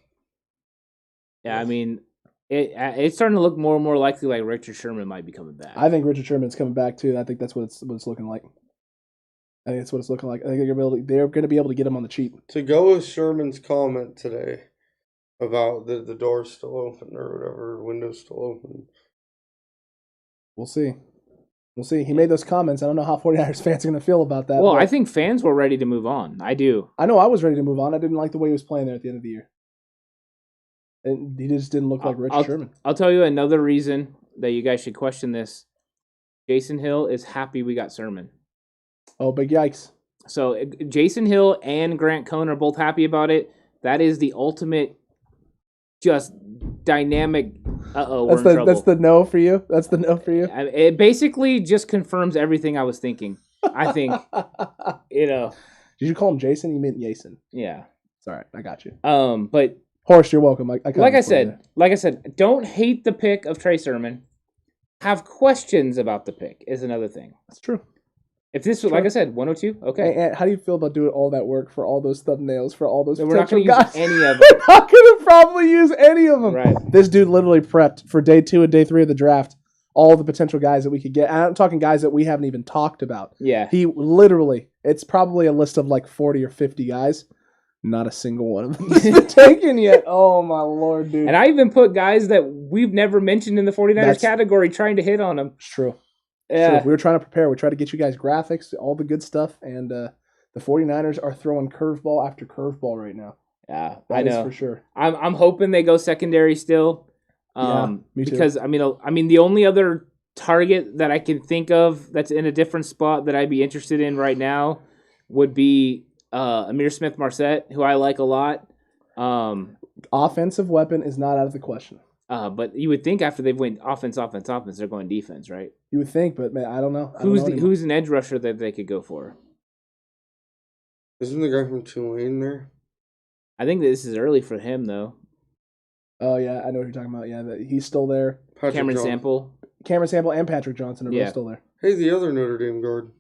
Yeah, I mean, it's starting to look more and more likely like Richard Sherman might be coming back. I think Richard Sherman's coming back too. I think that's what it's looking like. I think that's what it's looking like. I think they're going to be able to get him on the cheap. To go with Sherman's comment today about the door's still open or whatever, window's still open. We'll see. We'll see. He made those comments. I don't know how 49ers fans are going to feel about that. Well, I think fans were ready to move on. I do. I know I was ready to move on. I didn't like the way he was playing there at the end of the year. And he just didn't look like Richard Sherman. I'll tell you another reason that you guys should question this. Jason Hill is happy we got Sermon. Oh, big yikes. So Jason Hill and Grant Cohn are both happy about it. That is the ultimate just dynamic. We're in trouble. That's the no for you? That's the no for you? It basically just confirms everything I was thinking. I think, Did you call him Jason? You meant Yason. Yeah. It's all right. I got you. But Horst, you're welcome. Like I said, don't hate the pick of Trey Sermon. Have questions about the pick is another thing. That's true. If this was, like I said, 102, okay. And how do you feel about doing all that work for all those thumbnails, for all those we're not potential going to guys? use any of them. We're not going to probably use any of them. Right. This dude literally prepped for day 2 and day 3 of the draft all the potential guys that we could get. And I'm talking guys that we haven't even talked about. Yeah. He literally, it's probably a list of like 40 or 50 guys. Not a single one of them has been taken yet. Oh, my Lord, dude. And I even put guys that we've never mentioned in the 49ers category trying to hit on them. It's true. Yeah. So we were trying to prepare. We tried to get you guys graphics, all the good stuff, and the 49ers are throwing curveball after curveball right now. Yeah, that I know. is for sure. I'm hoping they go secondary still. Me too. Because I mean the only other target that I can think of that's in a different spot that I'd be interested in right now would be Amir Smith-Marset, who I like a lot. Offensive weapon is not out of the question. But you would think after they've went offense, they're going defense, right? You would think, but man, I don't know. Who's an edge rusher that they could go for? Isn't the guy from Tulane there? I think this is early for him, though. Oh, yeah, I know what you're talking about. Yeah, he's still there. Cameron Sample and Patrick Johnson are both still there. Hey, the other Notre Dame guard.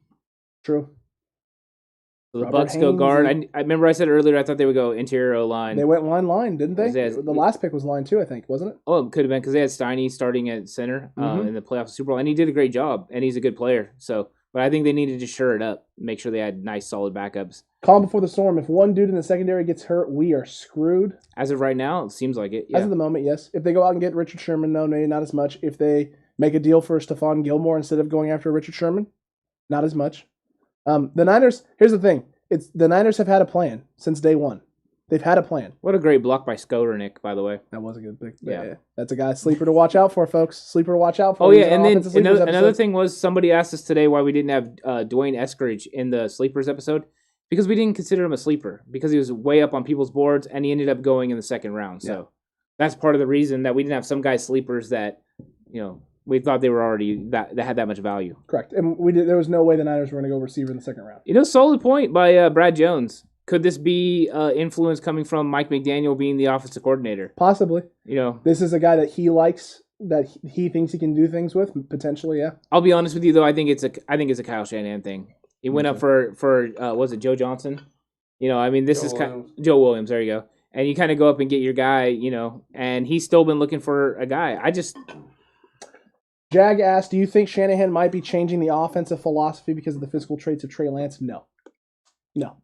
True. So the Bucks go guard. I remember I said earlier I thought they would go interior O-line. They went line, didn't they? The last pick was line 2, I think, wasn't it? Oh, it could have been because they had Steiny starting at center in the playoff Super Bowl, and he did a great job, and he's a good player. So, but I think they needed to shore it up, make sure they had nice, solid backups. Calm before the storm. If one dude in the secondary gets hurt, we are screwed. As of right now, it seems like it. Yeah. As of the moment, yes. If they go out and get Richard Sherman, though, maybe not as much. If they make a deal for Stephon Gilmore instead of going after Richard Sherman, not as much. The Niners, here's the thing. The Niners have had a plan since day one. They've had a plan. What a great block by Skodernick, by the way. That was a good pick. Yeah. That's a guy, sleeper to watch out for, folks. Sleeper to watch out for. Oh, yeah, and then another thing was somebody asked us today why we didn't have Dwayne Eskridge in the Sleepers episode. Because we didn't consider him a sleeper. Because he was way up on people's boards, and he ended up going in the second round. So that's part of the reason that we didn't have some guys sleepers that, we thought they were already that had that much value. Correct. And there was no way the Niners were going to go receiver in the second round. Solid point by Brad Jones. Could this be influence coming from Mike McDaniel being the offensive coordinator? Possibly. This is a guy that he likes, that he thinks he can do things with, potentially, yeah. I'll be honest with you, though. I think it's a Kyle Shanahan thing. He went up for was it Joe Johnson? Joe Williams. There you go. And you kind of go up and get your guy, and he's still been looking for a guy. Jag asked, do you think Shanahan might be changing the offensive philosophy because of the physical traits of Trey Lance? No.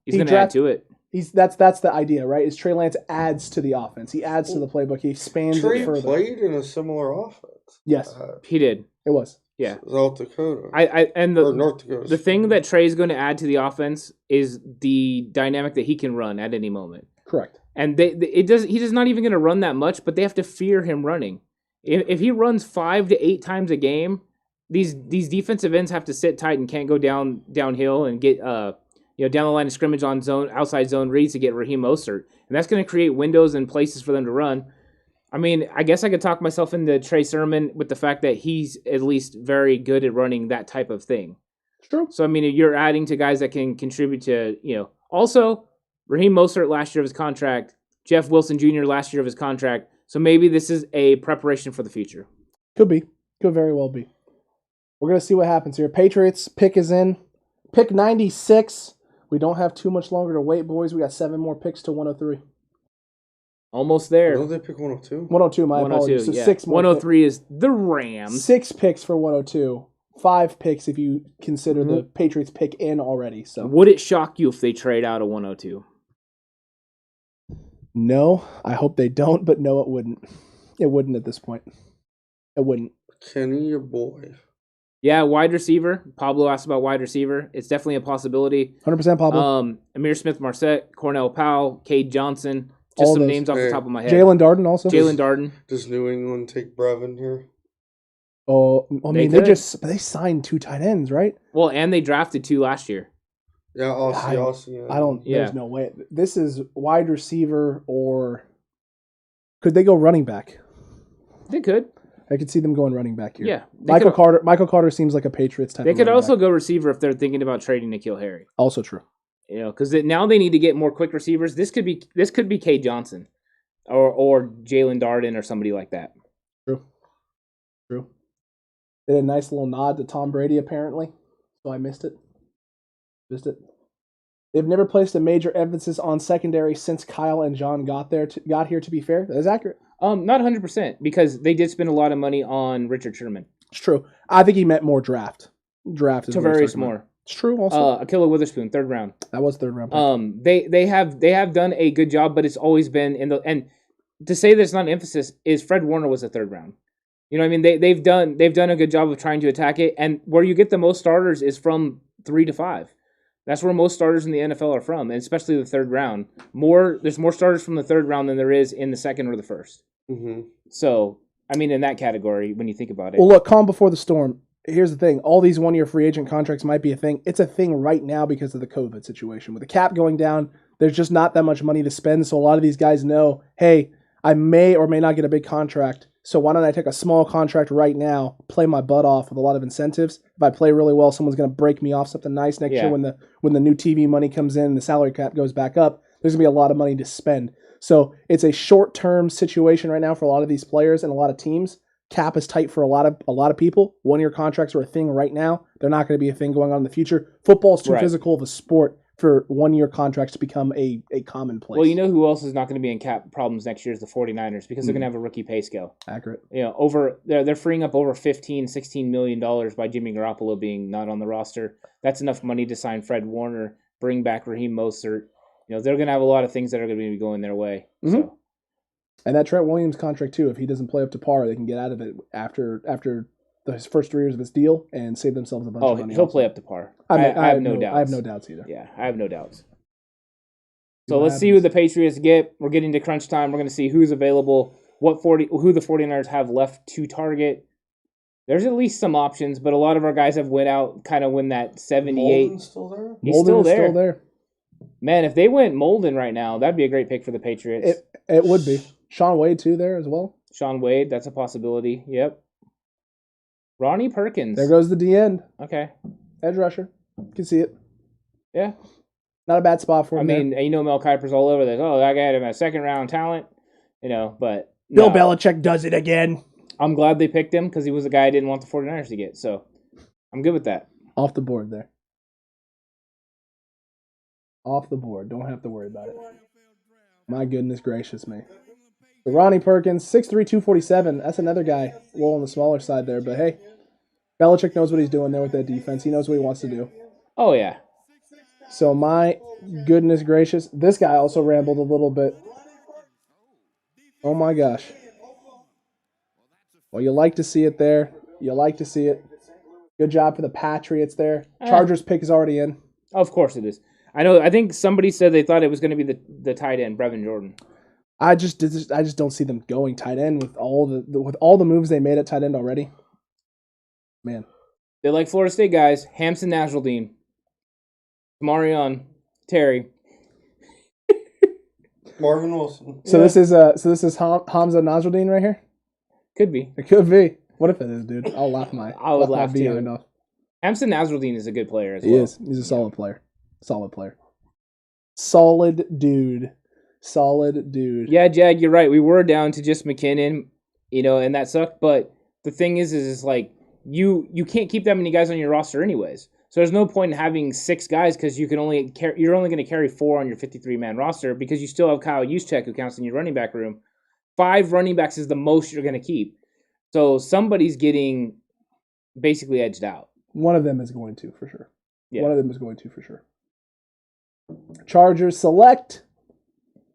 He's going to add to it. That's the idea, right? Is Trey Lance adds to the offense. He adds to the playbook. He expands it further. Trey played in a similar offense. Yes. He did. It was. Yeah. South Dakota. Or North Dakota. The thing that Trey's going to add to the offense is the dynamic that he can run at any moment. Correct. And he does not even going to run that much, but they have to fear him running. If he runs 5 to 8 times a game, these defensive ends have to sit tight and can't go downhill and get down the line of scrimmage on outside zone reads to get Raheem Mostert, and that's going to create windows and places for them to run. I mean, I guess I could talk myself into Trey Sermon with the fact that he's at least very good at running that type of thing. True. So I mean, you're adding to guys that can contribute to Also, Raheem Mostert last year of his contract Jeff Wilson Jr. last year of his contract. So maybe this is a preparation for the future. Could be. Could very well be. We're going to see what happens here. Patriots pick is in. Pick 96. We don't have too much longer to wait, boys. We got 7 more picks to 103. Almost there. Don't they pick 102? 102, my 102, apologies. So yeah. 6 more 103 is the Rams. 6 picks for 102. 5 picks if you consider the Patriots pick in already. So Would it shock you if they trade out a 102? no, I hope they don't, but no, it wouldn't. It wouldn't at this point. It wouldn't. Kenny, your boy. Yeah, wide receiver. Pablo asked about wide receiver. It's definitely a possibility. 100% Pablo. Amir Smith-Marset, Cornell Powell, Cade Johnson. Just All some those. names off the top of my head. Jalen Darden also. Jalen Darden. Does New England take Brevin here? Oh, I mean, could. they signed 2 tight ends, right? Well, and they drafted 2 last year. Yeah, Aussie. Yeah. I don't. Yeah. There's no way. This is wide receiver, or could they go running back? They could. I could see them going running back here. Yeah. Michael Carter seems like a Patriots type. They of could running also back. go receiver if they're thinking about trading N'Keal Harry. Also true. You know, because now they need to get more quick receivers. This could be Cade Johnson, or Jalen Darden or somebody like that. True. They had a nice little nod to Tom Brady apparently, so I missed it. They've never placed a major emphasis on secondary since Kyle and John got here. To be fair, that is accurate. Not 100% because they did spend a lot of money on Richard Sherman. It's true. I think he meant more draft. Draft is Tavarius Moore. It's true. Also, Akilla Witherspoon, 3rd round. that was 3rd round. Pick. They have done a good job, but it's always been and to say there's not an emphasis is Fred Warner was a 3rd round. You know what I mean? They've done a good job of trying to attack it, and where you get the most starters is from 3 to 5. That's where most starters in the NFL are from, and especially the 3rd round. There's more starters from the 3rd round than there is in the 2nd or the 1st. Mm-hmm. So, I mean, in that category, when you think about it. Well, look, calm before the storm. Here's the thing. All these 1-year free agent contracts might be a thing. It's a thing right now because of the COVID situation. With the cap going down, there's just not that much money to spend, so a lot of these guys know, hey, I may or may not get a big contract, so why don't I take a small contract right now, play my butt off with a lot of incentives. If I play really well, someone's going to break me off something nice next year when the new TV money comes in and the salary cap goes back up. There's going to be a lot of money to spend. So it's a short-term situation right now for a lot of these players and a lot of teams. Cap is tight for a lot of people. 1-year contracts are a thing right now. They're not going to be a thing going on in the future. Football is too physical of a sport for 1-year contracts to become a commonplace. Well, you know who else is not going to be in cap problems next year is the 49ers because they're going to have a rookie pay scale. Accurate. You know, they're freeing up over $16 million by Jimmy Garoppolo being not on the roster. That's enough money to sign Fred Warner, bring back Raheem Mostert. You know, they're going to have a lot of things that are going to be going their way. Mm-hmm. So. And that Trent Williams contract too, if he doesn't play up to par, they can get out of it after his first 3 years of his deal and save themselves a bunch of money. He'll play up to par. I have no doubts. I have no doubts either. Yeah, I have no doubts. So let's see who the Patriots get. We're getting to crunch time. We're going to see who's available, who the 49ers have left to target. There's at least some options, but a lot of our guys have went out kind of when that 78. Molden's still there? He's Molden still is there. still there. Man, if they went Molden right now, that'd be a great pick for the Patriots. It would be. Sean Wade too there as well. Sean Wade, that's a possibility. Yep. Ronnie Perkins. There goes the D end. Okay. Edge rusher. You can see it. Yeah. Not a bad spot for him. I mean, you know Mel Kiper's all over this. Oh, that guy had him a 2nd round talent. You know, but Bill Belichick does it again. I'm glad they picked him because he was the guy I didn't want the 49ers to get. So I'm good with that. Off the board there. Off the board. Don't have to worry about it. My goodness gracious me. So Ronnie Perkins, 6'3", 247. That's another guy a little on the smaller side there. But hey, Belichick knows what he's doing there with that defense. He knows what he wants to do. Oh, yeah. So my goodness gracious. This guy also rambled a little bit. Oh my gosh. Well, you like to see it there. You like to see it. Good job for the Patriots there. Chargers pick is already in. Of course it is. I think somebody said they thought it was going to be the tight end, Brevin Jordan. I just don't see them going tight end with all the moves they made at tight end already. Man. They like Florida State guys. Hampson Nasruddin, Marion, Terry. Marvin Wilson. So this is Hamza Nasruddin right here? Could be. It could be. What if it is, dude? I'll laugh my I would laugh behind too. off. Hampson Nasruddin is a good player as well. He is. He's a solid player. Solid player. Solid dude. Solid dude. Yeah, Jag, you're right. We were down to just McKinnon, and that sucked. But the thing is like you can't keep that many guys on your roster anyways. So there's no point in having 6 guys because you're only going to carry 4 on your 53-man roster because you still have Kyle Juszczyk who counts in your running back room. 5 running backs is the most you're going to keep. So somebody's getting basically edged out. One of them is going to, for sure. Yeah. One of them is going to, for sure. Chargers select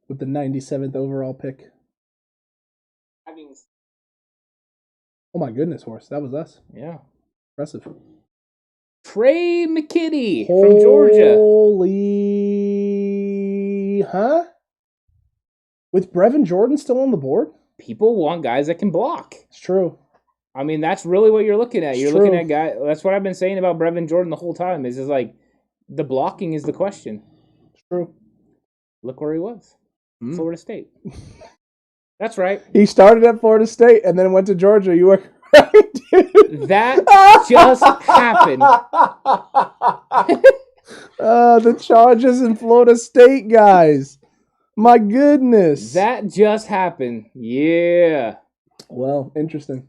with the 97th overall pick. Oh my goodness, horse. That was us. Yeah. Impressive. Trey McKitty from Georgia. Holy... Huh? With Brevin Jordan still on the board? People want guys that can block. It's true. I mean, that's really what you're looking at. You're It's looking true. at guys. That's what I've been saying about Brevin Jordan the whole time. Is like the blocking is the question. It's true. Look where he was, Florida State. That's right. He started at Florida State and then went to Georgia. You were right, dude. That just happened. The Chargers and Florida State guys. My goodness. That just happened. Yeah. Well, interesting.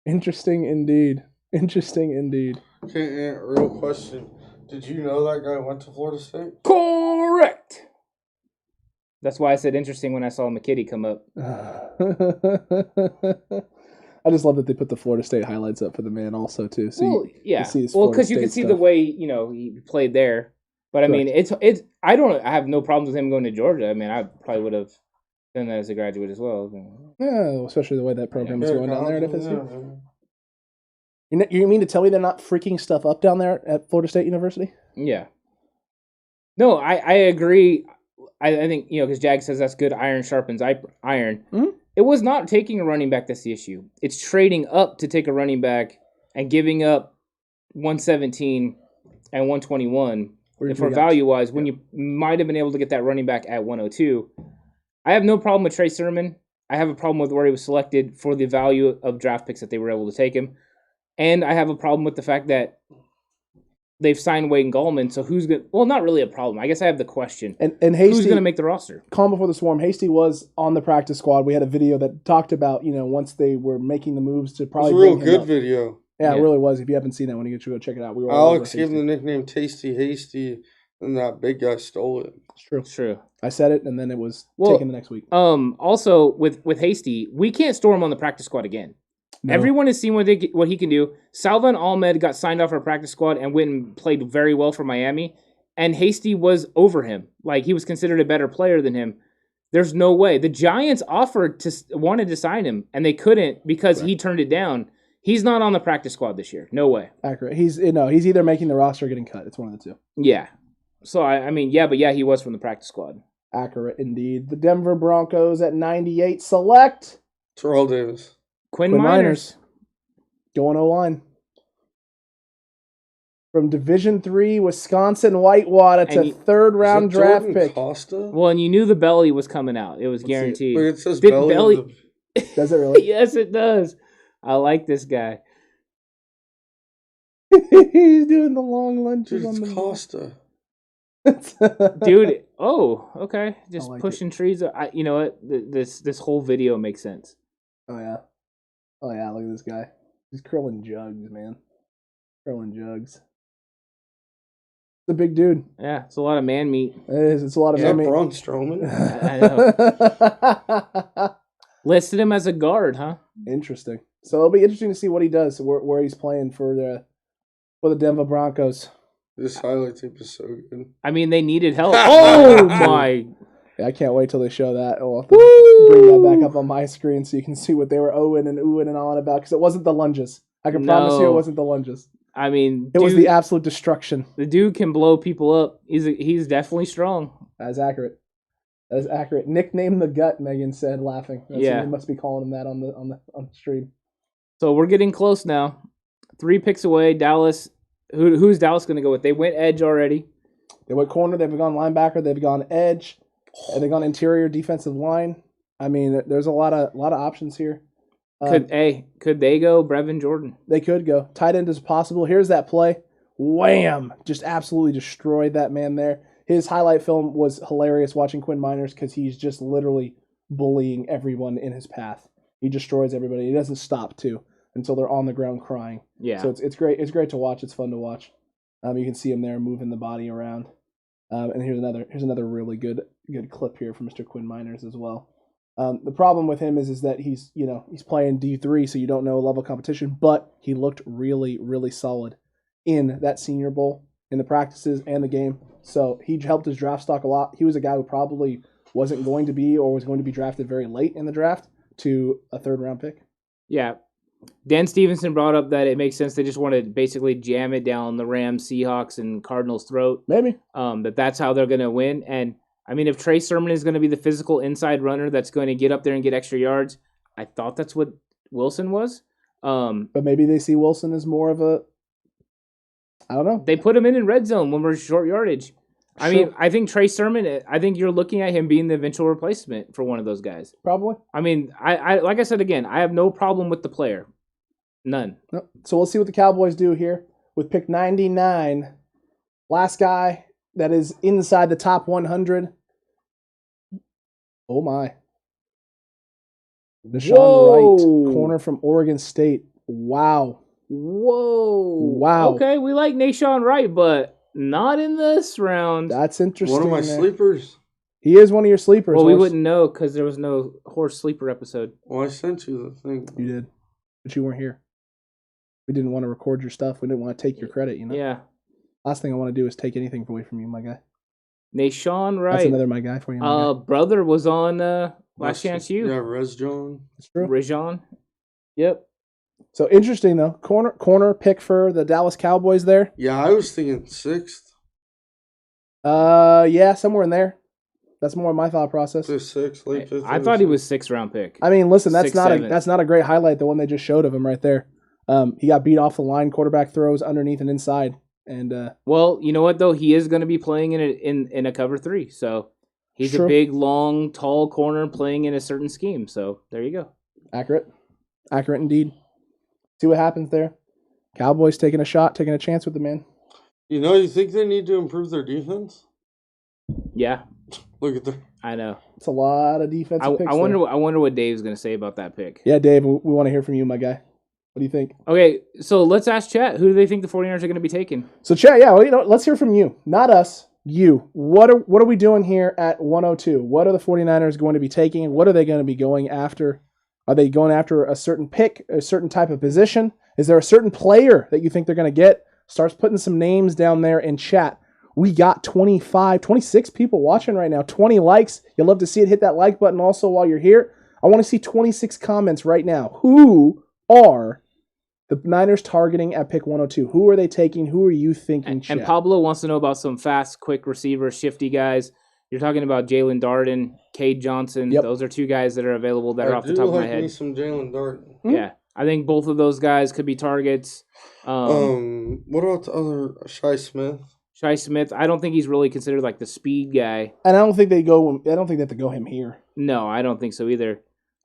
Interesting indeed. Interesting indeed. Okay, real question. Did you know that guy went to Florida State? Correct. That's why I said interesting when I saw McKitty come up. I just love that they put the Florida State highlights up for the man also too. So Well, yeah. see his Well, Florida because you can State see the stuff. way he played there. But I mean, it's. I have no problems with him going to Georgia. I mean, I probably would have done that as a graduate as well. Yeah, especially the way that program is going down there at FSU. Yeah. You mean to tell me they're not freaking stuff up down there at Florida State University? Yeah. No, I agree. I think, because Jag says that's good. Iron sharpens iron. Mm-hmm. It was not taking a running back that's the issue. It's trading up to take a running back and giving up 117 and 121 for value-wise when you might have been able to get that running back at 102. I have no problem with Trey Sermon. I have a problem with where he was selected for the value of draft picks that they were able to take him. And I have a problem with the fact that they've signed Wayne Gallman, so who's going to... Well, not really a problem. I guess I have the question. And Hasty, who's going to make the roster? Calm before the swarm. Hasty was on the practice squad. We had a video that talked about, once they were making the moves to probably... It was a real bring him good up. Yeah, Yeah, it really was. If you haven't seen that one, you should go check it out. We were Alex gave him the nickname Tasty Hasty, and that big guy stole it. It's true. It's true. I said it, and then it was taken the next week. Also, with Hasty, we can't store him on the practice squad again. No. Everyone has seen what he can do. Salvan Ahmed got signed off our practice squad and went and played very well for Miami, and Hasty was over him. Like, he was considered a better player than him. There's no way. The Giants wanted to sign him, and they couldn't because he turned it down. He's not on the practice squad this year. No way. Accurate. He's either making the roster or getting cut. It's one of the two. Yeah. So, he was from the practice squad. Accurate indeed. The Denver Broncos at 98 select Terrell Davis. Quinn Miners. Going O-line. From Division III, Wisconsin Whitewater to third-round draft Jordan pick. Costa? Well, and you knew the belly was coming out. It was guaranteed. Wait, it says Did belly. Does it really? Yes, it does. I like this guy. He's doing the long lunges Dude, on it's the Costa. Dude, okay. Just like pushing trees. You know what? This whole video makes sense. Oh yeah, look at this guy. He's curling jugs, man. Curling jugs. It's a big dude. Yeah, it's a lot of man meat. It is. It's a lot of Is that meat. Braun Strowman? I know. Listed him as a guard, huh? Interesting. So it'll be interesting to see what he does, where he's playing for the Denver Broncos. This highlight tape is so good. I mean, they needed help. Oh my! Yeah, I can't wait till they show that. I'll have to bring that back up on my screen so you can see what they were owing and oohing and on about, because it wasn't the lunges. I can promise you it wasn't the lunges. I mean, It was the absolute destruction. The dude can blow people up. He's definitely strong. That's accurate. That is accurate. Nickname the gut, Megan said, laughing. Yeah. You must be calling him that on the stream. So we're getting close now. 3 picks away. Dallas. Who's Dallas going to go with? They went edge already. They went corner. They've gone linebacker. They've gone edge. And they've gone interior defensive line. I mean, there's a lot of options here. Could they go Brevin Jordan? They could go. Tight end is possible. Here's that play. Wham! Just absolutely destroyed that man there. his highlight film was hilarious watching Quinn Miners because he's just literally bullying everyone in his path. He destroys everybody. He doesn't stop too until they're on the ground crying. Yeah. So it's great. It's great to watch. It's fun to watch. You can see him there moving the body around. And here's another really good clip here from Mr. Quinn Miners as well. The problem with him is that he's playing D3, so you don't know level competition, but he looked really, really solid in that Senior Bowl, in the practices and the game. So he helped his draft stock a lot. He was a guy who probably wasn't going to be or was going to be drafted very late in the draft to a 3rd round pick. Yeah. Dan Stevenson brought up that it makes sense they just want to basically jam it down the Rams, Seahawks, and Cardinals' throat. Maybe. That's how they're going to win. And, I mean, if Trey Sermon is going to be the physical inside runner that's going to get up there and get extra yards, I thought that's what Wilson was. But maybe they see Wilson as more of a, I don't know. They put him in red zone when we're short yardage. I mean, I think Trey Sermon, I think you're looking at him being the eventual replacement for one of those guys. Probably. I mean, I like I said again, I have no problem with the player. None. Nope. So we'll see what the Cowboys do here with pick 99. Last guy that is inside the top 100. Oh my. Deshaun Wright, corner from Oregon State. Wow. Whoa. Wow. Okay, we like Nashawn Wright, but not in this round. That's interesting. One of my sleepers. He is one of your sleepers. Well, we wouldn't know because there was no horse sleeper episode. Well, I sent you the thing. You did, but you weren't here. We didn't want to record your stuff. We didn't want to take your credit, you know? Yeah. Last thing I want to do is take anything away from you, my guy. Nashawn Wright. That's another my guy for you, my guy. Brother was on Last Chance U. Yeah, Rez John. That's true. Rajon. Yep. So interesting though. Corner pick for the Dallas Cowboys there. Yeah, I was thinking 6th. Yeah, somewhere in there. That's more my thought process. 6th, late 5th. I thought he was 6th round pick. I mean, listen, that's 6th, not 7th. that's not a great highlight. The one they just showed of him right there. He got beat off the line. Quarterback throws underneath and inside. And well, you know what though? He is going to be playing in a cover 3. So he's True. a big, long, tall corner playing in a certain scheme. So there you go. accurate indeed. See what happens there. Cowboys taking a shot, taking a chance with the man. You think they need to improve their defense? Yeah, Look at the. I know. It's a lot of defensive picks. I wonder. there. I wonder what Dave's going to say about that pick. Yeah, Dave, we want to hear from you, my guy. What do you think? Okay, so let's ask chat. Who do they think the 49ers are going to be taking? So, chat, yeah, well, let's hear from you, not us. You. What are we doing here at 102? What are the 49ers going to be taking? What are they going to be going after? Are they going after a certain pick, a certain type of position? Is there a certain player that you think they're going to get? Starts putting some names down there in chat. We got 26 people watching right now. 20 likes. You'll love to see it. Hit that like button also while you're here. I want to see 26 comments right now. Who are the Niners targeting at pick 102? Who are they taking? Who are you thinking, chat? And Pablo wants to know about some fast, quick receivers, shifty guys. You're talking about Jalen Darden, Cade Johnson. Yep. Those are two guys that are available that are off the top of my head. Me some Jalen Darden. Yeah, I think both of those guys could be targets. What about the other Shai Smith? Shai Smith, I don't think he's really considered like the speed guy. And I don't think they have to go him here. No, I don't think so either.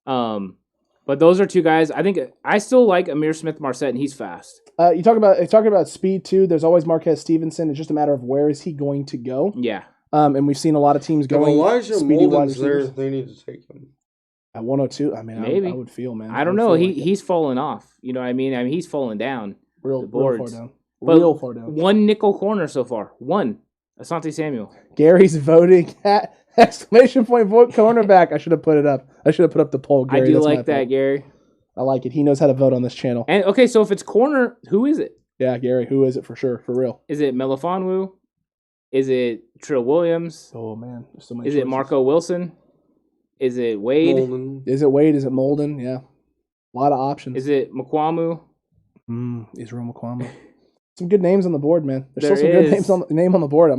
But those are two guys. I think I still like Amir Smith-Marset, and he's fast. You talking about speed too. There's always Marquez Stevenson. It's just a matter of where is he going to go. Yeah. And we've seen a lot of teams If going. Elijah speedy wide Molden's there, receivers. they need to take him. At 102. I mean, Maybe. I would feel, man. I don't know. He's fallen off. You know what I mean? I mean, he's fallen down. real the far boards. down. But Real far down. One nickel corner so far. One. Asante Samuel. Gary's voting at exclamation point vote cornerback. I should have put it up. I should have put up the poll. Gary. I do That's my like that, fault. Gary. I like it. He knows how to vote on this channel. And okay, so if it's corner, who is it? Yeah, Gary. Who is it for sure? For real. Is it Melifonwu? Is it Trill Williams? Oh man, there's so many. Is it choices. Marco Wilson? Is it Wade? Molden. Is it Wade? Is it Molden? Yeah, a lot of options. Is it Mukwamu? Israel McQuamma. Some good names on the board, man. There's There still some good is. names on the board.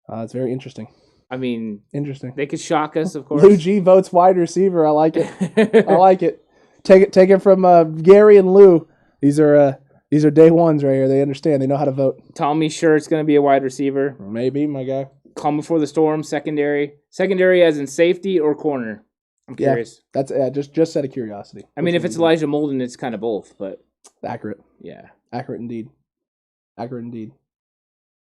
It's very interesting. I mean, Interesting. they could shock us, of course. Lou G votes wide receiver. I like it. I like it. Take it from Gary and Lou. These are day ones right here. They understand. They know how to vote. Tommy sure it's going to be a wide receiver. Maybe, my guy. Calm before the storm, secondary. Secondary as in safety or corner? I'm Yeah. curious. That's just out of curiosity. I mean, if it's Elijah Molden, it's kind of both, but accurate, yeah. accurate indeed.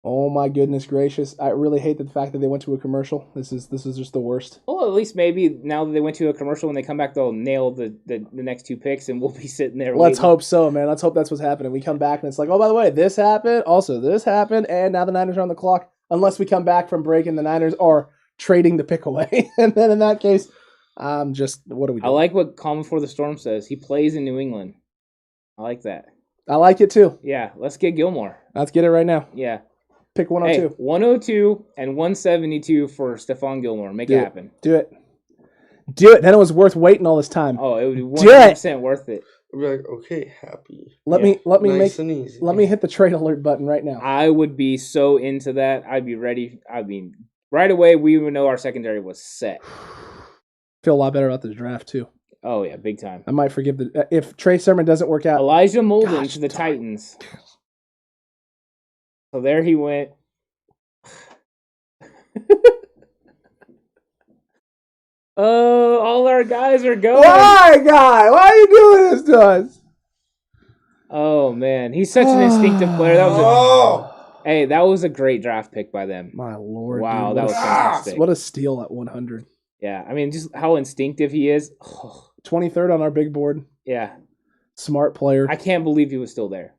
Oh my goodness gracious! I really hate the fact that they went to a commercial. This is just the worst. Well, at least maybe now that they went to a commercial, when they come back, they'll nail the next 2 picks, and we'll be sitting there. Let's waiting. hope so, man. Let's hope that's what's happening. We come back and it's like, oh, by the way, this happened. Also, this happened, and now the Niners are on the clock. Unless we come back from breaking, the Niners are trading the pick away, and then in that case, what do we do? I like what Calm Before the Storm says. He plays in New England. I like that. I like it too. Yeah, let's get Gilmore. Let's get it right now. Yeah. Pick 102. Hey, 102 and 172 for Stephon Gilmore. Make it happen. Do it. Do it. Then it was worth waiting all this time. Oh, it would be 100% worth it. I'd be like, okay, happy. Let me Nice and easy. let me hit the trade alert button right now. I would be so into that. I'd be ready. I mean, right away, we would know our secondary was set. Feel a lot better about this draft too. Oh, yeah, big time. I might forgive if Trey Sermon doesn't work out. Elijah Molden to the Titans. So there he went. All our guys are going. Why, guy? Why are you doing this to us? Oh man, he's such an instinctive player. That was a great draft pick by them. My lord! Wow, dude, that was fantastic. What a steal at 100. Yeah, I mean, just how instinctive he is. 23rd on our big board. Yeah, Smart player. I can't believe he was still there.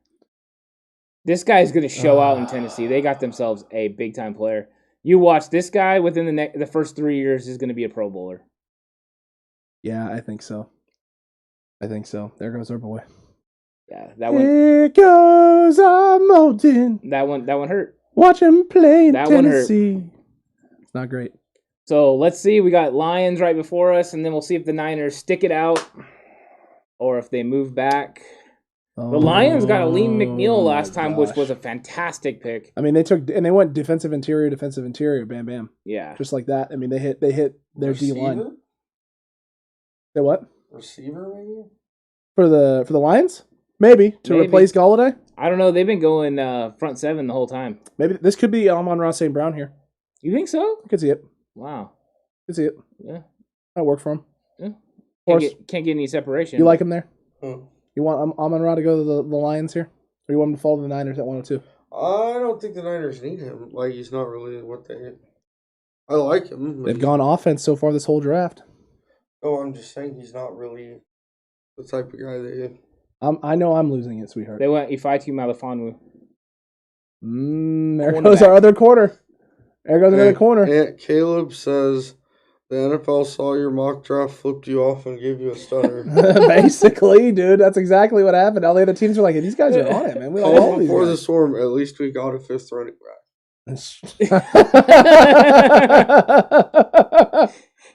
This guy's going to show out in Tennessee. They got themselves a big time player. You watch this guy within the first 3 years is going to be a Pro Bowler. Yeah, I think so. There goes our boy. Yeah, that one. Here goes our Molden. That one hurt. Watch him play in That one hurt. Tennessee. It's not great. So let's see. We got Lions right before us, and then we'll see if the Niners stick it out or if they move back. The Lions got Aleem McNeil last time, which was a fantastic pick. I mean, they went defensive interior, bam, bam. Yeah. Just like that. I mean, they hit their D line. They what? Receiver, maybe? For the Lions? Maybe replace Galladay? I don't know. They've been going front seven the whole time. Maybe this could be Amon-Ra St. Brown here. You think so? I could see it. Wow. Could see it. Yeah. That'll work for him. Yeah. Can't get any separation. You like him there? Hmm. You want Amon-Ra to go to the Lions here? Or you want him to fall to the Niners at 102? I don't think the Niners need him. Like, he's not really what they... I like him. They've gone offense so far this whole draft. Oh, I'm just saying he's not really the type of guy they... I know I'm losing it, sweetheart. They went Ifeatu Malifonwu. There goes our other corner. There goes another corner. Aunt Caleb says the NFL saw your mock draft, flipped you off, and gave you a stutter. Basically, dude, that's exactly what happened. All the other teams were like, hey, these guys are on it, man. We don't know these Before guys. the storm, at least we got a 5th running back.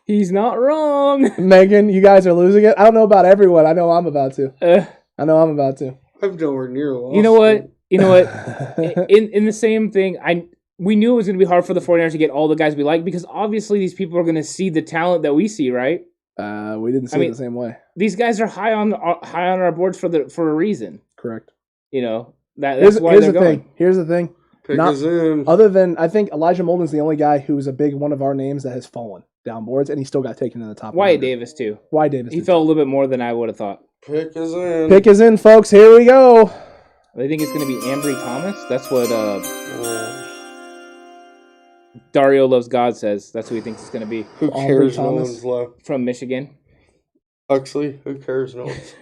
He's not wrong. Megan, you guys are losing it. I don't know about everyone. I know I'm about to. I know I'm about to. I'm nowhere near lost. You know what? In the same thing, we knew it was going to be hard for the 49ers to get all the guys we like because obviously these people are going to see the talent that we see, right? We didn't see it the same way. These guys are high on our boards for a reason. Correct. You know that's why they're going. Here's the thing. Pick us in. Other than I think Elijah Molden's the only guy who's a big one of our names that has fallen down boards, and he still got taken in the top. Wyatt Davis too. Wyatt Davis. He fell a little bit more than I would have thought. Pick is in. Pick is in, folks. Here we go. I think it's going to be Ambry Thomas. That's what Dario Loves God says. That's who he thinks it's going to be. Who cares? No one's left. From Michigan. Huxley, who cares? No one's.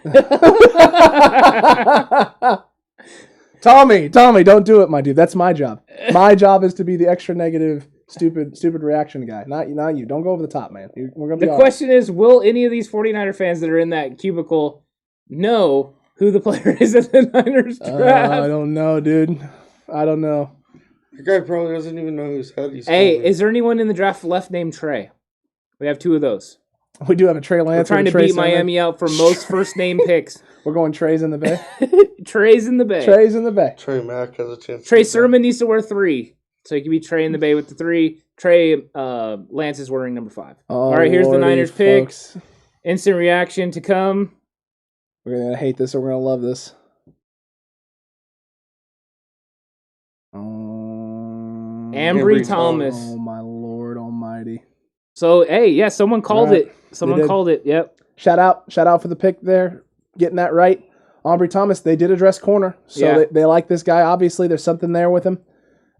Tommy, don't do it, my dude. That's my job. My job is to be the extra negative, stupid reaction guy. Not you. Don't go over the top, man. We're gonna be. The question is, will any of these 49er fans that are in that cubicle know who the player is at the Niners draft? I don't know, dude. I don't know. The guy probably doesn't even know whose head he's. Hey, holding. is there anyone in the draft left named Trey? We have 2 of those. We do have a Trey Lance. We're trying to beat Miami out for most first name picks. We're going Trey's in the Bay. Trey's in the Bay. Trey's in the Bay. Trey Mack has a chance. Trey Sermon needs to wear 3. So he can be Trey in the Bay with the 3. Trey Lance is wearing number 5. All right, here's the Niners pick. Instant reaction to come. We're going to hate this or we're going to love this. Ambry Thomas. Oh, my Lord almighty. So, hey, yeah, someone called it. Someone called it, yep. Shout out for the pick there. Getting that right. Ambry Thomas, they did address corner. So they like this guy. Obviously, there's something there with him.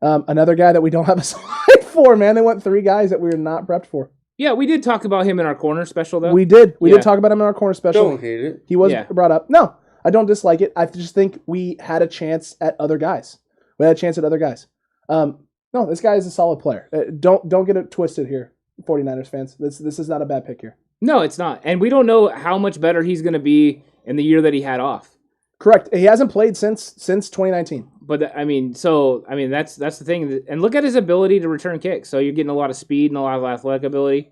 Another guy that we don't have a slide for, man. They went 3 guys that we were not prepped for. Yeah, we did talk about him in our corner special, though. We did. We Yeah. did talk about him in our corner special. Don't hate it. He was Yeah. brought up. No, I don't dislike it. I just think we had a chance at other guys. No, this guy is a solid player. Don't get it twisted here, 49ers fans. This is not a bad pick here. No, it's not. And we don't know how much better he's going to be in the year that he had off. Correct. He hasn't played since 2019. But that's the thing. And look at his ability to return kicks. So you're getting a lot of speed and a lot of athletic ability.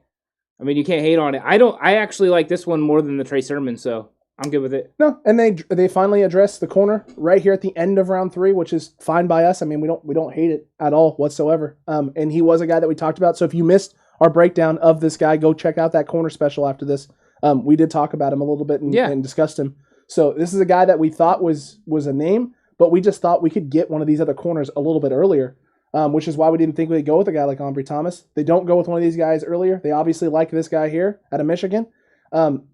I mean, you can't hate on it. I actually like this one more than the Trey Sermon, so I'm good with it. No, and they finally addressed the corner right here at the end of round 3, which is fine by us. I mean, we don't hate it at all whatsoever. And he was a guy that we talked about. So if you missed our breakdown of this guy, go check out that corner special after this. We did talk about him a little bit and discussed him. So this is a guy that we thought was a name, but we just thought we could get one of these other corners a little bit earlier, which is why we didn't think we'd go with a guy like Ambry Thomas. They don't go with one of these guys earlier. They obviously like this guy here out of Michigan.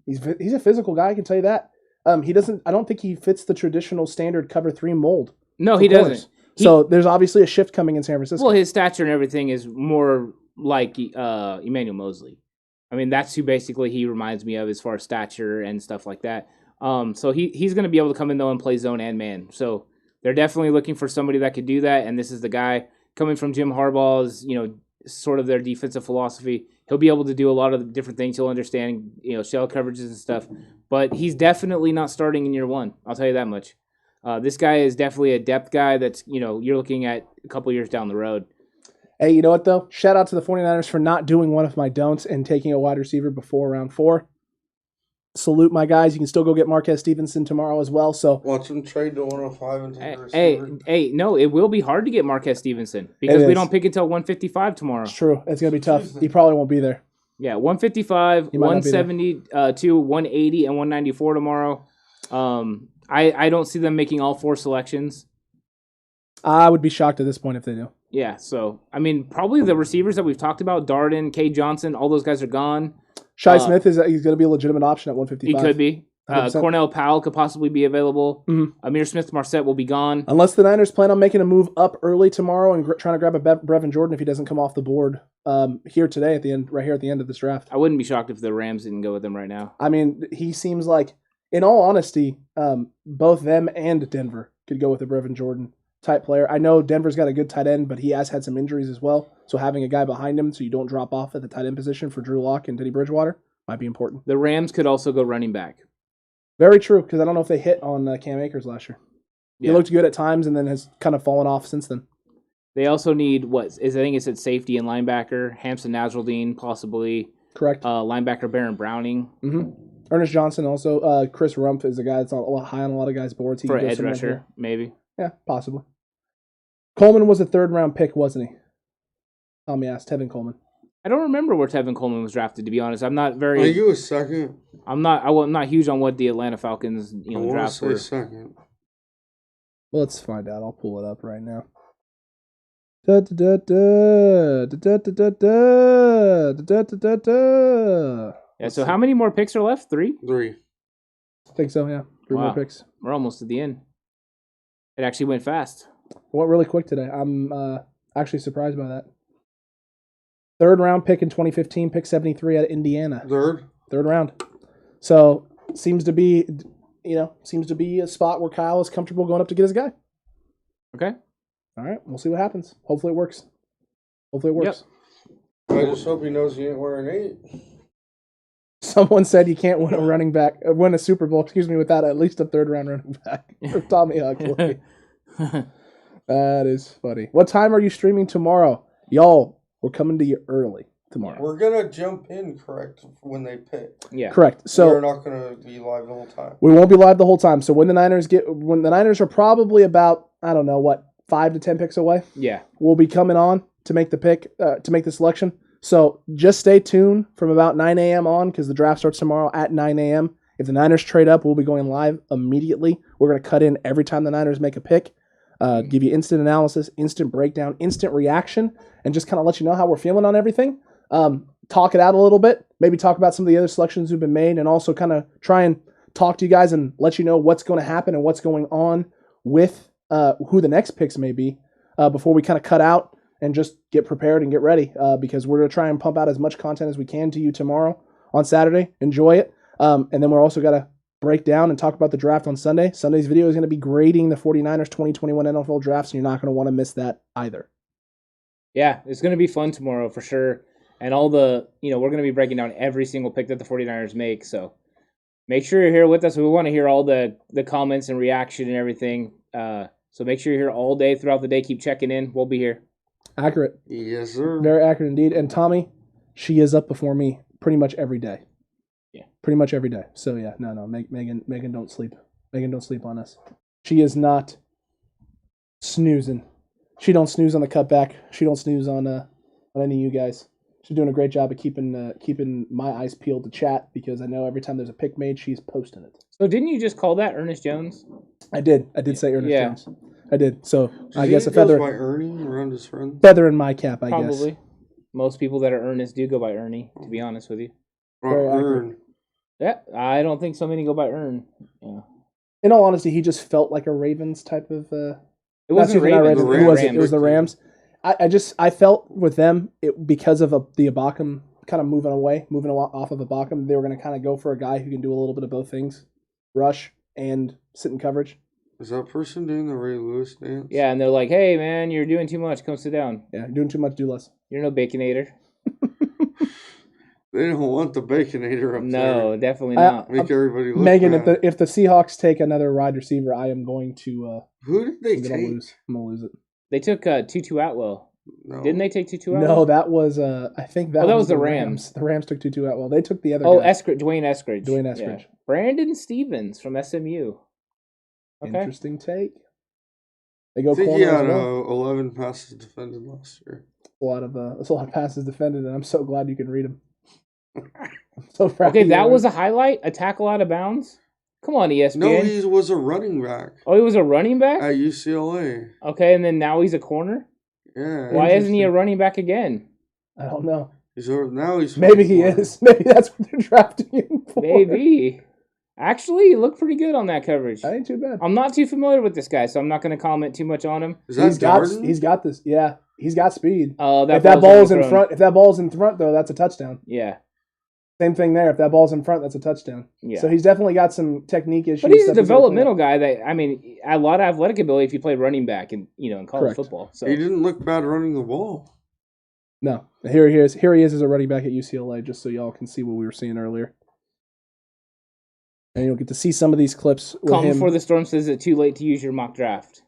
He's a physical guy, I can tell you that. I don't think he fits the traditional standard cover 3 mold. No, he doesn't. So there's obviously a shift coming in San Francisco. Well, his stature and everything is more like Emmanuel Mosley. I mean, that's who basically he reminds me of as far as stature and stuff like that. So he's going to be able to come in, though, and play zone and man. So they're definitely looking for somebody that could do that, and this is the guy coming from Jim Harbaugh's, sort of their defensive philosophy. He'll be able to do a lot of the different things. He'll understand, shell coverages and stuff. But he's definitely not starting in year 1. I'll tell you that much. This guy is definitely a depth guy that's, you're looking at a couple years down the road. Hey, you know what, though? Shout out to the 49ers for not doing one of my don'ts and taking a wide receiver before round 4. Salute my guys. You can still go get Marquez Stevenson tomorrow as well. So Watch them trade to 105 and take a receiver. No, it will be hard to get Marquez Stevenson because we don't pick until 155 tomorrow. It's true. It's going to be tough. He probably won't be there. Yeah, 155, 172, 180, and 194 tomorrow. I don't see them making all 4 selections. I would be shocked at this point if they do. Yeah, so, I mean, probably the receivers that we've talked about, Darden, K. Johnson, all those guys are gone. Shai Smith, he's going to be a legitimate option at 155. He could be. Cornell Powell could possibly be available. Mm-hmm. Amir Smith-Marset will be gone. Unless the Niners plan on making a move up early tomorrow and trying to grab a Brevin Jordan if he doesn't come off the board here today right here at the end of this draft. I wouldn't be shocked if the Rams didn't go with him right now. I mean, he seems like, in all honesty, both them and Denver could go with a Brevin Jordan type player. I know Denver's got a good tight end, but he has had some injuries as well. So having a guy behind him so you don't drop off at the tight end position for Drew Lock and Teddy Bridgewater might be important. The Rams could also go running back. Very true, because I don't know if they hit on Cam Akers last year. He looked good at times and then has kind of fallen off since then. They also need, I think it's at safety and linebacker, Hampson Nasruddin, possibly. Correct. Linebacker Baron Browning. Mm-hmm. Ernest Johnson also. Chris Rumpf is a guy that's high on a lot of guys' boards. For an edge rusher, maybe. Yeah, possibly. Coleman was a 3rd-round pick, wasn't he? Tommy asked. Tevin Coleman. I don't remember where Tevin Coleman was drafted, to be honest. I'm not very... Are you a second? I'm not huge on what the Atlanta Falcons draft were. Second. Well, let's find out. I'll pull it up right now. Da da da da da da da da da da. Yeah. So how many more picks are left? 3? 3. I think so. Yeah, 3 more picks. We're almost at the end. It actually went fast. It went really quick today. I'm actually surprised by that. 3rd-round pick in 2015, pick 73 out of Indiana. 3rd round. So seems to be a spot where Kyle is comfortable going up to get his guy. Okay. All right, we'll see what happens. Hopefully it works. Yep. I just hope he knows he ain't wearing 8. Someone said you can't win a Super Bowl, without at least a 3rd-round running back. For Tommy Huxley. That is funny. What time are you streaming tomorrow? Y'all, we're coming to you early tomorrow. We're going to jump in, correct, when they pick. Yeah. Correct. So we're not going to be live the whole time. We won't be live the whole time. So when the Niners are probably about, 5 to 10 picks away. Yeah. We'll be coming on to make the pick, to make the selection. So just stay tuned from about 9 a.m. on because the draft starts tomorrow at 9 a.m. If the Niners trade up, we'll be going live immediately. We're going to cut in every time the Niners make a pick, give you instant analysis, instant breakdown, instant reaction, and just kind of let you know how we're feeling on everything. Talk it out a little bit, maybe talk about some of the other selections who've been made, and also kind of try and talk to you guys and let you know what's going to happen and what's going on with who the next picks may be. before we kind of cut out and just get prepared and get ready because we're going to try and pump out as much content as we can to you tomorrow on Saturday. Enjoy it. And then we're also got to break down and talk about the draft on Sunday. Sunday's video is going to be grading the 49ers 2021 NFL draft, so you're not going to want to miss that either. Yeah, it's going to be fun tomorrow for sure. And all the, we're going to be breaking down every single pick that the 49ers make. So make sure you're here with us. We want to hear all the comments and reaction and everything. So make sure you're here all day throughout the day. Keep checking in. We'll be here. Accurate. Yes, sir. Very accurate indeed. And Tommy, she is up before me pretty much every day. Yeah. Pretty much every day. So yeah, no. Megan don't sleep. Megan don't sleep on us. She is not snoozing. She don't snooze on the cutback. She don't snooze on any of you guys. She's doing a great job of keeping my eyes peeled to chat because I know every time there's a pick made, she's posting it. So didn't you just call that Ernest Jones? I did say Ernest Jones. I did. So I guess a goes feather by Ernie around his friends. feather in my cap, I guess. Probably. Most people that are Ernest do go by Ernie, to be honest with you. Very Ern. Yeah, I don't think so many go by Ern. Yeah. In all honesty, he just felt like a Ravens type of. It wasn't not Ravens. Ravens. It Who was it? Rams. It was the Rams. I felt with them because of the Ibaka kind of moving off of Ibaka, they were going to kind of go for a guy who can do a little bit of both things, rush and sit in coverage. Is that person doing the Ray Lewis dance? Yeah, and they're like, "Hey, man, you're doing too much. Come sit down. Yeah, doing too much, do less. You're no baconator." They don't want the Baconator up there. No, definitely not. Make everybody look Megan, bad. if the Seahawks take another wide receiver, I am going to. Who did they I'm take? gonna lose it. They took Tutu Atwell. No. Didn't they take Tutu Atwell? No, that was I think that. Oh, that was was the Rams. The Rams took Tutu Atwell. They took the other. Oh, guy. Dwayne Eskridge. Dwayne Eskridge. Yeah. Brandon Stevens from SMU. Okay. Interesting take. They go I think corner he as had well. 11 passes defended last year. It's a lot of passes defended, and I'm so glad you can read them. I'm so proud. Okay, of you, that Aaron. was a highlight? A tackle out of bounds? Come on, ESPN. No, he was a running back Oh, he was a running back? at UCLA. Okay, and then now he's a corner? Yeah. Why isn't he a running back again? I don't know. Now he's Maybe he is. Maybe that's what they're drafting him for. Maybe. Actually, he looked pretty good on that coverage. That ain't too bad. I'm not too familiar with this guy, so I'm not going to comment too much on him. Is that Darden? He's got this. Yeah, he's got speed. That If that ball's ball's in overthrown. front, though, that's a touchdown. Yeah. Same thing there. If that ball's in front, that's a touchdown. Yeah. So he's definitely got some technique issues. But he's a stuff gotta clean developmental up. guy that, a lot of athletic ability if you played running back in college Correct. football. So He didn't look bad running the ball. No, here he is. Here he is as a running back at UCLA. Just so y'all can see what we were seeing earlier, and you'll get to see some of these clips with Calm him. before the storm says it's too late to use your mock draft.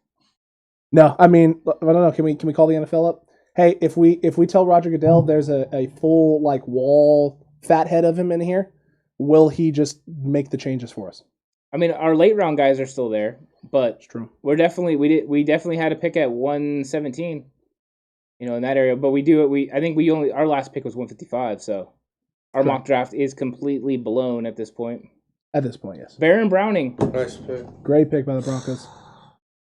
No, I mean, I don't know. Can we call the NFL up? Hey, if we tell Roger Goodell there's a full wall fat head of him in here, will he just make the changes for us? I mean, our late round guys are still there, but It's true. we definitely had a pick at 117, in that area. But I think our last pick was 155, so our Correct. mock draft is completely blown at this point. At this point, yes. Baron Browning. Nice pick. Great pick by the Broncos.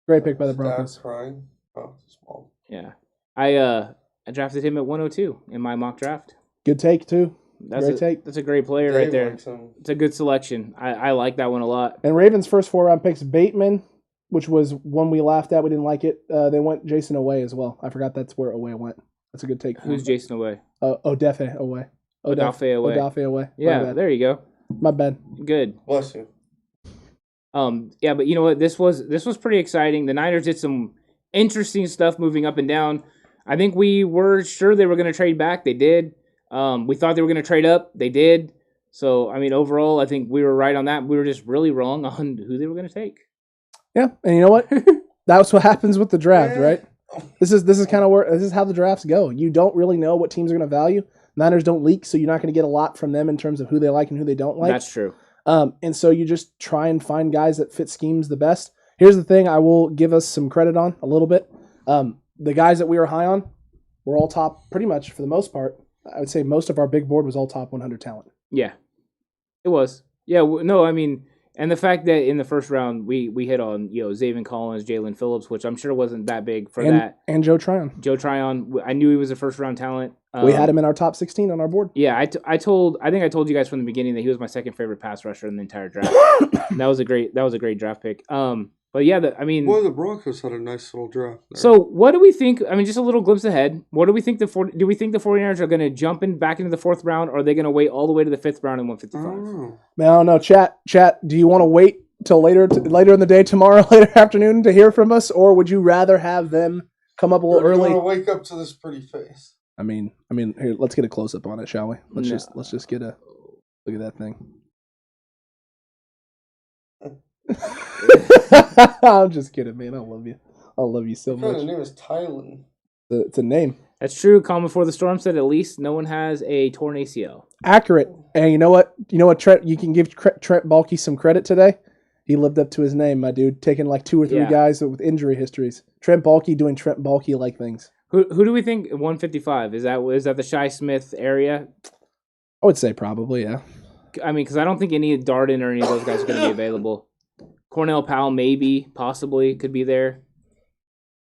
Great pick by the Broncos. Staff crying. Oh, small. Yeah. I drafted him at 102 in my mock draft. Good take too. That's Great take. That's a great player Dave right there. likes him. It's a good selection. I like that one a lot. And Ravens' first 4-round picks, Bateman, which was one we laughed at. We didn't like it. They went Jason Away as well. I forgot that's where Away went. That's a good take. Who's Jason Away? Odafe Away. Odafe Away. Odafe Away. Yeah, there you go. My bad. Good. Bless you. Yeah, but you know what? This was pretty exciting. The Niners did some interesting stuff moving up and down. I think we were sure they were going to trade back. They did. We thought they were going to trade up. They did. So, I mean, overall, I think we were right on that. We were just really wrong on who they were going to take. Yeah, and you know what? That's what happens with the draft, Yeah. right? This is kind of this is how the drafts go. You don't really know what teams are going to value. Niners don't leak, so you're not going to get a lot from them in terms of who they like and who they don't like. That's true. And so you just try and find guys that fit schemes the best. Here's the thing I will give us some credit on a little bit. The guys that we were high on were all top pretty much for the most part. I would say most of our big board was all top 100 talent. Yeah, it was. Yeah, no, I mean, and the fact that in the first round we hit on Zaven Collins, Jalen Phillips, which I'm sure wasn't that big for that. And Joe Tryon. Joe Tryon, I knew he was a first round talent. We had him in our top 16 on our board. Yeah, I think I told you guys from the beginning that he was my second favorite pass rusher in the entire draft. That was a great draft pick. But yeah, I mean, Boy, the Broncos had a nice little draft there. so what do we think? I mean, just a little glimpse ahead. What do we think do we think the 49ers are going to jump in back into the 4th round, or are they going to wait all the way to the 5th round in I 155? don't know. Man, I don't know. Chat. Do you want to wait till later in the day tomorrow, later afternoon, to hear from us, or would you rather have them come up a little We're early? going to wake up to this pretty face. I mean, here, let's get a close up on it, shall we? Let's No. just get a look at that thing. I'm just kidding, man. I love you. I love you so What kind much. of name is Tylen? It's a name. That's true. Calm before the storm said at least no one has a torn ACL. Accurate. And you know what? Trent, you can give Trent Baalke some credit today. He lived up to his name, my dude. Taking like 2 or 3 guys with injury histories. Trent Baalke doing Trent Baalke like things. Who do we think 155 is that the Shi Smith area? I would say probably, yeah. I mean, because I don't think any Darden or any of those guys are going to be available. Cornell Powell maybe, possibly could be there.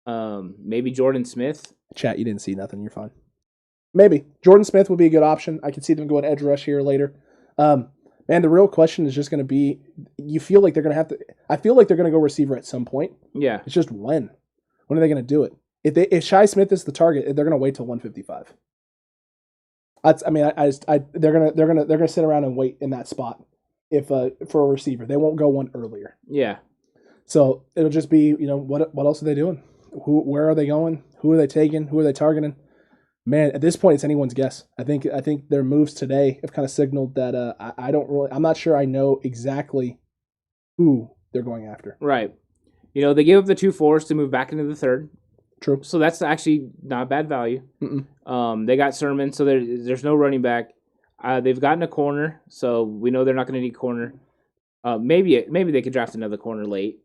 Maybe Jordan Smith. Chat, you didn't see nothing. You're fine. Maybe Jordan Smith would be a good option. I could see them going edge rush here later. Man, the real question is just going to be: you feel like they're going to have to? I feel like they're going to go receiver at some point. Yeah, it's just when. When are they going to do it? If Shi Smith is the target, they're going to wait till 155. They're gonna sit around and wait in that spot for a receiver. They won't go one earlier. Yeah. So it'll just be, what else are they doing? Where are they going? Who are they taking? Who are they targeting? Man, at this point, it's anyone's guess. I think their moves today have kind of signaled that I'm not sure I know exactly who they're going after. Right. They gave up the 2 4s to move back into the 3rd. True. So that's actually not bad value. They got Sermon, so there's no running back. They've gotten a corner, so we know they're not going to need corner. Maybe they could draft another corner late.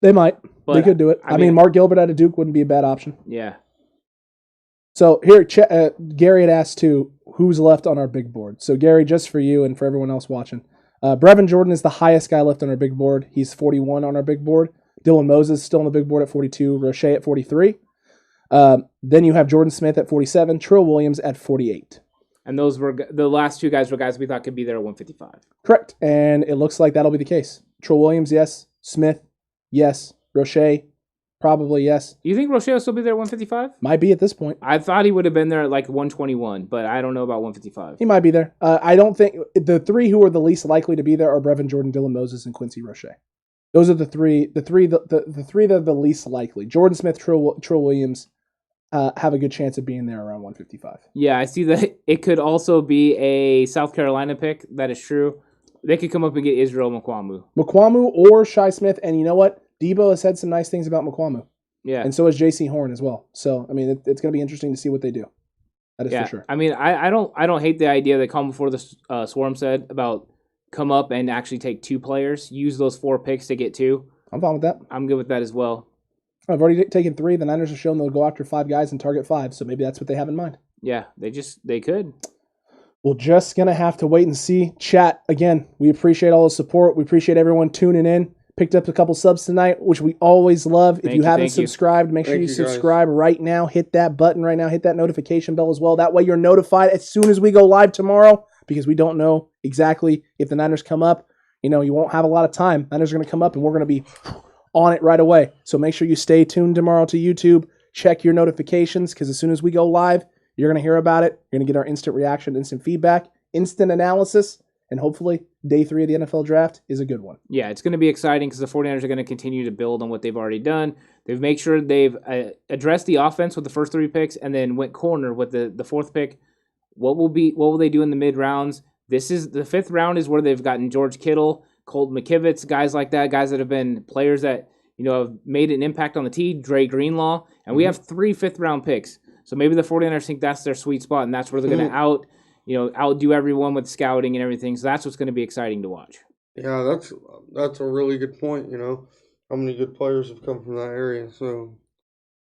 They might. But they could do it. I mean, Mark Gilbert out of Duke wouldn't be a bad option. Yeah. So here, Gary had asked too, who's left on our big board. So Gary, just for you and for everyone else watching, Brevin Jordan is the highest guy left on our big board. He's 41 on our big board. Dylan Moses still on the big board at 42. Roche at 43. Then you have Jordan Smith at 47. Trill Williams at 48. And those were the last 2 guys were guys we thought could be there at 155. Correct. And it looks like that'll be the case. Trill Williams, yes. Smith, yes. Roche, probably yes. Do you think Roche will still be there at 155? Might be at this point. I thought he would have been there at like 121, but I don't know about 155. He might be there. I don't think the 3 who are the least likely to be there are Brevin Jordan, Dylan Moses, and Quincy Roche. Those are the three that are the least likely. Jordan Smith, Trill Williams have a good chance of being there around 155. Yeah, I see that it could also be a South Carolina pick. That is true. They could come up and get Israel Mukwamu. Mukwamu or Shi Smith. And you know what? Debo has said some nice things about Mukwamu. Yeah. And so has J.C. Horn as well. So, I mean, it's going to be interesting to see what they do. That is for sure. I mean, I don't hate the idea that Calm Before the Swarm said about come up and actually take 2 players, use those 4 picks to get 2. I'm fine with that. I'm good with that as well. I've already taken 3. The Niners have shown they'll go after 5 guys and target 5, so maybe that's what they have in mind. Yeah, they could. We're just going to have to wait and see. Chat, again, we appreciate all the support. We appreciate everyone tuning in. Picked up a couple subs tonight, which we always love. If you haven't subscribed, make sure you subscribe right now. Hit that button right now. Hit that notification bell as well. That way you're notified as soon as we go live tomorrow, because we don't know exactly if the Niners come up. You won't have a lot of time. Niners are going to come up, and we're going to be on it right away. So make sure you stay tuned tomorrow to YouTube. Check your notifications, because as soon as we go live, you're going to hear about it. You're going to get our instant reaction, instant feedback, instant analysis, and hopefully day 3 of the NFL draft is a good one. Yeah, it's going to be exciting because the 49ers are going to continue to build on what they've already done. They've made sure they've addressed the offense with the first 3 picks and then went corner with the 4th pick. What will they do in the mid rounds? This is the 5th round is where they've gotten George Kittle, Colt McKivitz, guys like that, guys that have been players that have made an impact on the tee, Dre Greenlaw, and we have 3 5th-round picks. So maybe the 49ers think that's their sweet spot, and that's where they're going to outdo everyone with scouting and everything. So that's what's going to be exciting to watch. Yeah, that's a really good point. How many good players have come from that area. So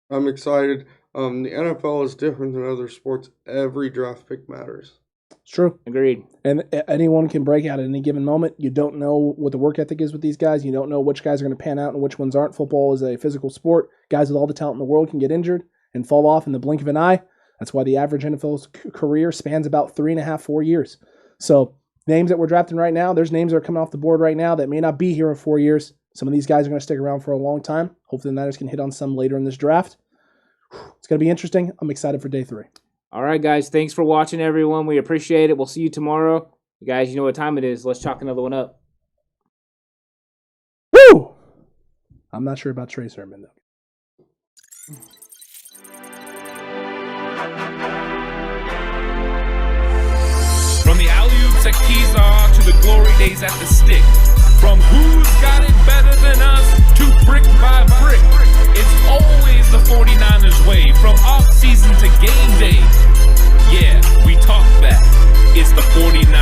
I'm excited. The NFL is different than other sports. Every draft pick matters. It's true. Agreed. And anyone can break out at any given moment. You don't know what the work ethic is with these guys. You don't know which guys are going to pan out and which ones aren't. Football is a physical sport. Guys with all the talent in the world can get injured and fall off in the blink of an eye. That's why the average NFL career spans about 3.5, 4 years. So names that we're drafting right now, there's names that are coming off the board right now that may not be here in 4 years. Some of these guys are going to stick around for a long time. Hopefully the Niners can hit on some later in this draft. It's going to be interesting. I'm excited for day 3. All right, guys. Thanks for watching, everyone. We appreciate it. We'll see you tomorrow. You guys, you know what time it is. Let's chalk another one up. Woo! I'm not sure about Trey Sermon, though. From the alley-oops at Kezar to the glory days at the stick. From who's got it better than us to brick by brick. It's always the 49ers way from off-season to game day. Yeah, we talk that. It's the 49ers.